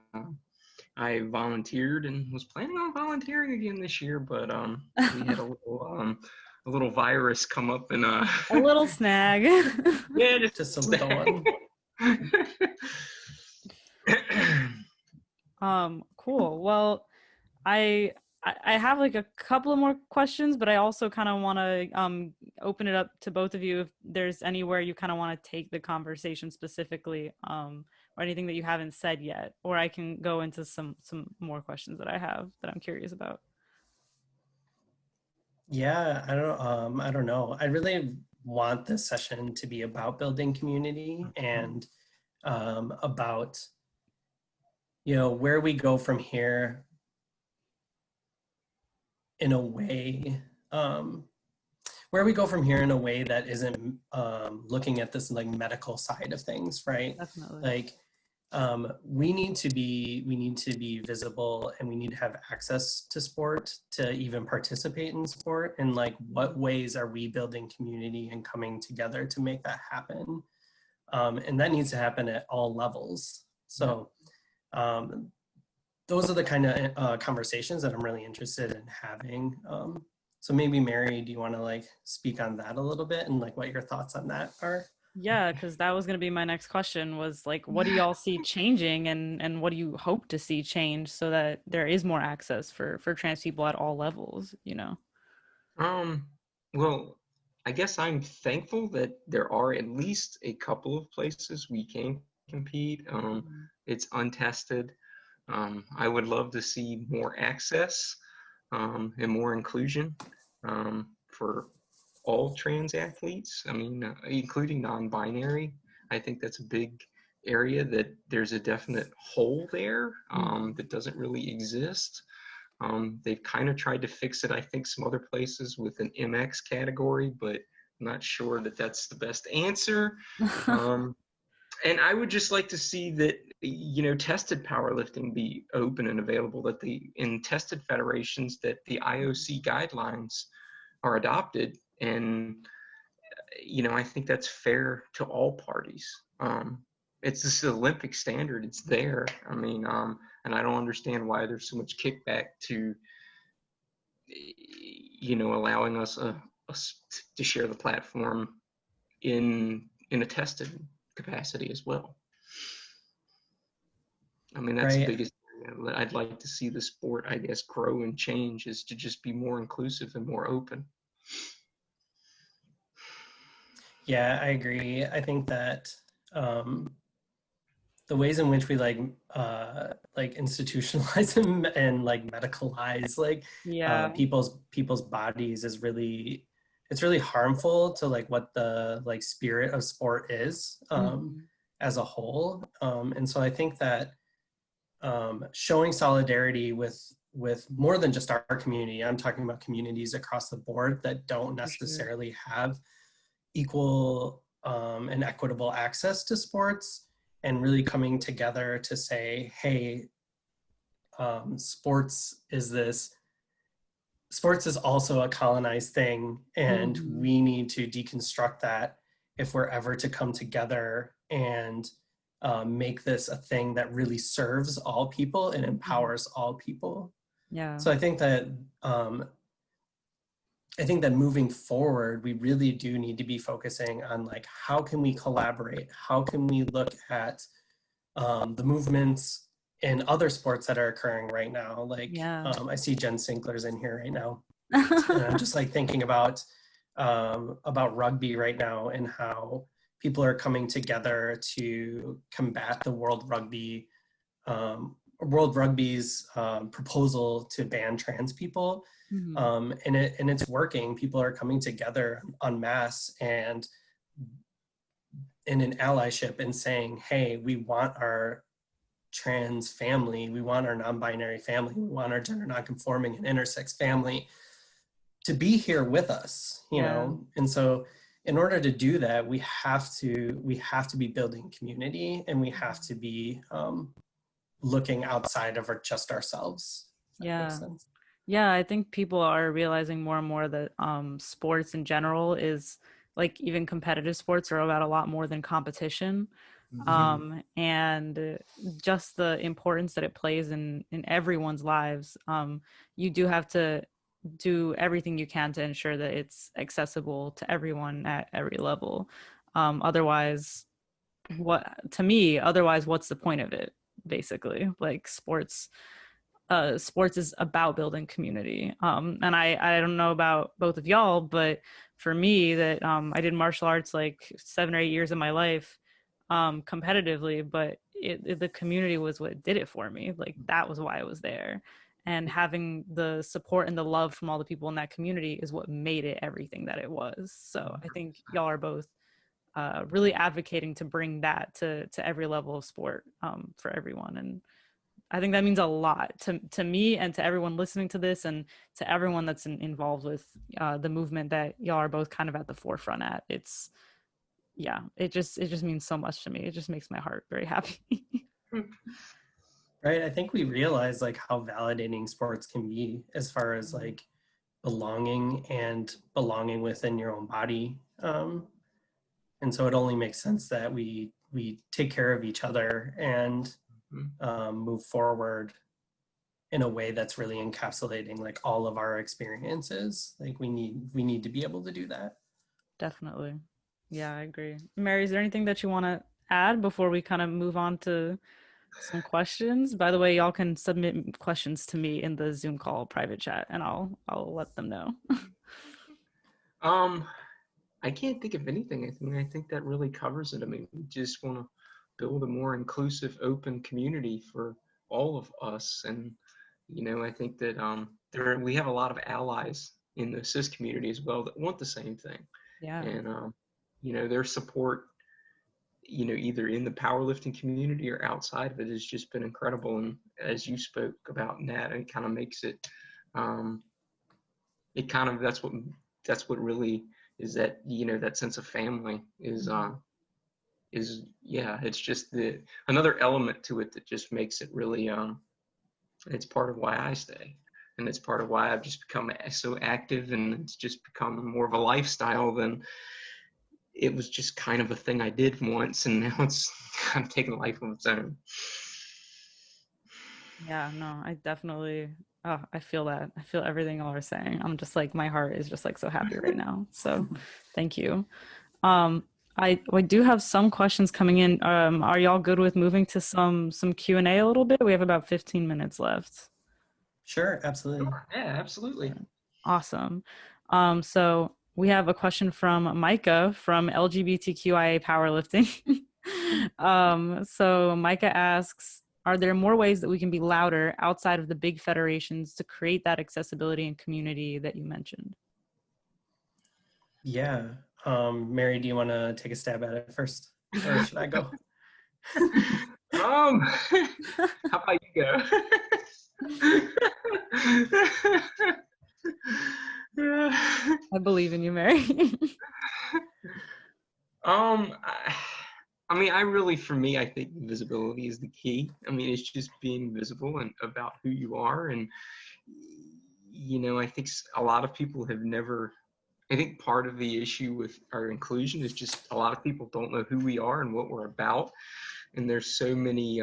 I volunteered and was planning on volunteering again this year, but we had a little virus come up and a little snag. Yeah, just a little one. Cool. Well, I have like a couple of more questions, but I also kind of want to open it up to both of you if there's anywhere you kind of want to take the conversation specifically or anything that you haven't said yet, or I can go into some more questions that I have that I'm curious about. Yeah, I don't know. I really want this session to be about building community and about, you know, where we go from here in a way, where we go from here in a way that isn't looking at this like medical side of things, right? Definitely. Like we need to be visible, and we need to have access to sport to even participate in sport. And like, what ways are we building community and coming together to make that happen? And that needs to happen at all levels. So those are the kind of conversations that I'm really interested in having. So maybe Mary, do you want to like speak on that a little bit and like what your thoughts on that are? Yeah, because that was going to be my next question, was like, what do y'all see changing, and what do you hope to see change so that there is more access for trans people at all levels, you know? Well, I guess I'm thankful that there are at least a couple of places we can compete. It's untested. I would love to see more access and more inclusion for all trans athletes. I mean, including non-binary. I think that's a big area that there's a definite hole there that doesn't really exist. They've kind of tried to fix it, I think, some other places with an MX category, but I'm not sure that that's the best answer. And I would just like to see that, you know, tested powerlifting be open and available, that in tested federations, that the IOC guidelines are adopted. And, you know, I think that's fair to all parties. It's this Olympic standard. It's there. I mean, and I don't understand why there's so much kickback to, you know, allowing us to share the platform in a tested capacity as well. I mean, that's the biggest area that I'd like to see the sport, I guess, grow and change, is to just be more inclusive and more open. Yeah, I agree. I think that the ways in which we like institutionalize and like medicalize like people's bodies is really, it's really harmful to like what the like spirit of sport is as a whole. And so I think that showing solidarity with more than just our community, I'm talking about communities across the board that don't necessarily have equal and equitable access to sports, and really coming together to say, hey, sports is also a colonized thing, and we need to deconstruct that if we're ever to come together and make this a thing that really serves all people and empowers all people. Yeah. So I think that moving forward, we really do need to be focusing on like, how can we collaborate? How can we look at the movements in other sports that are occurring right now? Like, I see Jen Sinkler's in here right now. And I'm just like thinking about rugby right now, and how people are coming together to combat the World Rugby's proposal to ban trans people. And it's working. People are coming together en masse and in an allyship and saying, hey, we want our trans family, we want our non-binary family, we want our gender non-conforming and intersex family to be here with us, you know? And so in order to do that, we have to be building community, and we have to be looking outside of just ourselves. Yeah. Yeah, I think people are realizing more and more that sports in general is, like, even competitive sports are about a lot more than competition. And just the importance that it plays in everyone's lives. You do have to do everything you can to ensure that it's accessible to everyone at every level. Otherwise, what's the point of it, basically? Like, sports is about building community. And I don't know about both of y'all, but for me, that I did martial arts like 7 or 8 years of my life competitively, but the community was what did it for me. Like that was why I was there. And having the support and the love from all the people in that community is what made it everything that it was. So I think y'all are both really advocating to bring that to every level of sport for everyone. And I think that means a lot to me and to everyone listening to this, and to everyone that's involved with the movement that y'all are both kind of at the forefront at. It's, yeah, it just means so much to me. It just makes my heart very happy. Right. I think we realize like how validating sports can be as far as like belonging within your own body. And so it only makes sense that we take care of each other and move forward in a way that's really encapsulating like all of our experiences. Like we need to be able to do that. Definitely. Yeah, I agree. Mary, is there anything that you want to add before we kind of move on to some questions? By the way, y'all can submit questions to me in the Zoom call private chat, and I'll let them know. I can't think of anything. I think that really covers it. I mean, we just want to build a more inclusive, open community for all of us. And, you know, I think that we have a lot of allies in the CIS community as well that want the same thing. Yeah. And, you know, their support, you know, either in the powerlifting community or outside of it has just been incredible. And as you spoke about, Nat, it kind of makes it, that's what really is, that, you know, that sense of family is it's just another element to it that just makes it really, it's part of why I stay. And it's part of why I've just become so active, and it's just become more of a lifestyle than it was just kind of a thing I did once, and now it's kind of taken a life of its own. Yeah, no, I definitely, I feel that. I feel everything y'all are saying. I'm just like, my heart is just like so happy right now. So thank you. I do have some questions coming in. Are y'all good with moving to some Q&A a little bit? We have about 15 minutes left. Sure, absolutely. Sure. Yeah, absolutely. Awesome. So we have a question from Micah from LGBTQIA Powerlifting. So Micah asks, are there more ways that we can be louder outside of the big federations to create that accessibility and community that you mentioned? Yeah. Mary, do you want to take a stab at it first, or should I go? How about you go? I believe in you, Mary. I mean, for me, I think visibility is the key. I mean, it's just being visible and about who you are. And, you know, I think a lot of people I think part of the issue with our inclusion is just a lot of people don't know who we are and what we're about. And there's so many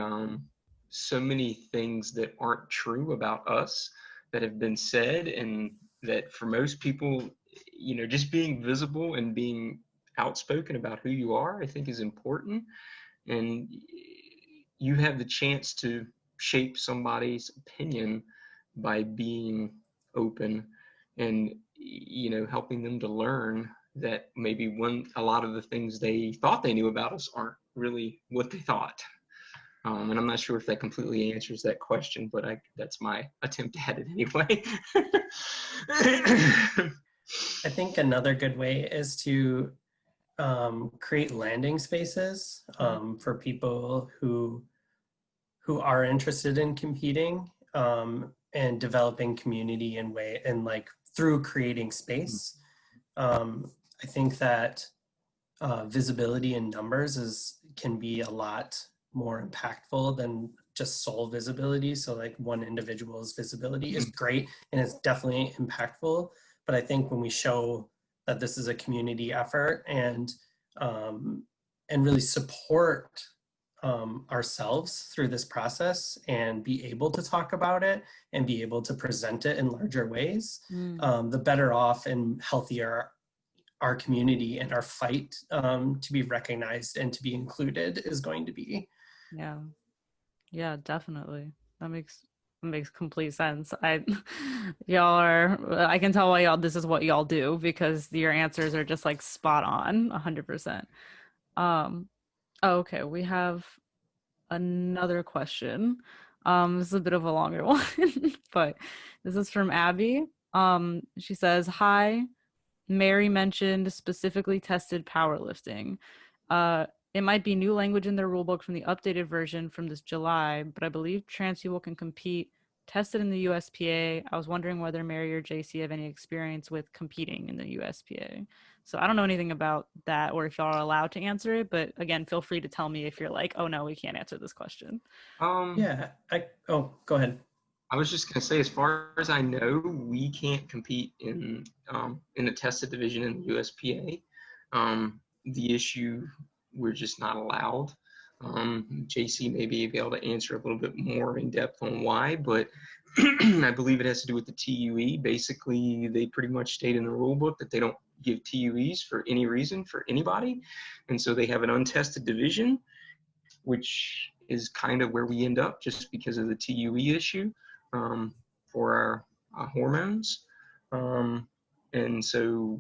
things that aren't true about us that have been said, and that for most people, you know, just being visible and being outspoken about who you are, I think is important. And you have the chance to shape somebody's opinion by being open and, you know, helping them to learn that maybe a lot of the things they thought they knew about us aren't really what they thought. And I'm not sure if that completely answers that question, but that's my attempt at it anyway. I think another good way is to create landing spaces for people who are interested in competing and developing community and like through creating space. I think that visibility in numbers can be a lot more impactful than just sole visibility. So like one individual's visibility is great and it's definitely impactful. But I think when we show that this is a community effort and really support ourselves through this process and be able to talk about it and be able to present it in larger ways, the better off and healthier our community and our fight to be recognized and to be included is going to be. Yeah, definitely. That makes complete sense. Y'all are, I can tell why this is what y'all do, because your answers are just like spot on 100%. Okay, we have another question. This is a bit of a longer one, but this is from Abby. She says, "Hi, Mary mentioned specifically tested powerlifting. It might be new language in their rulebook from the updated version from this July, but I believe trans people can compete tested in the USPA. I was wondering whether Mary or JayCee have any experience with competing in the USPA." So I don't know anything about that or if y'all are allowed to answer it, but again, feel free to tell me if you're like, oh no, we can't answer this question. Yeah, go ahead. I was just gonna say, as far as I know, we can't compete in a tested division in the USPA. The issue, we're just not allowed. JayCee may be able to answer a little bit more in depth on why, but I believe it has to do with the TUE. Basically, they pretty much state in the rule book that they don't give TUEs for any reason for anybody, and so they have an untested division, which is kind of where we end up just because of the TUE issue for our hormones. And so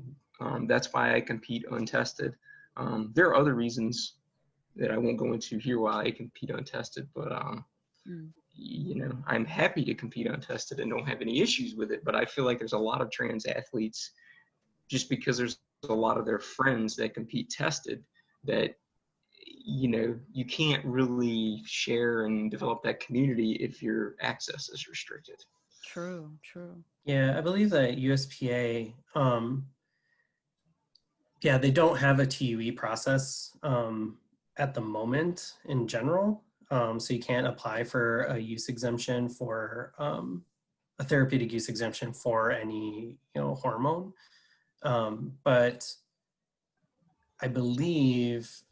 that's why I compete untested. There are other reasons that I won't go into here why I compete untested, but you know, I'm happy to compete untested and don't have any issues with it. But I feel like there's a lot of trans athletes, just because there's a lot of their friends that compete tested, that, you know, you can't really share and develop that community if your access is restricted. True. Yeah, I believe that USPA, yeah, they don't have a TUE process at the moment in general. So you can't apply for a use exemption for a therapeutic use exemption for any, you know, hormone. But I believe,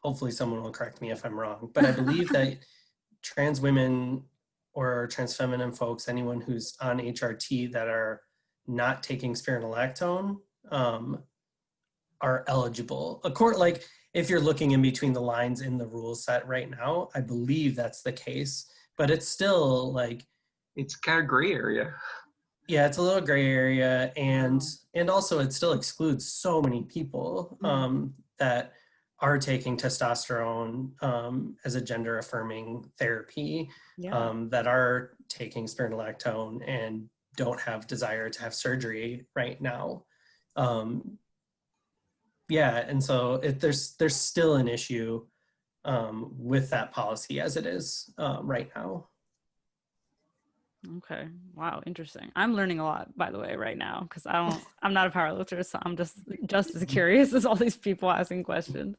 hopefully someone will correct me if I'm wrong, but I believe that trans women or trans feminine folks, anyone who's on HRT that are not taking spironolactone, are eligible. Like if you're looking in between the lines in the rule set right now, I believe that's the case, but it's still like, it's kind of gray area. Yeah, it's a little gray area, and also it still excludes so many people that are taking testosterone as a gender affirming therapy, that are taking spironolactone and don't have desire to have surgery right now. Yeah, and so there's still an issue with that policy as it is right now. Okay. Wow. Interesting. I'm learning a lot, by the way, right now, because I'm not a powerlifter, so I'm just as curious as all these people asking questions.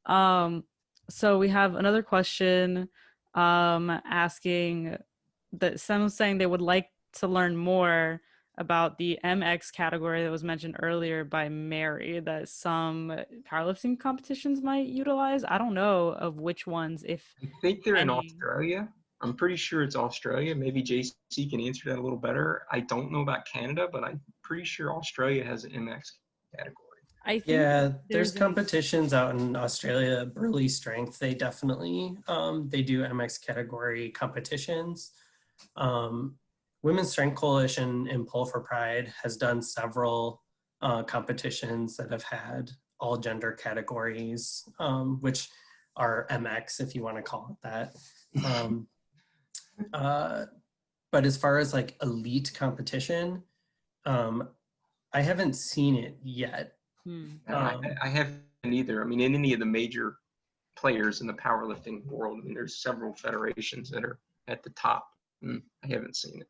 So we have another question asking that someone's saying they would like to learn more about the MX category that was mentioned earlier by Mary, that some powerlifting competitions might utilize. I don't know of which ones, if I think they're any. in Australia. I'm pretty sure it's Australia. Maybe JayCee can answer that a little better. I don't know about Canada, but I'm pretty sure Australia has an MX category. I think there's competitions out in Australia. Burley Strength, they definitely they do MX category competitions. Women's Strength Coalition in Pull for Pride has done several competitions that have had all gender categories, which are MX, if you want to call it that. But as far as like elite competition, I haven't seen it yet. I haven't either. I mean, in any of the major players in the powerlifting world, I mean, there's several federations that are at the top. I haven't seen it.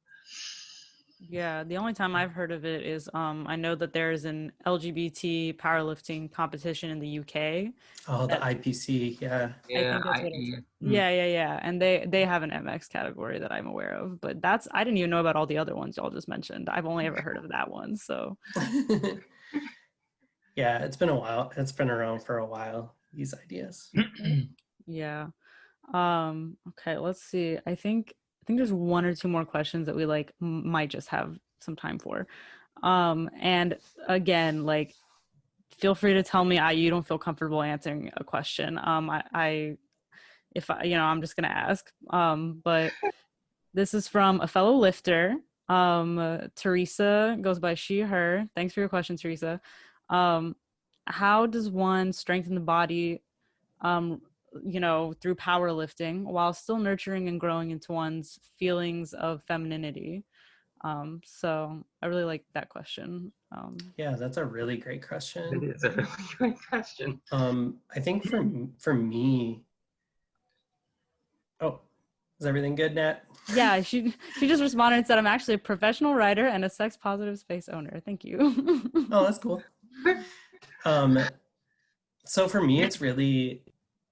Yeah, the only time I've heard of it is I know that there is an LGBT powerlifting competition in the UK. Oh, the IPC, yeah. I think that's what it is. Yeah. And they have an MX category that I'm aware of, but I didn't even know about all the other ones y'all just mentioned. I've only ever heard of that one, so. Yeah, it's been a while. It's been around for a while, these ideas. Yeah. Okay, let's see. I think there's one or two more questions that we might just have some time for. And again, feel free to tell me you don't feel comfortable answering a question. I'm just gonna ask. But this is from a fellow lifter. Teresa goes by she, her. Thanks for your question, Teresa. How does one strengthen the body you know, through powerlifting while still nurturing and growing into one's feelings of femininity? So I really like that question. Yeah, that's a really great It question. is a really great question. I think for me, oh, is everything good, Nat? Yeah, she just responded and said, I'm actually a professional writer and a sex positive space owner. Thank you. Oh, that's cool. So for me, it's really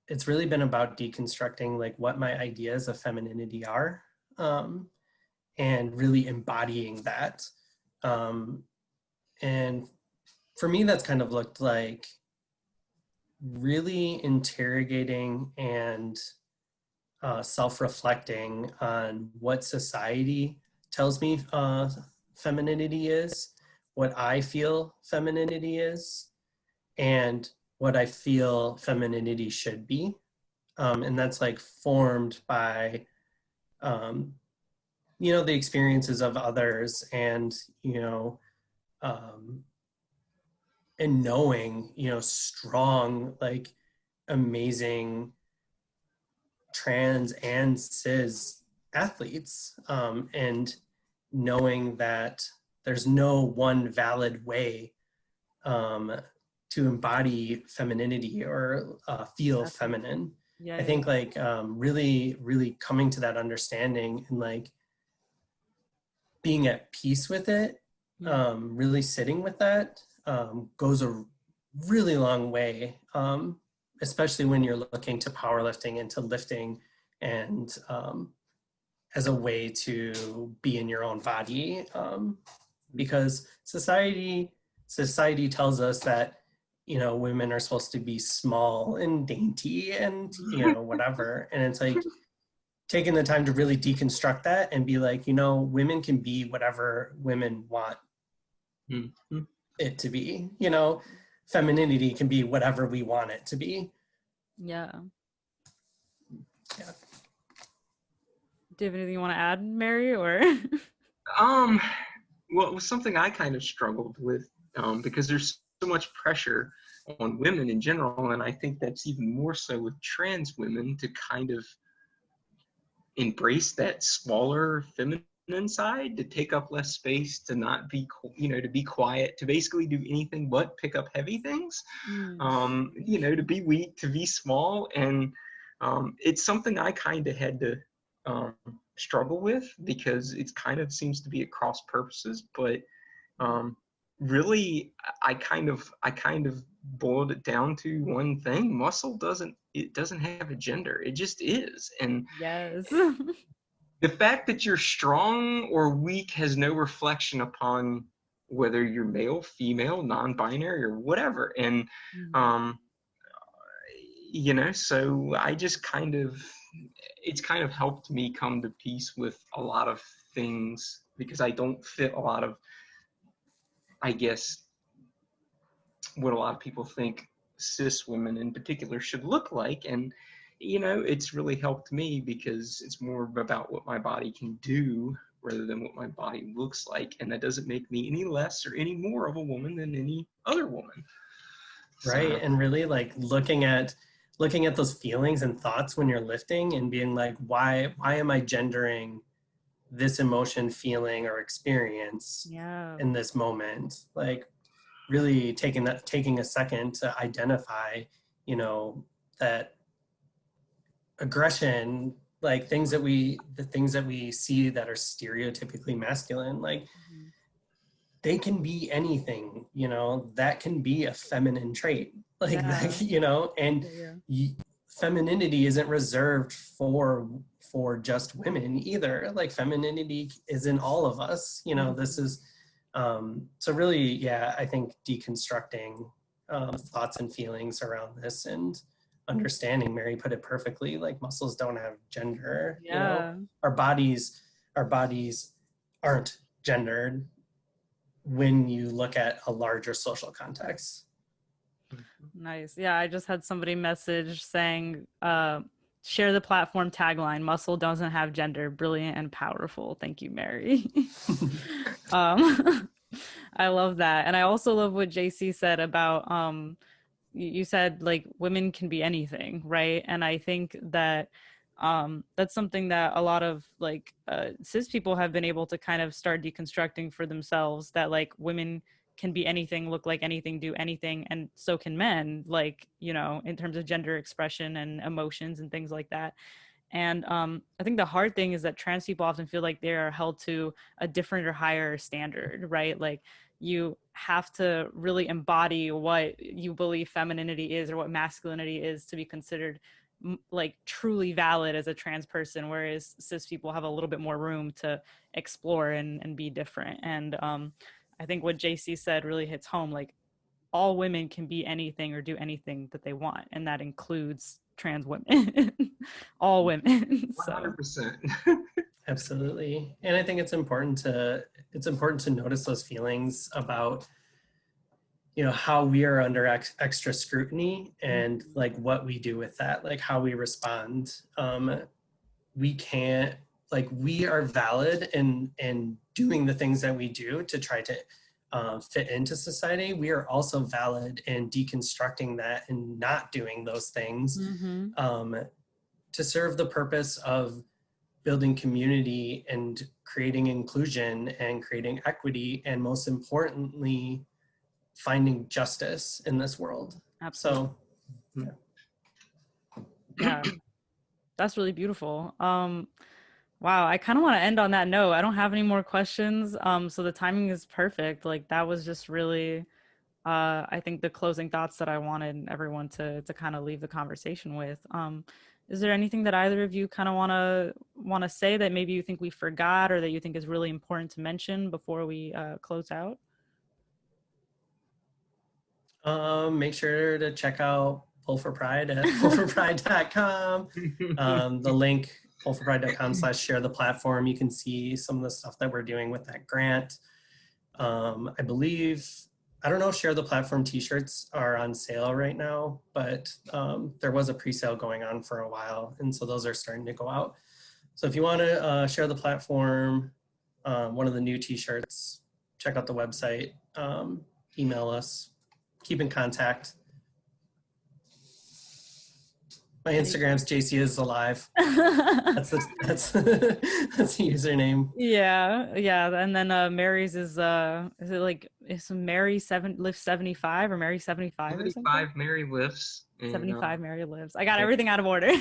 been about deconstructing like what my ideas of femininity are, and really embodying that. And for me, that's kind of looked like really interrogating and self-reflecting on what society tells me femininity is, what I feel femininity is, and what I feel femininity should be. And that's like formed by, you know, the experiences of others and, you know, and knowing, you know, strong, like amazing trans and cis athletes, and knowing that there's no one valid way to embody femininity or feel feminine. Yeah, I think like really coming to that understanding and like being at peace with it, really sitting with that goes a really long way, especially when you're looking to powerlifting and to lifting and as a way to be in your own body, because society tells us that, you know, women are supposed to be small and dainty and, you know, whatever. And it's like taking the time to really deconstruct that and be like, you know, women can be whatever women want it to be, you know, femininity can be whatever we want it to be. Yeah. Yeah. Do you have anything you want to add, Mary, or? Well, it was something I kind of struggled with, because there's so much pressure on women in general, and I think that's even more so with trans women to kind of embrace that smaller feminine side, to take up less space, to not be, you know, to be quiet, to basically do anything but pick up heavy things, you know, to be weak, to be small. And it's something I kind of had to struggle with, because it kind of seems to be at cross purposes, but really I kind of boiled it down to one thing: muscle doesn't have a gender. It just is. And Yes. the fact that you're strong or weak has no reflection upon whether you're male, female, non-binary, or whatever. And you know, so I just it's kind of helped me come to peace with a lot of things, because I don't fit a lot of, I guess, what a lot of people think cis women in particular should look like. And, you know, it's really helped me, because it's more about what my body can do rather than what my body looks like. And that doesn't make me any less or any more of a woman than any other woman. Right. So. And really like looking at those feelings and thoughts when you're lifting and being like, why am I gendering this emotion, feeling, or experience in this moment? Like really taking a second to identify, you know, that aggression, like the things that we see that are stereotypically masculine, like they can be anything, you know, that can be a feminine trait, like that, you know, and femininity isn't reserved for just women either. Like femininity is in all of us, you know. This is so really, yeah, I think deconstructing thoughts and feelings around this and understanding, Mary put it perfectly, like muscles don't have gender. You know, our bodies aren't gendered when you look at a larger social context. Nice. Yeah, I just had somebody message saying, share the platform tagline, muscle doesn't have gender, brilliant and powerful. Thank you, Mary. I love that. And I also love what JayCee said about you said like women can be anything, right? And I think that that's something that a lot of like cis people have been able to kind of start deconstructing for themselves, that like women can be anything, look like anything, do anything, and so can men, like, you know, in terms of gender expression and emotions and things like that. And I think the hard thing is that trans people often feel like they are held to a different or higher standard, right? Like you have to really embody what you believe femininity is or what masculinity is to be considered like truly valid as a trans person, whereas cis people have a little bit more room to explore and be different. And I think what JayCee said really hits home. Like all women can be anything or do anything that they want, and that includes trans women. All women. So 100%. Absolutely. And I think it's important to notice those feelings about, you know, how we are under extra scrutiny and like what we do with that, like how we respond. We can't, like, we are valid in doing the things that we do to try to fit into society. We are also valid in deconstructing that and not doing those things to serve the purpose of building community and creating inclusion and creating equity, and most importantly, finding justice in this world. absolutely. So yeah, that's really beautiful. Wow, I kind of want to end on that note. I don't have any more questions. So the timing is perfect. Like that was just really I think the closing thoughts that I wanted everyone to kind of leave the conversation with. Is there anything that either of you kind of want to say that maybe you think we forgot or that you think is really important to mention before we close out? make sure to check out Pull for Pride at pullforpride.com. The link, pullforpride.com/share the platform. You can see some of the stuff that we're doing with that grant. I believe, I don't know if Share the Platform t-shirts are on sale right now, but there was a pre-sale going on for a while, and so those are starting to go out. So if you want to share the platform, one of the new t-shirts, check out the website, email us, keep in contact. My Instagram's JayCee is alive. That's the username. Yeah. And then Mary's is it like is Mary lives 75 or Mary 75 or something? 75 Mary lifts. 75 Mary lives. I got everything out of order.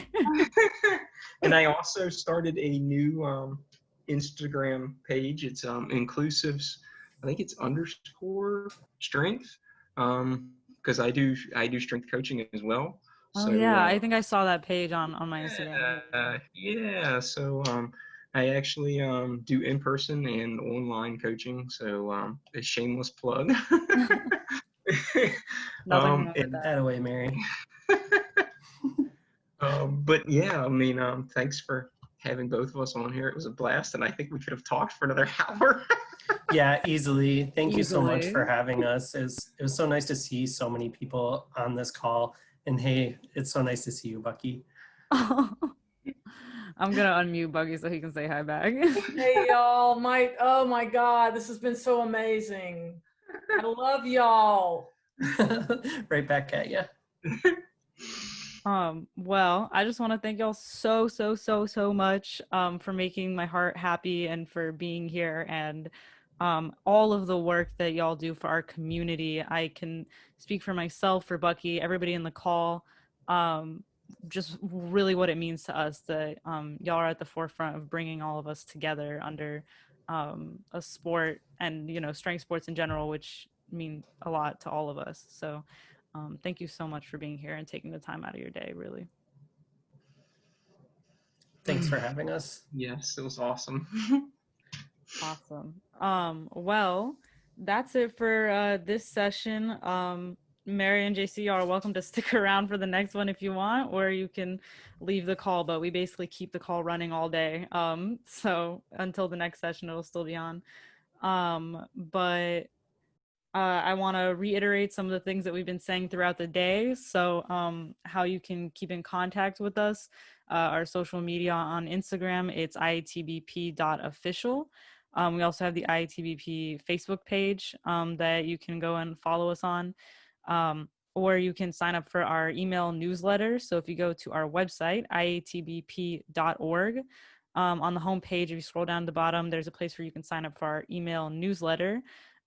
And I also started a new Instagram page. It's inclusives. I think it's _strength. Because I do strength coaching as well. Oh so, yeah, I think I saw that page on my Instagram. Yeah, so I actually do in-person and online coaching. So a shameless plug. Nothing wrong with that away, Mary. But yeah, I mean, thanks for having both of us on here. It was a blast, and I think we could have talked for another hour. Yeah, easily. Thank you so much for having us. It was so nice to see so many people on this call. And hey, it's so nice to see you, Bucky. I'm gonna unmute Bucky so he can say hi back. Hey y'all, oh my God, this has been so amazing. I love y'all. Right back at you. Well, I just want to thank y'all so much for making my heart happy and for being here, and all of the work that y'all do for our community. I can speak for myself, for Bucky, everybody in the call, just really what it means to us that y'all are at the forefront of bringing all of us together under a sport, and, you know, strength sports in general, which mean a lot to all of us. So thank you so much for being here and taking the time out of your day, really. Thanks for having us. Yes, it was awesome. Awesome. Well, that's it for this session. Mary and JayCee are welcome to stick around for the next one if you want, or you can leave the call, but we basically keep the call running all day. So until the next session, it'll still be on. But I want to reiterate some of the things that we've been saying throughout the day. So how you can keep in contact with us, our social media on Instagram, it's IATBP.official. We also have the IATBP Facebook page that you can go and follow us on. or you can sign up for our email newsletter. So if you go to our website, IATBP.org, on the homepage, if you scroll down to the bottom, there's a place where you can sign up for our email newsletter,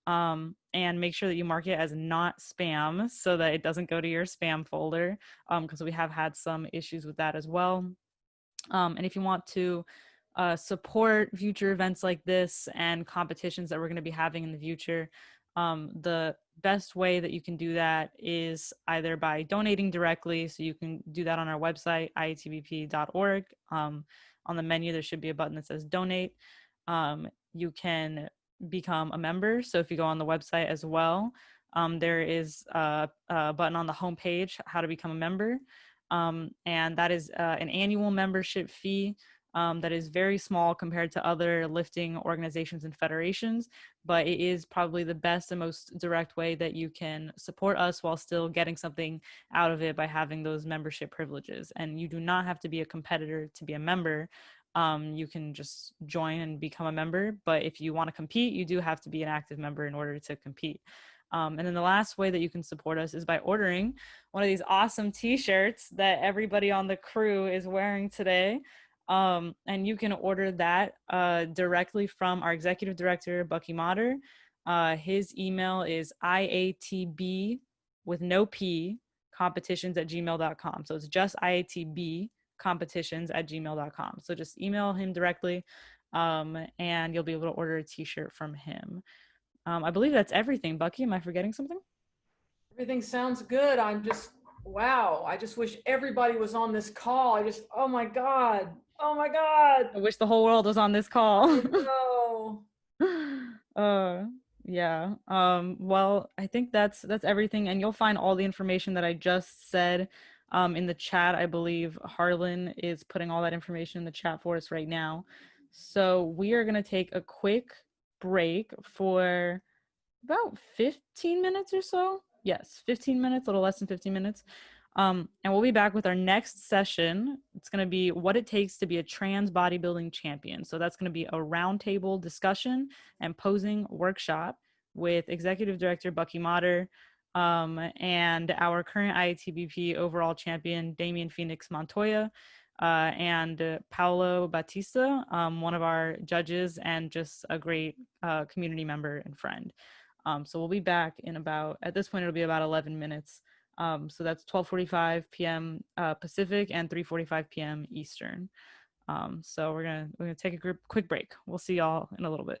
and make sure that you mark it as not spam so that it doesn't go to your spam folder, because we have had some issues with that as well. And if you want to support future events like this and competitions that we're going to be having in the future, the best way that you can do that is either by donating directly. So you can do that on our website, iatbp.org. On the menu, there should be a button that says donate. You can become a member. So if you go on the website as well, there is a button on the homepage, how to become a member. And that is an annual membership fee that is very small compared to other lifting organizations and federations, but it is probably the best and most direct way that you can support us while still getting something out of it by having those membership privileges. And you do not have to be a competitor to be a member. You can just join and become a member, but if you want to compete, you do have to be an active member in order to compete. And then the last way that you can support us is by ordering one of these awesome t-shirts that everybody on the crew is wearing today. And you can order that directly from our executive director, Bucky Motter. His email is IATB with no P competitions@gmail.com. So it's just IATB competitions@gmail.com. So just email him directly, and you'll be able to order a t-shirt from him. I believe that's everything. Bucky, am I forgetting something? Everything sounds good. Wow. I just wish everybody was on this call. Oh my God. Oh my God. I wish the whole world was on this call. No. Yeah. Well, I think that's everything, and you'll find all the information that I just said in the chat. I believe Harlan is putting all that information in the chat for us right now. So we are going to take a quick break for about 15 minutes or so. Yes, 15 minutes, a little less than 15 minutes. And we'll be back with our next session. It's going to be what it takes to be a trans bodybuilding champion. So that's going to be a roundtable discussion and posing workshop with Executive Director Bucky Motter, and our current IATBP overall champion, Damien Phoenix Montoya, and Paulo Batista, one of our judges and just a great community member and friend. So we'll be back in at this point, it'll be about 11 minutes. So that's 12:45 p.m. Pacific and 3:45 p.m. Eastern. So we're gonna take a quick break. We'll see y'all in a little bit.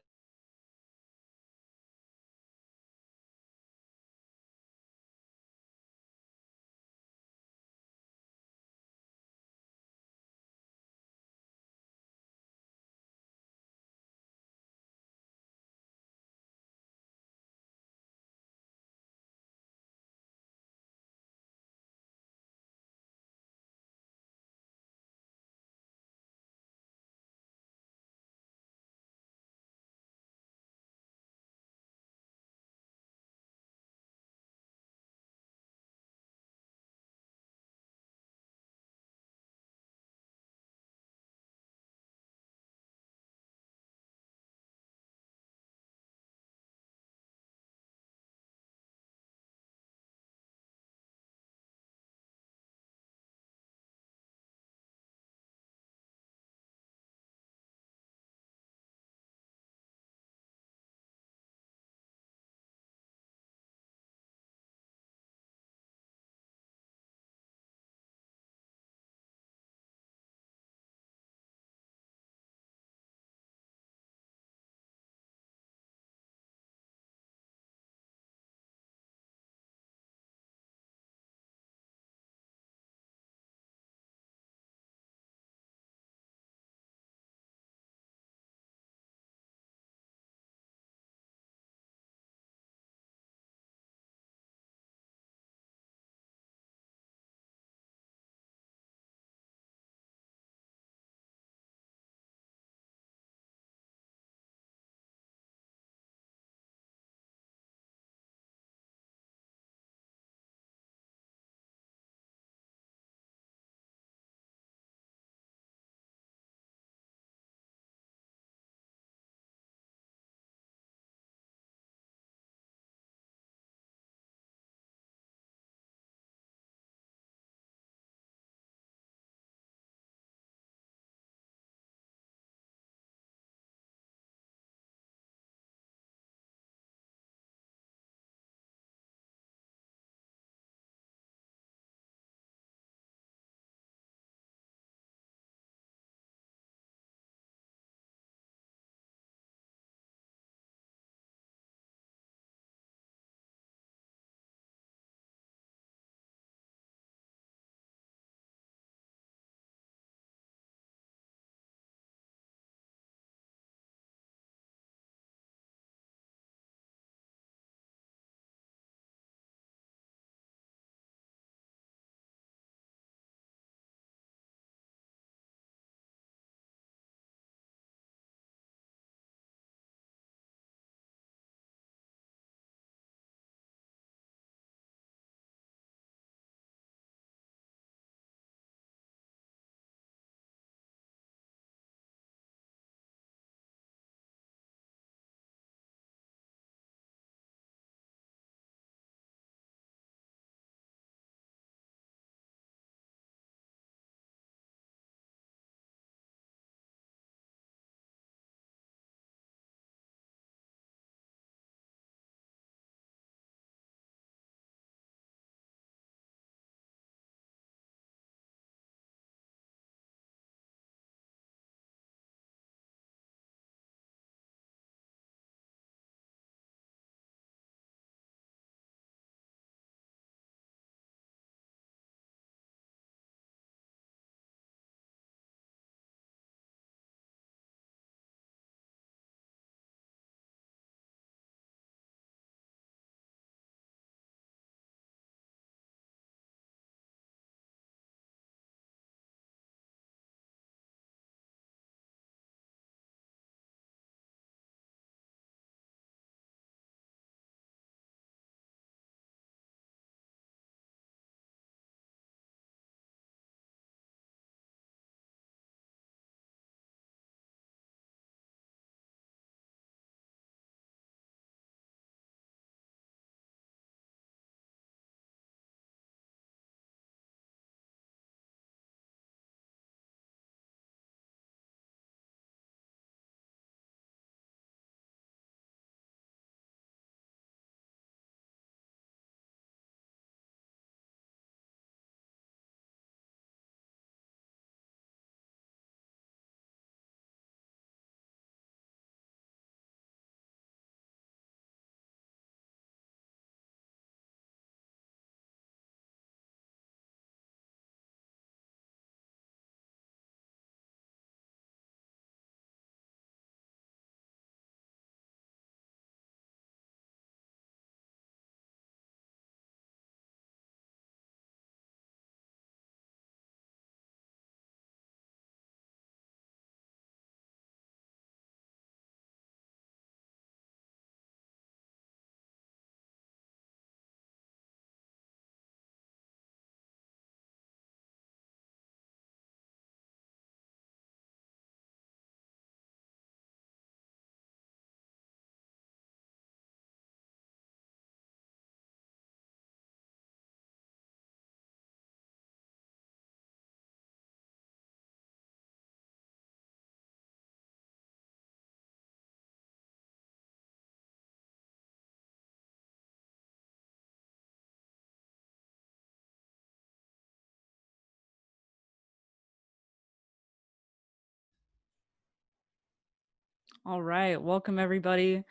All right, welcome everybody.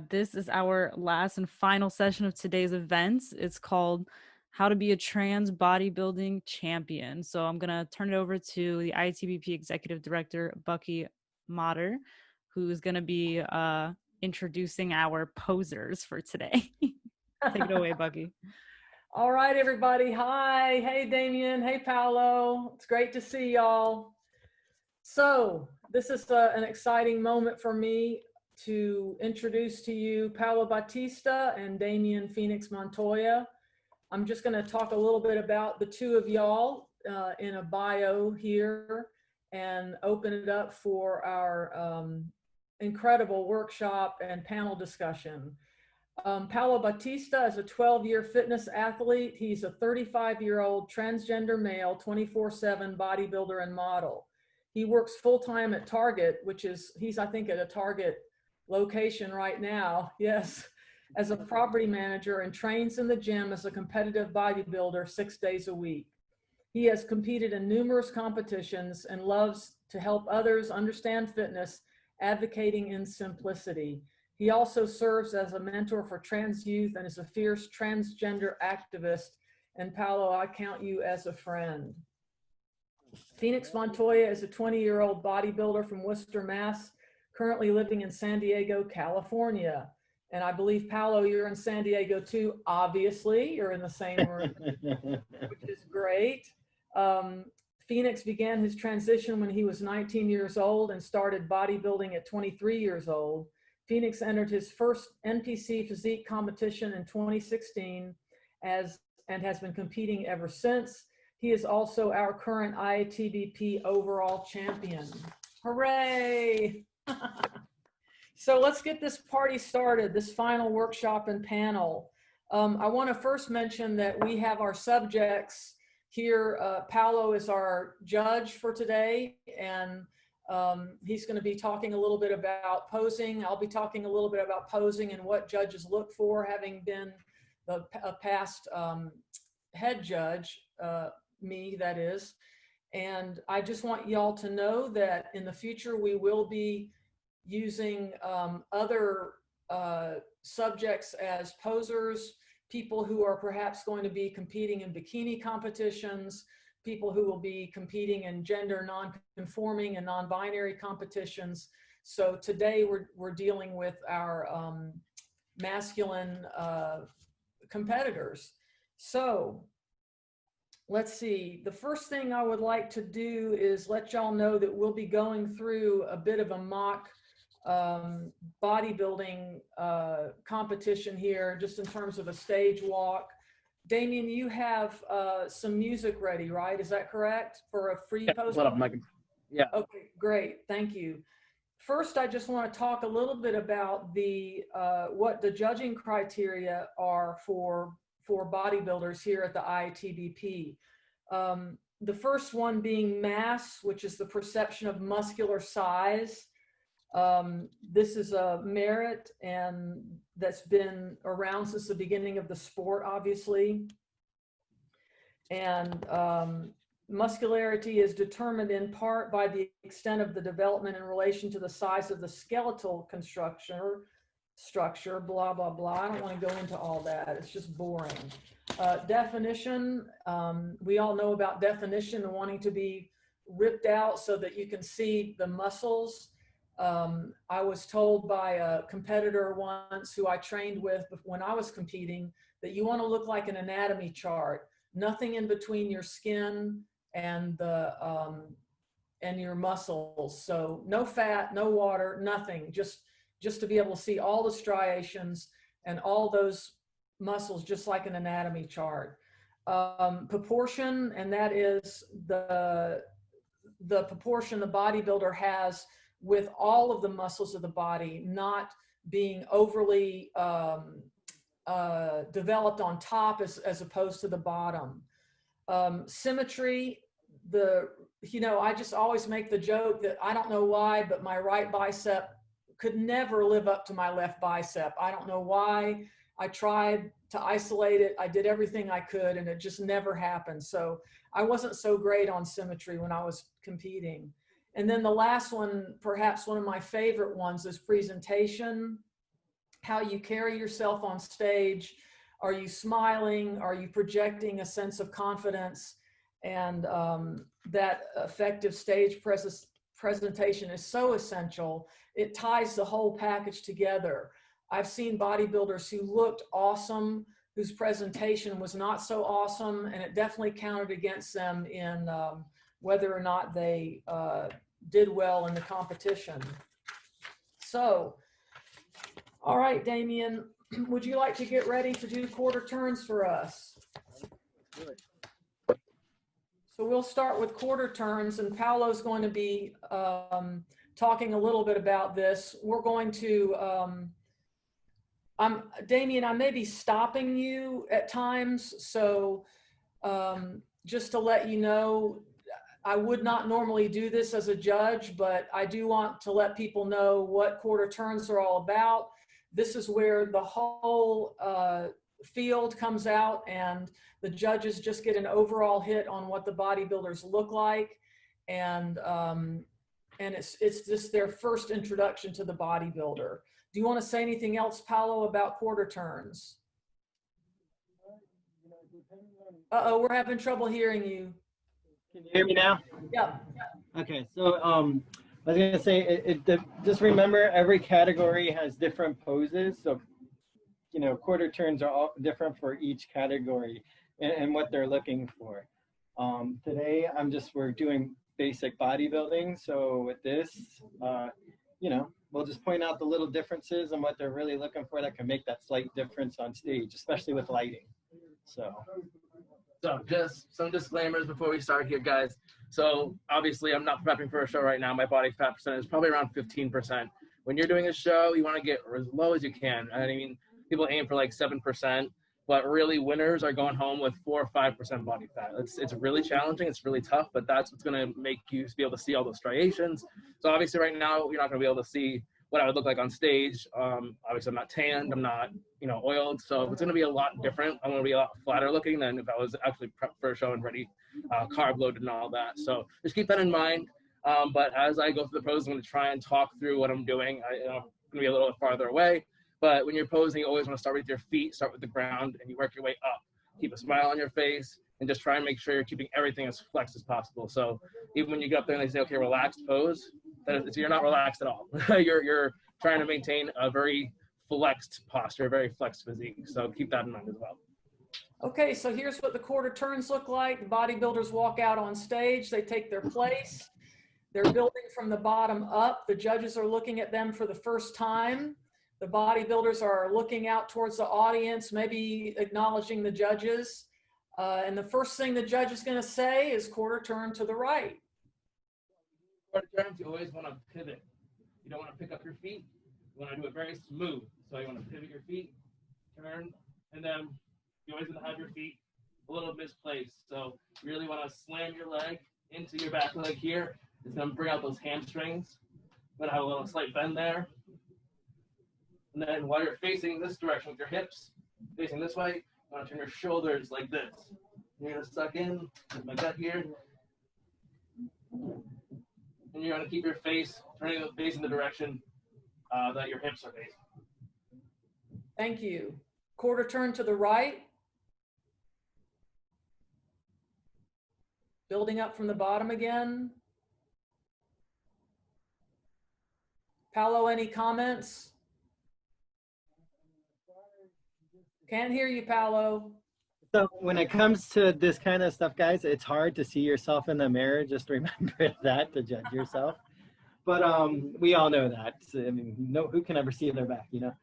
This is our last and final session of today's events. It's called How to Be a Trans Bodybuilding Champion. So I'm gonna turn it over to the IATBP Executive Director, Bucky Motter, who's gonna be introducing our posers for today. Take it away, Bucky. All right, everybody. Hi. Hey, Damien. Hey, Paulo. It's great to see y'all. So this is an exciting moment for me to introduce to you Paulo Batista and Damien Phoenix Montoya. I'm just going to talk a little bit about the two of y'all in a bio here and open it up for our incredible workshop and panel discussion. Paulo Batista is a 12-year fitness athlete. He's a 35-year-old transgender male, 24/7 bodybuilder and model. He works full-time at Target, which is, he's, I think, at a Target location right now, yes, as a property manager, and trains in the gym as a competitive bodybuilder 6 days a week. He has competed in numerous competitions and loves to help others understand fitness, advocating in simplicity. He also serves as a mentor for trans youth and is a fierce transgender activist. And Paulo, I count you as a friend. Phoenix Montoya is a 20-year-old bodybuilder from Worcester, Mass., currently living in San Diego, California. And I believe, Paulo, you're in San Diego too. Obviously, you're in the same room, which is great. Phoenix began his transition when he was 19 years old and started bodybuilding at 23 years old. Phoenix entered his first NPC physique competition in 2016 and has been competing ever since. He is also our current IATBP overall champion. Hooray! So let's get this party started, this final workshop and panel. I want to first mention that we have our subjects here. Paulo is our judge for today, and he's going to be talking a little bit about posing. I'll be talking a little bit about posing and what judges look for, having been a past head judge, me that is. And I just want y'all to know that in the future we will be using other subjects as posers, people who are perhaps going to be competing in bikini competitions, people who will be competing in gender non-conforming and non-binary competitions. So today we're dealing with our masculine competitors. So let's see, the first thing I would like to do is let y'all know that we'll be going through a bit of a mock bodybuilding competition here, just in terms of a stage walk. Damien, you have some music ready, right? Is that correct? For a free post? Yeah. Okay, great. Thank you. First, I just want to talk a little bit about the what the judging criteria are for bodybuilders here at the IATBP. The first one being mass, which is the perception of muscular size. This is a merit, and that's been around since the beginning of the sport, obviously. And muscularity is determined in part by the extent of the development in relation to the size of the skeletal structure, blah, blah, blah. I don't want to go into all that. It's just boring. Definition, we all know about definition and wanting to be ripped out so that you can see the muscles. I was told by a competitor once who I trained with when I was competing that you want to look like an anatomy chart, nothing in between your skin and the and your muscles. So no fat, no water, nothing, just to be able to see all the striations and all those muscles, just like an anatomy chart. Proportion, and that is the proportion the bodybuilder has with all of the muscles of the body, not being overly developed on top as opposed to the bottom. Symmetry, I just always make the joke that I don't know why, but my right bicep could never live up to my left bicep. I don't know why. I tried to isolate it. I did everything I could, and it just never happened. So I wasn't so great on symmetry when I was competing. And then the last one, perhaps one of my favorite ones, is presentation. How you carry yourself on stage. Are you smiling? Are you projecting a sense of confidence? And that effective stage presentation is so essential. It ties the whole package together. I've seen bodybuilders who looked awesome, whose presentation was not so awesome, and it definitely counted against them in whether or not they did well in the competition. So, all right, Damien, would you like to get ready to do quarter turns for us? So we'll start with quarter turns, and Paulo's going to be talking a little bit about this. We're going to, Damien, I may be stopping you at times, so just to let you know, I would not normally do this as a judge, but I do want to let people know what quarter turns are all about. This is where the whole field comes out and the judges just get an overall hit on what the bodybuilders look like. And it's just their first introduction to the bodybuilder. Do you want to say anything else, Paulo, about quarter turns? Uh-oh, we're having trouble hearing you. Can you hear me now? Yeah. Okay, so I was gonna say, just remember every category has different poses. So, you know, quarter turns are all different for each category and what they're looking for. Today, we're doing basic bodybuilding. So with this, you know, we'll just point out the little differences and what they're really looking for that can make that slight difference on stage, especially with lighting. So just some disclaimers before we start here, guys. So obviously I'm not prepping for a show right now. My body fat percentage is probably around 15%. When you're doing a show, you want to get as low as you can. I mean, people aim for like 7%, but really winners are going home with 4 or 5% body fat. It's really challenging. It's really tough, but that's what's going to make you be able to see all those striations. So obviously right now, you're not going to be able to see what I would look like on stage. Obviously I'm not tanned, I'm not, you know, oiled. So it's going to be a lot different. I'm going to be a lot flatter looking than if I was actually prepped for a show and ready, carb loaded and all that. So just keep that in mind. But as I go through the poses, I'm going to try and talk through what I'm doing. I'm going to be a little farther away. But when you're posing, you always want to start with your feet, start with the ground, and you work your way up. Keep a smile on your face, and just try and make sure you're keeping everything as flexed as possible. So even when you get up there and they say, okay, relaxed pose, you're not relaxed at all. you're trying to maintain a very flexed posture, a very flexed physique. So keep that in mind as well. Okay, so here's what the quarter turns look like. The bodybuilders walk out on stage, they take their place. They're building from the bottom up. The judges are looking at them for the first time. The bodybuilders are looking out towards the audience, maybe acknowledging the judges. And the first thing the judge is going to say is quarter turn to the right. Quarter turns, you always want to pivot. You don't want to pick up your feet. You want to do it very smooth. So you want to pivot your feet, turn, and then you always want to have your feet a little misplaced. So you really want to slam your leg into your back leg here. It's going to bring out those hamstrings. You're going to have a little slight bend there. And then while you're facing this direction with your hips, facing this way, you want to turn your shoulders like this. You're going to suck in, like that here. And you're going to keep your face facing the direction that your hips are facing. Thank you. Quarter turn to the right. Building up from the bottom again. Paulo, any comments? Can't hear you, Paulo. So when it comes to this kind of stuff, guys, it's hard to see yourself in the mirror. Just remember that to judge yourself. But we all know that. So, I mean, who can ever see their back, you know?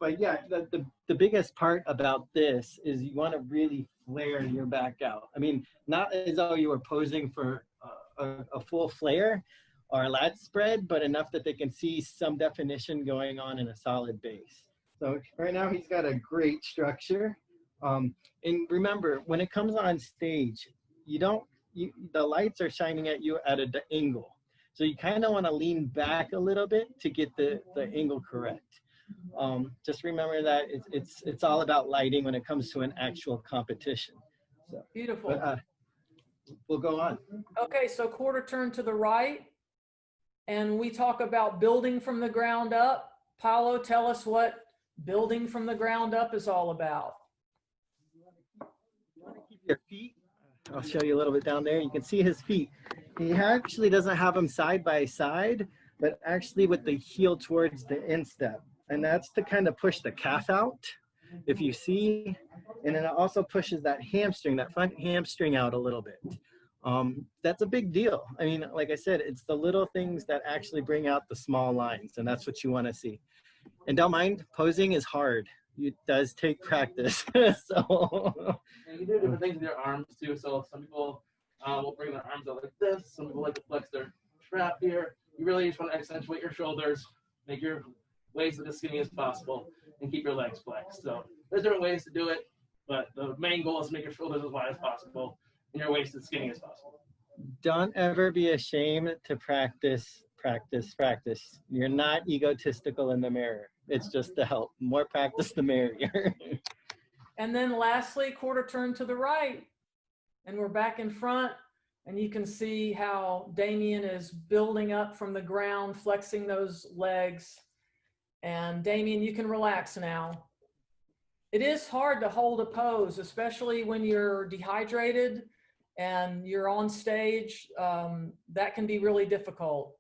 But yeah, the biggest part about this is you want to really flare your back out. I mean, not as though you were posing for a full flare or a lat spread, but enough that they can see some definition going on in a solid base. So right now he's got a great structure. And remember, when it comes on stage, the lights are shining at you at an angle. So you kind of want to lean back a little bit to get the angle correct. Just remember that it's all about lighting when it comes to an actual competition. So, beautiful. But, we'll go on. Okay, so quarter turn to the right. and we talk about building from the ground up. Paulo, tell us what building from the ground up is all about. You want to keep your feet. I'll show you a little bit down there. You can see his feet. He actually doesn't have them side by side, but actually with the heel towards the instep. And that's to kind of push the calf out, if you see. And then it also pushes that hamstring, that front hamstring out a little bit. That's a big deal. I mean, like I said, it's the little things that actually bring out the small lines, and that's what you want to see. And don't mind, posing is hard. It does take practice. So and you do different things with your arms too. So some people will bring their arms out like this. Some people like to flex their trap here. You really just want to accentuate your shoulders, make your waist as skinny as possible, and keep your legs flexed. So there's different ways to do it, but the main goal is to make your shoulders as wide as possible and your waist as skinny as possible. don't ever be ashamed to practice. You're not egotistical in the mirror. It's just to help. More practice, the merrier. And then lastly, quarter turn to the right. And we're back in front, and you can see how Damien is building up from the ground, flexing those legs. And Damien, you can relax now. It is hard to hold a pose, especially when you're dehydrated and you're on stage. That can be really difficult.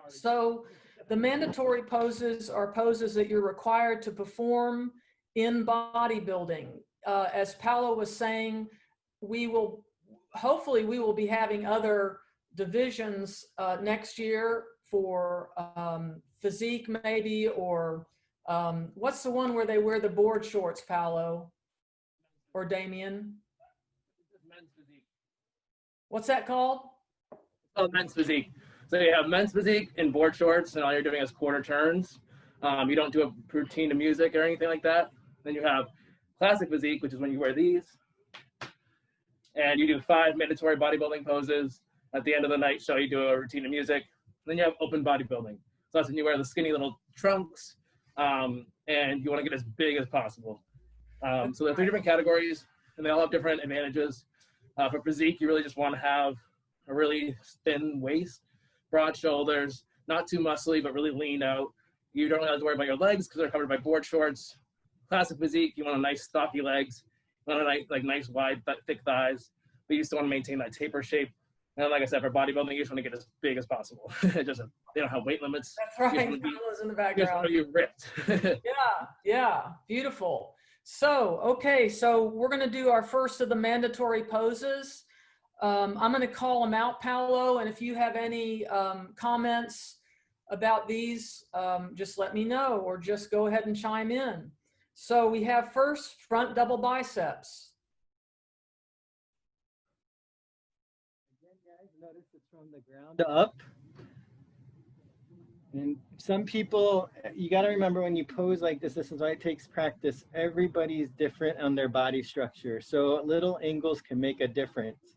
So the mandatory poses are poses that you're required to perform in bodybuilding. As Paulo was saying, hopefully we will be having other divisions next year for physique maybe, or what's the one where they wear the board shorts, Paulo or Damien? Men's physique. What's that called? Oh, men's physique. So you have men's physique in board shorts, and all you're doing is quarter turns. You don't do a routine to music or anything like that. Then you have classic physique, which is when you wear these. And you do 5 mandatory bodybuilding poses. At the end of the night show, you do a routine to music. Then you have open bodybuilding. So that's when you wear the skinny little trunks, and you want to get as big as possible. So there are 3 different categories, and they all have different advantages. For physique, you really just want to have a really thin waist, broad shoulders, not too muscly, but really lean out. You don't really have to worry about your legs because they're covered by board shorts. Classic physique, you want a nice stocky legs, you want a nice wide, thick thighs, but you still want to maintain that taper shape. And like I said, for bodybuilding, you just want to get as big as possible. They don't have weight limits. That's right. Paulo's in the background. You're ripped. Yeah, beautiful. So, okay, so we're going to do our first of the mandatory poses. I'm going to call them out, Paulo, and if you have any comments about these, just let me know, or just go ahead and chime in. So we have first front double biceps. Again, guys, notice it's from the ground up. And some people, you got to remember when you pose like this is why it takes practice. Everybody's different on their body structure. So little angles can make a difference.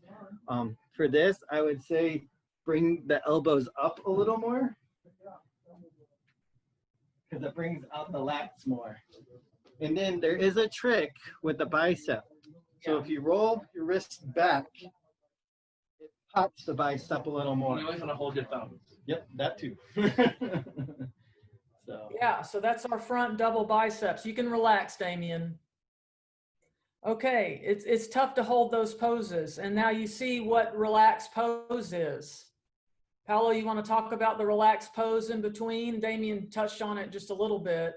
For this, I would say bring the elbows up a little more, because it brings out the lats more. And then there is a trick with the bicep. So if you roll your wrist back, it pops the bicep a little more. You always want to hold your thumbs. Yep, that too. So Yeah, so that's our front double biceps. You can relax, Damien. Okay, it's tough to hold those poses. And now you see what relaxed pose is. Paulo, you want to talk about the relaxed pose in between? Damien touched on it just a little bit.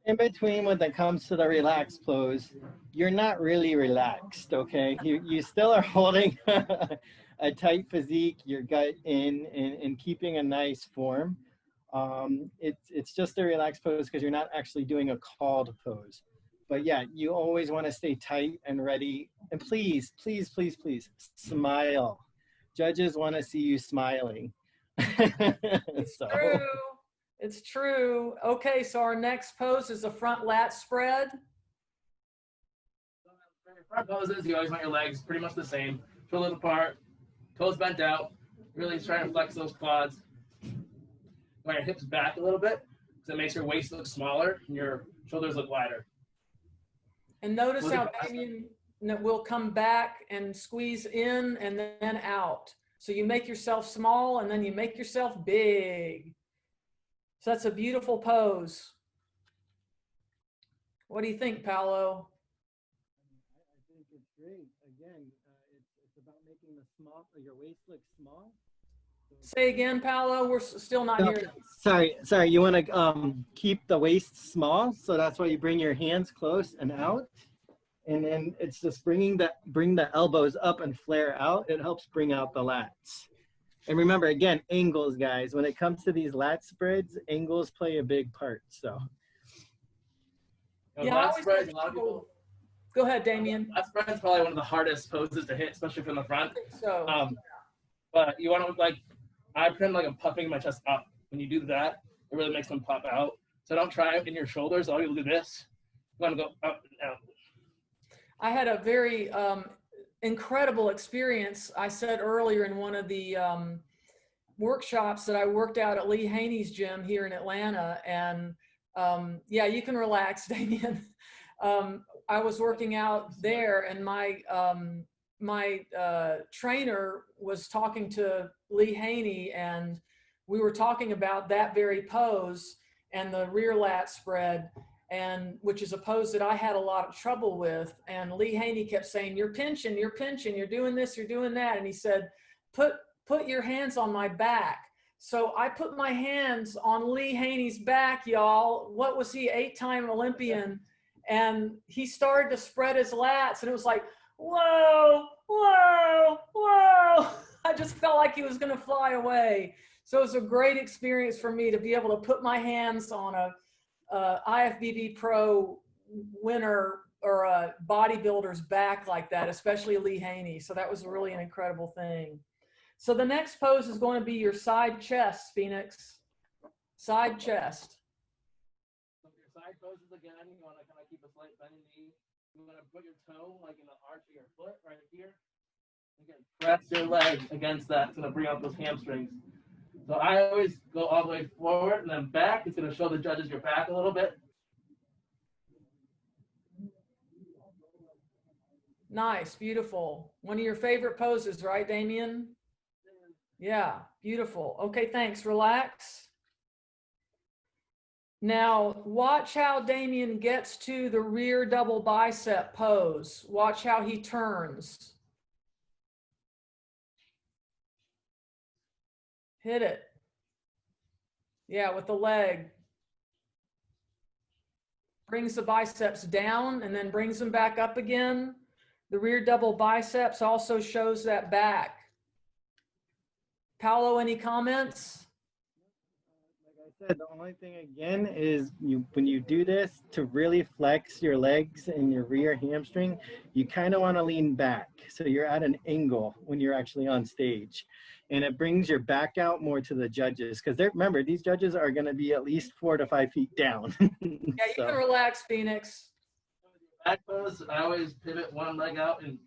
in between, when it comes to the relaxed pose, you're not really relaxed, okay? You still are holding a tight physique, your gut in, and keeping a nice form. It's just a relaxed pose because you're not actually doing a called pose. But yeah, you always want to stay tight and ready. And please, please, please, please smile. Judges want to see you smiling. It's true. It's true. Okay, so our next pose is a front lat spread. For your front poses, you always want your legs pretty much the same. Shoulders apart, toes bent out. Really trying to flex those quads. Want your hips back a little bit because it makes your waist look smaller and your shoulders look wider. And notice how Damien will come back and squeeze in and then out. So you make yourself small and then you make yourself big. So that's a beautiful pose. What do you think, Paulo? I think it's great. Again, it's about making your waist look small. Say again, Paulo. We're still not hearing. Sorry. You want to keep the waist small, so that's why you bring your hands close and out, and then it's just bring the elbows up and flare out. It helps bring out the lats. And remember, again, angles, guys. When it comes to these lat spreads, angles play a big part. So. Yeah, lat spreads, a lot of people. Go ahead, Damien. Lat spreads probably one of the hardest poses to hit, especially from the front. So. But you want to like, I pretend like I'm puffing my chest up. When you do that, it really makes them pop out. So don't try it in your shoulders. All you'll do this. You want to go up and down. I had a very incredible experience. I said earlier in one of the workshops that I worked out at Lee Haney's gym here in Atlanta. And yeah, you can relax, Damien. I was working out there, and my trainer was talking to Lee Haney, and we were talking about that very pose and the rear lat spread, and which is a pose that I had a lot of trouble with. And Lee Haney kept saying, you're pinching, you're doing this, you're doing that. And he said, put your hands on my back. So I put my hands on Lee Haney's back, y'all. What was he, 8-time Olympian? And he started to spread his lats, and it was like, whoa, whoa, whoa. I just felt like he was going to fly away. So it was a great experience for me to be able to put my hands on a IFBB Pro winner or a bodybuilder's back like that, especially Lee Haney. So that was really an incredible thing. So the next pose is going to be your side chest, Phoenix. Side chest. So your side poses again, you want to kind of keep a slight bend in the knee. You want to put your toe like in the arch of your foot right here. Again, press your leg against that. It's going to bring out those hamstrings. So I always go all the way forward and then back. It's going to show the judges your back a little bit. Nice, beautiful. One of your favorite poses, right, Damien? Yeah, beautiful. Okay, thanks. Relax. Now, watch how Damien gets to the rear double bicep pose. Watch how he turns. Hit it. Yeah, with the leg. Brings the biceps down and then brings them back up again. The rear double biceps also shows that back. Paulo, any comments? Like I said, the only thing again is when you do this, to really flex your legs and your rear hamstring, you kind of want to lean back. So you're at an angle when you're actually on stage. And it brings your back out more to the judges. Because remember, these judges are going to be at least 4 to 5 feet down. Yeah, you can relax, Phoenix. Back pose, I always pivot one leg out and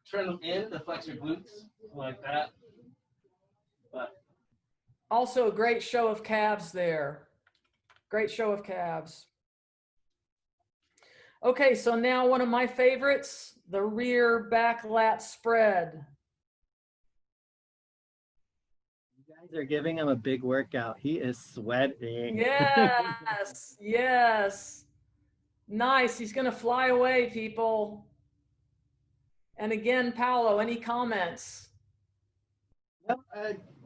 turn them in to flex your glutes like that. But also a great show of calves there. Great show of calves. Okay, so now one of my favorites, the rear back lat spread. You guys are giving him a big workout. He is sweating. Yes, yes. Nice. He's going to fly away, people. And again, Paulo, any comments?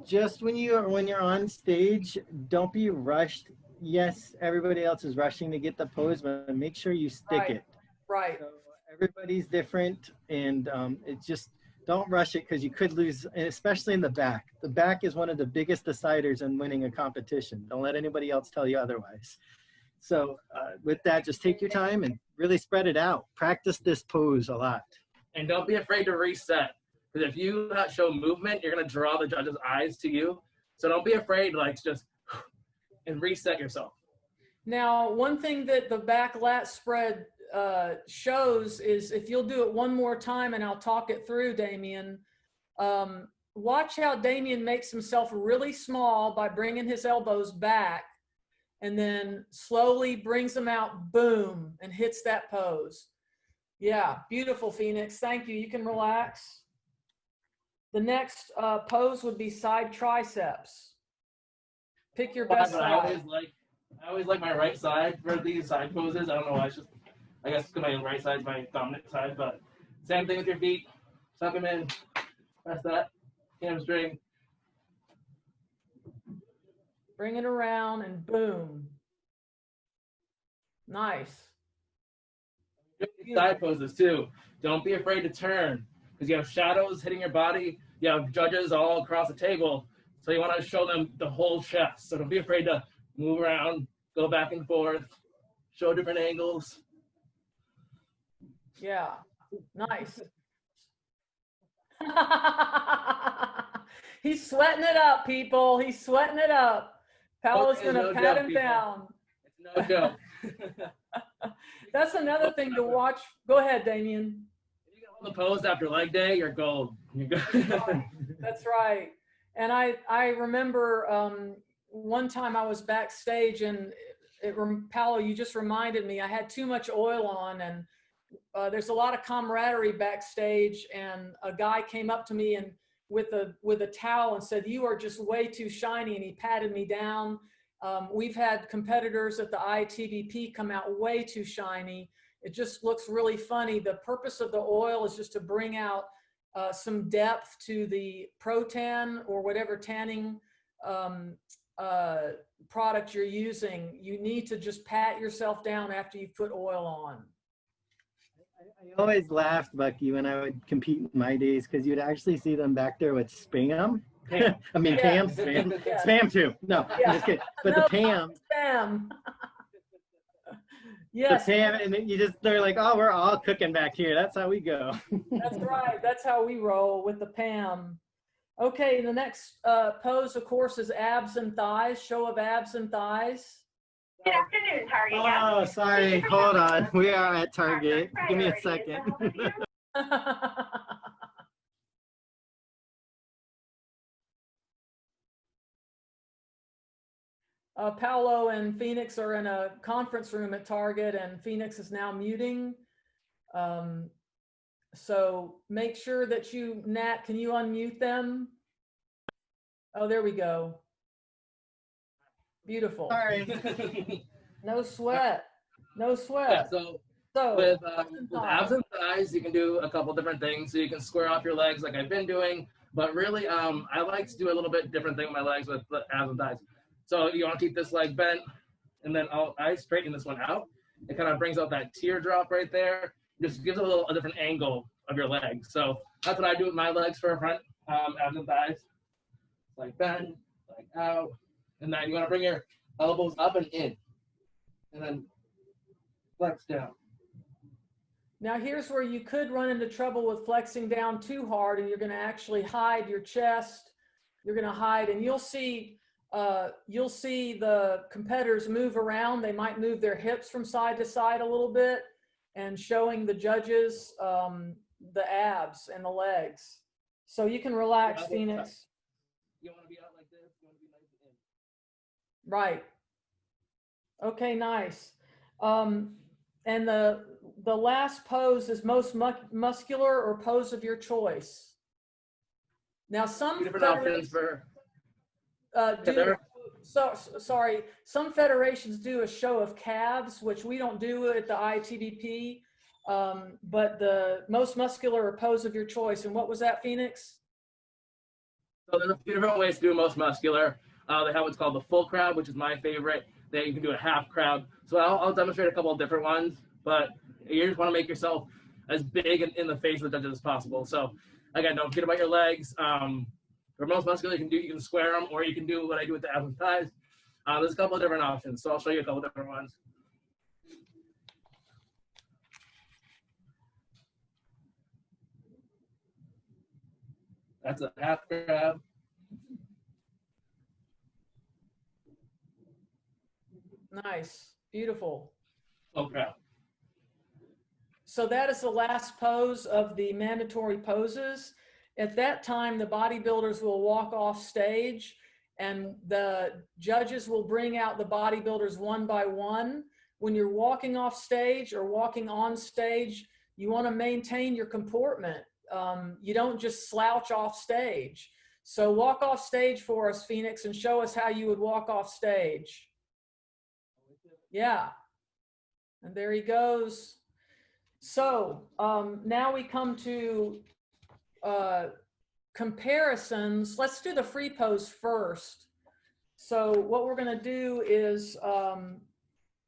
Just when you're on stage, don't be rushed. Yes, everybody else is rushing to get the pose, but make sure you stick it. Right. So everybody's different, and it's just don't rush it, because you could lose, especially in the back. The back is one of the biggest deciders in winning a competition. Don't let anybody else tell you otherwise. So with that, just take your time and really spread it out. Practice this pose a lot. And don't be afraid to reset. Because if you show movement, you're going to draw the judge's eyes to you. So don't be afraid to just and reset yourself. Now, one thing that the back lat spread shows is, if you'll do it one more time and I'll talk it through, Damien, watch how Damien makes himself really small by bringing his elbows back and then slowly brings them out, boom, and hits that pose. Yeah, beautiful, Phoenix. Thank you. You can relax. The next pose would be side triceps. Pick your best I side. always like my right side for these side poses. I don't know why. It's just, I guess my right side is my dominant side, but same thing with your feet. Suck them in. Press that hamstring. Bring it around and boom. Nice. Side poses too. Don't be afraid to turn because you have shadows hitting your body. You have judges all across the table. So you want to show them the whole chest. So don't be afraid to move around, go back and forth, show different angles. Yeah, nice. He's sweating it up, people. He's sweating it up. Paulo's going to pat him down. It's no joke. That's another thing to watch. Go ahead, Damien. If you get on the pose after leg day, you're gold. You're good. That's right. And I remember one time I was backstage and Paulo, you just reminded me, I had too much oil on, and there's a lot of camaraderie backstage, and a guy came up to me and with a towel and said, "You are just way too shiny," and he patted me down. We've had competitors at the IATBP come out way too shiny. It just looks really funny. The purpose of the oil is just to bring out some depth to the pro tan or whatever tanning product you're using. You need to just pat yourself down after you put oil on. I always laughed, Bucky, when I would compete in my days, because you'd actually see them back there with spam. I mean, Yeah. spam. Yeah. Spam too. No, Yeah. I'm just kidding. But No, the Pam. Spam. Yes. The Pam, and then they're like, oh, we're all cooking back here. That's how we go. That's right. That's how we roll with the Pam. Okay, the next pose, of course, is abs and thighs. Show of abs and thighs. Good afternoon, Target. Oh, sorry. Hold on. We are at Target. Give me a second. Paulo and Phoenix are in a conference room at Target, and Phoenix is now muting. So make sure that you, Nat, can you unmute them? Oh, there we go. Beautiful. Sorry. No sweat. No sweat. Yeah, so with abs and thighs, you can do a couple different things. So you can square off your legs like I've been doing, but really I like to do a little bit different thing with my legs with the abs and thighs. So you want to keep this leg bent, and then I straighten this one out. It kind of brings out that teardrop right there. Just gives a different angle of your legs. So that's what I do with my legs for front abs and thighs. Like bend, like out, and then you want to bring your elbows up and in, and then flex down. Now here's where you could run into trouble with flexing down too hard, and you're going to actually hide your chest. You're going to hide, and you'll see the competitors move around. They might move their hips from side to side a little bit, and showing the judges the abs and the legs. So you can relax, Phoenix. You want to be out like this. You want to be nice and in. Right. Okay, nice. And the last pose is most muscular or pose of your choice. Now some Different options for. sorry, some federations do a show of calves, which we don't do at the IATBP, but the most muscular or pose of your choice. And what was that, Phoenix? So there's a few different ways to do most muscular. They have what's called the full crowd, which is my favorite. Then you can do a half crowd. So I'll demonstrate a couple of different ones, but you just want to make yourself as big in the face of the judges as possible. So again, don't forget about your legs. For most muscular, you can square them, or you can do what I do with the abs and thighs. There's a couple of different options, so I'll show you a couple of different ones. That's a half crab. Nice, beautiful. Full crab. So that is the last pose of the mandatory poses. At that time, the bodybuilders will walk off stage, and the judges will bring out the bodybuilders one by one. When you're walking off stage or walking on stage, you want to maintain your comportment. you don't just slouch off stage. So walk off stage for us, Phoenix, and show us how you would walk off stage. Yeah. And there he goes. So now we come to comparisons. Let's do the free pose first. So what we're going to do is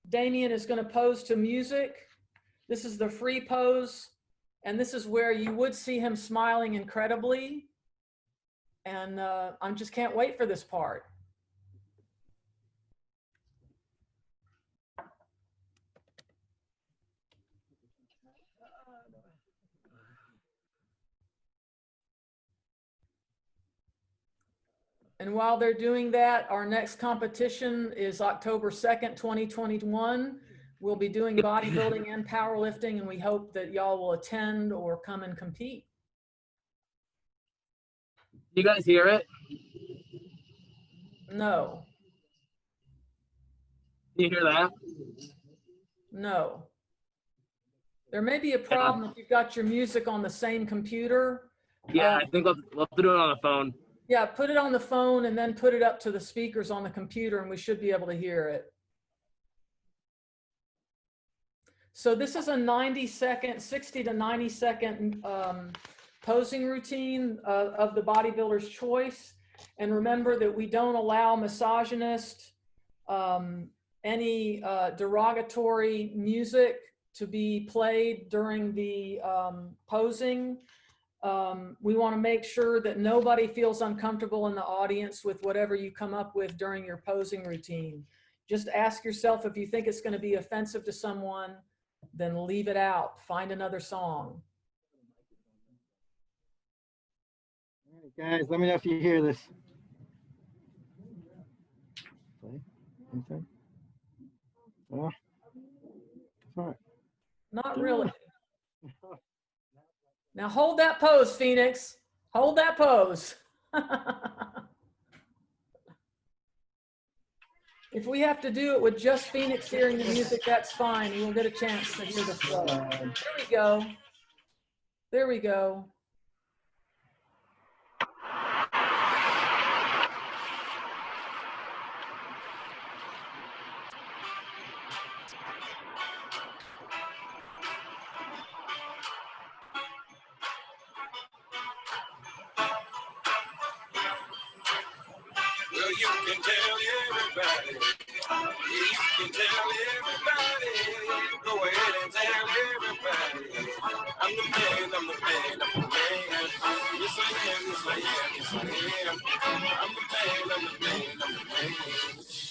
Damien is going to pose to music. This is the free pose. And this is where you would see him smiling incredibly. And I just can't wait for this part. And while they're doing that, our next competition is October 2nd, 2021. We'll be doing bodybuilding and powerlifting, and we hope that y'all will attend or come and compete. You guys hear it? No. Do you hear that? No. There may be a problem if you've got your music on the same computer. Yeah, I think we'll do it on the phone. Yeah, put it on the phone and then put it up to the speakers on the computer, and we should be able to hear it. So this is a 90-second, 60 to 90-second posing routine of the bodybuilder's choice. And remember that we don't allow misogynist, any derogatory music to be played during the posing. We want to make sure that nobody feels uncomfortable in the audience with whatever you come up with during your posing routine. Just ask yourself if you think it's going to be offensive to someone, then leave it out. Find another song. All right, guys, let me know if you hear this. Oh, sorry. Not really. Now hold that pose, Phoenix. Hold that pose. If we have to do it with just Phoenix hearing the music, that's fine. You'll get a chance to hear the flow. There we go. There we go. Well, you can tell everybody. You can tell everybody. Go ahead and tell everybody. I'm the man, I'm the man, I'm the man. Yes, I am, yes, I am, yes, I am. I'm the man, I'm the man, I'm the man.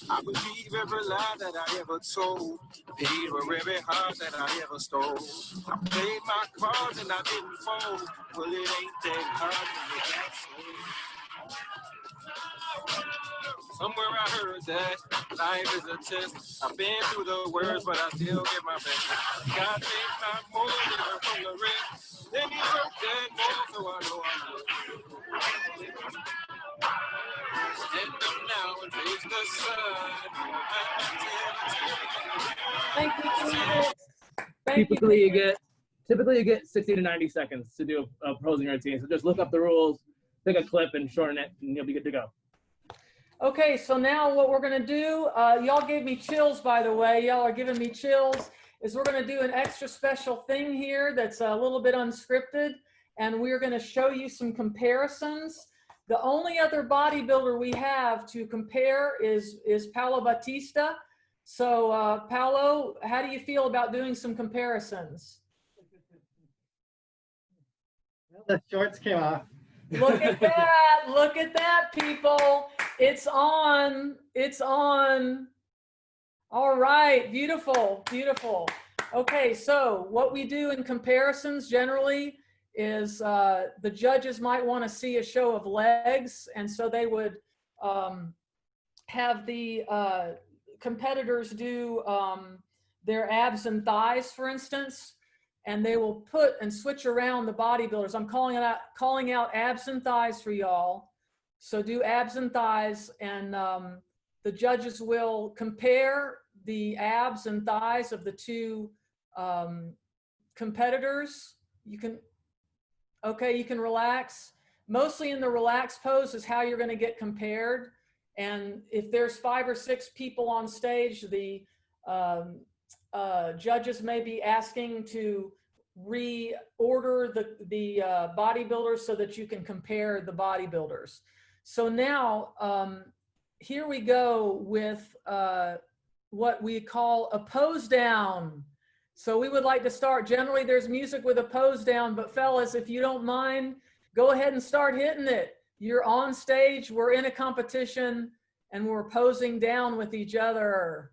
I believe every lie that I ever told. Paid for every heart that I ever stole. I played my cards and I didn't fold. Well, it ain't that hard when you got sold. Somewhere I heard that life is a test. I've been through the worst, but I still get my best. God takes time more than from the rest. Then he broke that more, so I know I'm good. Stand up now and face the sun. Thank you, Phoenix. Typically you get 60 to 90 seconds to do a posing routine. So just look up the rules, pick a clip and shorten it, and you'll be good to go. Okay, so now what we're going to do, y'all gave me chills, by the way. Y'all are giving me chills. Is we're going to do an extra special thing here that's a little bit unscripted, and we're going to show you some comparisons. The only other bodybuilder we have to compare is Paulo Batista. So, Paulo, how do you feel about doing some comparisons? The shorts came off. Look at that. Look at that, people. It's on. It's on. All right. Beautiful. Beautiful. Okay. So what we do in comparisons generally is the judges might want to see a show of legs. And so they would have the competitors do their abs and thighs, for instance. And they will put and switch around the bodybuilders. I'm calling out abs and thighs for y'all. So do abs and thighs, and the judges will compare the abs and thighs of the two competitors. You can Okay, you can relax. Mostly in the relaxed pose is how you're going to get compared. And if there's 5 or 6 people on stage, the judges may be asking to reorder the bodybuilders so that you can compare the bodybuilders. So now, here we go with what we call a pose down. So we would like to start. Generally, there's music with a pose down, but fellas, if you don't mind, go ahead and start hitting it. You're on stage, we're in a competition, and we're posing down with each other.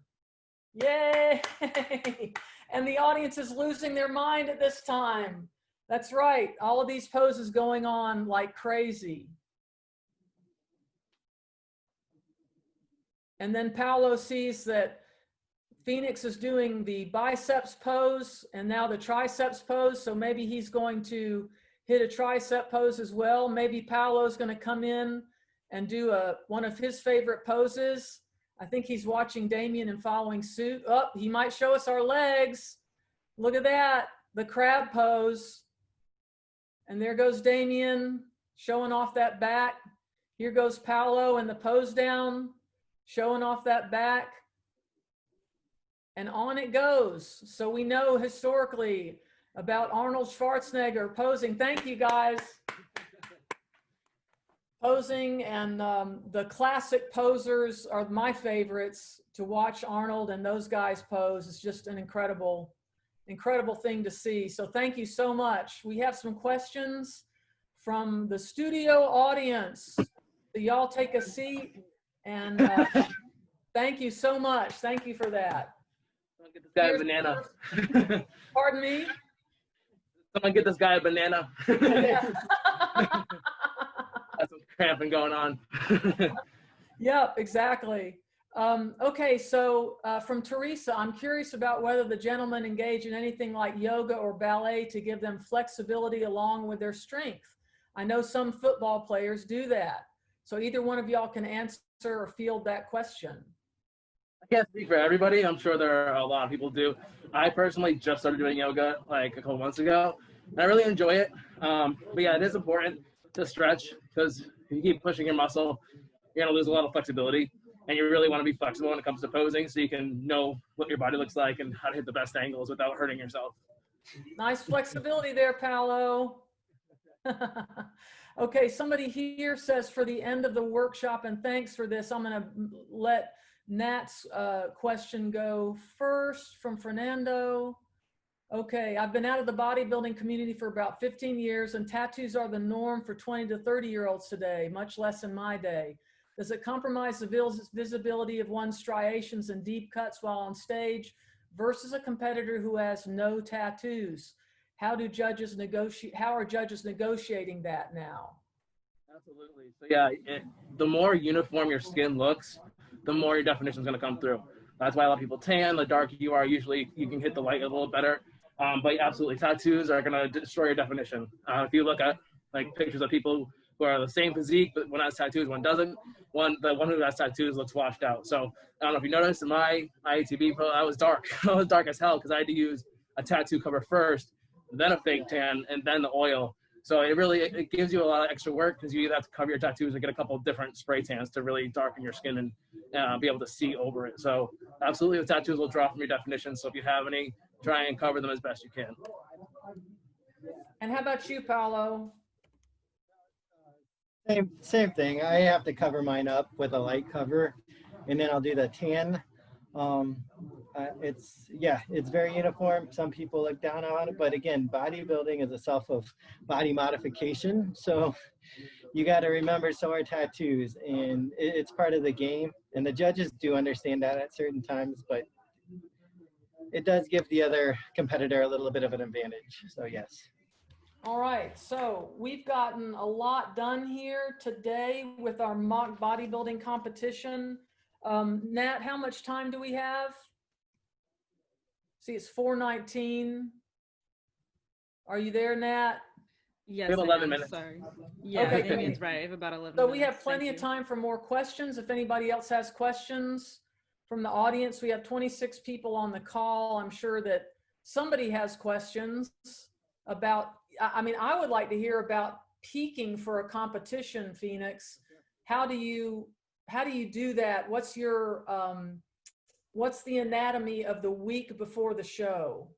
Yay! And the audience is losing their mind at this time. That's right, all of these poses going on like crazy. And then Paulo sees that Phoenix is doing the biceps pose and now the triceps pose. So maybe he's going to hit a tricep pose as well. Maybe Paulo's going to come in and do one of his favorite poses. I think he's watching Damien and following suit. Oh, he might show us our legs. Look at that, the crab pose. And there goes Damien showing off that back. Here goes Paulo in the pose down, showing off that back. And on it goes. So we know historically about Arnold Schwarzenegger posing. Thank you, guys. Posing, and the classic posers are my favorites. To watch Arnold and those guys pose is just an incredible thing to see. So thank you so much. We have some questions from the studio audience. So y'all take a seat, and thank you so much. Thank you for that. Get this guy a banana. Pardon me? Someone get this guy a banana. That's what's cramping going on. Yep, exactly. Okay, so from Teresa, I'm curious about whether the gentlemen engage in anything like yoga or ballet to give them flexibility along with their strength. I know some football players do that. So either one of y'all can answer or field that question. I can't speak for everybody. I'm sure there are a lot of people do. I personally just started doing yoga like a couple months ago, and I really enjoy it. But yeah, it is important to stretch, because if you keep pushing your muscle, you're gonna lose a lot of flexibility, and you really want to be flexible when it comes to posing, so you can know what your body looks like and how to hit the best angles without hurting yourself. Nice flexibility there, Paulo. Okay, somebody here says for the end of the workshop, and thanks for this, I'm gonna let Nat's question go first from Fernando. Okay, I've been out of the bodybuilding community for about 15 years, and tattoos are the norm for 20 to 30-year-olds today, much less in my day. Does it compromise the visibility of one's striations and deep cuts while on stage versus a competitor who has no tattoos? How are judges negotiating that now? Absolutely. So yeah, the more uniform your skin looks, the more your definition is going to come through. That's why a lot of people tan. The darker you are, usually you can hit the light a little better. But absolutely, tattoos are going to destroy your definition. If you look at like pictures of people who are the same physique, but one has tattoos, one doesn't. The one who has tattoos looks washed out. So I don't know if you noticed in my IATBP pro, I was dark. I was dark as hell because I had to use a tattoo cover first, then a fake tan, and then the oil. So it gives you a lot of extra work, because you either have to cover your tattoos or get a couple of different spray tans to really darken your skin and be able to see over it. So absolutely, the tattoos will draw from your definition. So if you have any, try and cover them as best you can. And how about you, Paulo? Same thing. I have to cover mine up with a light cover, and then I'll do the tan. It's very uniform. Some people look down on it, but again, bodybuilding is a self of body modification. So you got to remember, so are tattoos, and it's part of the game. And the judges do understand that at certain times, but it does give the other competitor a little bit of an advantage. So yes. All right, so we've gotten a lot done here today with our mock bodybuilding competition. Nat, how much time do we have? See, it's 4:19. Are you there, Nat? Yes, we have 11 minutes. Sorry. Yeah, Okay, Damien's right. I have about 11 So minutes. we have plenty of time for more questions. If anybody else has questions from the audience, we have 26 people on the call. I'm sure that somebody has questions about I mean, I would like to hear about peaking for a competition, Phoenix. How do you do that? What's your, what's the anatomy of the week before the show?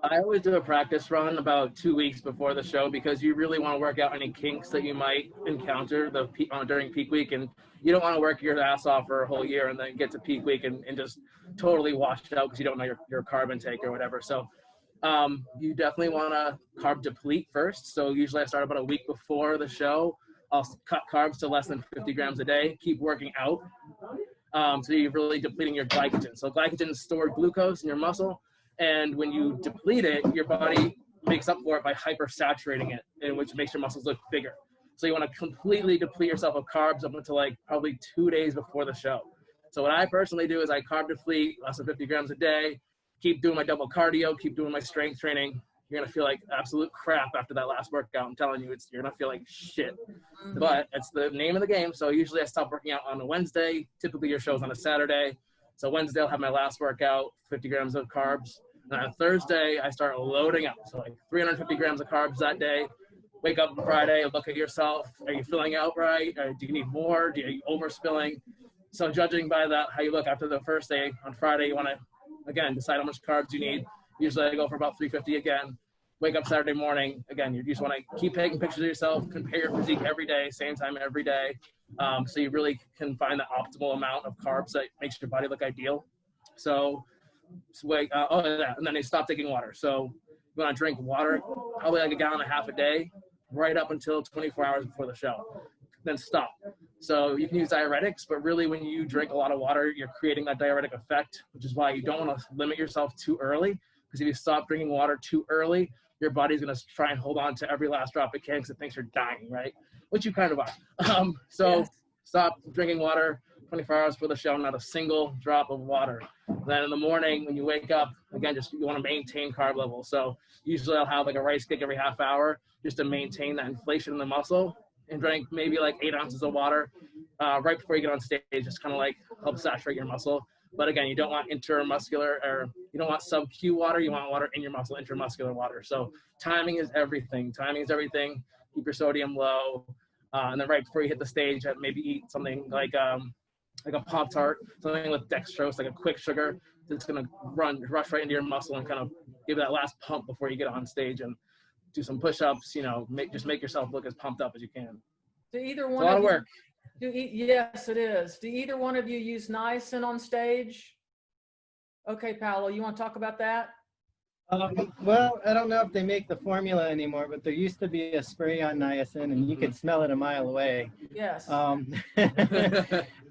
I always do a practice run about 2 weeks before the show because you really want to work out any kinks that you might encounter during peak week, and you don't want to work your ass off for a whole year and then get to peak week and just totally wash it out because you don't know your carb intake or whatever. So you definitely want to carb deplete first. So usually I start about a week before the show. I'll cut carbs to less than 50 grams a day, keep working out. So you're really depleting your glycogen. So glycogen is stored glucose in your muscle. And when you deplete it, your body makes up for it by hypersaturating it, and which makes your muscles look bigger. So you want to completely deplete yourself of carbs up until like probably 2 days before the show. So what I personally do is I carb deplete less than 50 grams a day, keep doing my double cardio, keep doing my strength training. You're going to feel like absolute crap after that last workout. I'm telling you, you're going to feel like shit. But it's the name of the game. So usually I stop working out on a Wednesday. Typically your show's on a Saturday. So Wednesday I'll have my last workout, 50 grams of carbs. And on Thursday, I start loading up. So like 350 grams of carbs that day. Wake up on Friday, look at yourself. Are you filling out right? Or do you need more? Are you overspilling? So judging by that, how you look after the first day, on Friday, you want to, again, decide how much carbs you need. Usually I go for about 350 again. Wake up Saturday morning. Again, you just want to keep taking pictures of yourself, compare your physique every day, same time every day. So you really can find the optimal amount of carbs that makes your body look ideal. So wait, and then they stop taking water. So you want to drink water, probably like a gallon and a half a day, right up until 24 hours before the show. Then stop. So you can use diuretics, but really when you drink a lot of water, you're creating that diuretic effect, which is why you don't want to limit yourself too early. Because if you stop drinking water too early, your body's going to try and hold on to every last drop it can because it thinks you're dying, right? Which you kind of are. Yes. Stop drinking water 24 hours before the show, not a single drop of water. Then in the morning when you wake up, again, just you want to maintain carb levels. So usually I'll have like a rice cake every half hour just to maintain that inflation in the muscle, and drink maybe like 8 ounces of water right before you get on stage, just kind of like help saturate your muscle. But again, you don't want intermuscular, or you don't want sub-Q water. You want water in your muscle, intramuscular water. So timing is everything. Timing is everything. Keep your sodium low. And then right before you hit the stage, maybe eat something like a Pop-Tart, something with dextrose, like a quick sugar that's going to rush right into your muscle and kind of give that last pump before you get on stage, and do some push-ups, you know, just make yourself look as pumped up as you can. Do either It's one a lot of you, work. yes, it is. Do either one of you use niacin on stage? Okay, Paulo, you want to talk about that? Well, I don't know if they make the formula anymore, but there used to be a spray on niacin, and you could smell it a mile away. Yes.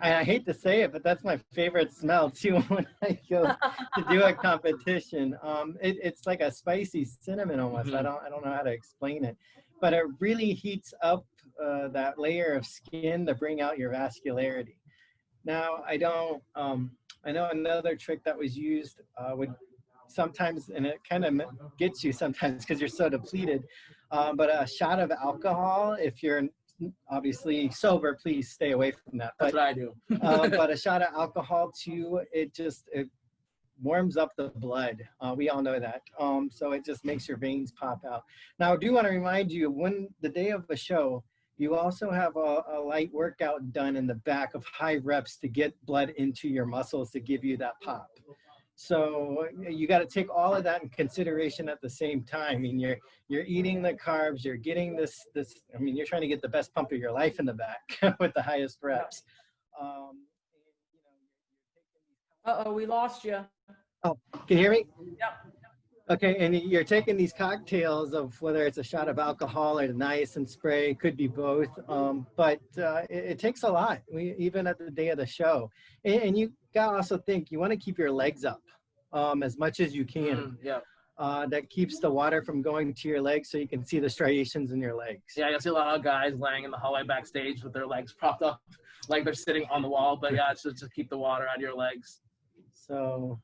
I hate to say it, but that's my favorite smell too when I go to do a competition. It's like a spicy cinnamon almost. I don't know how to explain it, but it really heats up that layer of skin to bring out your vascularity. Now, I know another trick that was used would sometimes, and it kind of gets you sometimes because you're so depleted, but a shot of alcohol, if you're obviously sober, please stay away from that. That's what I do. But a shot of alcohol too, it warms up the blood. We all know that. So it just makes your veins pop out. Now, I do want to remind you, when the day of the show, you also have a light workout done in the back of high reps to get blood into your muscles to give you that pop. So you got to take all of that in consideration at the same time. I mean, you're eating the carbs, you're getting this. I mean, you're trying to get the best pump of your life in the back with the highest reps. Uh-oh, we lost you. Oh, can you hear me? Yep. Okay, and you're taking these cocktails of whether it's a shot of alcohol or the niacin spray, could be both, but it takes a lot, even at the day of the show. And you gotta also think, you wanna keep your legs up as much as you can. Yeah. That keeps the water from going to your legs so you can see the striations in your legs. Yeah, you'll see a lot of guys laying in the hallway backstage with their legs propped up like they're sitting on the wall, but yeah, it's just to keep the water out of your legs. So,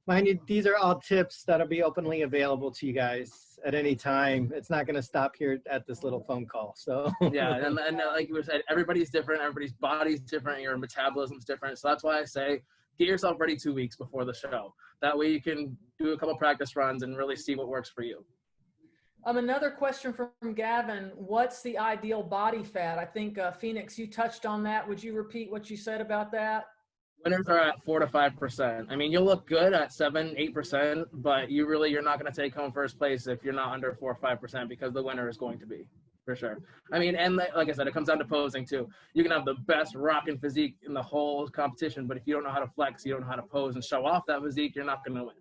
mind you, these are all tips that'll be openly available to you guys at any time. It's not going to stop here at this little phone call. So yeah, and like you said, everybody's different. Everybody's body's different. Your metabolism's different. So that's why I say get yourself ready 2 weeks before the show. That way you can do a couple practice runs and really see what works for you. Another question from Gavin. What's the ideal body fat? I think Phoenix, you touched on that. Would you repeat what you said about that? Winners are at 4 to 5%. I mean, you'll look good at 7, 8%, but you're not going to take home first place if you're not under 4 or 5%, because the winner is going to be, for sure. I mean, and like I said, it comes down to posing too. You can have the best rocking physique in the whole competition, but if you don't know how to flex, you don't know how to pose and show off that physique, you're not going to win.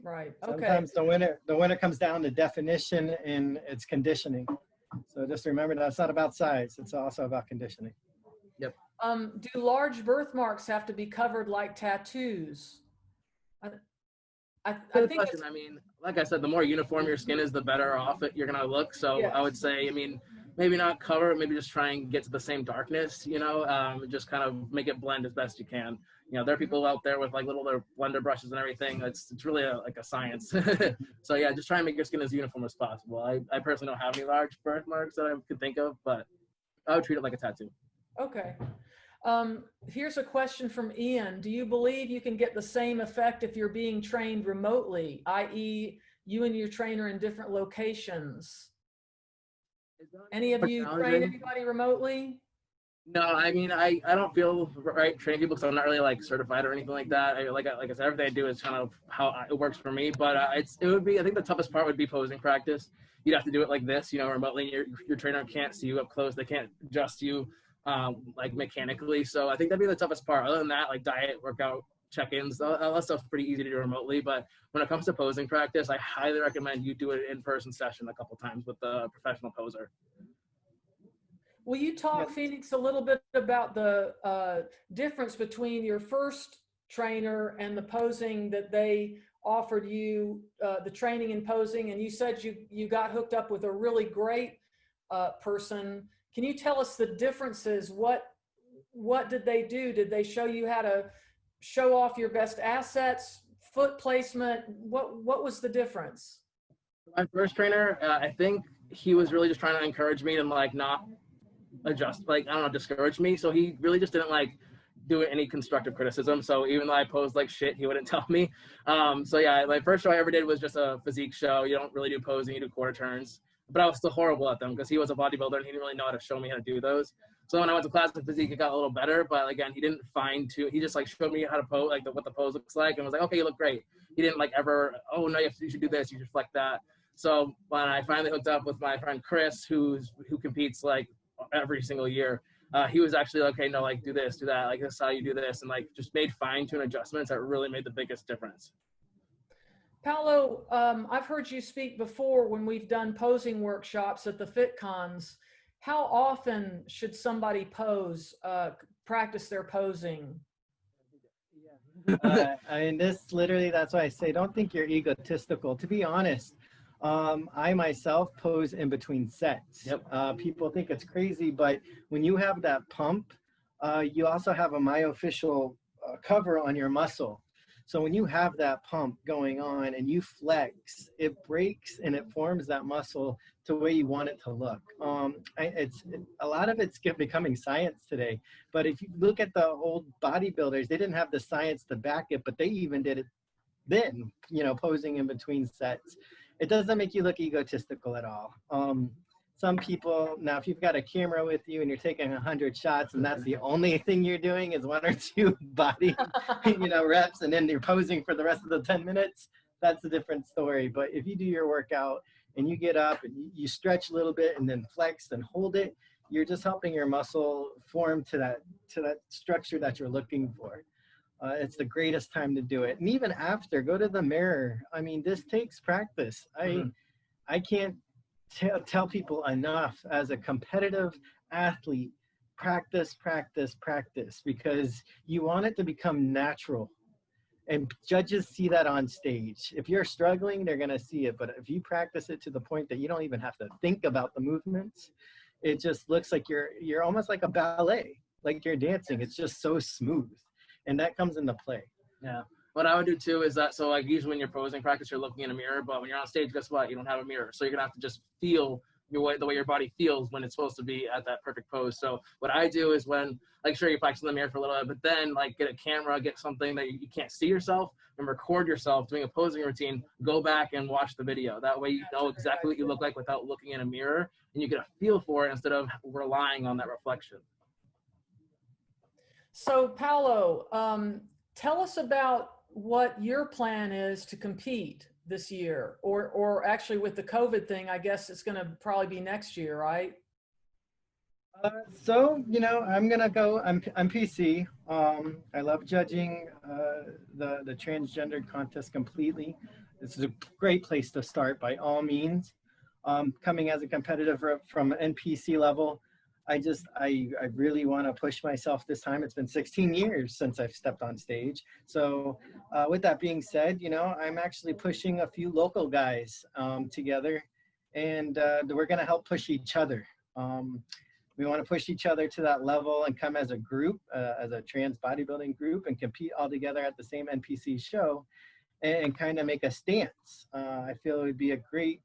Right. Okay. Sometimes the winner comes down to definition and its conditioning. So just remember that it's not about size; it's also about conditioning. Yep. Do large birthmarks have to be covered like tattoos? I think question. I mean, like I said, the more uniform your skin is, the better off you're gonna look. So yes. I would say, I mean, maybe not cover it, maybe just try and get to the same darkness, you know, just kind of make it blend as best you can. You know, there are people out there with like little blender brushes and everything. It's really like a science. So yeah, just try and make your skin as uniform as possible. I personally don't have any large birthmarks that I could think of, but I would treat it like a tattoo. Okay. Here's a question from Ian. Do you believe you can get the same effect if you're being trained remotely, i.e. you and your trainer in different locations? Any of you train anybody remotely? No, I mean, I don't feel right training people because I'm not really like certified or anything like that. Like I said, everything I do is kind of how it works for me. But it would be, I think the toughest part would be posing practice. You'd have to do it like this, you know, remotely. Your trainer can't see you up close. They can't adjust you like mechanically. So I think that'd be the toughest part. Other than that, like diet, workout, check-ins, all that stuff's pretty easy to do remotely. But when it comes to posing practice, I highly recommend you do an in-person session a couple times with the professional poser. Will you talk, Phoenix, a little bit about the difference between your first trainer and the posing that they offered you, the training and posing? And you said you got hooked up with a really great person. Can you tell us the differences? What did they do? Did they show you how to show off your best assets, foot placement? What was the difference? My first trainer, I think he was really just trying to encourage me to like not adjust, like, I don't know, discourage me. So he really just didn't like do any constructive criticism. So even though I posed like shit, he wouldn't tell me. So yeah, my first show I ever did was just a physique show. You don't really do posing, you do quarter turns. But I was still horrible at them because he was a bodybuilder and he didn't really know how to show me how to do those. So when I went to class with physique, it got a little better. But again, he didn't he just like showed me how to pose, like what the pose looks like, and was like, okay, you look great. He didn't like ever, oh no, you should do this, you should flex that. So when I finally hooked up with my friend Chris, who competes like every single year, he was actually like, okay, no, like do this, do that, like this is how you do this, and like just made fine-tune adjustments that really made the biggest difference. Paulo, I've heard you speak before when we've done posing workshops at the FitCons. How often should somebody practice their posing? I mean, that's why I say, don't think you're egotistical. To be honest, I myself pose in between sets. Yep. People think it's crazy, but when you have that pump, you also have a myofascial cover on your muscle. So when you have that pump going on and you flex, it breaks and it forms that muscle to the way you want it to look. A lot of it's becoming science today. But if you look at the old bodybuilders, they didn't have the science to back it, but they even did it then, you know, posing in between sets. It doesn't make you look egotistical at all. Some people, now if you've got a camera with you and you're taking 100 shots and that's the only thing you're doing is 1 or 2 body, reps, and then you're posing for the rest of the 10 minutes, that's a different story. But if you do your workout and you get up and you stretch a little bit and then flex and hold it, you're just helping your muscle form to that structure that you're looking for. It's the greatest time to do it. And even after, go to the mirror. I mean, this takes practice. I can't tell people enough, as a competitive athlete, practice, because you want it to become natural. And judges see that on stage. If you're struggling, they're going to see it. But if you practice it to the point that you don't even have to think about the movements, it just looks like you're almost like a ballet, like you're dancing. It's just so smooth. And that comes into play. Yeah. What I would do too is that, so like usually when you're posing practice, you're looking in a mirror, but when you're on stage, guess what? You don't have a mirror. So you're gonna have to just feel the way your body feels when it's supposed to be at that perfect pose. So what I do is when, like, sure, you practice in the mirror for a little bit, but then like get a camera, get something that you can't see yourself, and record yourself doing a posing routine, go back and watch the video. That way you know exactly what you look like without looking in a mirror, and you get a feel for it instead of relying on that reflection. So Paulo, tell us about what your plan is to compete this year, or actually with the COVID thing, I guess it's going to probably be next year, right? So, you know, I'm gonna go. I'm PC. I love judging the transgender contest completely. This is a great place to start by all means. Coming as a competitor from NPC level, I really want to push myself this time. It's been 16 years since I've stepped on stage. So with that being said, you know, I'm actually pushing a few local guys together, and we're gonna help push each other. We want to push each other to that level and come as a group, as a trans bodybuilding group, and compete all together at the same NPC show and kind of make a stance. I feel it would be a great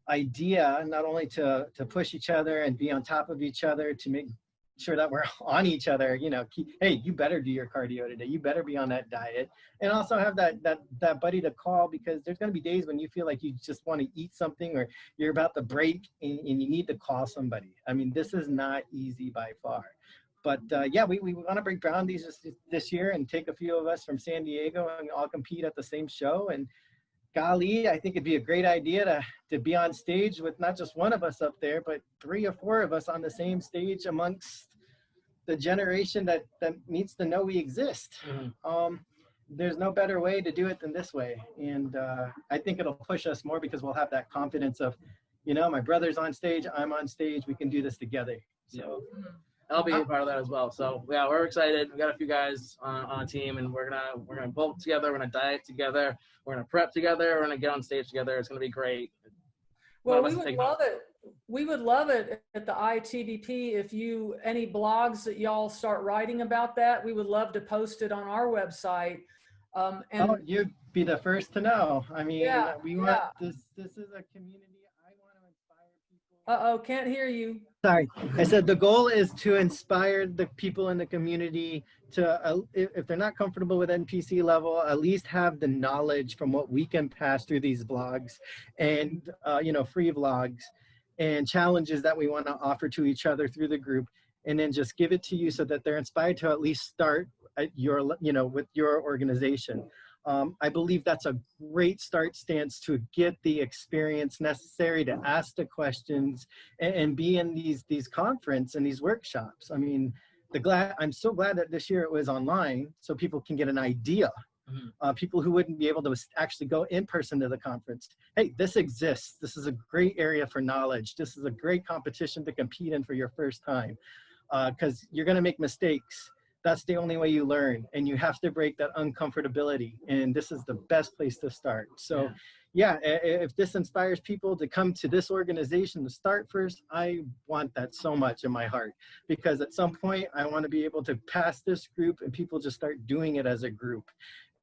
idea, not only to push each other and be on top of each other, to make sure that we're on each other, you know, hey, you better do your cardio today, you better be on that diet, and also have that buddy to call, because there's going to be days when you feel like you just want to eat something, or you're about to break and you need to call somebody. I mean, this is not easy by far, but yeah, we want to break boundaries this year and take a few of us from San Diego and all compete at the same show. And golly, I think it'd be a great idea to be on stage with not just one of us up there, but 3 or 4 of us on the same stage amongst the generation that needs to know we exist. Mm-hmm. There's no better way to do it than this way. And I think it'll push us more, because we'll have that confidence of, you know, my brother's on stage, I'm on stage, we can do this together. So I'll be a part of that as well. So yeah, we're excited. We got a few guys on a team, and we're gonna bulk together. We're gonna diet together. We're gonna prep together. We're gonna get on stage together. It's gonna be great. Well, we would love it. We would love it at the IATBP if any blogs that y'all start writing about that. We would love to post it on our website. You'd be the first to know. I mean, yeah, we want this is a community. I want to inspire people. Uh-oh, can't hear you. Sorry, I said the goal is to inspire the people in the community to, if they're not comfortable with NPC level, at least have the knowledge from what we can pass through these vlogs and, you know, free vlogs and challenges that we want to offer to each other through the group, and then just give it to you so that they're inspired to at least start at your, you know, with your organization. I believe that's a great start stance to get the experience necessary to ask the questions and be in these conference and these workshops. I mean, I'm so glad that this year it was online, so people can get an idea. Mm-hmm. People who wouldn't be able to actually go in person to the conference. Hey, this exists. This is a great area for knowledge. This is a great competition to compete in for your first time, because you're going to make mistakes. That's the only way you learn, and you have to break that uncomfortability, and this is the best place to start. So yeah, if this inspires people to come to this organization to start first, I want that so much in my heart, because at some point I want to be able to pass this group and people just start doing it as a group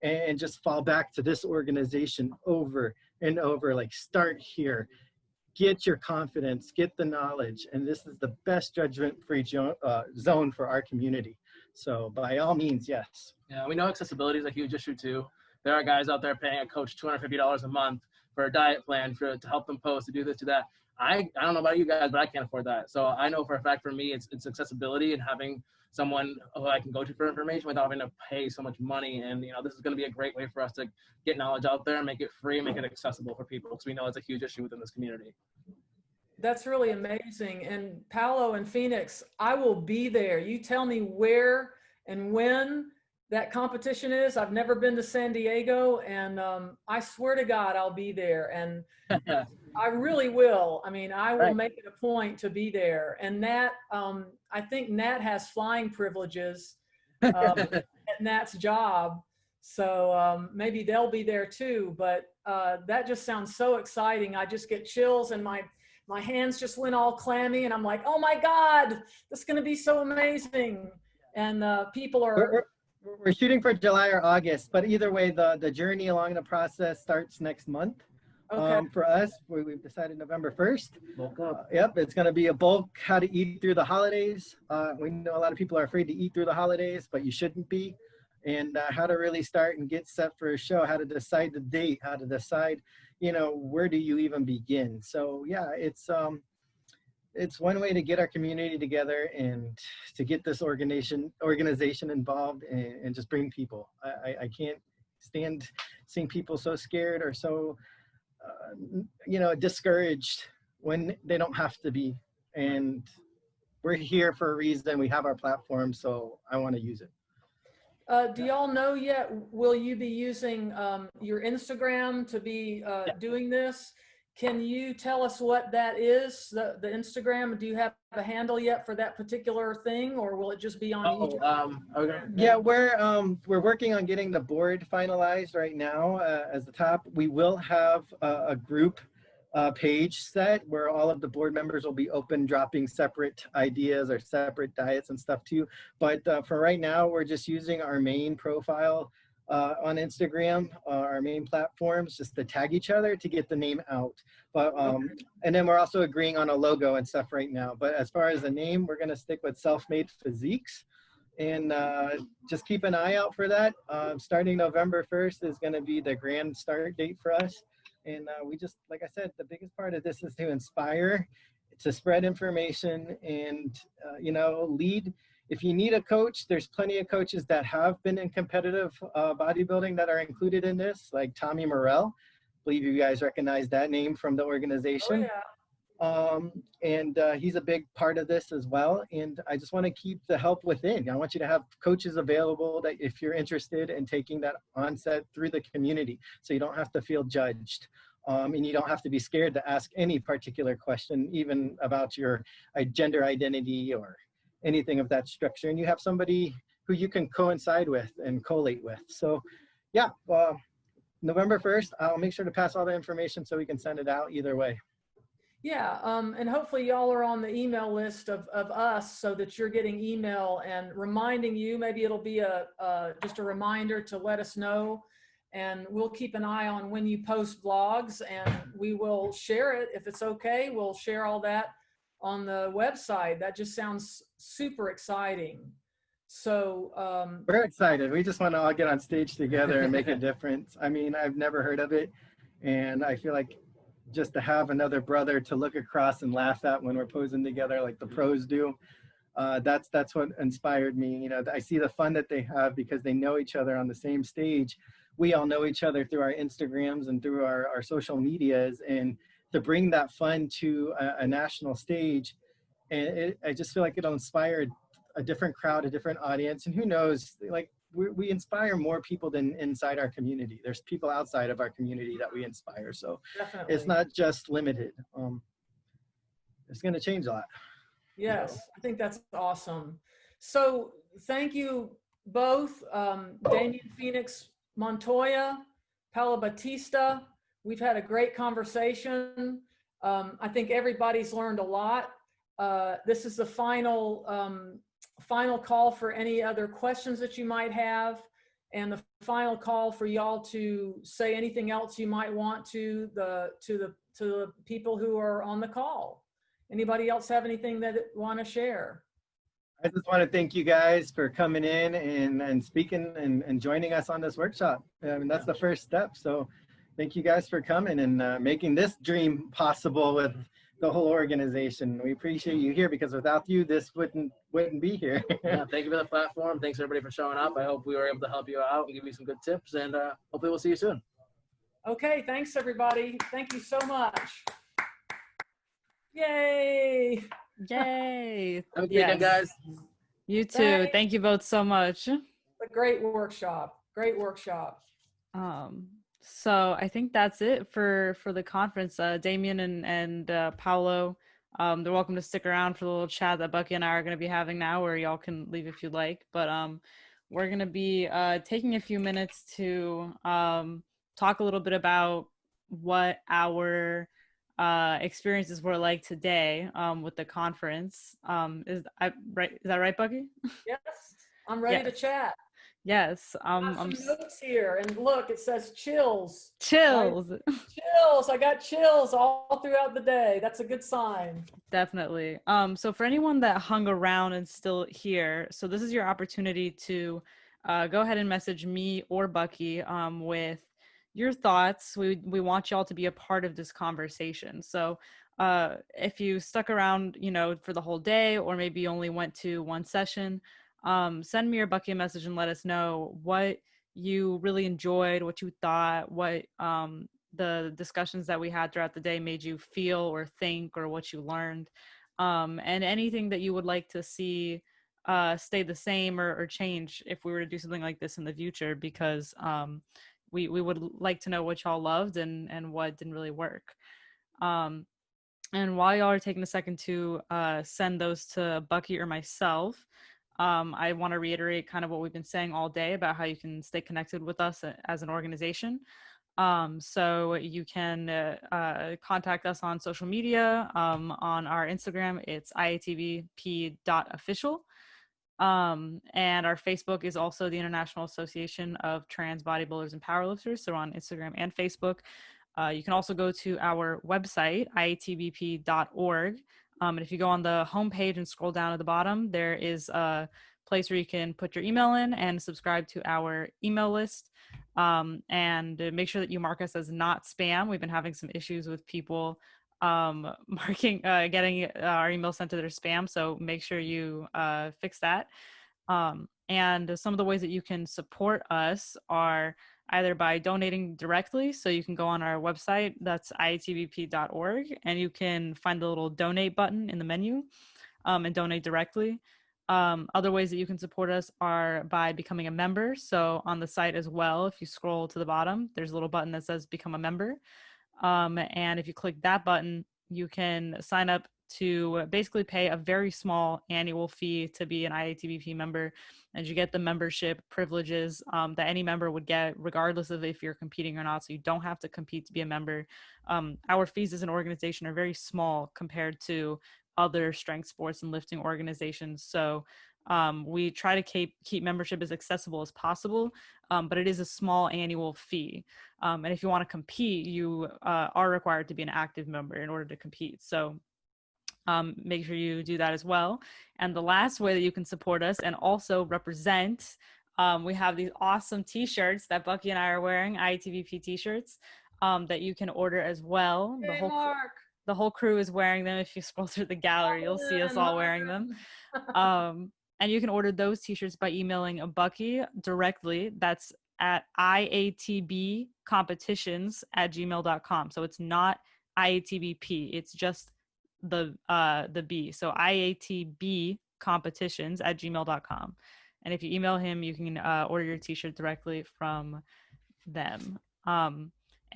and just fall back to this organization over and over. Like, start here, get your confidence, get the knowledge, and this is the best judgment-free zone for our community. So by all means, yes. Yeah, we know accessibility is a huge issue too. There are guys out there paying a coach $250 a month for a diet plan to help them post, to do this, to that. I don't know about you guys, but I can't afford that. So I know for a fact, for me, it's accessibility and having someone who I can go to for information without having to pay so much money. And, you know, this is going to be a great way for us to get knowledge out there and make it free and make it accessible for people, because we know it's a huge issue within this community. That's really amazing. And Paulo and Phoenix, I will be there. You tell me where and when that competition is. I've never been to San Diego, and I swear to God, I'll be there. And I really will. I mean, I will make it a point to be there. And Nat, I think Nat has flying privileges at Nat's job. So maybe they'll be there too. But that just sounds so exciting. I just get chills, and my hands just went all clammy, and I'm like, oh my God, this is going to be so amazing. And people are... We're shooting for July or August, but either way, the journey along the process starts next month. Okay. For us, we've decided November 1st. Bulk up. Yep, it's going to be a bulk how to eat through the holidays. We know a lot of people are afraid to eat through the holidays, but you shouldn't be. And how to really start and get set for a show, how to decide the date, how to decide, you know, where do you even begin? So yeah, it's one way to get our community together and to get this organization involved and just bring people. I can't stand seeing people so scared or so you know, discouraged when they don't have to be. And we're here for a reason. We have our platform, so I want to use it. Do y'all know yet, will you be using your Instagram to be doing this? Can you tell us what that is, the Instagram? Do you have a handle yet for that particular thing, or will it just be on each? Okay. Yeah, we're working on getting the board finalized right now as the top. We will have a group page set where all of the board members will be open, dropping separate ideas or separate diets and stuff too. But for right now, we're just using our main profile on Instagram, our main platforms, just to tag each other to get the name out. But and then we're also agreeing on a logo and stuff right now. But as far as the name, we're gonna stick with Self-Made Physiques, and just keep an eye out for that. Starting November 1st is gonna be the grand start date for us. And we just, like I said, the biggest part of this is to inspire, to spread information, and you know, lead. If you need a coach, there's plenty of coaches that have been in competitive bodybuilding that are included in this, like Tommy Morrell. I believe you guys recognize that name from the organization. Oh, yeah. And he's a big part of this as well. And I just want to keep the help within. I want you to have coaches available that if you're interested in taking that onset through the community, so you don't have to feel judged. And you don't have to be scared to ask any particular question, even about your gender identity or anything of that structure. And you have somebody who you can coincide with and collate with. So yeah, November 1st, I'll make sure to pass all the information so we can send it out either way. Yeah, and hopefully y'all are on the email list of us so that you're getting email and reminding you. Maybe it'll be just a reminder to let us know, and we'll keep an eye on when you post vlogs, and we will share it if it's okay. We'll share all that on the website. That just sounds super exciting. So we're excited. We just want to all get on stage together and make a difference. I mean, I've never heard of it, and I feel like just to have another brother to look across and laugh at when we're posing together like the pros do, that's what inspired me. You know, I see the fun that they have because they know each other on the same stage. We all know each other through our Instagrams and through our social medias, and to bring that fun to a national stage, and I just feel like it'll inspire a different crowd, a different audience. And who knows, like we inspire more people than inside our community. There's people outside of our community that we inspire. So definitely, it's not just limited. It's going to change a lot. Yes, I think that's awesome. So thank you both, Damien Phoenix Montoya, Paulo Batista. We've had a great conversation. I think everybody's learned a lot. This is the final call for any other questions that you might have, and the final call for y'all to say anything else you might want to the people who are on the call. Anybody else have anything that want to share? I just want to thank you guys for coming in and speaking and joining us on this workshop. I mean, that's the first step. So thank you guys for coming and making this dream possible with the whole organization. We appreciate you here, because without you, this wouldn't be here. Yeah, thank you for the platform. Thanks everybody for showing up. I hope we were able to help you out and give you some good tips, and hopefully we'll see you soon. Okay, thanks everybody. Thank you so much. Yay! Yay! Have a good weekend, guys. You too. Thank you both so much. A great workshop. Great workshop. So I think that's it for the conference. Damien and Paulo, they're welcome to stick around for the little chat that Bucky and I are going to be having now, where y'all can leave if you'd like. But we're going to be taking a few minutes to talk a little bit about what our experiences were like today with the conference. Is that right, Bucky? Yes, I'm ready to chat. Yes. Got some notes here, and look, it says chills. Chills. Chills. I got chills all throughout the day. That's a good sign. Definitely. So for anyone that hung around and still here, so this is your opportunity to go ahead and message me or Bucky with your thoughts. We want y'all to be a part of this conversation. So if you stuck around, you know, for the whole day, or maybe you only went to one session, send me or Bucky a message and let us know what you really enjoyed, what you thought, what the discussions that we had throughout the day made you feel or think, or what you learned, and anything that you would like to see stay the same or change if we were to do something like this in the future, because we would like to know what y'all loved and what didn't really work. And while y'all are taking a second to send those to Bucky or myself, I want to reiterate kind of what we've been saying all day about how you can stay connected with us as an organization. So you can contact us on social media. On our Instagram, it's IATBP.official. And our Facebook is also the International Association of Trans Bodybuilders and Powerlifters. So on Instagram and Facebook. You can also go to our website, IATBP.org. And if you go on the homepage and scroll down at the bottom, there is a place where you can put your email in and subscribe to our email list. And make sure that you mark us as not spam. We've been having some issues with people getting our email sent to their spam. So make sure you fix that. And some of the ways that you can support us are either by donating directly. So you can go on our website, that's iatbp.org, and you can find the little donate button in the menu and donate directly. Other ways that you can support us are by becoming a member. So on the site as well, if you scroll to the bottom, there's a little button that says become a member. And if you click that button, you can sign up to basically pay a very small annual fee to be an IATBP member, and you get the membership privileges that any member would get regardless of if you're competing or not. So you don't have to compete to be a member. Our fees as an organization are very small compared to other strength sports and lifting organizations. So we try to keep membership as accessible as possible, but it is a small annual fee. And if you want to compete, you are required to be an active member in order to compete. So make sure you do that as well. And the last way that you can support us and also represent, we have these awesome t-shirts that Bucky and I are wearing, IATBP t-shirts, that you can order as well. Hey, Mark. The whole crew is wearing them. If you scroll through the gallery, you'll see us all wearing them. And you can order those t-shirts by emailing Bucky directly. That's at iatbcompetitions@gmail.com. So it's not IATBP. It's just the B. So iatbcompetitions@gmail.com. And if you email him, you can order your t-shirt directly from them.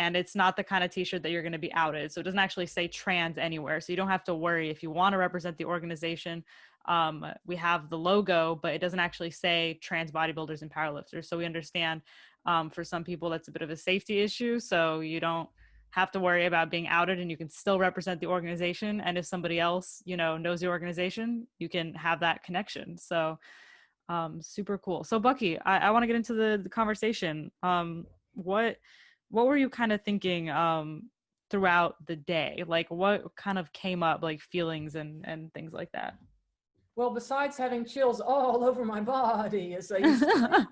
And it's not the kind of t-shirt that you're going to be outed. So it doesn't actually say trans anywhere. So you don't have to worry if you want to represent the organization. We have the logo, but it doesn't actually say Trans Bodybuilders and Powerlifters. So we understand for some people that's a bit of a safety issue. So you don't have to worry about being outed, and you can still represent the organization. And if somebody else, you know, knows the organization, you can have that connection. So super cool. So Bucky, I want to get into the conversation. What were you kind of thinking throughout the day? Like what kind of came up, like feelings and things like that? Well, besides having chills all over my body, as I used to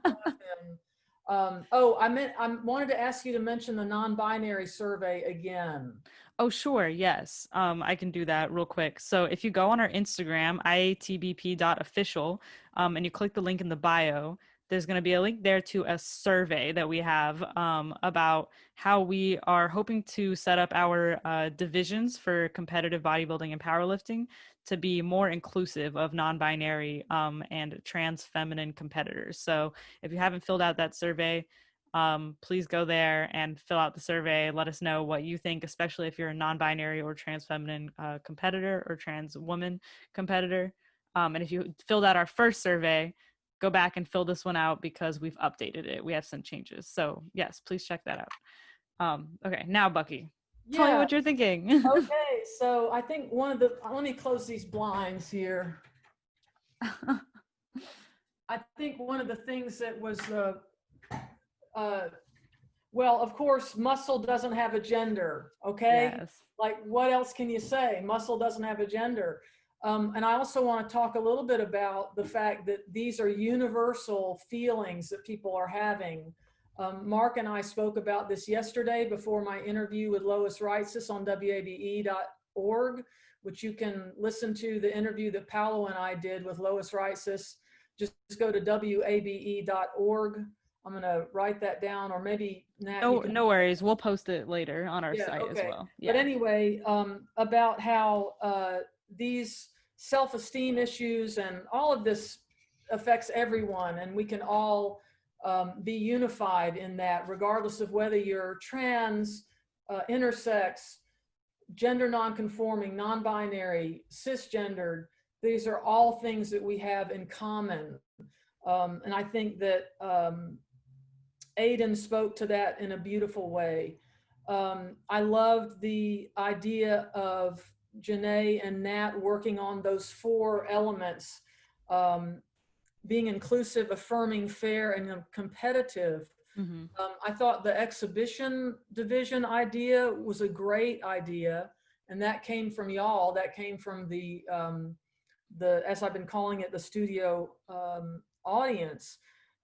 I wanted to ask you to mention the non-binary survey again. Oh, sure. Yes. I can do that real quick. So if you go on our Instagram, iatbp.official, and you click the link in the bio, there's going to be a link there to a survey that we have about how we are hoping to set up our divisions for competitive bodybuilding and powerlifting to be more inclusive of non-binary and trans feminine competitors. So if you haven't filled out that survey, please go there and fill out the survey. Let us know what you think, especially if you're a non-binary or trans feminine competitor or trans woman competitor. And if you filled out our first survey, go back and fill this one out because we've updated it. We have some changes. So yes, please check that out. Okay, now Bucky, tell me what you're thinking. Okay, so I think let me close these blinds here. I think one of the things that was, well, of course, muscle doesn't have a gender, okay? Yes. Like, what else can you say? Muscle doesn't have a gender. And I also want to talk a little bit about the fact that these are universal feelings that people are having. Mark and I spoke about this yesterday before my interview with Lois Reitzes on WABE.org, which you can listen to the interview that Paulo and I did with Lois Reitzes. Just go to WABE.org. I'm going to write that down, or maybe Nat, No worries. We'll post it later on our site okay. as well. Yeah. But anyway, about how these self-esteem issues and all of this affects everyone, and we can all be unified in that, regardless of whether you're trans, intersex, gender non-conforming, non-binary, cisgendered. These are all things that we have in common. And I think that Aydian spoke to that in a beautiful way. I loved the idea of Janae and Nat working on those 4 elements, being inclusive, affirming, fair, and competitive. Mm-hmm. I thought the exhibition division idea was a great idea, and that came from y'all. That came from the as I've been calling it, the studio audience.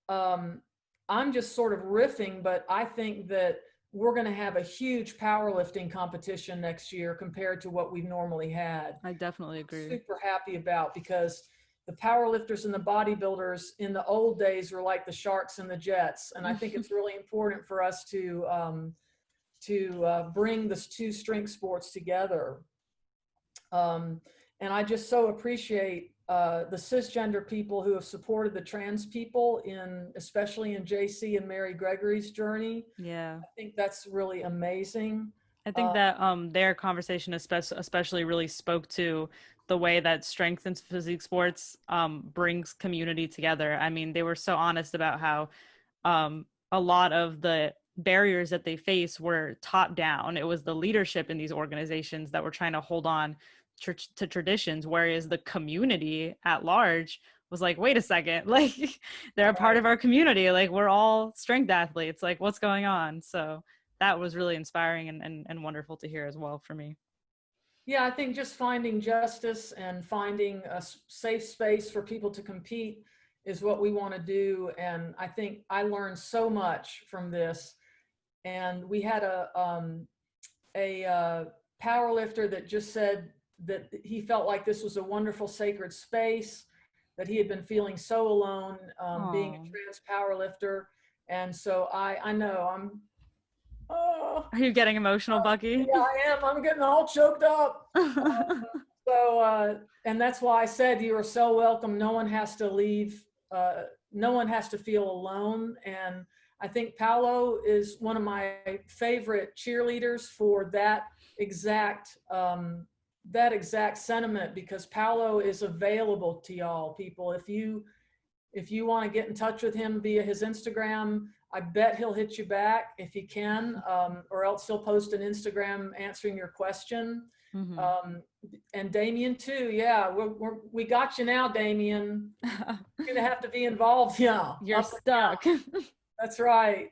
I'm just sort of riffing, but I think that we're going to have a huge powerlifting competition next year compared to what we've normally had. I definitely agree. Super happy about, because the powerlifters and the bodybuilders in the old days were like the Sharks and the Jets. And I think it's really important for us to bring the 2 strength sports together. And I just so appreciate the cisgender people who have supported the trans people, especially in JayCee and Mary Gregory's journey. Yeah. I think that's really amazing. I think that their conversation especially really spoke to the way that strength and physique sports brings community together. I mean, they were so honest about how a lot of the barriers that they face were top down. It was the leadership in these organizations that were trying to hold on to traditions, whereas the community at large was like, wait a second, like they're a part of our community, like we're all strength athletes, like what's going on? So that was really inspiring and wonderful to hear as well for me. Yeah, I think just finding justice and finding a safe space for people to compete is what we want to do. And I think I learned so much from this. And we had a power lifter that just said that he felt like this was a wonderful sacred space, that he had been feeling so alone being a trans power lifter. And so I know are you getting emotional, Bucky? Yeah, I am. I'm getting all choked up. And that's why I said you are so welcome. No one has to leave. No one has to feel alone. And I think Paulo is one of my favorite cheerleaders for that exact sentiment, because Paulo is available to y'all people. If you want to get in touch with him via his Instagram, I bet he'll hit you back if he can, or else he'll post an Instagram answering your question. Mm-hmm. And Damien too. Yeah, we got you now, Damien. You're gonna have to be involved. Yeah, you're stuck. That's right.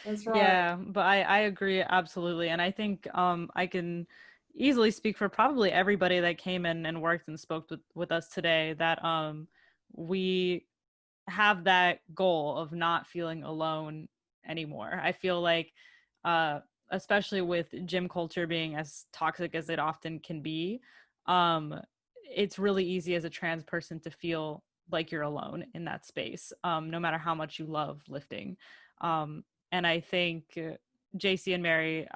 That's right. Yeah, but I agree absolutely, and I think I can easily speak for probably everybody that came in and worked and spoke with us today, that we have that goal of not feeling alone anymore. I feel like especially with gym culture being as toxic as it often can be, it's really easy as a trans person to feel like you're alone in that space, no matter how much you love lifting. And I think JayCee and Mary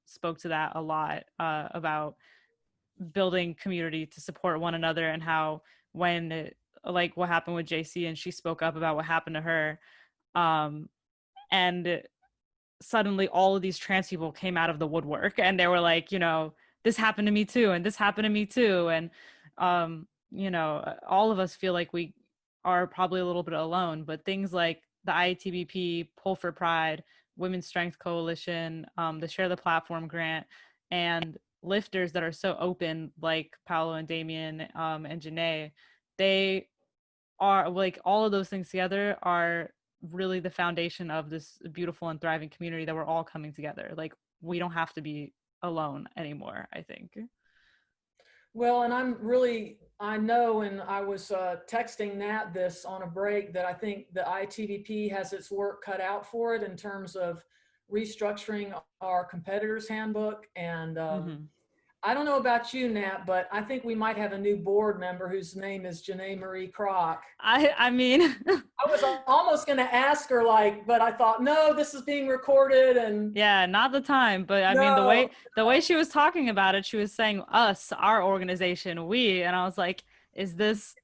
spoke to that a lot, about building community to support one another, and how when like what happened with JayCee, and she spoke up about what happened to her, and suddenly all of these trans people came out of the woodwork, and they were like, you know, this happened to me too, and this happened to me too, and you know, all of us feel like we are probably a little bit alone, but things like the IATBP, Pull for Pride, Women's Strength Coalition, the Share the Platform grant, and lifters that are so open like Paulo and Damien and Janae, they are like all of those things together are really the foundation of this beautiful and thriving community that we're all coming together. Like we don't have to be alone anymore, I think. Well, and I know, and I was texting Nat this on a break, that I think the IATBP has its work cut out for it in terms of restructuring our competitors handbook. And I don't know about you, Nat, but I think we might have a new board member whose name is Janae Marie Kroc. I mean, I was almost going to ask her, like, but I thought, no, this is being recorded, and yeah, not the time. But I mean, the way she was talking about it, she was saying us, our organization, we, and I was like, is this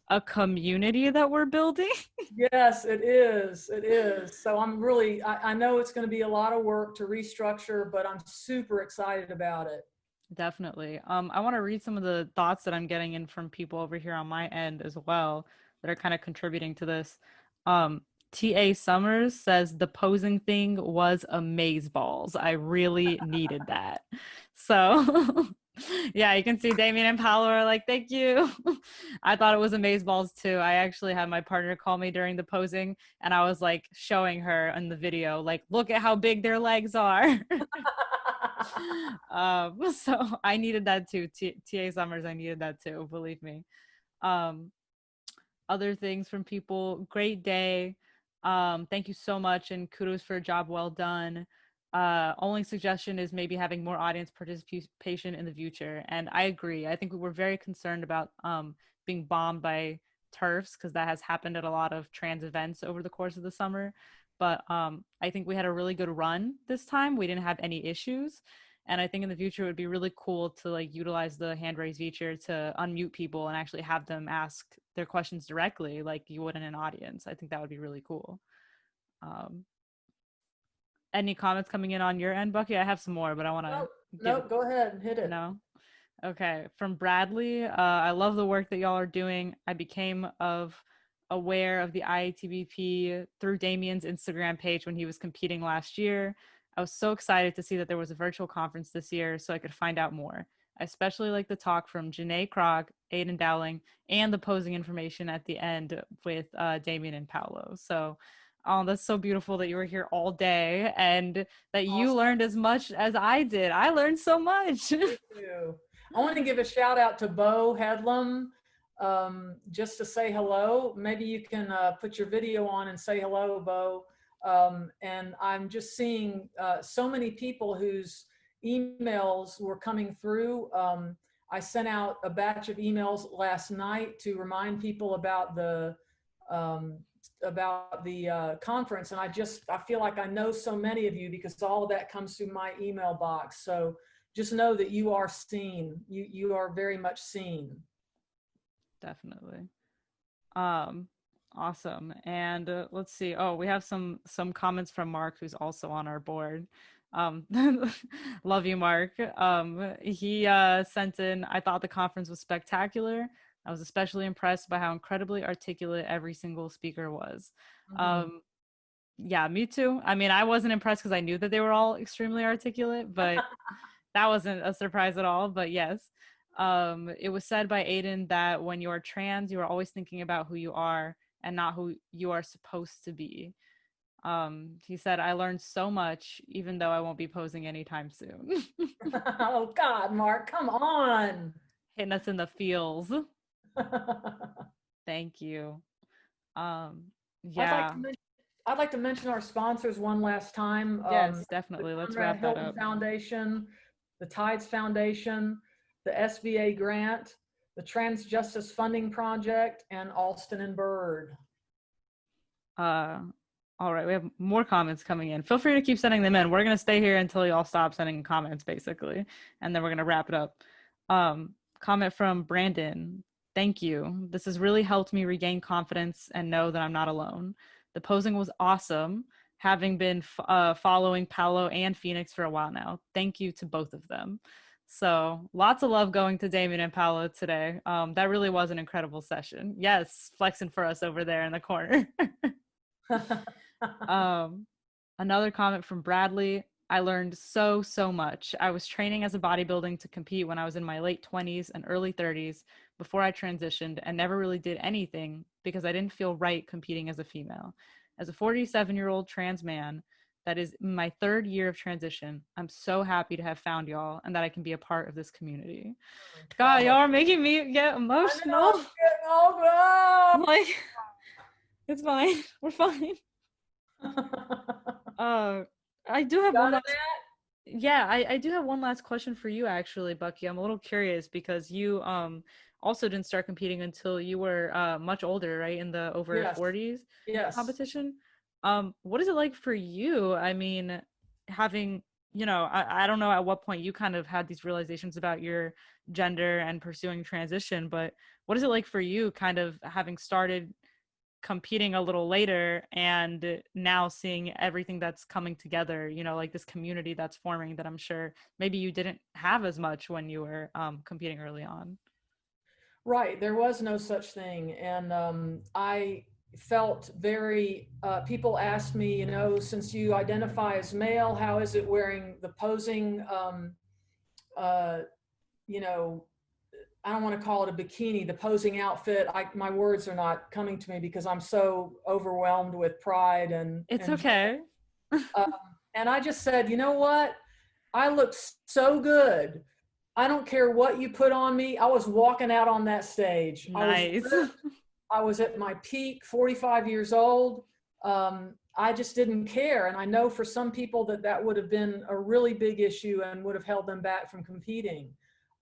a community that we're building? Yes, it is. It is. So I'm really, I know it's going to be a lot of work to restructure, but I'm super excited about it. Definitely. I want to read some of the thoughts that I'm getting in from people over here on my end as well that are kind of contributing to this. T.A. Summers says the posing thing was amazeballs. I really needed that. So yeah, you can see Damien and Paulo are like, thank you. I thought it was amazeballs too. I actually had my partner call me during the posing and I was like showing her in the video, like, look at how big their legs are. So I needed that too. T.A. Summers, I needed that too, believe me. Other things from people, great day. Thank you so much and kudos for a job well done. Only suggestion is maybe having more audience participation in the future. And I agree. I think we were very concerned about being bombed by turfs because that has happened at a lot of trans events over the course of the summer. But I think we had a really good run this time. We didn't have any issues. And I think in the future, it would be really cool to like utilize the hand raise feature to unmute people and actually have them ask their questions directly like you would in an audience. I think that would be really cool. Any comments coming in on your end, Bucky? I have some more, but I want to. No, go ahead and hit it. No? Okay. From Bradley, I love the work that y'all are doing. I became aware of the IATBP through Damien's Instagram page when he was competing last year. I was so excited to see that there was a virtual conference this year so I could find out more. I especially like the talk from Janae, Kroc, Aydian, Dowling, and the posing information at the end with Damien and Paulo. So that's so beautiful that you were here all day and that you learned as much as I did. I learned so much. Thank you. I want to give a shout out to Bo Headlam, just to say hello. Maybe you can put your video on and say hello, Bo. And I'm just seeing so many people whose emails were coming through. I sent out a batch of emails last night to remind people about the conference, and I feel like I know so many of you because all of that comes through my email box. So just know that you are seen. You are very much seen. Definitely. Awesome. And let's see. Oh, we have some comments from Mark, who's also on our board. Love you, Mark. He sent in, I thought the conference was spectacular. I was especially impressed by how incredibly articulate every single speaker was. Yeah, me too. I mean, I wasn't impressed because I knew that they were all extremely articulate, but that wasn't a surprise at all. But yes, it was said by Aydian that when you are trans, you are always thinking about who you are and not who you are supposed to be. He said, I learned so much, even though I won't be posing anytime soon. Oh God, Mark, come on. Hitting us in the feels. Thank you. Yeah. I'd like to mention our sponsors one last time. Yes, definitely. Let's wrap that up. Foundation, the Tides Foundation, the SBA grant, the Trans Justice Funding Project, and Alston and Bird. All right, we have more comments coming in. Feel free to keep sending them in. We're going to stay here until y'all stop sending comments, basically, and then we're going to wrap it up. Comment from Brandon. Thank you. This has really helped me regain confidence and know that I'm not alone. The posing was awesome, having been following Paulo and Phoenix for a while now. Thank you to both of them. So lots of love going to Damien and Paulo today. That really was an incredible session. Yes, flexing for us over there in the corner. Another comment from Bradley. I learned so much. I was training as a bodybuilding to compete when I was in my late 20s and early 30s, before I transitioned and never really did anything because I didn't feel right competing as a female. As a 47-year-old trans man, that is my 3rd year of transition. I'm so happy to have found y'all and that I can be a part of this community. God, y'all are making me get emotional. I know, I'm getting all I'm like, it's fine. We're fine. I do have one last, yeah, I do have one last question for you actually, Bucky. I'm a little curious because you also didn't start competing until you were much older, right? In the over 40s competition. What is it like for you? I mean, having, you know, I don't know at what point you kind of had these realizations about your gender and pursuing transition, but what is it like for you kind of having started competing a little later and now seeing everything that's coming together, you know, like this community that's forming that I'm sure maybe you didn't have as much when you were competing early on? Right, there was no such thing. And I felt very, people asked me, you know, since you identify as male, how is it wearing the posing, you know, I don't want to call it a bikini, the posing outfit. My words are not coming to me because I'm so overwhelmed with pride and it's okay. And I just said, you know what? I look so good. I don't care what you put on me. I was walking out on that stage. Nice. I was at my peak, 45 years old. I just didn't care. And I know for some people that would have been a really big issue and would have held them back from competing.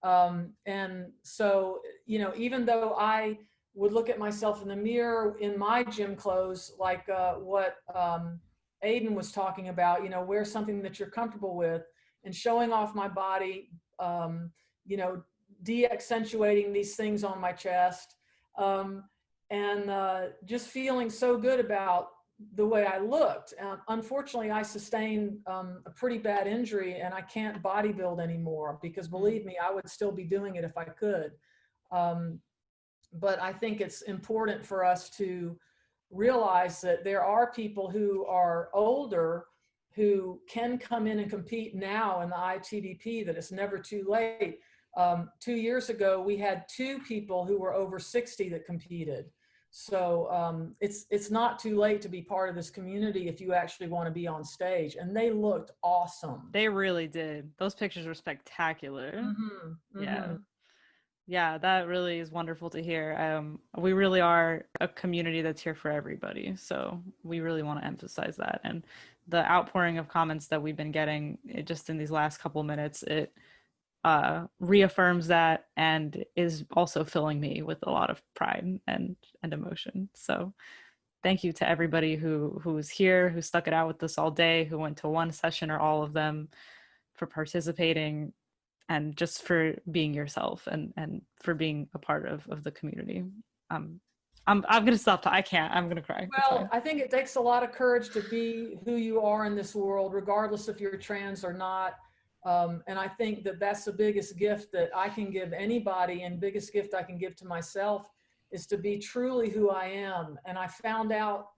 And so, you know, even though I would look at myself in the mirror in my gym clothes, like what Aydian was talking about, you know, wear something that you're comfortable with, and showing off my body, you know, de-accentuating these things on my chest, and just feeling so good about the way I looked. Unfortunately, I sustained a pretty bad injury and I can't bodybuild anymore because believe me, I would still be doing it if I could. But I think it's important for us to realize that there are people who are older who can come in and compete now in the IATBP, that it's never too late. 2 years ago, we had 2 people who were over 60 that competed. So it's not too late to be part of this community if you actually want to be on stage. And they looked awesome. They really did. Those pictures were spectacular. Mm-hmm. Yeah. Mm-hmm. Yeah, that really is wonderful to hear. We really are a community that's here for everybody. So we really want to emphasize that. And the outpouring of comments that we've been getting just in these last couple minutes, it reaffirms that and is also filling me with a lot of pride and emotion. So thank you to everybody who was here, who stuck it out with us all day, who went to one session or all of them, for participating, and just for being yourself and for being a part of the community. I'm gonna stop. I can't. I'm gonna cry. Well, I think it takes a lot of courage to be who you are in this world, regardless if you're trans or not. And I think that that's the biggest gift that I can give anybody, and biggest gift I can give to myself, is to be truly who I am. And I found out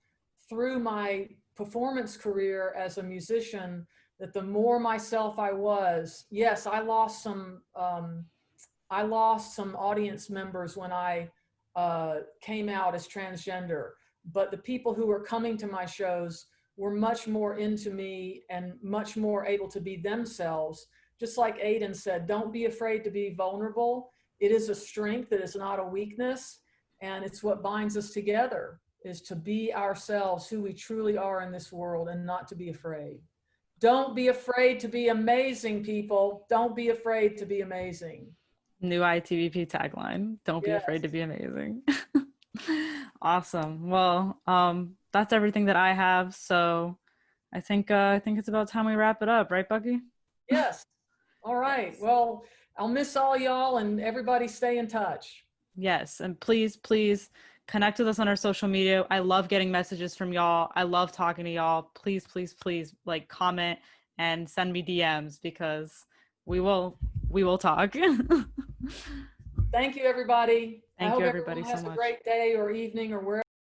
through my performance career as a musician that the more myself I was, yes, I lost some audience members when I came out as transgender, but the people who were coming to my shows were much more into me and much more able to be themselves. Just like Aydian said, don't be afraid to be vulnerable. It is a strength, it is not a weakness. And it's what binds us together, is to be ourselves, who we truly are in this world, and not to be afraid. Don't be afraid to be amazing, people. Don't be afraid to be amazing. New IATBP tagline. Don't be afraid to be amazing. Awesome. Well, that's everything that I have. So I think it's about time we wrap it up, right, Bucky? Yes. All right. Well, I'll miss all y'all, and everybody stay in touch. Yes. And please connect with us on our social media. I love getting messages from y'all. I love talking to y'all. Please, like, comment and send me DMs, because we will talk. Thank you, everybody. Thank you, everybody, so much. Have a great day or evening or wherever.